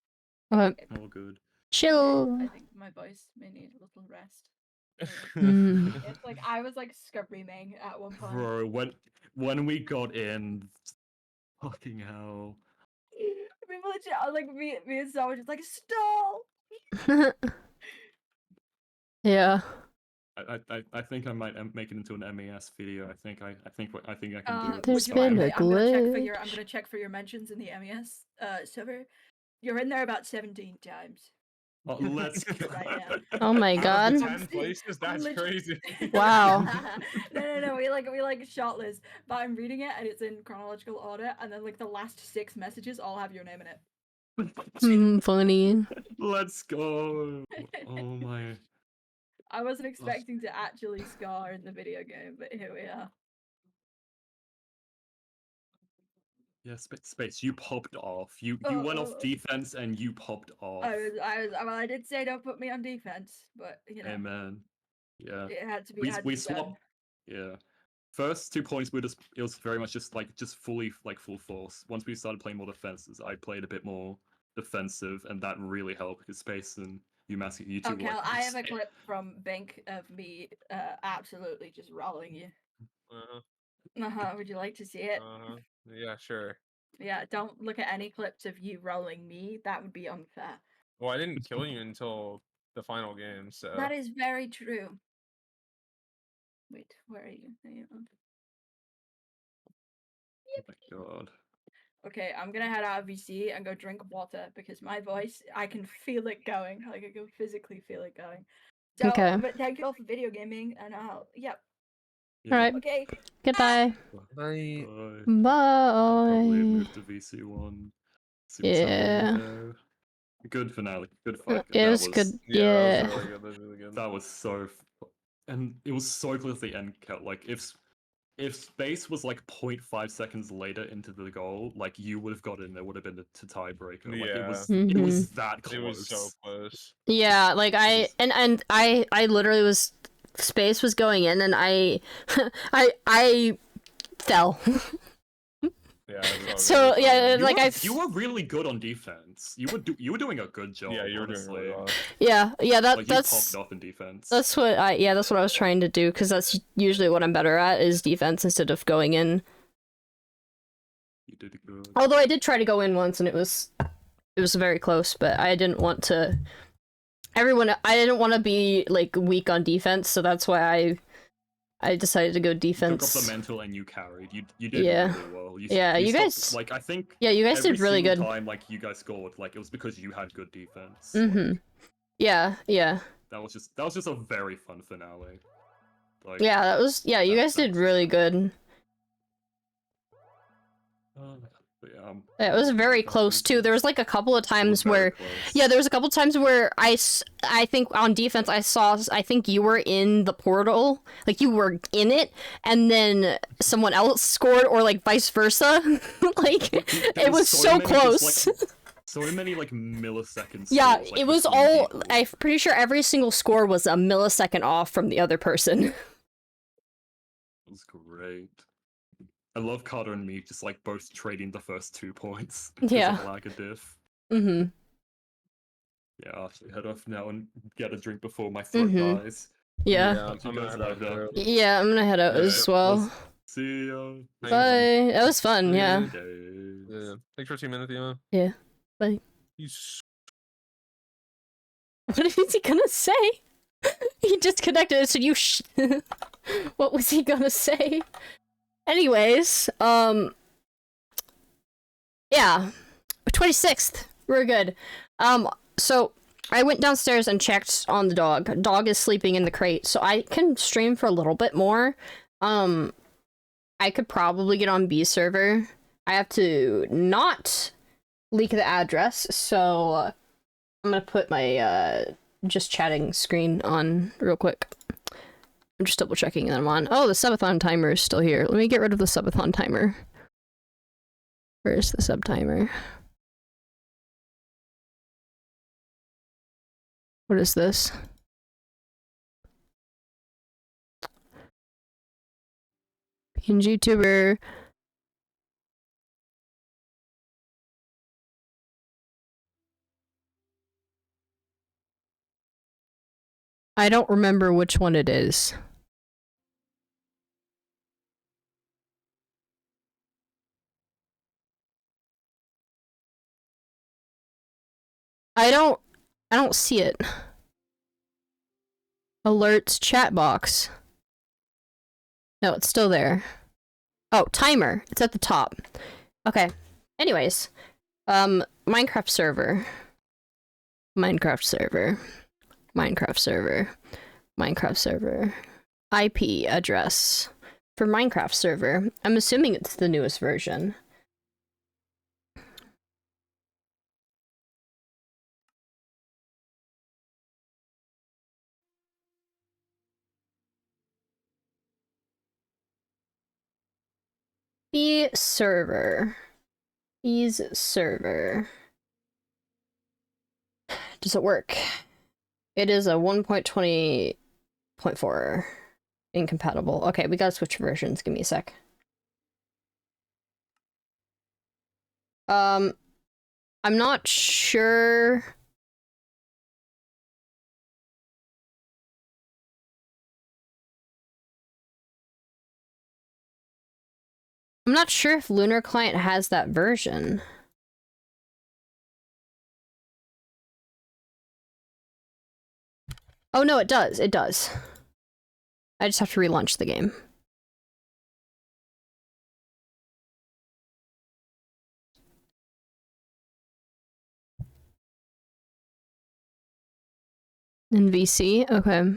All good. Chill. I think my voice may need a little rest. Hmm. It's like I was like screaming at one point. Bro, when we got in, fucking hell. People legit, like me and Zoe were just like stop. Yeah. I think I might make it into an MES video. I think I can do it. There's would you been mind- a I'm gonna check for glitch. I'm gonna check for your mentions in the MES server. You're in there about 17 times. Let's go. Right now. Oh my Out of the god. 10 places, that's Literally- crazy. Wow. no. We like shot list, but I'm reading it and it's in chronological order, and then like the last 6 messages all have your name in it. Funny. Let's go. Oh my. I wasn't expecting to actually scar in the video game, but here we are. Yeah, space. You popped off. You went off defense and you popped off. Well, I did say don't put me on defense, but you know, Amen. Yeah. it had to be. We had to we be done. swapped. Yeah. First 2 points were just it was very much just fully full force. Once we started playing more defenses, I played a bit more defensive, and that really helped because space and you two Okay, were I have a clip from Bink of me absolutely just rolling you. Would you like to see it? Yeah, sure. Yeah, don't look at any clips of you rolling me. That would be unfair. Well, I didn't kill you until the final game, so. That is very true. Wait, where are you? There you are. Oh my god. Okay, I'm gonna head out of VC and go drink water because my voice, I can feel it going. Like I can physically feel it going. So, Okay. but thank you all for video gaming, and yep. Yeah. Alright. Okay. Goodbye. Bye. Probably Bye. move to VC1. See what's happening there. Good finale. Good fight. It was good. Yeah. That was really good. That was really good. That was so, and it was so close to the end. Like if space was like 0.5 seconds later into the goal, like you would have got in. There would have been a tiebreaker. Like it was that close. It was so close. Yeah, like I literally was space was going in and I fell. Yeah. So yeah, like you were really good on defense. You were doing a good job. Yeah, you were honestly. doing really well. Yeah, Like, that's you popped off in defense. that's what I was trying to do because that's usually what I'm better at is defense instead of going in. You did good. Although I did try to go in once and it was very close, but I didn't want to. I didn't want to be like weak on defense, so that's why I decided to go defense. You took up the mental and you carried. You did Yeah. really well. You You stopped, guys. like I think. Yeah, you guys every did really single good. time like you guys scored, like it was because you had good defense. Mhm. Yeah. That was just a very fun finale. Like, Yeah, that was. Yeah, you guys did really good. but yeah, Yeah, it was very close too. There was like a couple of times where, close. yeah, there was a couple of times where I think on defense I think you were in the portal, like you were in it, and then someone else scored, or like vice versa. Like There it was so many, close. so many like milliseconds. Yeah, like, it was between all. people. I'm pretty sure every single score was a millisecond off from the other person. It was great. I love Carter and me just like both trading the first 2 points. Yeah. Like a diff. Mhm. Yeah, I'll actually head off now and get a drink before my throat dies. Yeah. I'm You gonna guys head later. out. Yeah, I'm gonna head out as well. See ya. Bye. That was fun. Yeah. Yeah. Thanks for 2 minutes, Aethema. Yeah. Bye. You What is he gonna say? He disconnected, so you What was he gonna say? Anyways, yeah. 26th. We're good. So I went downstairs and checked on the dog. Dog is sleeping in the crate, so I can stream for a little bit more. I could probably get on B server. I have to not leak the address, so I'm gonna put my just chatting screen on real quick. I'm just double checking that I'm on. Oh, the subathon timer is still here. Let me get rid of the subathon timer. Where's the sub timer? What is this? PNG tuber. I don't remember which one it is. I don't see it. Alerts chat box. No, it's still there. Oh, timer. It's at the top. Okay. Anyways, Minecraft server. Minecraft server. Minecraft server. Minecraft server. IP address for Minecraft server. I'm assuming it's the newest version. B server. B's server. Does it work? It is a 1.20.4 incompatible. Okay, we gotta switch versions. Give me a sec. I'm not sure. I'm not sure if Lunar Client has that version. Oh no, it does. It does. I just have to relaunch the game. In VC? Okay.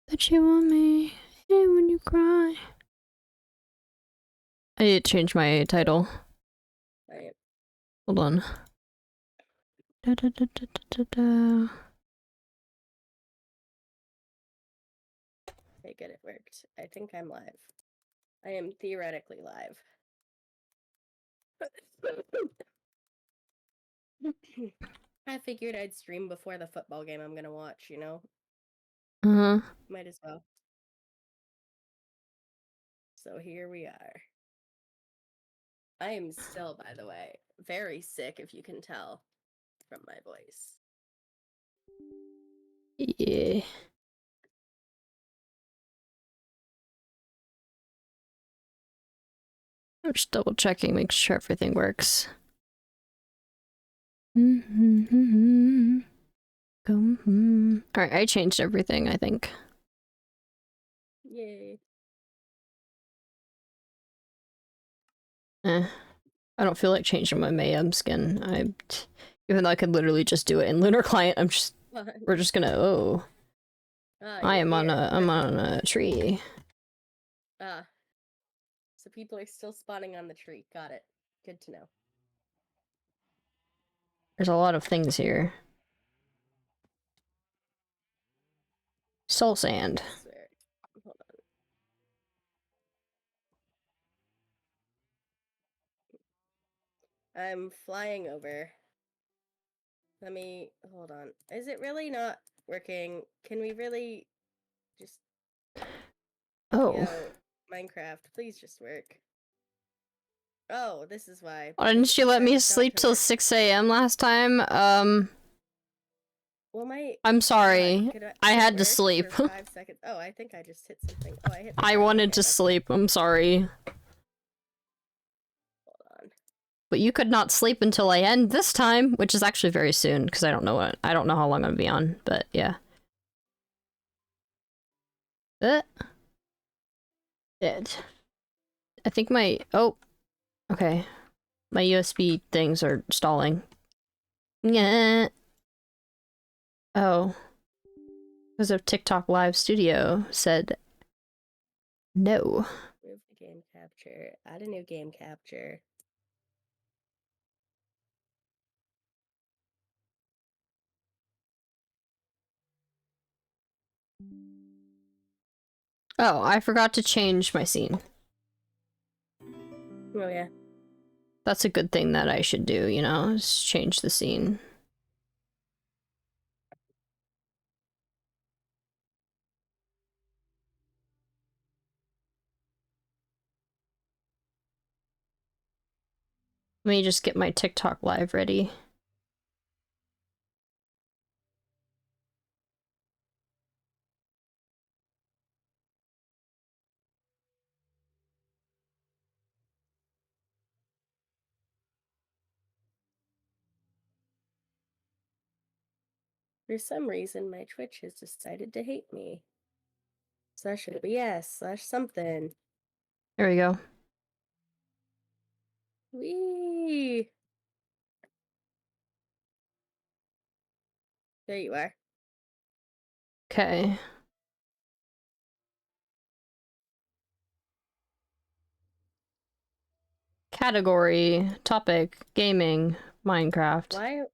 That you want me, hey, when you cry. I need to change my title. Right. Hold on. Da, da, da, da, da, da. Okay, good, it worked. I think I'm live. I am theoretically live. I figured I'd stream before the football game I'm gonna watch, you know? Uh-huh. Might as well. So here we are. I am still, by the way, very sick, if you can tell from my voice. Yeah. I'm just double checking, make sure everything works. Alright, I changed everything, I think. Yay. I don't feel like changing my Mayhem skin. Even though I could literally just do it in Lunar Client, we're just gonna, oh. I'm on a tree. Ah. So people are still spawning on the tree. Got it. Good to know. There's a lot of things here. Soul sand. Hold on. I'm flying over. Let me hold on. Is it really not working? Can we really just Oh. Yo, Minecraft, please just work. Oh, this is why. Why didn't you let me sleep till 6 a.m. last time? Well, I'm sorry. God, I could it had to work sleep. for 5 seconds. Oh, I think I just hit something. Oh, I hit. I wanted to sleep. I'm sorry. Hold on. But you could not sleep until I end this time, which is actually very soon because I don't know how long I'm gonna be on. But yeah. Dead. I think okay. My USB things are stalling. Yeah. Oh. Because of TikTok Live Studio said no. Move the game capture. Add a new game capture. Oh, I forgot to change my scene. Oh yeah. That's a good thing that I should do, you know, is change the scene. Let me just get my TikTok live ready. For some reason, my Twitch has decided to hate me. /BS/something. There we go. Wee. There you are. Okay. Category, topic, gaming, Minecraft.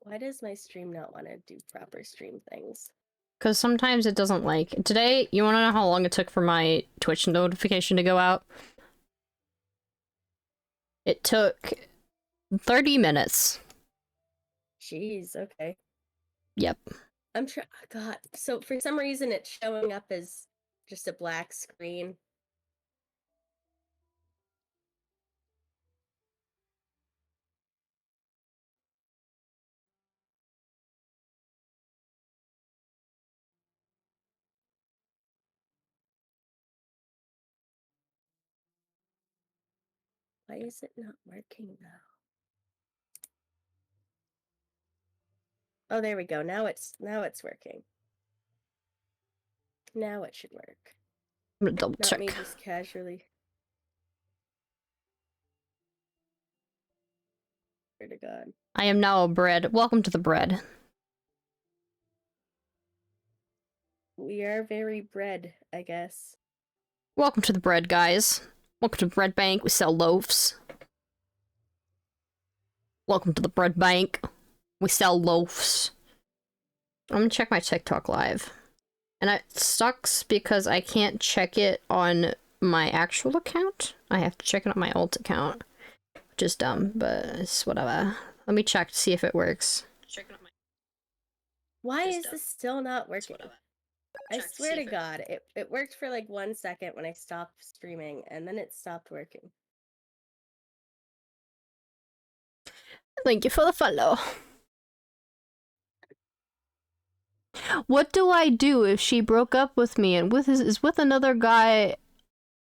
Why does my stream not want to do proper stream things? Because sometimes it doesn't like... Today, you want to know how long it took for my Twitch notification to go out? It took 30 minutes. Jeez, okay. Yep. I'm trying. God. So for some reason, it's showing up as just a black screen. Why is it not working now? Oh, there we go. Now it's working. Now it should work. I'm gonna double Not check. me just casually. Swear to God. I am now a bread. Welcome to the bread. We are very bread, I guess. Welcome to the bread, guys. Welcome to the bread bank. We sell loaves. Welcome to the bread bank. We sell loaves. I'm gonna check my TikTok live. And it sucks because I can't check it on my actual account. I have to check it on my alt account. Which is dumb, but it's whatever. Let me check to see if it works. Why is this still not working? I swear to God, it worked for like 1 second when I stopped streaming, and then it stopped working. Thank you for the follow. What do I do if she broke up with me and is with another guy?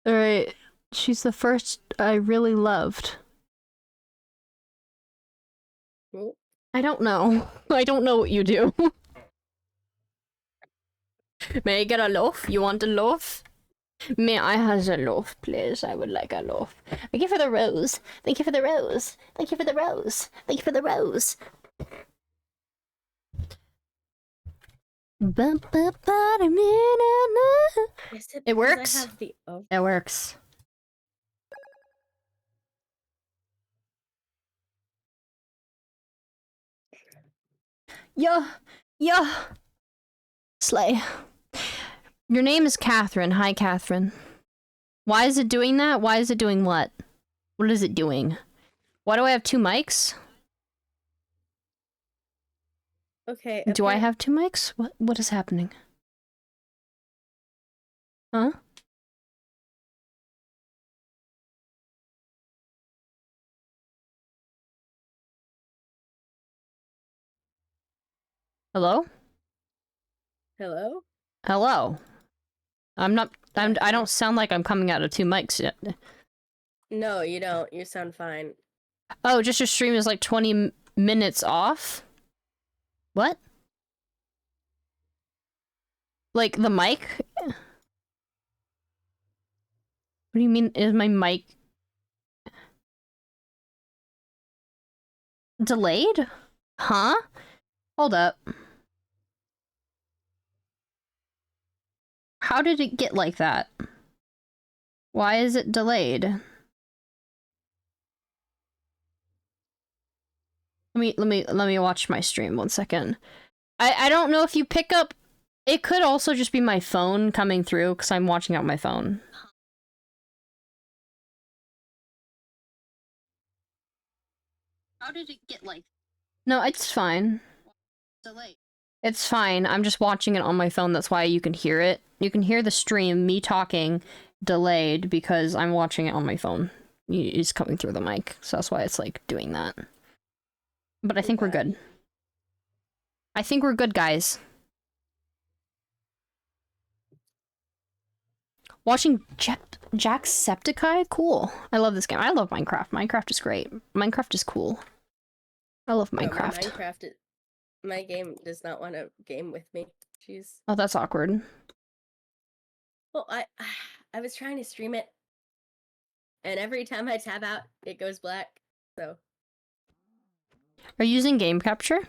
Or she's the first I really loved. Well, I don't know. I don't know what you do. May I get a loaf? You want a loaf? May I have a loaf, please? I would like a loaf. Thank you for the rose. Thank you for the rose. Thank you for the rose. Thank you for the rose. is it It because works? I have the It works. Yeah. Slay. Your name is Catherine. Hi, Catherine. Why is it doing that? Why is it doing what? What is it doing? Why do I have 2 mics? Okay. Do I have 2 mics? What is happening? Huh? Hello? Hello? Hello. I Yeah. don't sound like I'm coming out of 2 mics yet. No, you don't. You sound fine. Oh, just your stream is like 20 minutes off? What? Like the mic? What do you mean, is my mic delayed? Huh? Hold up. How did it get like that? Why is it delayed? Let me watch my stream 1 second. I don't know if you pick up. It could also just be my phone coming through because I'm watching out my phone. How did it get like? No, it's fine. Delayed. It's fine. I'm just watching it on my phone. That's why you can hear it. You can hear the stream, me talking, delayed because I'm watching it on my phone. It's coming through the mic, so that's why it's like doing that. But I think we're good. I think we're good, guys. Watching Jacksepticeye? Cool. I love this game. I love Minecraft. Minecraft is great. Minecraft is cool. I love Minecraft. My game does not want to game with me. Jeez. Oh, that's awkward. Well, I was trying to stream it, and every time I tab out, it goes black. So Are you using game capture?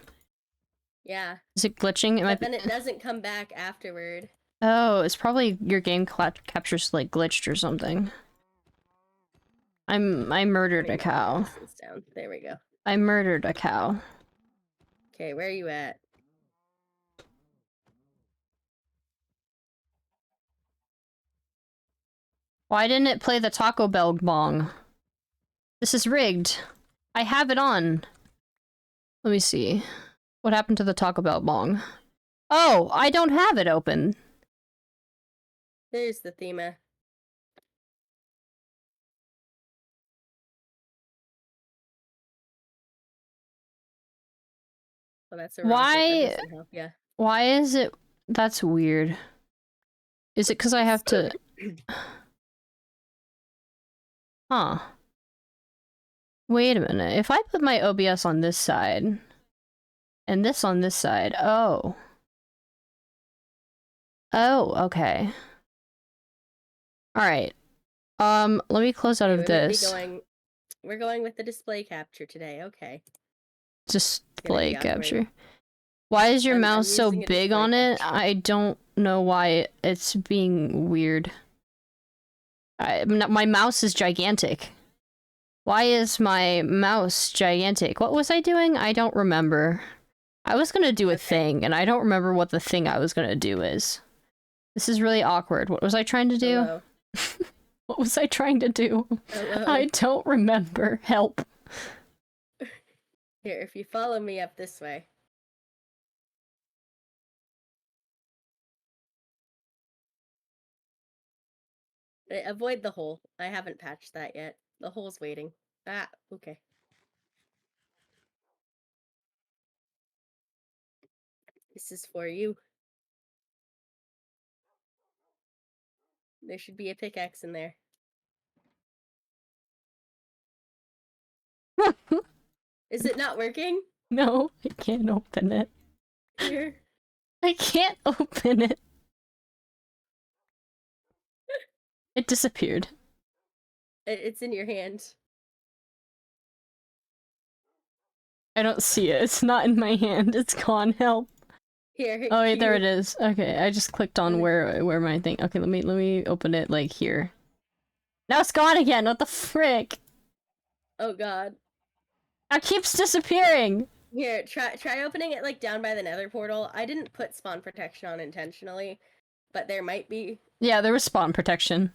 yeah. Is it glitching? It But might then be. it doesn't come back afterward. Oh, it's probably your game capture's like glitched or something. I murdered a cow. Down. There we go. I murdered a cow. Okay, where are you at? Why didn't it play the Taco Bell bong? This is rigged. I have it on. Let me see. What happened to the Taco Bell bong? Oh, I don't have it open. There's the Aethema. Well, that's a rocket. That Why? doesn't help ya. Why is it? That's weird. Is it because I have to? Huh. Wait a minute. If I put my OBS on this side, and this on this side, oh. Oh, okay. Alright. Let me close out Okay, of we might be this. We're going with the display capture today, okay. Display Gonna be awkward. capture. Why is your I'm mouse so using a big display on it? capture. I don't know why it's being weird. My mouse is gigantic. Why is my mouse gigantic? What was I doing? I don't remember. I was gonna do a thing, and I don't remember what the thing I was gonna do is. This is really awkward. What was I trying to do? Hello. What was I trying to do? Hello. I don't remember. Help. Here, if you follow me up this way. Avoid the hole. I haven't patched that yet. The hole's waiting. Ah, okay. This is for you. There should be a pickaxe in there. Is it not working? No, I can't open it. Here. I can't open it. It disappeared. It's in your hand. I don't see it. It's not in my hand. It's gone. Help. Here. Oh wait, there it here. is. Okay, I just clicked on where my thing. Okay, let me open it like here. Now it's gone again. What the frick? Oh god. It keeps disappearing. Here, try opening it like down by the nether portal. I didn't put spawn protection on intentionally, but there might be. Yeah, there was spawn protection.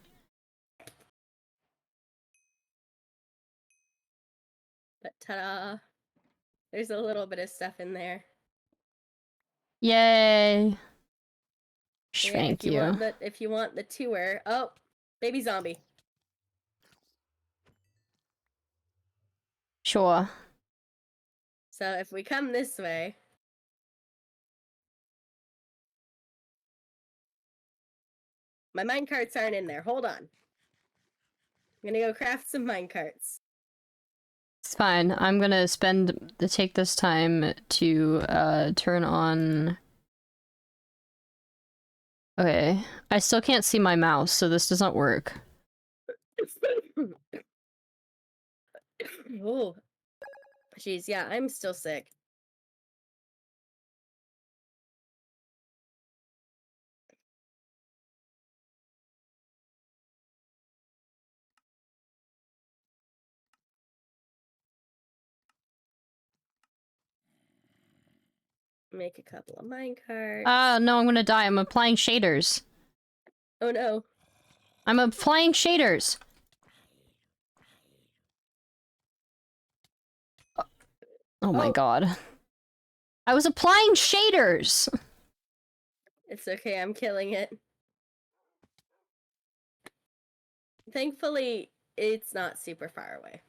But ta-da! There's a little bit of stuff in there. Yay. Yeah, Thank you. If you want the tour. Oh, baby zombie. Sure. So if we come this way. My minecarts aren't in there. Hold on. I'm gonna go craft some minecarts. It's fine. I'm gonna take this time to turn on. Okay. I still can't see my mouse, so this doesn't work. Oh. Jeez, yeah, I'm still sick. Make a couple of minecarts. No, I'm gonna die. I'm applying shaders. Oh no. I'm applying shaders. Oh my god. I was applying shaders! It's okay, I'm killing it. Thankfully, it's not super far away.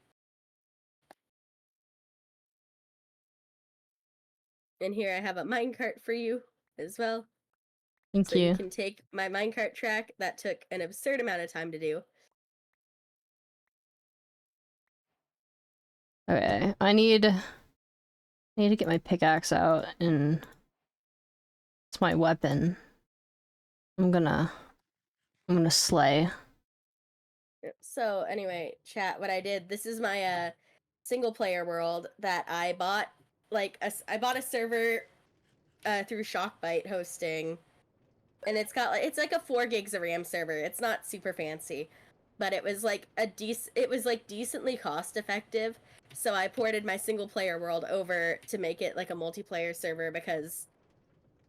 And here I have a minecart for you as well. Thank so you can take my minecart track. That took an absurd amount of time to do. Okay, I need to get my pickaxe out, and it's my weapon. I'm gonna I'm gonna slay. So anyway, chat, what I did, this is my single player world that I bought. Like I bought a server through Shockbyte hosting, and it's like a 4 gigs of RAM server. It's not super fancy, but it was like decently cost effective. So I ported my single player world over to make it like a multiplayer server because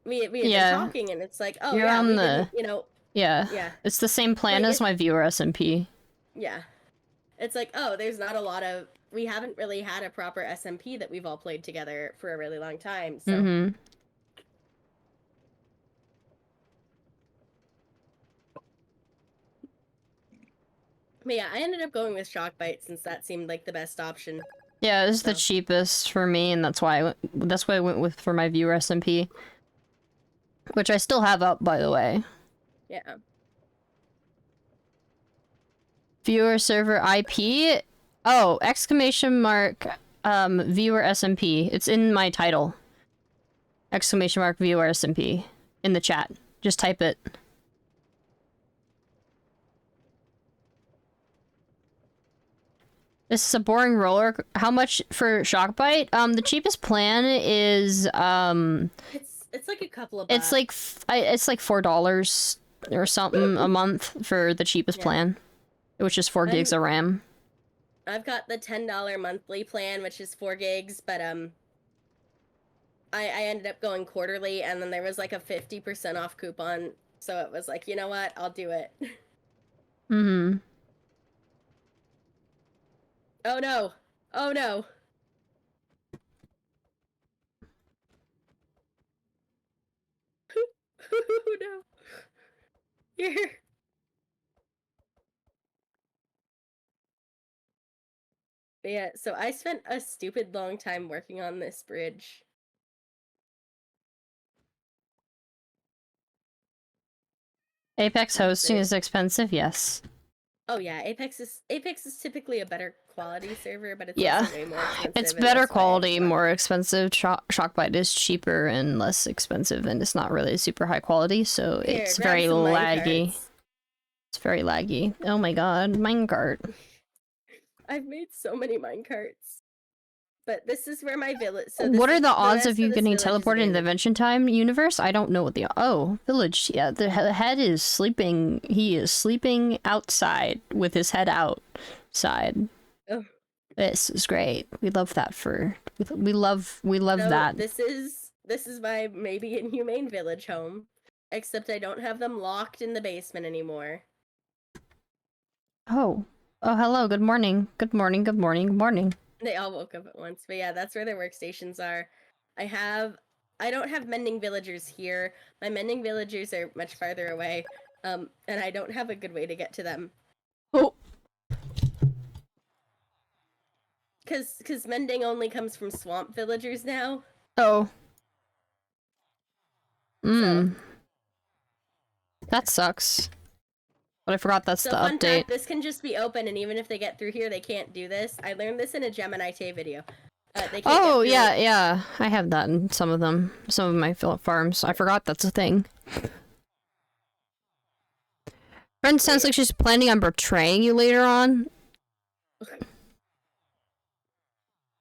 we had been talking, and it's like, oh You're yeah, on we the didn't, you know, yeah. It's the same plan Like, as my viewer SMP. yeah. It's like, oh, there's not a lot of, we haven't really had a proper SMP that we've all played together for a really long time, so. Mm-hmm. But yeah, I ended up going with Shockbyte since that seemed like the best option. Yeah, this is the cheapest for me, and that's why I went with for my viewer SMP. Which I still have up, by the way. Yeah. Viewer server IP? Oh, exclamation mark, viewer SMP. It's in my title. Exclamation mark, viewer SMP. In the chat. Just type it. This is a boring roller. How much for Shockbyte? The cheapest plan is, It's like a couple of bucks. it's like $4 or something a month for the cheapest plan. Which is 4 gigs of RAM. I've got the $10 monthly plan, which is 4 gigs, but I ended up going quarterly, and then there was like a 50% off coupon, so it was like, you know what, I'll do it. Mm-hmm. Oh no! Oh no! Oh no! Here! But yeah, so I spent a stupid long time working on this bridge. Apex hosting is expensive, yes. Oh yeah, Apex is typically a better quality server, but it's Yeah. also way more expensive. It's and better that's why quality, more expensive. Shockbyte is cheaper and less expensive, and it's not really super high quality, so Here, it's grab very some laggy. minecarts. It's very laggy. Oh my god, minecart. I've made so many minecarts. But this is where my village. So What are the odds rest of you this getting village is teleported in the abandoned. Adventure Time universe? I don't know what the village. Yeah, the head is sleeping. He is sleeping outside with his head outside. Oh. This is great. We love that we love So that. This is my maybe inhumane village home, except I don't have them locked in the basement anymore. Oh, hello. Good morning. Good morning. Good morning. Good morning. They all woke up at once, but yeah, that's where their workstations are. I don't have mending villagers here. My mending villagers are much farther away, and I don't have a good way to get to them. Oh. Cause mending only comes from swamp villagers now. Oh. That sucks. But I forgot that's So the fun update. fact, this can just be open, and even if they get through here, they can't do this. I learned this in a Gemini Tay video. They can't get Oh, through yeah, it. yeah. I have that in some of them. Some of my farms. I forgot that's a thing. Friend sounds like she's planning on betraying you later on.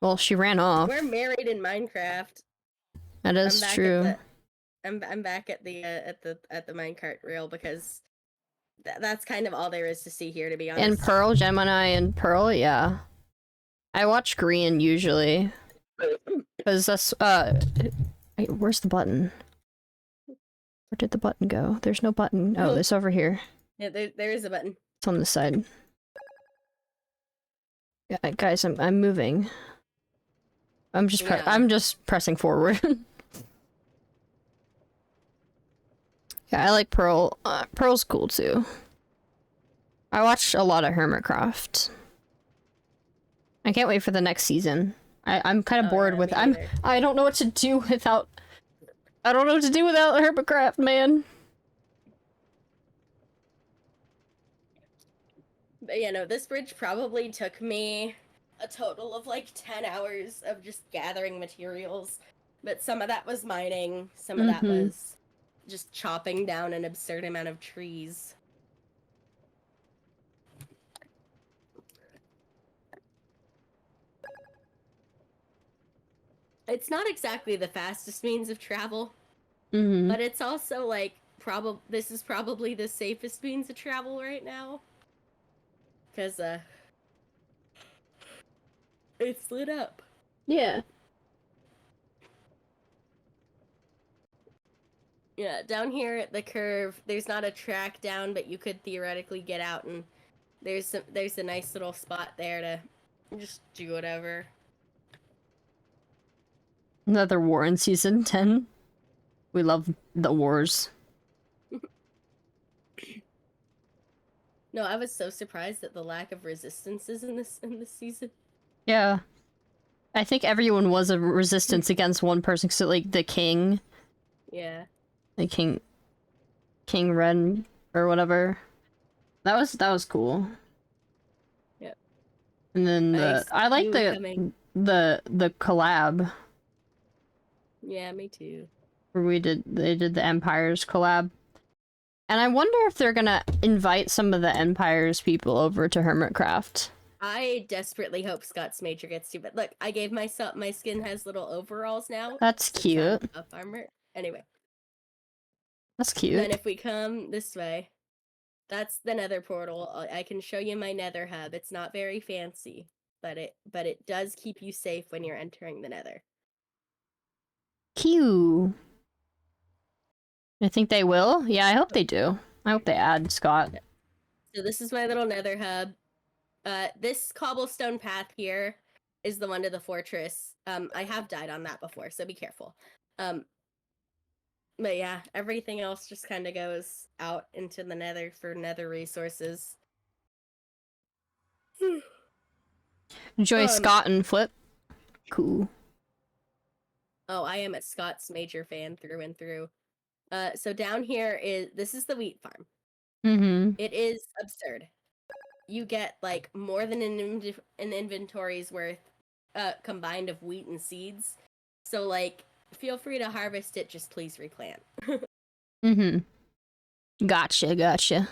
Well, she ran off. We're married in Minecraft. That is true. I'm back at the minecart rail because that's kind of all there is to see here, to be honest. And Pearl, Gemini, and Pearl, yeah. I watch Green usually. Because that's, wait, where's the button? Where did the button go? There's no button. Oh, it's over here. Yeah, there is a button. It's on the side. Yeah, guys, I'm moving. I'm just pressing forward. Yeah, I like Pearl. Pearl's cool too. I watched a lot of Hermitcraft. I can't wait for the next season. I'm kind of bored with. I don't know what to do without. I don't know what to do without Hermitcraft, man. But yeah, no, this bridge probably took me a total of like 10 hours of just gathering materials. But some of that was mining, some of that was just chopping down an absurd amount of trees. it's not exactly the fastest means of travel, Mm-hmm. but it's also like this is probably the safest means of travel right now. Cause it's lit up. Yeah. Yeah, down here at the curve, there's not a track down, but you could theoretically get out, and there's a nice little spot there to just do whatever. Another war in season 10. We love the wars. No, I was so surprised at the lack of resistances in this season. Yeah. I think everyone was a resistance against one person, so like the king. Yeah. The King Red or whatever. That was cool. Yep. And then I like the collab Yeah, me too. where they did the Empires collab. And I wonder if they're gonna invite some of the Empires people over to Hermitcraft. I desperately hope Scott's Major gets to, but look, I gave myself my skin has little overalls now. That's cute. Up armor. Anyway. That's cute. Then if we come this way, that's the Nether portal. I can show you my Nether hub. It's not very fancy, but it does keep you safe when you're entering the Nether. Cute. I think they will. Yeah, I hope they do. I hope they add Scott. So this is my little Nether hub. This cobblestone path here is the one to the fortress. I have died on that before, so be careful. But yeah, everything else just kind of goes out into the Nether for Nether resources. Enjoy Scott and Flip. Cool. Oh, I am a Scott's Major fan through and through. So down here this is the wheat farm. Mm-hmm. It is absurd. You get like more than an inventory's worth combined of wheat and seeds. So like feel free to harvest it, just please replant. Mm-hmm. Gotcha.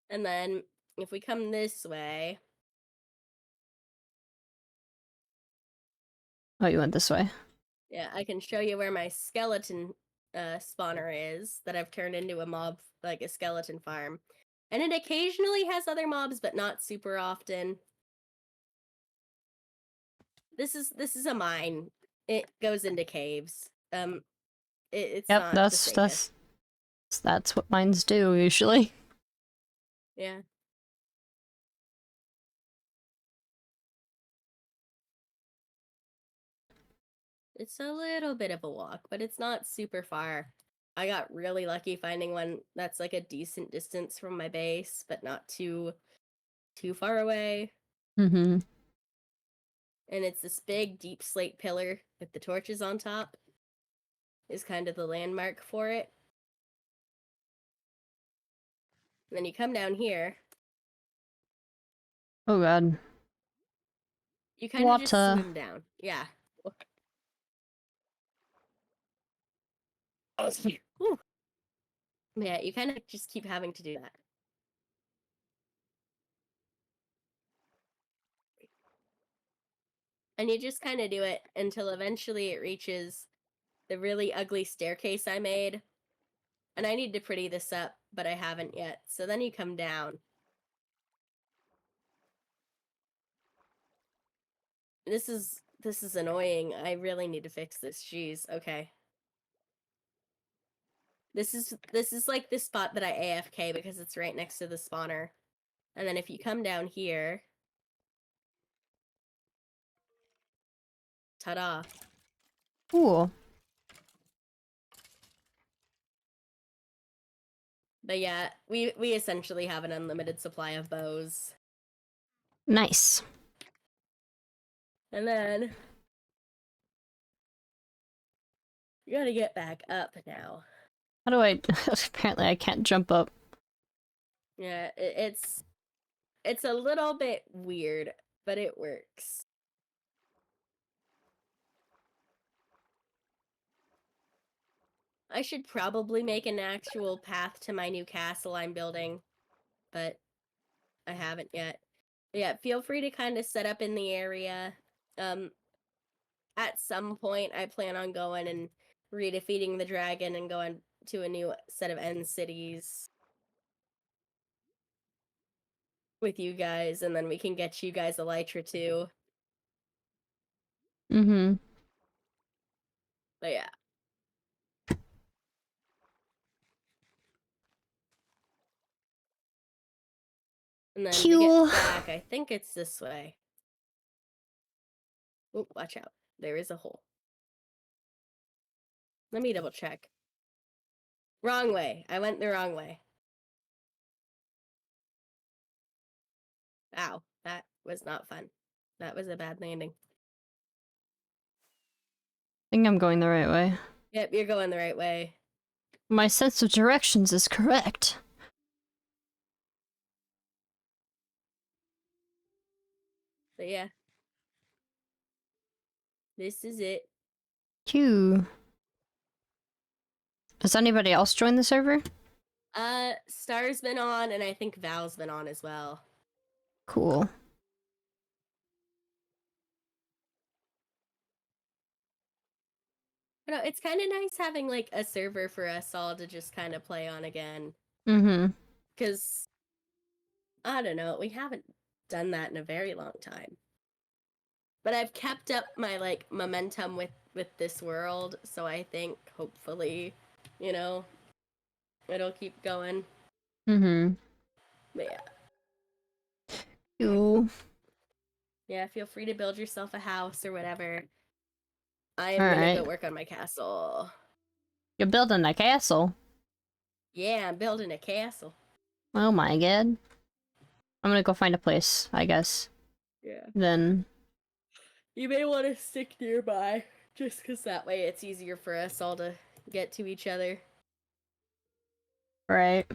And then if we come this way. Oh, you went this way. Yeah, I can show you where my skeleton spawner is that I've turned into a mob, like a skeleton farm. And it occasionally has other mobs, but not super often. This is a mine. It goes into caves. It's yep, not that's what mines do usually. Yeah. It's a little bit of a walk, but it's not super far. I got really lucky finding one that's like a decent distance from my base, but not too far away. Mm-hmm. And it's this big, deep slate pillar with the torches on top. Is kind of the landmark for it. And then you come down here. Oh god. You kind of just swim down. Yeah. Whew. Yeah, you kind of just keep having to do that. And you just kind of do it until eventually it reaches the really ugly staircase I made. And I need to pretty this up, but I haven't yet. So then you come down. This is annoying. I really need to fix this. Jeez. Okay. This is like the spot that I AFK because it's right next to the spawner. And then if you come down here, ta-da. Cool. But yeah, we essentially have an unlimited supply of bows. Nice. And then you gotta get back up now. How do I apparently I can't jump up. Yeah, it's a little bit weird, but it works. I should probably make an actual path to my new castle I'm building, but I haven't yet. But yeah, feel free to kind of set up in the area. at some point, I plan on going and redefeating the dragon and going to a new set of end cities with you guys, and then we can get you guys Elytra too. Mm-hmm. But yeah. And then to Cool. get back, I think it's this way. Oh, watch out. There is a hole. Let me double check. Wrong way. I went the wrong way. Ow. That was not fun. That was a bad landing. I think I'm going the right way. Yep, you're going the right way. My sense of directions is correct. But yeah. This is it. Q. Has anybody else joined the server? Star's been on, and I think Val's been on as well. Cool. You know, it's kind of nice having, like, a server for us all to just kind of play on again. Mm-hmm. Because, I don't know, we haven't done that in a very long time. But I've kept up my, like, momentum with this world, so I think, hopefully, you know, it'll keep going. Mm-hmm. But yeah. Cool. Yeah, feel free to build yourself a house or whatever. I am All gonna right. go work on my castle. You're building a castle? Yeah, I'm building a castle. Oh my god. I'm gonna go find a place, I guess. Yeah. Then... You may want to stick nearby, just because that way it's easier for us all to get to each other. Right.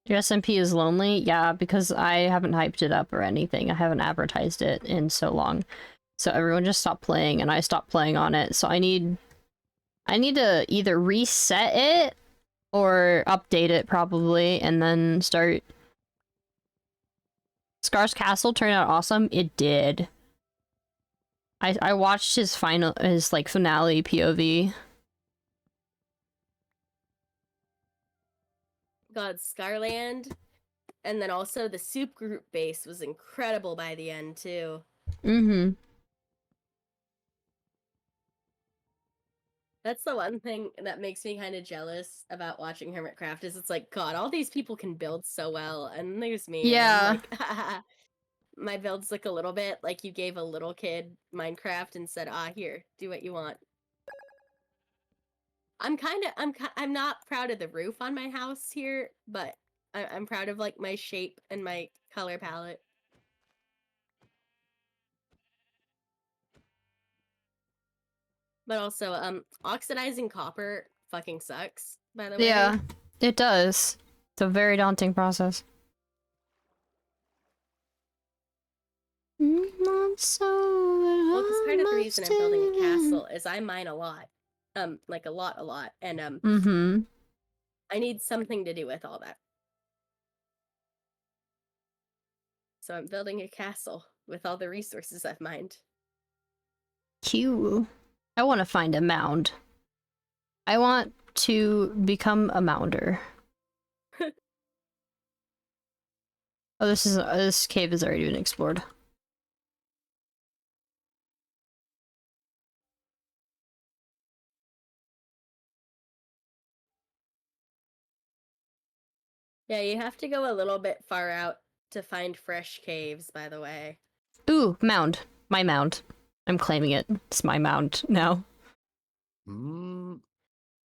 Your SMP is lonely? Yeah, because I haven't hyped it up or anything. I haven't advertised it in so long. So everyone just stopped playing and I stopped playing on it. So I need to either reset it or update it probably and then start. Scar's Castle turned out awesome. It did. I watched his like finale POV. God, Scarland. And then also the soup group base was incredible by the end too. Mm-hmm. That's the one thing that makes me kind of jealous about watching Hermitcraft is it's like, God, all these people can build so well, and there's me. Yeah. And I'm like, my builds look a little bit like you gave a little kid Minecraft and said, here, do what you want. I'm not proud of the roof on my house here, but I'm proud of like my shape and my color palette. But also, oxidizing copper fucking sucks, by the way. Yeah, it does. It's a very daunting process. Well, because part of the reason I'm building a castle is I mine a lot. Like a lot. And, Mm-hmm. I need something to do with all that. So I'm building a castle with all the resources I've mined. Cute. I want to find a mound. I want to become a mounder. Oh, this cave has already been explored. Yeah, you have to go a little bit far out to find fresh caves, by the way. Ooh, mound. My mound. I'm claiming it. It's my mound now.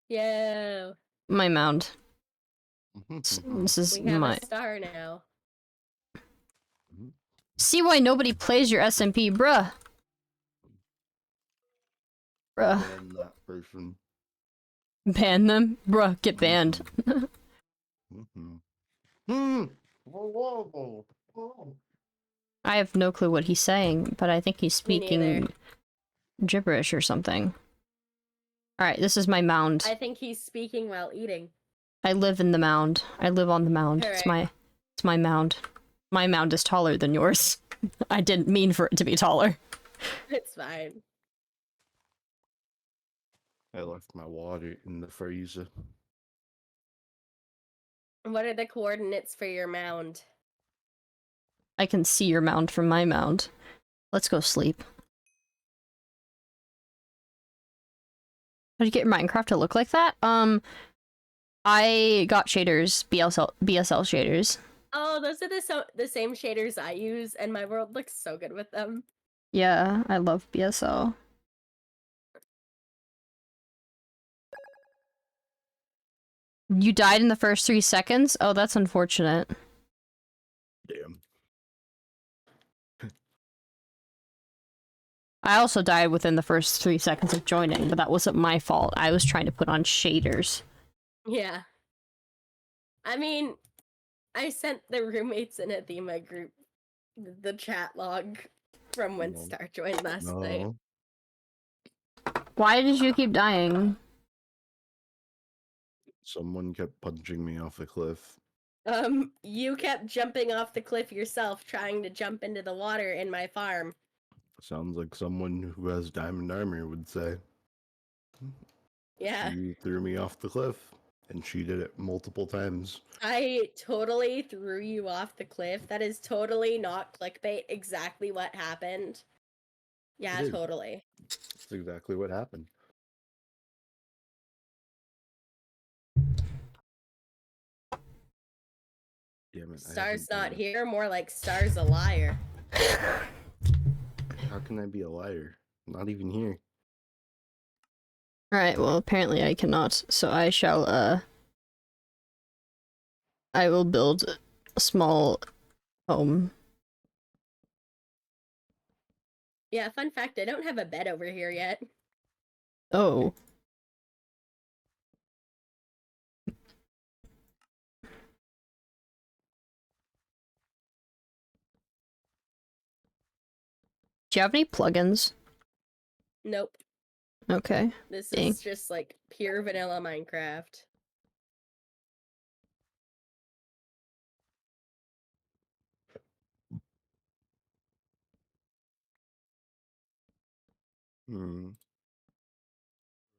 Yo. My mound. This is We have my... a star now. See why nobody plays your SMP, bruh. Bruh. Ban that person. Ban them? Bruh, get banned. I have no clue what he's saying, but I think he's Me neither. speaking gibberish or something. Alright, this is my mound. I think he's speaking while eating. I live in the mound. I live on the mound. It's my mound. My mound is taller than yours. I didn't mean for it to be taller. It's fine. I left my water in the freezer. What are the coordinates for your mound? I can see your mound from my mound. Let's go sleep. How did you get your Minecraft to look like that? I got shaders, BSL shaders. Oh, those are the same shaders I use, and my world looks so good with them. Yeah, I love BSL. You died in the first 3 seconds? Oh, that's unfortunate. Damn. I also died within the first 3 seconds of joining, but that wasn't my fault. I was trying to put on shaders. Yeah. I mean, I sent the roommates in Aethema group the chat log from when Star joined last night. Why did you keep dying? Someone kept punching me off the cliff. You kept jumping off the cliff yourself, trying to jump into the water in my farm. Sounds like someone who has diamond armor would say. Yeah. She threw me off the cliff, and she did it multiple times. I totally threw you off the cliff. That is totally not clickbait. Exactly what happened. Yeah, It is. totally. That's exactly what happened. Damn it, Star's not here, more like Star's a liar. How can I be a liar? I'm not even here. Alright, well, apparently I cannot, so I shall, I will build a small home. Yeah, fun fact, I don't have a bed over here yet. Oh. Do you have any plugins? Nope. Okay. This Dang. is just like pure vanilla Minecraft.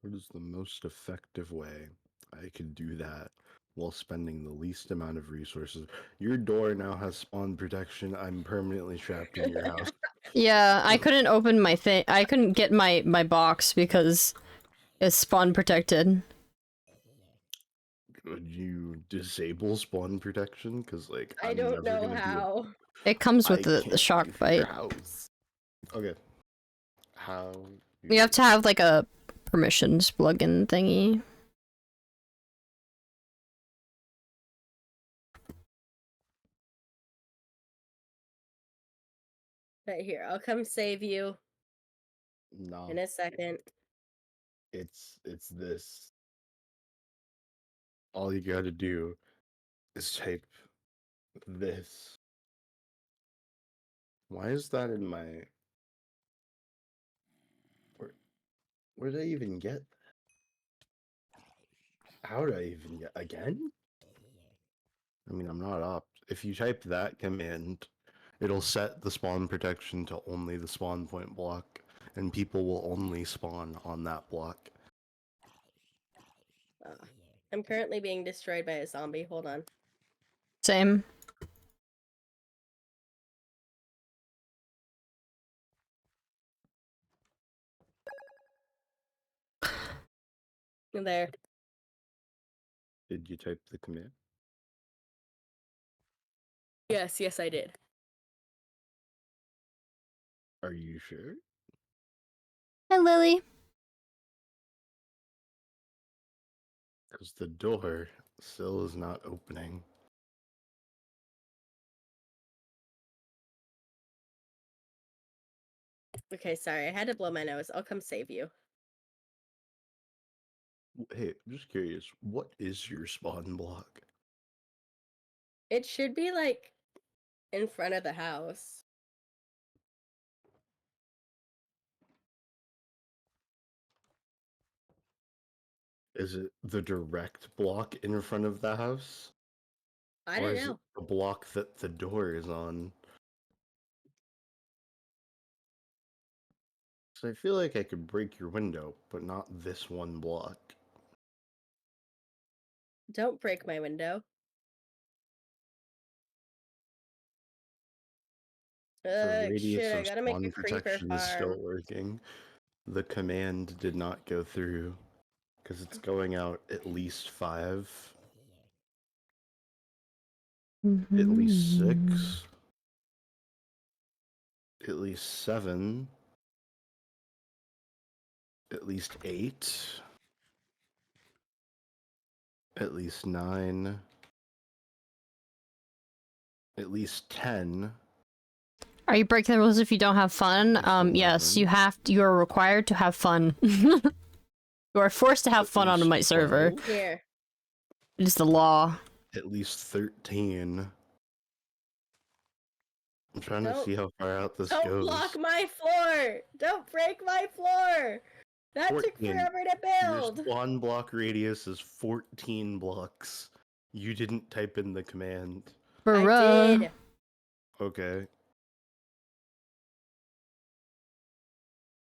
What is the most effective way I could do that while spending the least amount of resources? Your door now has spawn protection. I'm permanently trapped in your house. Yeah, I couldn't open my thing. I couldn't get my box because it's spawn protected. Could you disable spawn protection? Because, like, I I'm don't never know gonna how. It comes with I the can't shock get to bite. your house. Okay. How? You have to have like a permissions plugin thingy. Right here, I'll come save you No. in a second. It's this. All you gotta do is type this. Why is that in my... Where did I even get? How did I even get... Again? I mean, I'm not up. If you type that command, it'll set the spawn protection to only the spawn point block, and people will only spawn on that block. I'm currently being destroyed by a zombie. Hold on. Same. There. Did you type the command? Yes, I did. Are you sure? Hi, Lily. Because the door still is not opening. Okay, sorry, I had to blow my nose. I'll come save you. Hey, I'm just curious, what is your spawn block? It should be like in front of the house. Is it the direct block in front of the house? I or don't is know. it the block that the door is on? So I feel like I could break your window, but not this one block. Don't break my window. The radius Shit, I of gotta make a spawn creeper protection is still farm. working. The command did not go through because it's going out at least 5, at least 6, at least 7, at least 8, at least 9, at least 10. Are you breaking the rules if you don't have fun? That's Yes, 11. you are required to have fun. You are forced to have At fun on least my server. 12, Here. It is the law. At least 13. I'm trying to Don't- see how far out this Don't goes. block my floor! Don't break my floor! That took 14. forever to Your build! spawn block radius is 14 blocks. You didn't type in the command. I Bruh. did. Okay.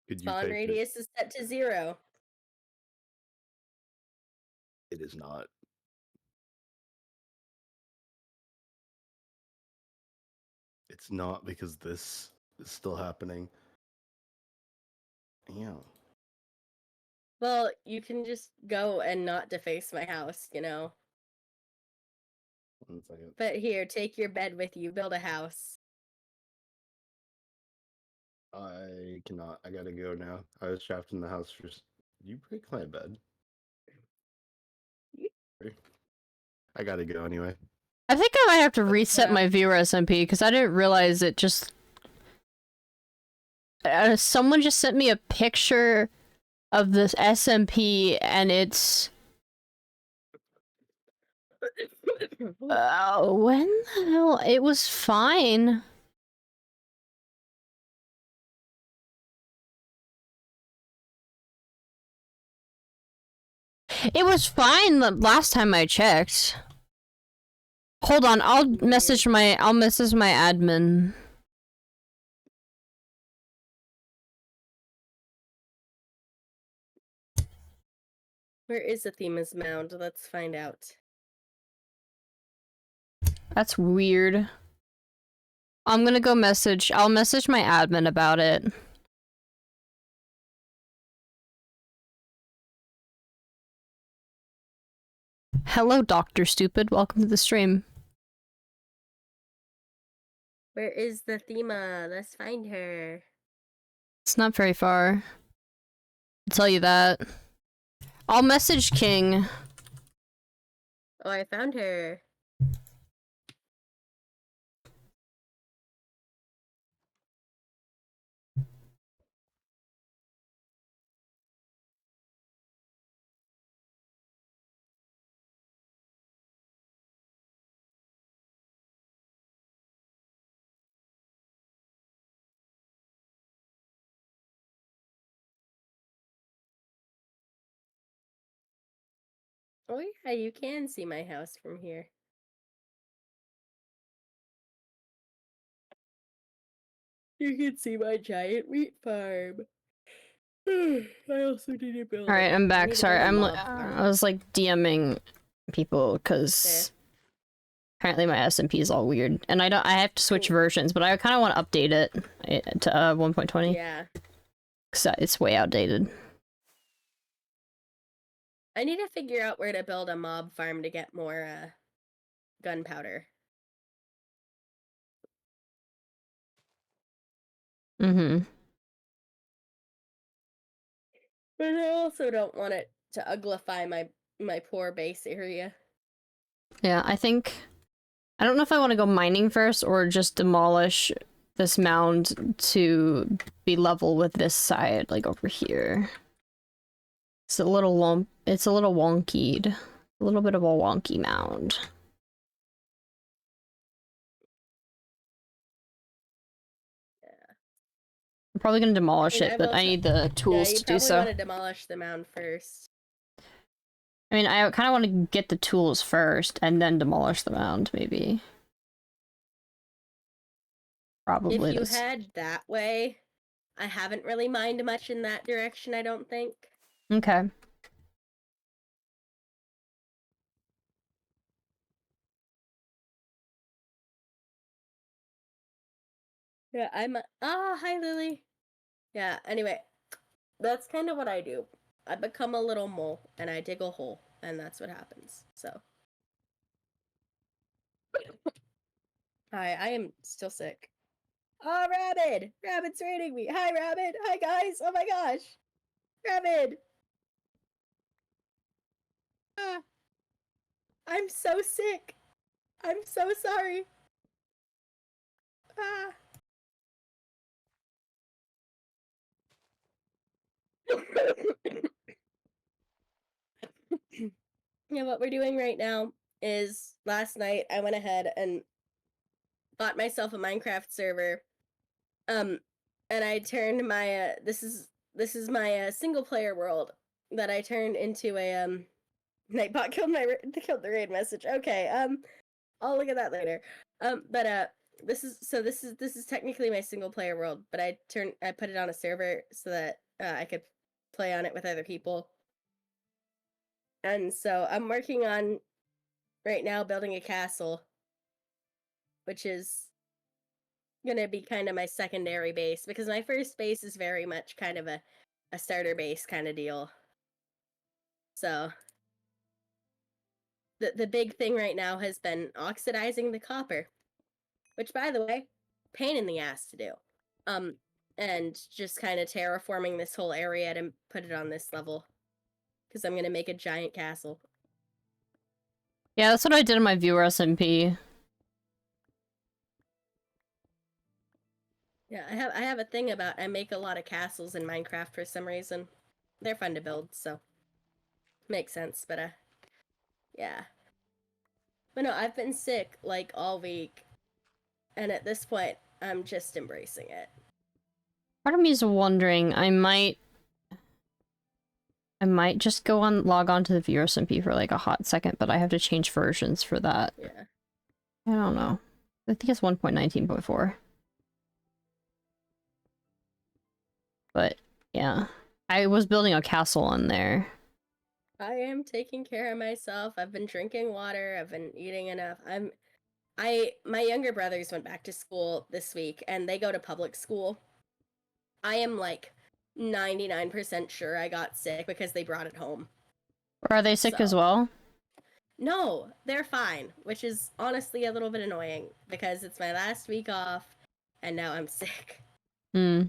Could you Spawn type radius is set to 0. it? It is not. It's not because this is still happening. Yeah. Well, you can just go and not deface my house, you know. 1 second. But here, take your bed with you, build a house. I cannot. I gotta go now. I was trapped in the house for. You break my bed. I gotta go anyway. I think I might have to reset my viewer SMP because I didn't realize it just... someone just sent me a picture of this SMP and it's... when the hell? It was fine. It was fine the last time I checked. Hold on, I'll message my admin. Where is Aethema's mound? Let's find out. That's weird. I'm gonna go message. I'll message my admin about it. Hello, Dr. Stupid. Welcome to the stream. Where is the Aethema? Let's find her. It's not very far. I'll tell you that. I'll message King. Oh, I found her. Oh yeah, you can see my house from here. You can see my giant wheat farm. I also need to build. All right, I'm I back. need to Sorry, build a I'm. mob farm. I was like DMing people because apparently my SMP is all weird, and I don't. I have to switch versions, but I kind of want to update it to 1.20. Yeah. Cause it's way outdated. I need to figure out where to build a mob farm to get more gunpowder. Mm-hmm. But I also don't want it to uglify my poor base area. Yeah, I think. I don't know if I want to go mining first or just demolish this mound to be level with this side, like over here. It's a little it's a little wonkied. A little bit of a wonky mound. I'm probably gonna demolish it, but I need the tools to do so. You probably want to demolish the mound first. I mean, I kind of want to get the tools first and then demolish the mound, maybe. Probably If you this. head that way, I haven't really mined much in that direction, I don't think. Okay. Yeah, hi Lily. Yeah, anyway, that's kind of what I do. I become a little mole and I dig a hole, and that's what happens. So. Hi, I am still sick. Oh, Rabbit! Rabbit's raiding me! Hi, Rabbit! Hi, guys! Oh my gosh! Rabbit! Ah, I'm so sick! I'm so sorry! Ah! Yeah, what we're doing right now is last night I went ahead and bought myself a Minecraft server. And I turned my this is my single player world that I turned into a Nightbot killed the raid message. Okay, I'll look at that later. But this is technically my single player world, but I put it on a server so that I could play on it with other people. And so I'm working on right now building a castle, which is gonna be kind of my secondary base, because my first base is very much kind of a starter base kind of deal. So the big thing right now has been oxidizing the copper, which, by the way, pain in the ass to do. And just kind of terraforming this whole area to put it on this level, because I'm gonna make a giant castle. Yeah, that's what I did in my viewer SMP. Yeah, I have a thing about I make a lot of castles in Minecraft for some reason. They're fun to build, so makes sense. But yeah. But no, I've been sick like all week, and at this point, I'm just embracing it. Part of me is wondering, I might just log on to the viewer SMP for like a hot second, but I have to change versions for that. Yeah. I don't know. I think it's 1.19.4. But yeah, I was building a castle on there. I am taking care of myself. I've been drinking water. I've been eating enough. My younger brothers went back to school this week, and they go to public school. I am like 99% sure I got sick because they brought it home. Or are they sick as well? No, they're fine, which is honestly a little bit annoying because it's my last week off and now I'm sick. Hmm.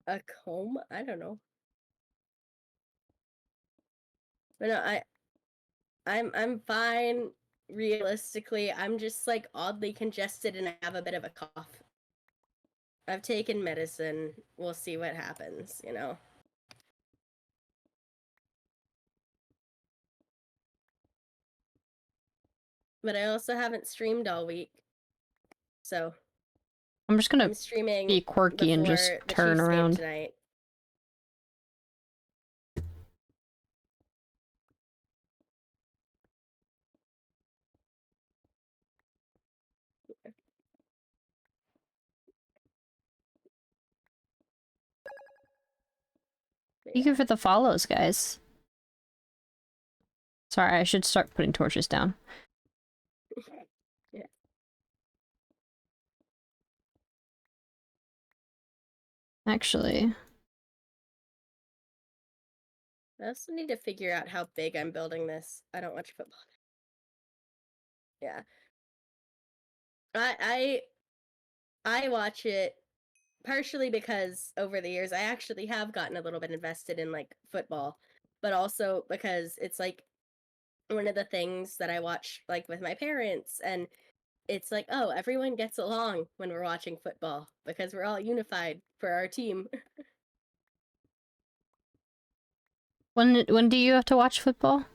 A comb? I don't know. But no, I'm fine. Realistically, I'm just like oddly congested and I have a bit of a cough. I've taken medicine. We'll see what happens, you know. But I also haven't streamed all week. So I'm just gonna streaming be quirky and just turn around. Tonight. Thank you for the follows, guys. Sorry, I should start putting torches down. Yeah. Actually, I also need to figure out how big I'm building this. I don't watch football. Yeah. I watch it partially because over the years I actually have gotten a little bit invested in like football, but also because it's like one of the things that I watch like with my parents, and it's like, oh, everyone gets along when we're watching football because we're all unified for our team. when do you have to watch football?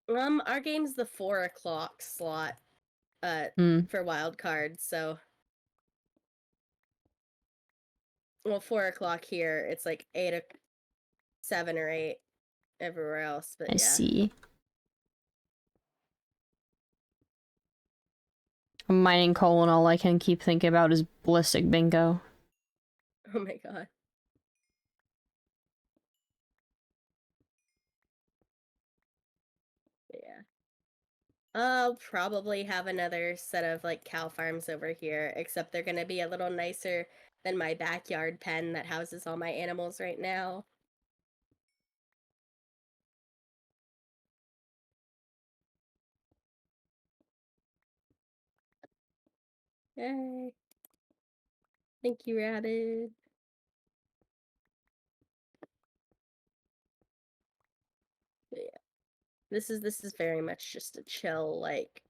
Our game's the 4 o'clock slot for wild cards, so well, 4 o'clock here. It's like 7 or 8 everywhere else. But I yeah. see. I'm mining coal and all I can keep thinking about is ballistic bingo. Oh my god. But yeah. I'll probably have another set of like cow farms over here, except they're gonna be a little nicer than my backyard pen that houses all my animals right now. Yay. Thank you, Rabbit. But yeah. This is very much just a chill, like,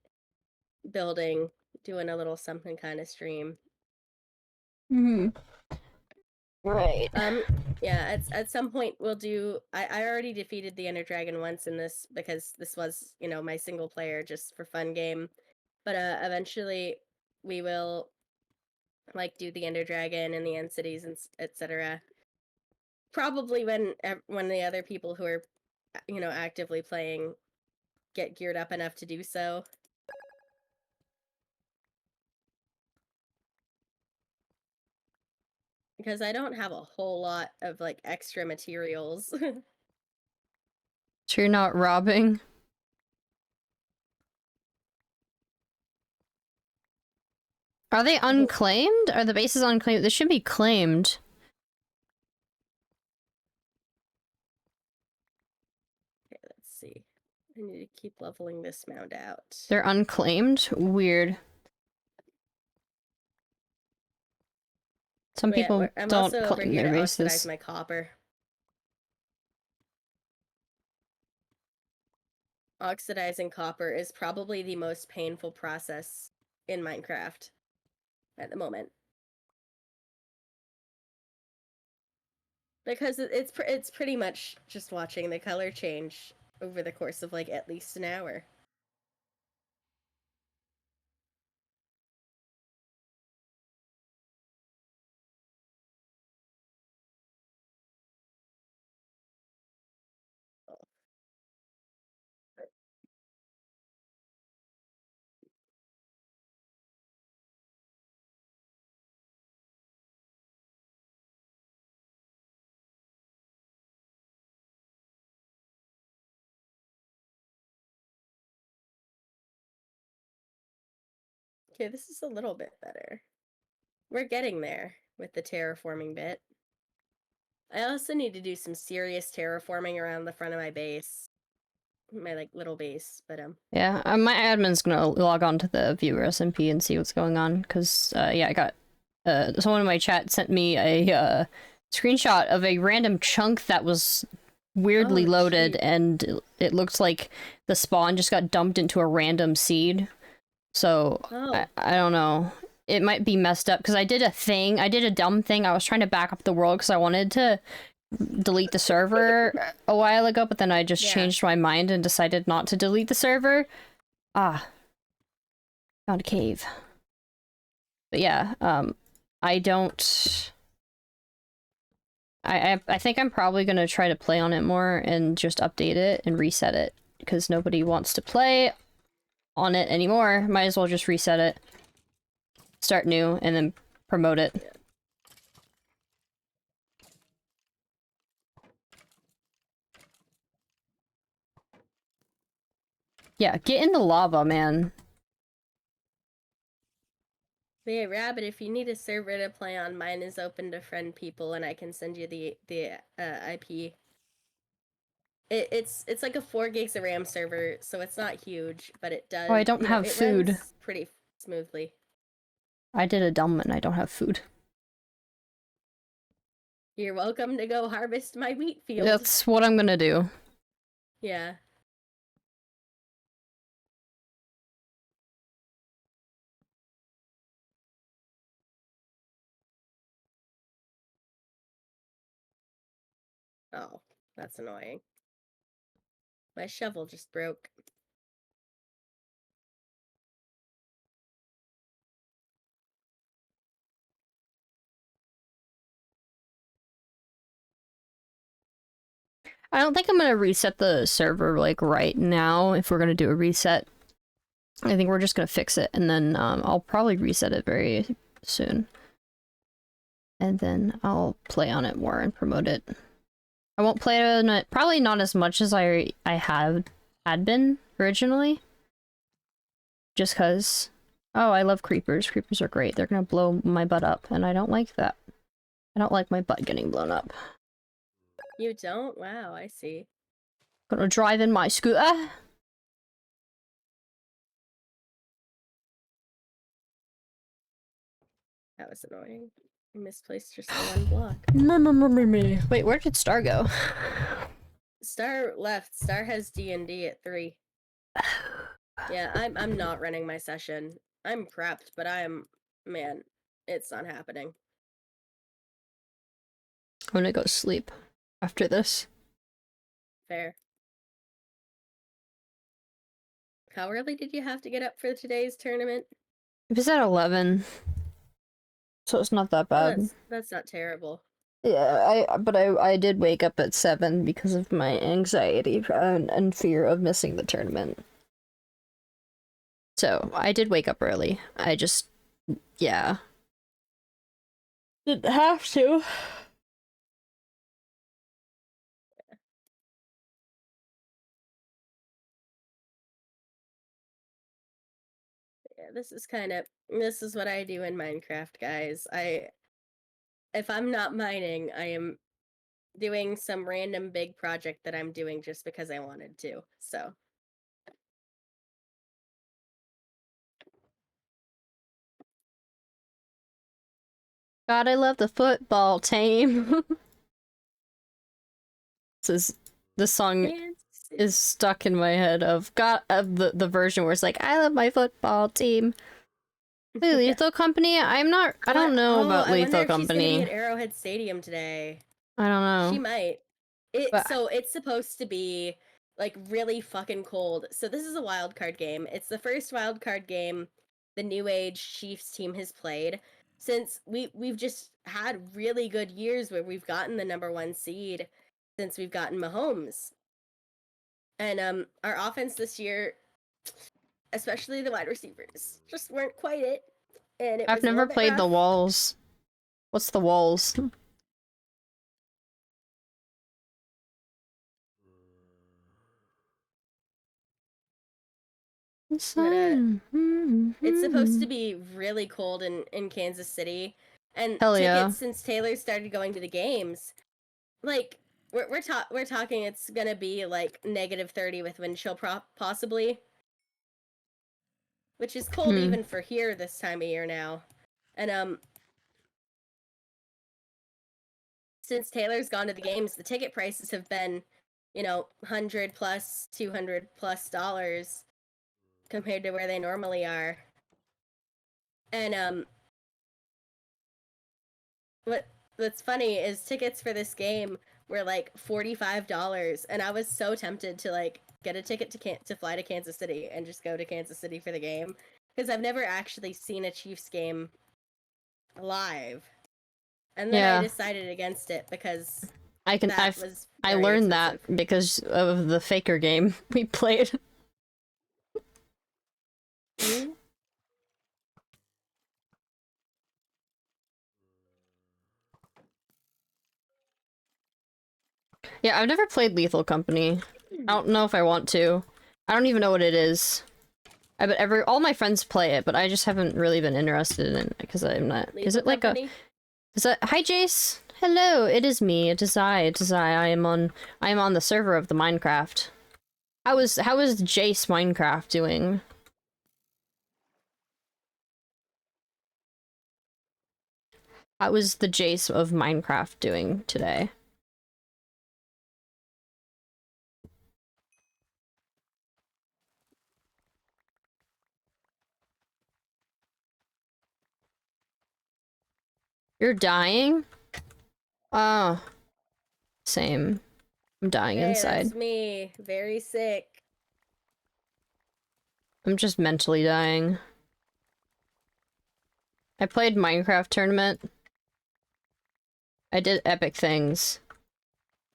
building, doing a little something kind of stream. Right. Yeah, at some point we'll do. I already defeated the Ender Dragon once in this because this was, you know, my single player just for fun game. But eventually we will like do the Ender Dragon and the End Cities and etc. Probably when the other people who are, you know, actively playing get geared up enough to do so. Because I don't have a whole lot of like extra materials. So you're not robbing? Are they unclaimed? Are the bases unclaimed? They should be claimed. Okay, let's see. I need to keep leveling this mound out. They're unclaimed? Weird. Some Yeah, people I'm don't also over claim here their to oxidize bases. my copper. Oxidizing copper is probably the most painful process in Minecraft at the moment. Because it's pretty much just watching the color change over the course of like at least an hour. Okay, this is a little bit better. We're getting there with the terraforming bit. I also need to do some serious terraforming around the front of my base. My like little base, but Yeah, my admin's gonna log on to the viewer SMP and see what's going on, because, yeah, I got, someone in my chat sent me a, screenshot of a random chunk that was weirdly loaded, and it looks like the spawn just got dumped into a random seed. So, I don't know. It might be messed up, because I did a dumb thing. I was trying to back up the world because I wanted to delete the server a while ago, but then I just changed my mind and decided not to delete the server. Ah. Found a cave. But yeah, I don't... I think I'm probably gonna try to play on it more and just update it and reset it, because nobody wants to play on it anymore. Might as well just reset it, start new, and then promote it. Yeah, get in the lava, man. But yeah, Rabbit, if you need a server to play on, mine is open to friend people, and I can send you the IP. It's like a 4 gigs of RAM server, so it's not huge, but it does. Oh, I don't you know, have it food. runs pretty smoothly. I did a dumb and I don't have food. You're welcome to go harvest my wheat field. That's what I'm gonna do. Yeah. Oh, that's annoying. My shovel just broke. I don't think I'm gonna reset the server like right now. If we're gonna do a reset, I think we're just gonna fix it, and then I'll probably reset it very soon, and then I'll play on it more and promote it. I won't play on it, probably not as much as I had been originally, just cause. Oh, I love creepers. Creepers are great. They're gonna blow my butt up, and I don't like that. I don't like my butt getting blown up. You don't? Wow, I see. Gonna drive in my scooter. That was annoying. I misplaced just the one block. Wait, where did Star go? Star left. Star has D&D at 3. Yeah, I'm not running my session. I'm prepped, but man, it's not happening. I'm gonna go sleep after this. Fair. How early did you have to get up for today's tournament? It was at 11, so it's not that Oh, bad. that's not terrible. Yeah, I did wake up at 7 because of my anxiety and fear of missing the tournament. So I did wake up early. I just, yeah, didn't have to. This is what I do in Minecraft, guys. If I'm not mining, I am doing some random big project that I'm doing just because I wanted to. So God, I love the football team. This song is stuck in my head of the version where it's like, I love my football team. Wait, Lethal Company? I don't know about I Lethal wonder if she's gonna Company. be at Arrowhead Stadium today. I don't know. She might. But- So it's supposed to be like really fucking cold. So this is a wild card game. It's the first wild card game the New Age Chiefs team has played since we've just had really good years where we've gotten the #1 seed since we've gotten Mahomes. And our offense this year, especially the wide receivers, just weren't quite it. And I've never played the walls. What's the walls? But, it's supposed to be really cold in Kansas City, and Hell tickets yeah. since Taylor started going to the games, like we're talking it's gonna be like -30 with wind chill possibly, which is cold even for here this time of year now, and since Taylor's gone to the games, the ticket prices have been, $100 plus, $200 plus compared to where they normally are. And what's funny is tickets for this game were like $45, and I was so tempted to like get a ticket to fly to Kansas City and just go to Kansas City for the game, because I've never actually seen a Chiefs game live. And then I decided against it because I learned that because of the Faker game we played. Yeah, I've never played Lethal Company. I don't know if I want to. I don't even know what it is. But all my friends play it, but I just haven't really been interested in it because I'm not. Is it like a? Is that hi Jace? Hello, it is me. It is I. It is I. I am on the server of the Minecraft. How is Jace Minecraft doing? How is the Jace of Minecraft doing today? You're dying? Oh. Same. I'm dying inside. That's me. Very sick. I'm just mentally dying. I played Minecraft tournament. I did epic things.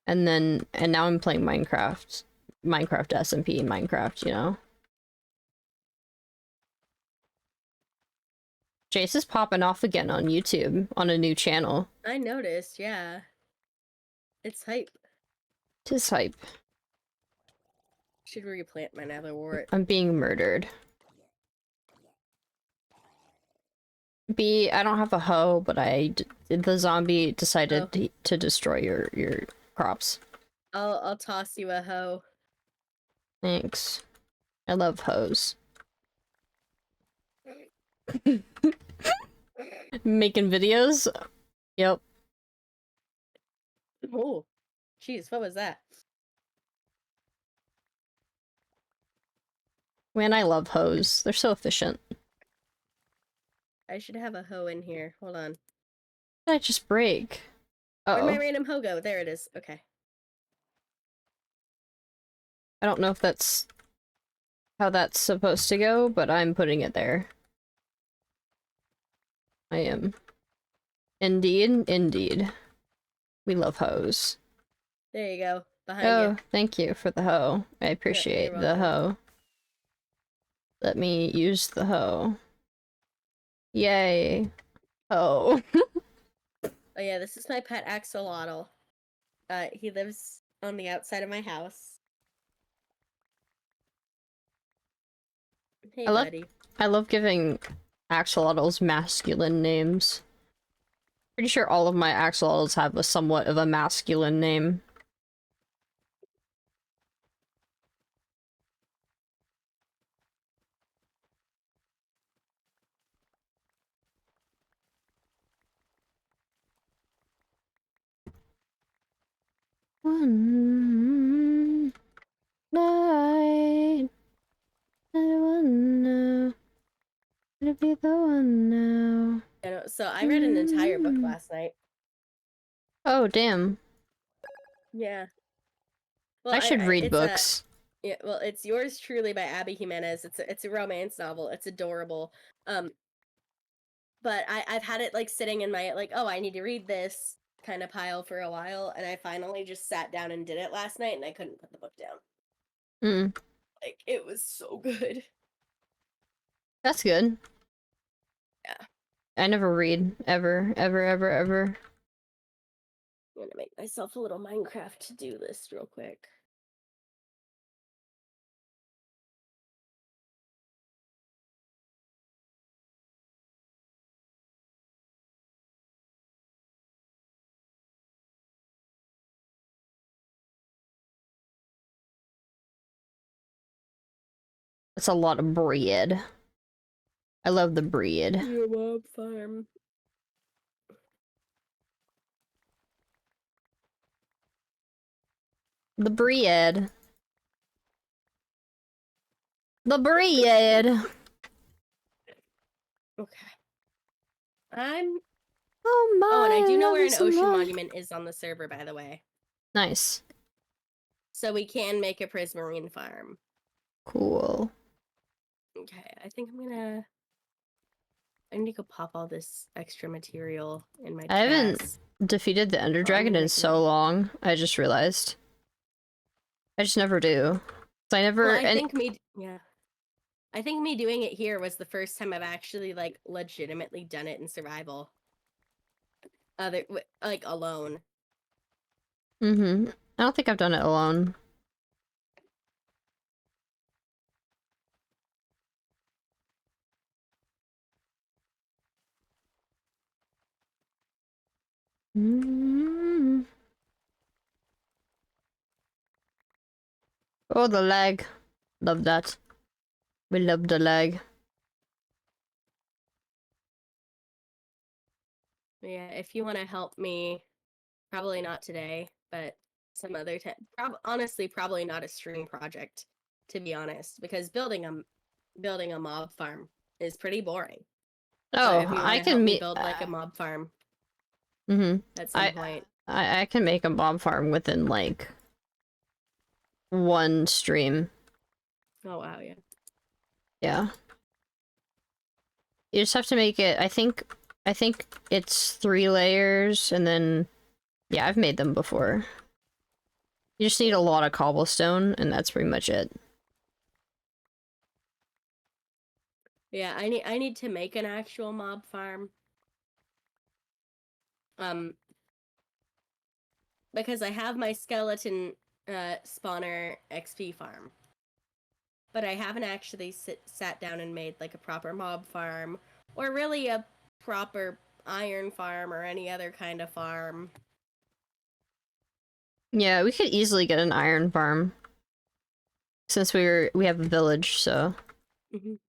and now I'm playing Minecraft SMP, Minecraft, you know. Jace is popping off again on YouTube on a new channel. I noticed, yeah. It's hype. Tis hype. Should replant my nether wart. I'm being murdered. B, I don't have a hoe, but the zombie decided to destroy your crops. I'll toss you a hoe. Thanks. I love hoes. Making videos? Yep. Oh, jeez, what was that? Man, I love hoes. They're so efficient. I should have a hoe in here. Hold on. Did I just break? Where'd my Uh-oh. random hoe go? There it is. Okay. I don't know if that's how that's supposed to go, but I'm putting it there. I am. Indeed, indeed. We love hoes. There you go. Behind Oh, you. thank you for the hoe. I appreciate you're the welcome. hoe. Let me use the hoe. Yay. Oh. Oh yeah, this is my pet axolotl. He lives on the outside of my house. Hey, buddy. I love giving axolotls masculine names. Pretty sure all of my axolotls have a somewhat of a masculine name. One night, I don't know. It'll be the one now. So I read an entire book last night. Oh, damn. Yeah. Well, I should read it's books. Yeah, well, it's Yours Truly by Abby Jimenez. It's a romance novel. It's adorable. But I've had it like sitting in my like, oh, I need to read this kind of pile for a while, and I finally just sat down and did it last night, and I couldn't put the book down. Like, it was so good. That's good. Yeah. I never read. Ever. I'm gonna make myself a little Minecraft to-do list real quick. That's a lot of bread. I love the bread. Your mob farm. The bread. The bread. Okay. I'm. Oh my. Oh, and I do know where an love some ocean life. monument is on the server, by the way. Nice. So we can make a prismarine farm. Cool. Okay, I think I need to go pop all this extra material in my I haven't chest. defeated the Ender I'm Dragon gonna in make so long. I just realized. I just never do. I never. Well, I think me doing it here was the first time I've actually like legitimately done it in survival. Like alone. I don't think I've done it alone. Oh, the lag. Love that. We love the lag. Yeah, if you want to help me, probably not today, but some other time. Honestly, probably not a stream project, to be honest, because building a mob farm is pretty boring. Oh, if you I wanna can help me meet. build like a mob farm at some I point. I can make a mob farm within like one stream. Oh wow, yeah. Yeah. You just have to make it. I think it's 3 layers, and then yeah, I've made them before. You just need a lot of cobblestone, and that's pretty much it. Yeah, I need to make an actual mob farm. Because I have my skeleton spawner XP farm. But I haven't actually sat down and made like a proper mob farm, or really a proper iron farm or any other kind of farm. Yeah, we could easily get an iron farm. Since we have a village, so. Mhm.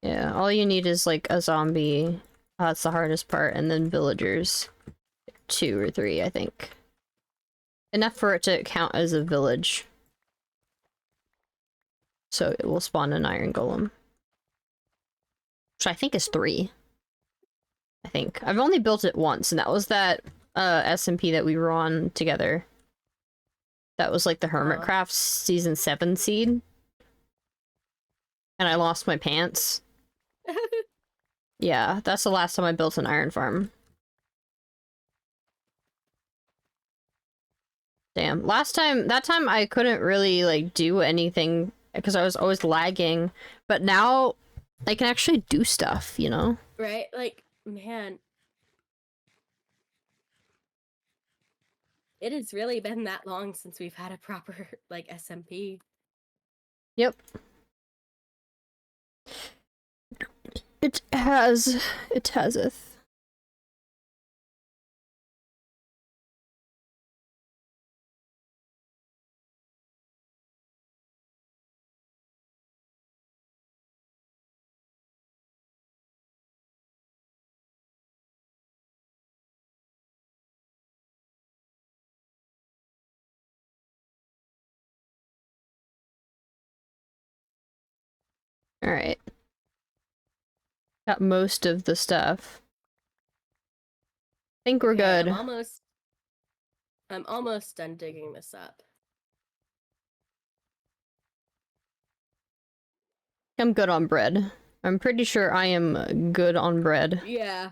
Yeah, all you need is like a zombie. That's the hardest part, and then villagers. 2 or 3, I think. Enough for it to count as a village. So it will spawn an iron golem. Which I think is 3. I think. I've only built it once, and that was that SMP that we were on together. That was like the Hermitcraft Season 7 seed. And I lost my pants. Yeah, that's the last time I built an iron farm. Damn. That time I couldn't really, like, do anything because I was always lagging. But now I can actually do stuff, you know? Right? Like, man. It has really been that long since we've had a proper, like, SMP. Yep. It has. It haseth. Alright. Got most of the stuff. Think we're Okay, good. I'm almost done digging this up. I'm good on bread. I'm pretty sure I am good on bread. Yeah.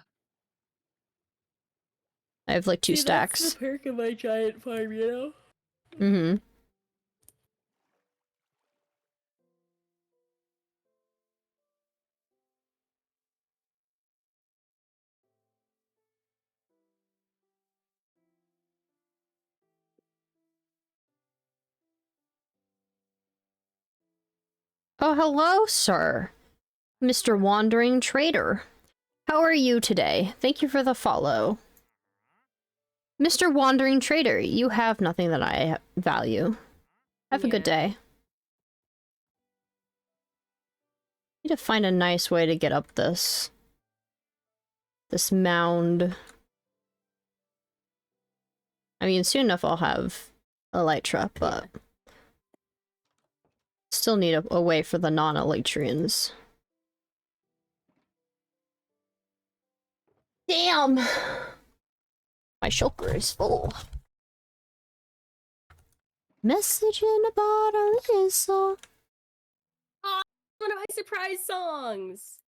I have like 2 stacks. That's the perk of my giant farm, you know? Mm-hmm. Oh, hello, sir. Mr. Wandering Trader. How are you today? Thank you for the follow. Mr. Wandering Trader, you have nothing that I value. Have a good day. Need to find a nice way to get up this mound. I mean, soon enough I'll have a light truck, but still need a way for the non-Elytrians. Damn! My shulker is full. Message in a bottle is all. Oh, one of my surprise songs!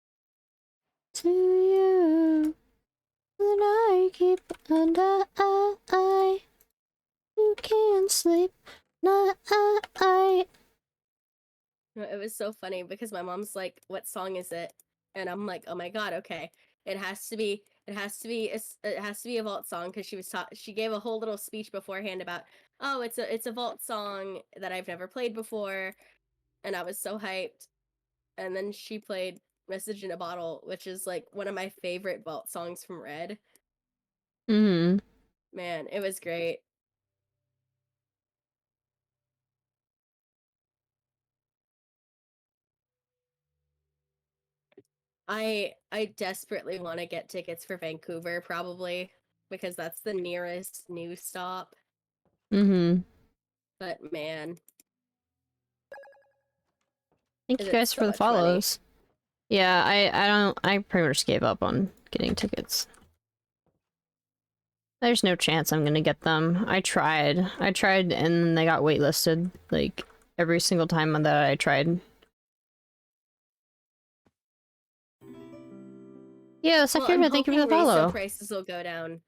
To you that I keep under eye. You can't sleep night. It was so funny because my mom's like, "What song is it?" And I'm like, "Oh my god, okay. It has to be a vault song," because she gave a whole little speech beforehand about, "Oh, it's a vault song that I've never played before," and I was so hyped. And then she played "Message in a Bottle," which is like one of my favorite vault songs from Red. Mm-hmm. Man, it was great. I desperately want to get tickets for Vancouver, probably, because that's the nearest new stop. Mm-hmm. But man. Thank you guys for the follows. Yeah, I pretty much gave up on getting tickets. There's no chance I'm gonna get them. I tried and then they got waitlisted, like, every single time that I tried. Yeah, Sakura, thank you for the follow. Resale prices will go down.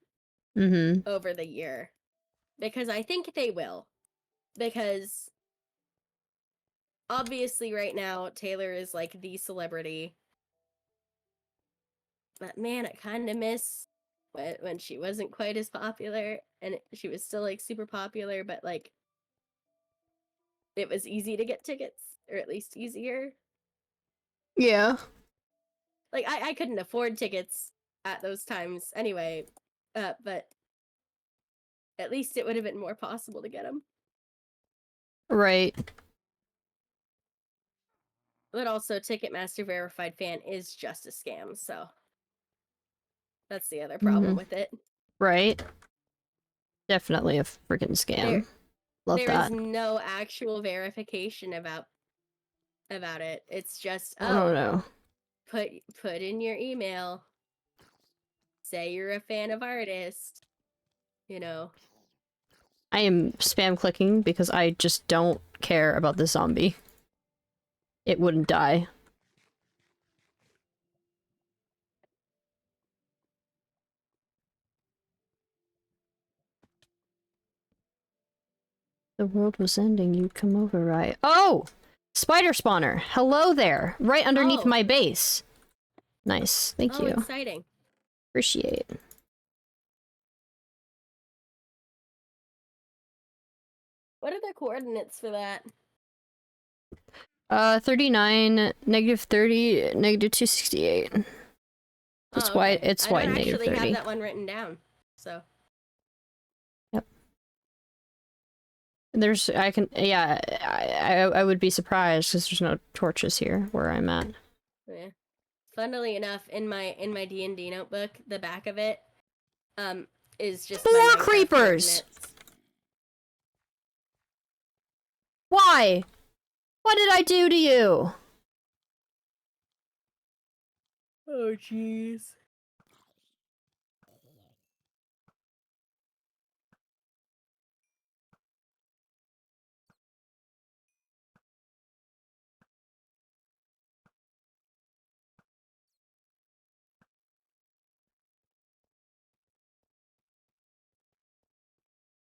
Mm-hmm. over the year. Because I think they will. Because obviously right now Taylor is like the celebrity. But man, I kind of miss when she wasn't quite as popular and she was still like super popular, but like it was easy to get tickets, or at least easier. Yeah. Like I couldn't afford tickets at those times anyway, but at least it would have been more possible to get them. Right. But also, Ticketmaster verified fan is just a scam, so that's the other problem with it. Right. Definitely a freaking scam. Love There that. is no actual verification about it. It's just Oh no. put in your email, say you're a fan of artist, you know. I am spam clicking because I just don't care about the zombie. It wouldn't die. The world was ending, you'd come over, right? Oh! Spider spawner! Hello there! Right underneath Oh. my base! Nice. Thank Oh, you. exciting. Appreciate. What are the coordinates for that? 39, negative 30, negative 268. It's Oh, okay. it's I wide don't negative actually 30. have that one written down, so. Yep. There's, I can, yeah, I would be surprised because there's no torches here where I'm at. Yeah. Funnily enough, in my D&D notebook, the back of it, is just my 4 Minecraft creepers! coordinates. Why? What did I do to you? Oh, jeez.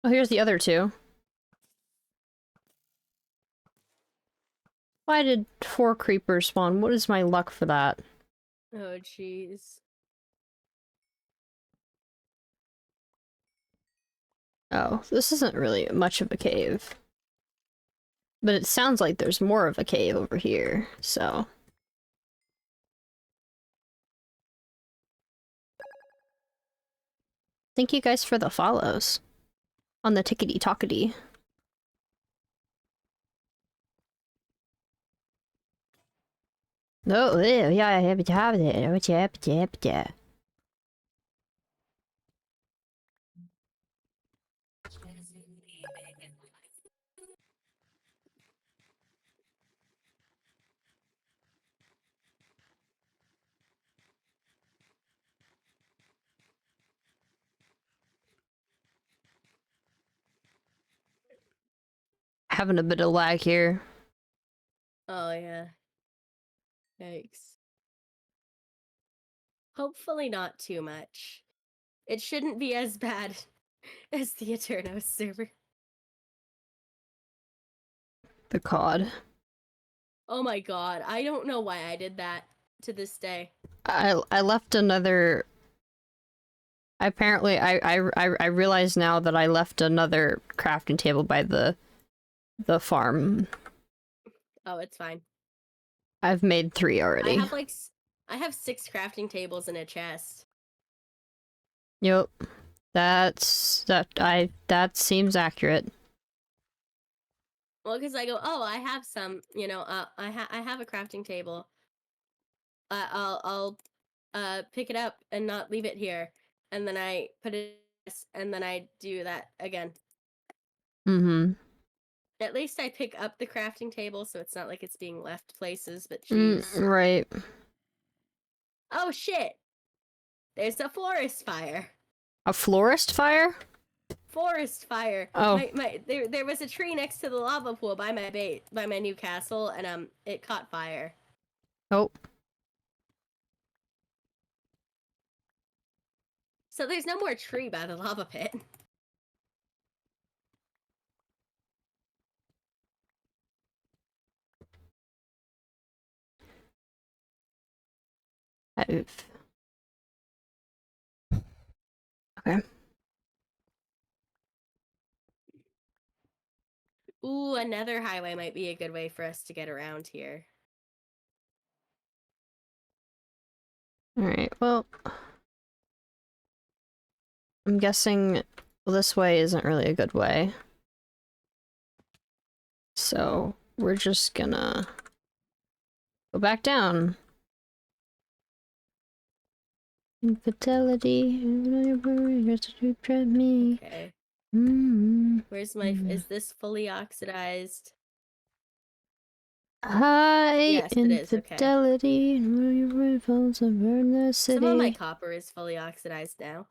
Oh, here's the other 2. Why did 4 creepers spawn? What is my luck for that? Oh, jeez. Oh, this isn't really much of a cave. But it sounds like there's more of a cave over here, so... Thank you guys for the follows. On the tickety-tockety. Oh, yeah, I have it, yeah. Having a bit of lag here. Oh, yeah. Yikes. Hopefully not too much. It shouldn't be as bad as the Eternos server. The COD. Oh my god, I don't know why I did that to this day. I left another... Apparently, I realize now that I left another crafting table by the farm. Oh, it's fine. I've made 3 already. I have 6 crafting tables in a chest. Yep. That seems accurate. Well, because I go, oh, I have some, you know, I have a crafting table. I'll pick it up and not leave it here, and then I put it, and then I do that again. Mm-hmm. At least I pick up the crafting table, so it's not like it's being left places. But jeez. Right. Oh shit! There's a forest fire. A florist fire? Forest fire. Oh. There was a tree next to the lava pool by my new castle, and it caught fire. Oh. So there's no more tree by the lava pit. Oof. Okay. Ooh, another highway might be a good way for us to get around here. Alright, well... I'm guessing this way isn't really a good way. So, we're just gonna... go back down. Infidelity, me. Okay. Mm-hmm. Where's my... Is this fully oxidized? High Yes, it is, okay. infidelity, burn the city. Some of my copper is fully oxidized now.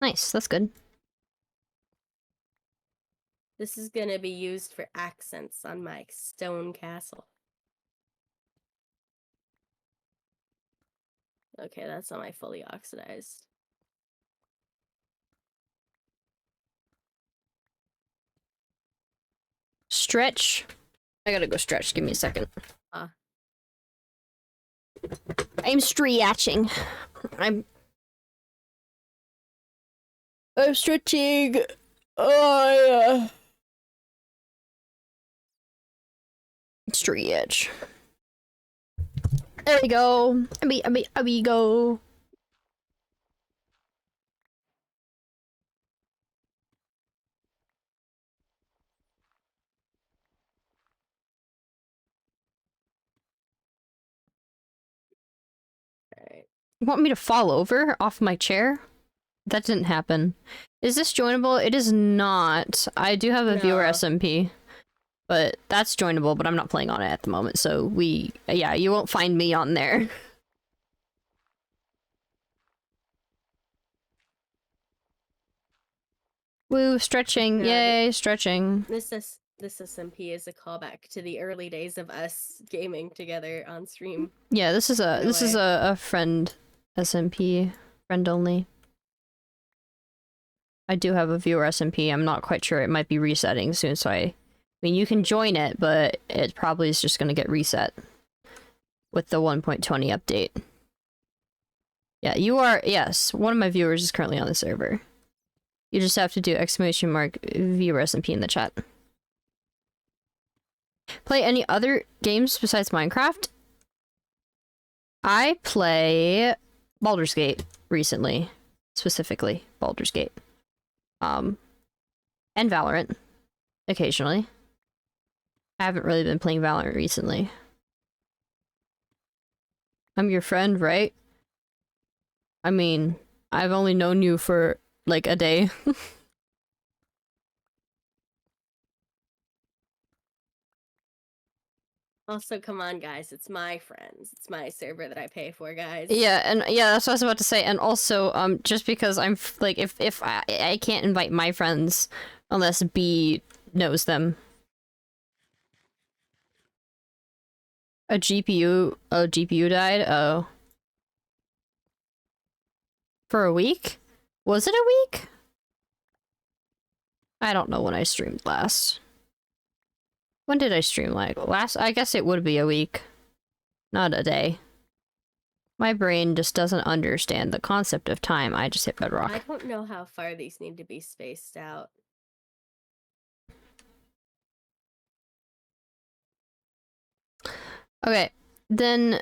Nice, that's good. This is gonna be used for accents on my stone castle. Okay, that's not my fully oxidized. Stretch. I gotta go stretch. Give me a second. I'm stretching. I'm stretching. Oh yeah. Stretch. There we go. We go. Alright. You want me to fall over off my chair? That didn't happen. Is this joinable? It is not. I do have a viewer No. SMP. But that's joinable, but I'm not playing on it at the moment, so yeah, you won't find me on there. Woo, stretching, No, yay, stretching. This SMP is a callback to the early days of us gaming together on stream. Yeah, this is a friend SMP, friend only. I do have a viewer SMP, I'm not quite sure, it might be resetting soon, so I mean, you can join it, but it probably is just gonna get reset with the 1.20 update. Yeah, you are, yes, one of my viewers is currently on the server. You just have to do !viewer SMP in the chat. Play any other games besides Minecraft? I play Baldur's Gate recently, specifically Baldur's Gate. And Valorant, occasionally. I haven't really been playing Valorant recently. I'm your friend, right? I mean, I've only known you for, like, a day. Also, come on, guys, it's my friends. It's my server that I pay for, guys. Yeah, and yeah, that's what I was about to say. And also, just because I'm, like, if I can't invite my friends unless B knows them. A GPU died? Oh. For a week? Was it a week? I don't know when I streamed last. When did I stream last? I guess it would be a week. Not a day. My brain just doesn't understand the concept of time. I just hit bedrock. I don't know how far these need to be spaced out. Okay, then...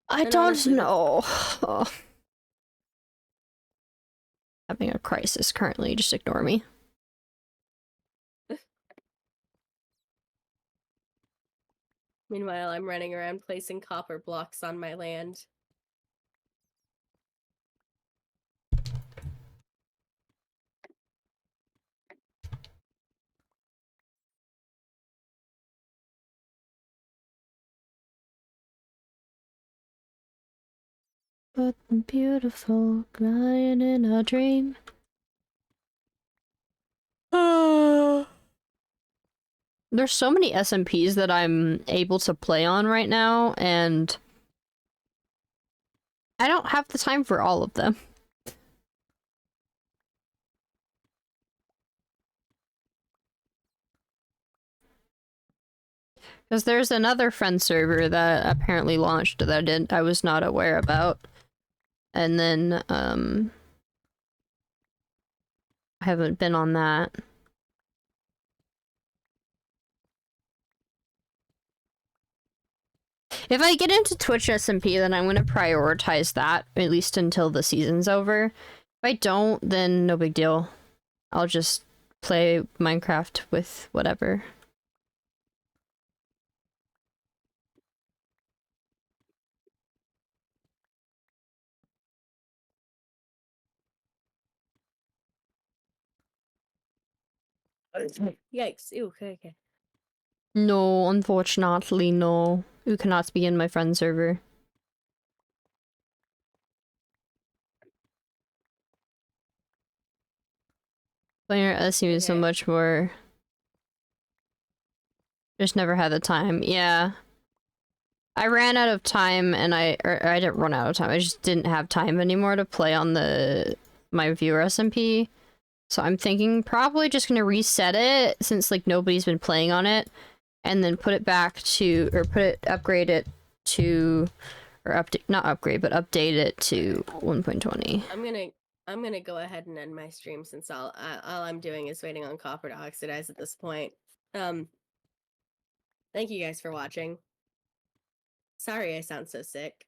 I And don't honestly, know. Having a crisis currently, just ignore me. Meanwhile, I'm running around placing copper blocks on my land. But beautiful, crying in a dream. There's so many SMPs that I'm able to play on right now, and I don't have the time for all of them. Because there's another friend server that apparently launched that I was not aware about. And then, I haven't been on that. If I get into Twitch SMP, then I'm gonna prioritize that, at least until the season's over. If I don't, then no big deal. I'll just play Minecraft with whatever. Yikes. Ew, okay. No, unfortunately, no. You cannot be in my friend server. Player SU is so much more... Just never had the time. Yeah. I ran out of time and I didn't run out of time. I just didn't have time anymore to play on my viewer SMP. So I'm thinking probably just gonna reset it since like nobody's been playing on it, and then put it back to, or upgrade it to, or update, not upgrade, but update it to 1.20. I'm gonna go ahead and end my stream since all I'm doing is waiting on copper to oxidize at this point. Thank you guys for watching. Sorry I sound so sick.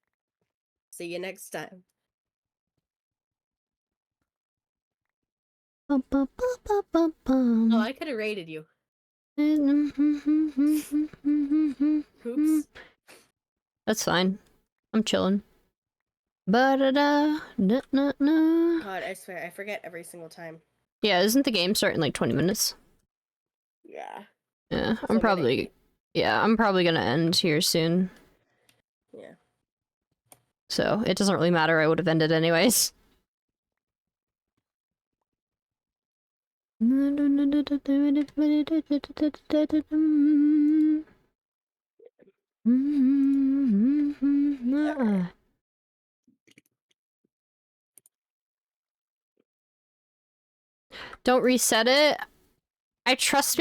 See you next time. Oh, I could have rated you. Oops. That's fine. I'm chilling. Ba-da-da, na-na-na. God, I swear, I forget every single time. Yeah, isn't the game starting in like 20 minutes? Yeah. Yeah, So I'm probably gonna end here soon. Yeah. So, it doesn't really matter, I would have ended anyways. Don't reset it. Trust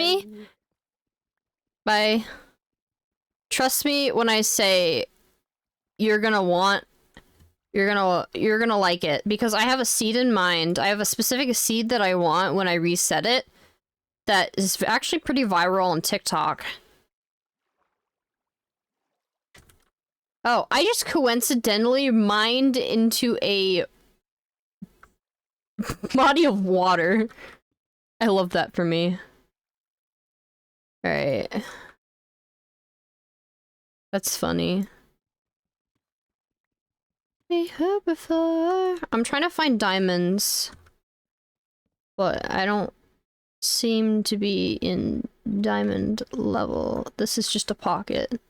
me when I say you're gonna like it, because I have a seed in mind. I have a specific seed that I want when I reset it that is actually pretty viral on TikTok. Oh, I just coincidentally mined into a body of water. I love that for me. Alright. That's funny. We heard before. I'm trying to find diamonds, but I don't seem to be in diamond level. This is just a pocket.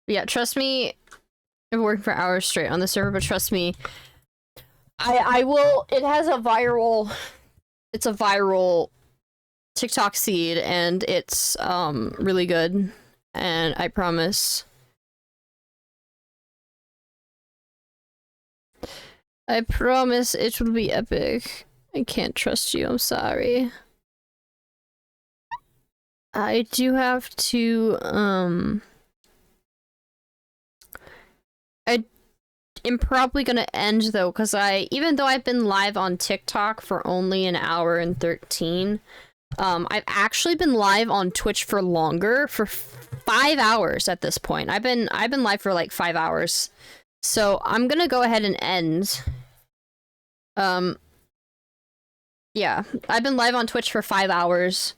Yeah, trust me, I've worked for hours straight on the server, but trust me, I will, it's a viral TikTok seed, and it's, really good, and I promise it will be epic. I can't trust you, I'm sorry. I do have to, I'm probably gonna end though, because even though I've been live on TikTok for only an hour and 13, I've actually been live on Twitch for longer, for 5 hours at this point. I've been live for like 5 hours. So I'm gonna go ahead and end. Yeah, I've been live on Twitch for 5 hours,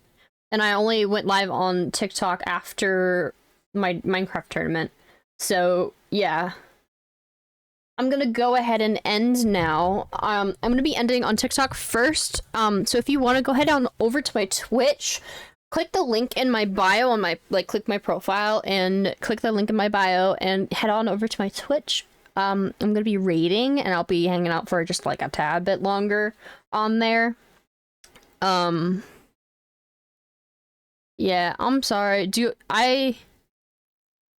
and I only went live on TikTok after my Minecraft tournament. So yeah. I'm gonna go ahead and end now. I'm gonna be ending on TikTok first. So if you want to go ahead on over to my Twitch, click the link in my bio on my, click my profile and click the link in my bio and head on over to my Twitch. I'm gonna be raiding and I'll be hanging out for just like a tad bit longer on there. Yeah, I'm sorry.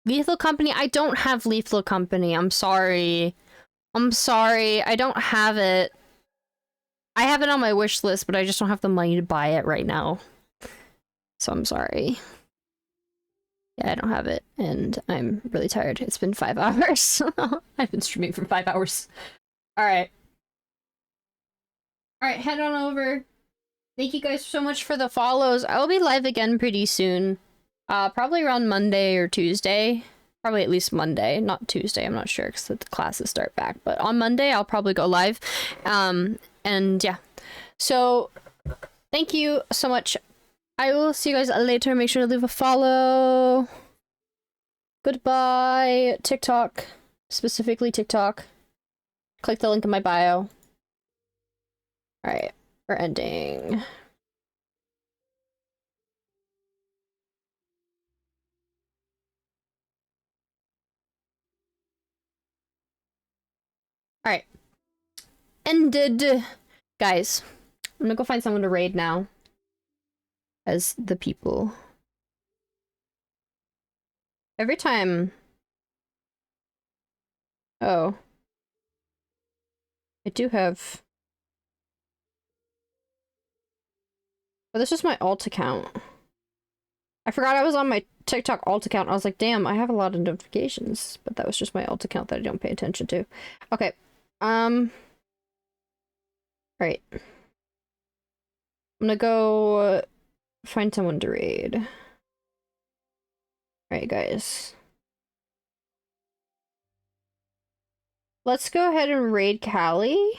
Lethal Company? I don't have Lethal Company. I'm sorry. I'm sorry. I don't have it. I have it on my wish list, but I just don't have the money to buy it right now. So I'm sorry. Yeah, I don't have it, and I'm really tired. It's been 5 hours. I've been streaming for 5 hours. Alright. Alright, head on over. Thank you guys so much for the follows. I'll be live again pretty soon. Probably around Monday or Tuesday. Probably at least Monday, not Tuesday. I'm not sure because the classes start back. But on Monday, I'll probably go live. And yeah. So, thank you so much. I will see you guys later. Make sure to leave a follow. Goodbye. TikTok. Specifically TikTok. Click the link in my bio. Alright. We're ending. Alright. Ended. Guys, I'm gonna go find someone to raid now. As the people. Every time... Oh. I do have... Oh, this is my alt account. I forgot I was on my TikTok alt account. I was like, damn, I have a lot of notifications. But that was just my alt account that I don't pay attention to. Okay. Right. I'm gonna go find someone to raid. Alright, guys. Let's go ahead and raid Callie.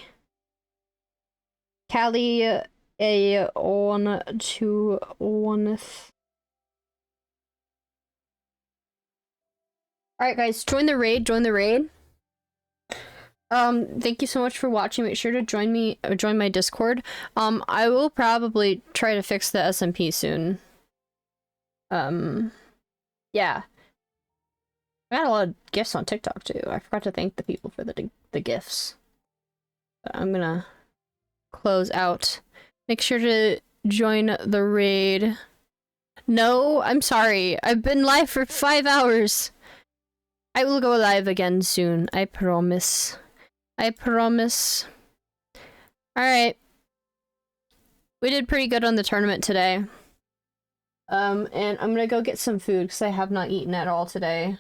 Callie, a 1, 2, 1. Alright, guys, join the raid, join the raid. Thank you so much for watching. Make sure to join me, or join my Discord. I will probably try to fix the SMP soon. Yeah. I got a lot of gifts on TikTok too. I forgot to thank the people for the gifts. But I'm gonna close out. Make sure to join the raid. No, I'm sorry. I've been live for 5 hours. I will go live again soon. I promise. I promise. Alright. We did pretty good on the tournament today. And I'm gonna go get some food because I have not eaten at all today.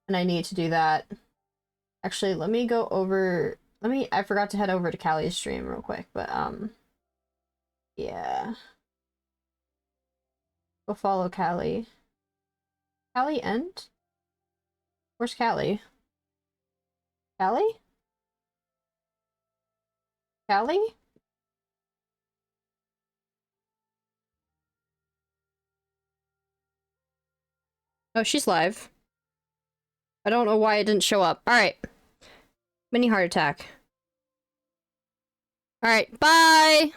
And I need to do that. Actually, let me go over... I forgot to head over to Callie's stream real quick, but, yeah. Go follow Callie. Callie end? Where's Callie? Callie? Callie? Oh, she's live. I don't know why it didn't show up. Alright. Mini heart attack. Alright, bye!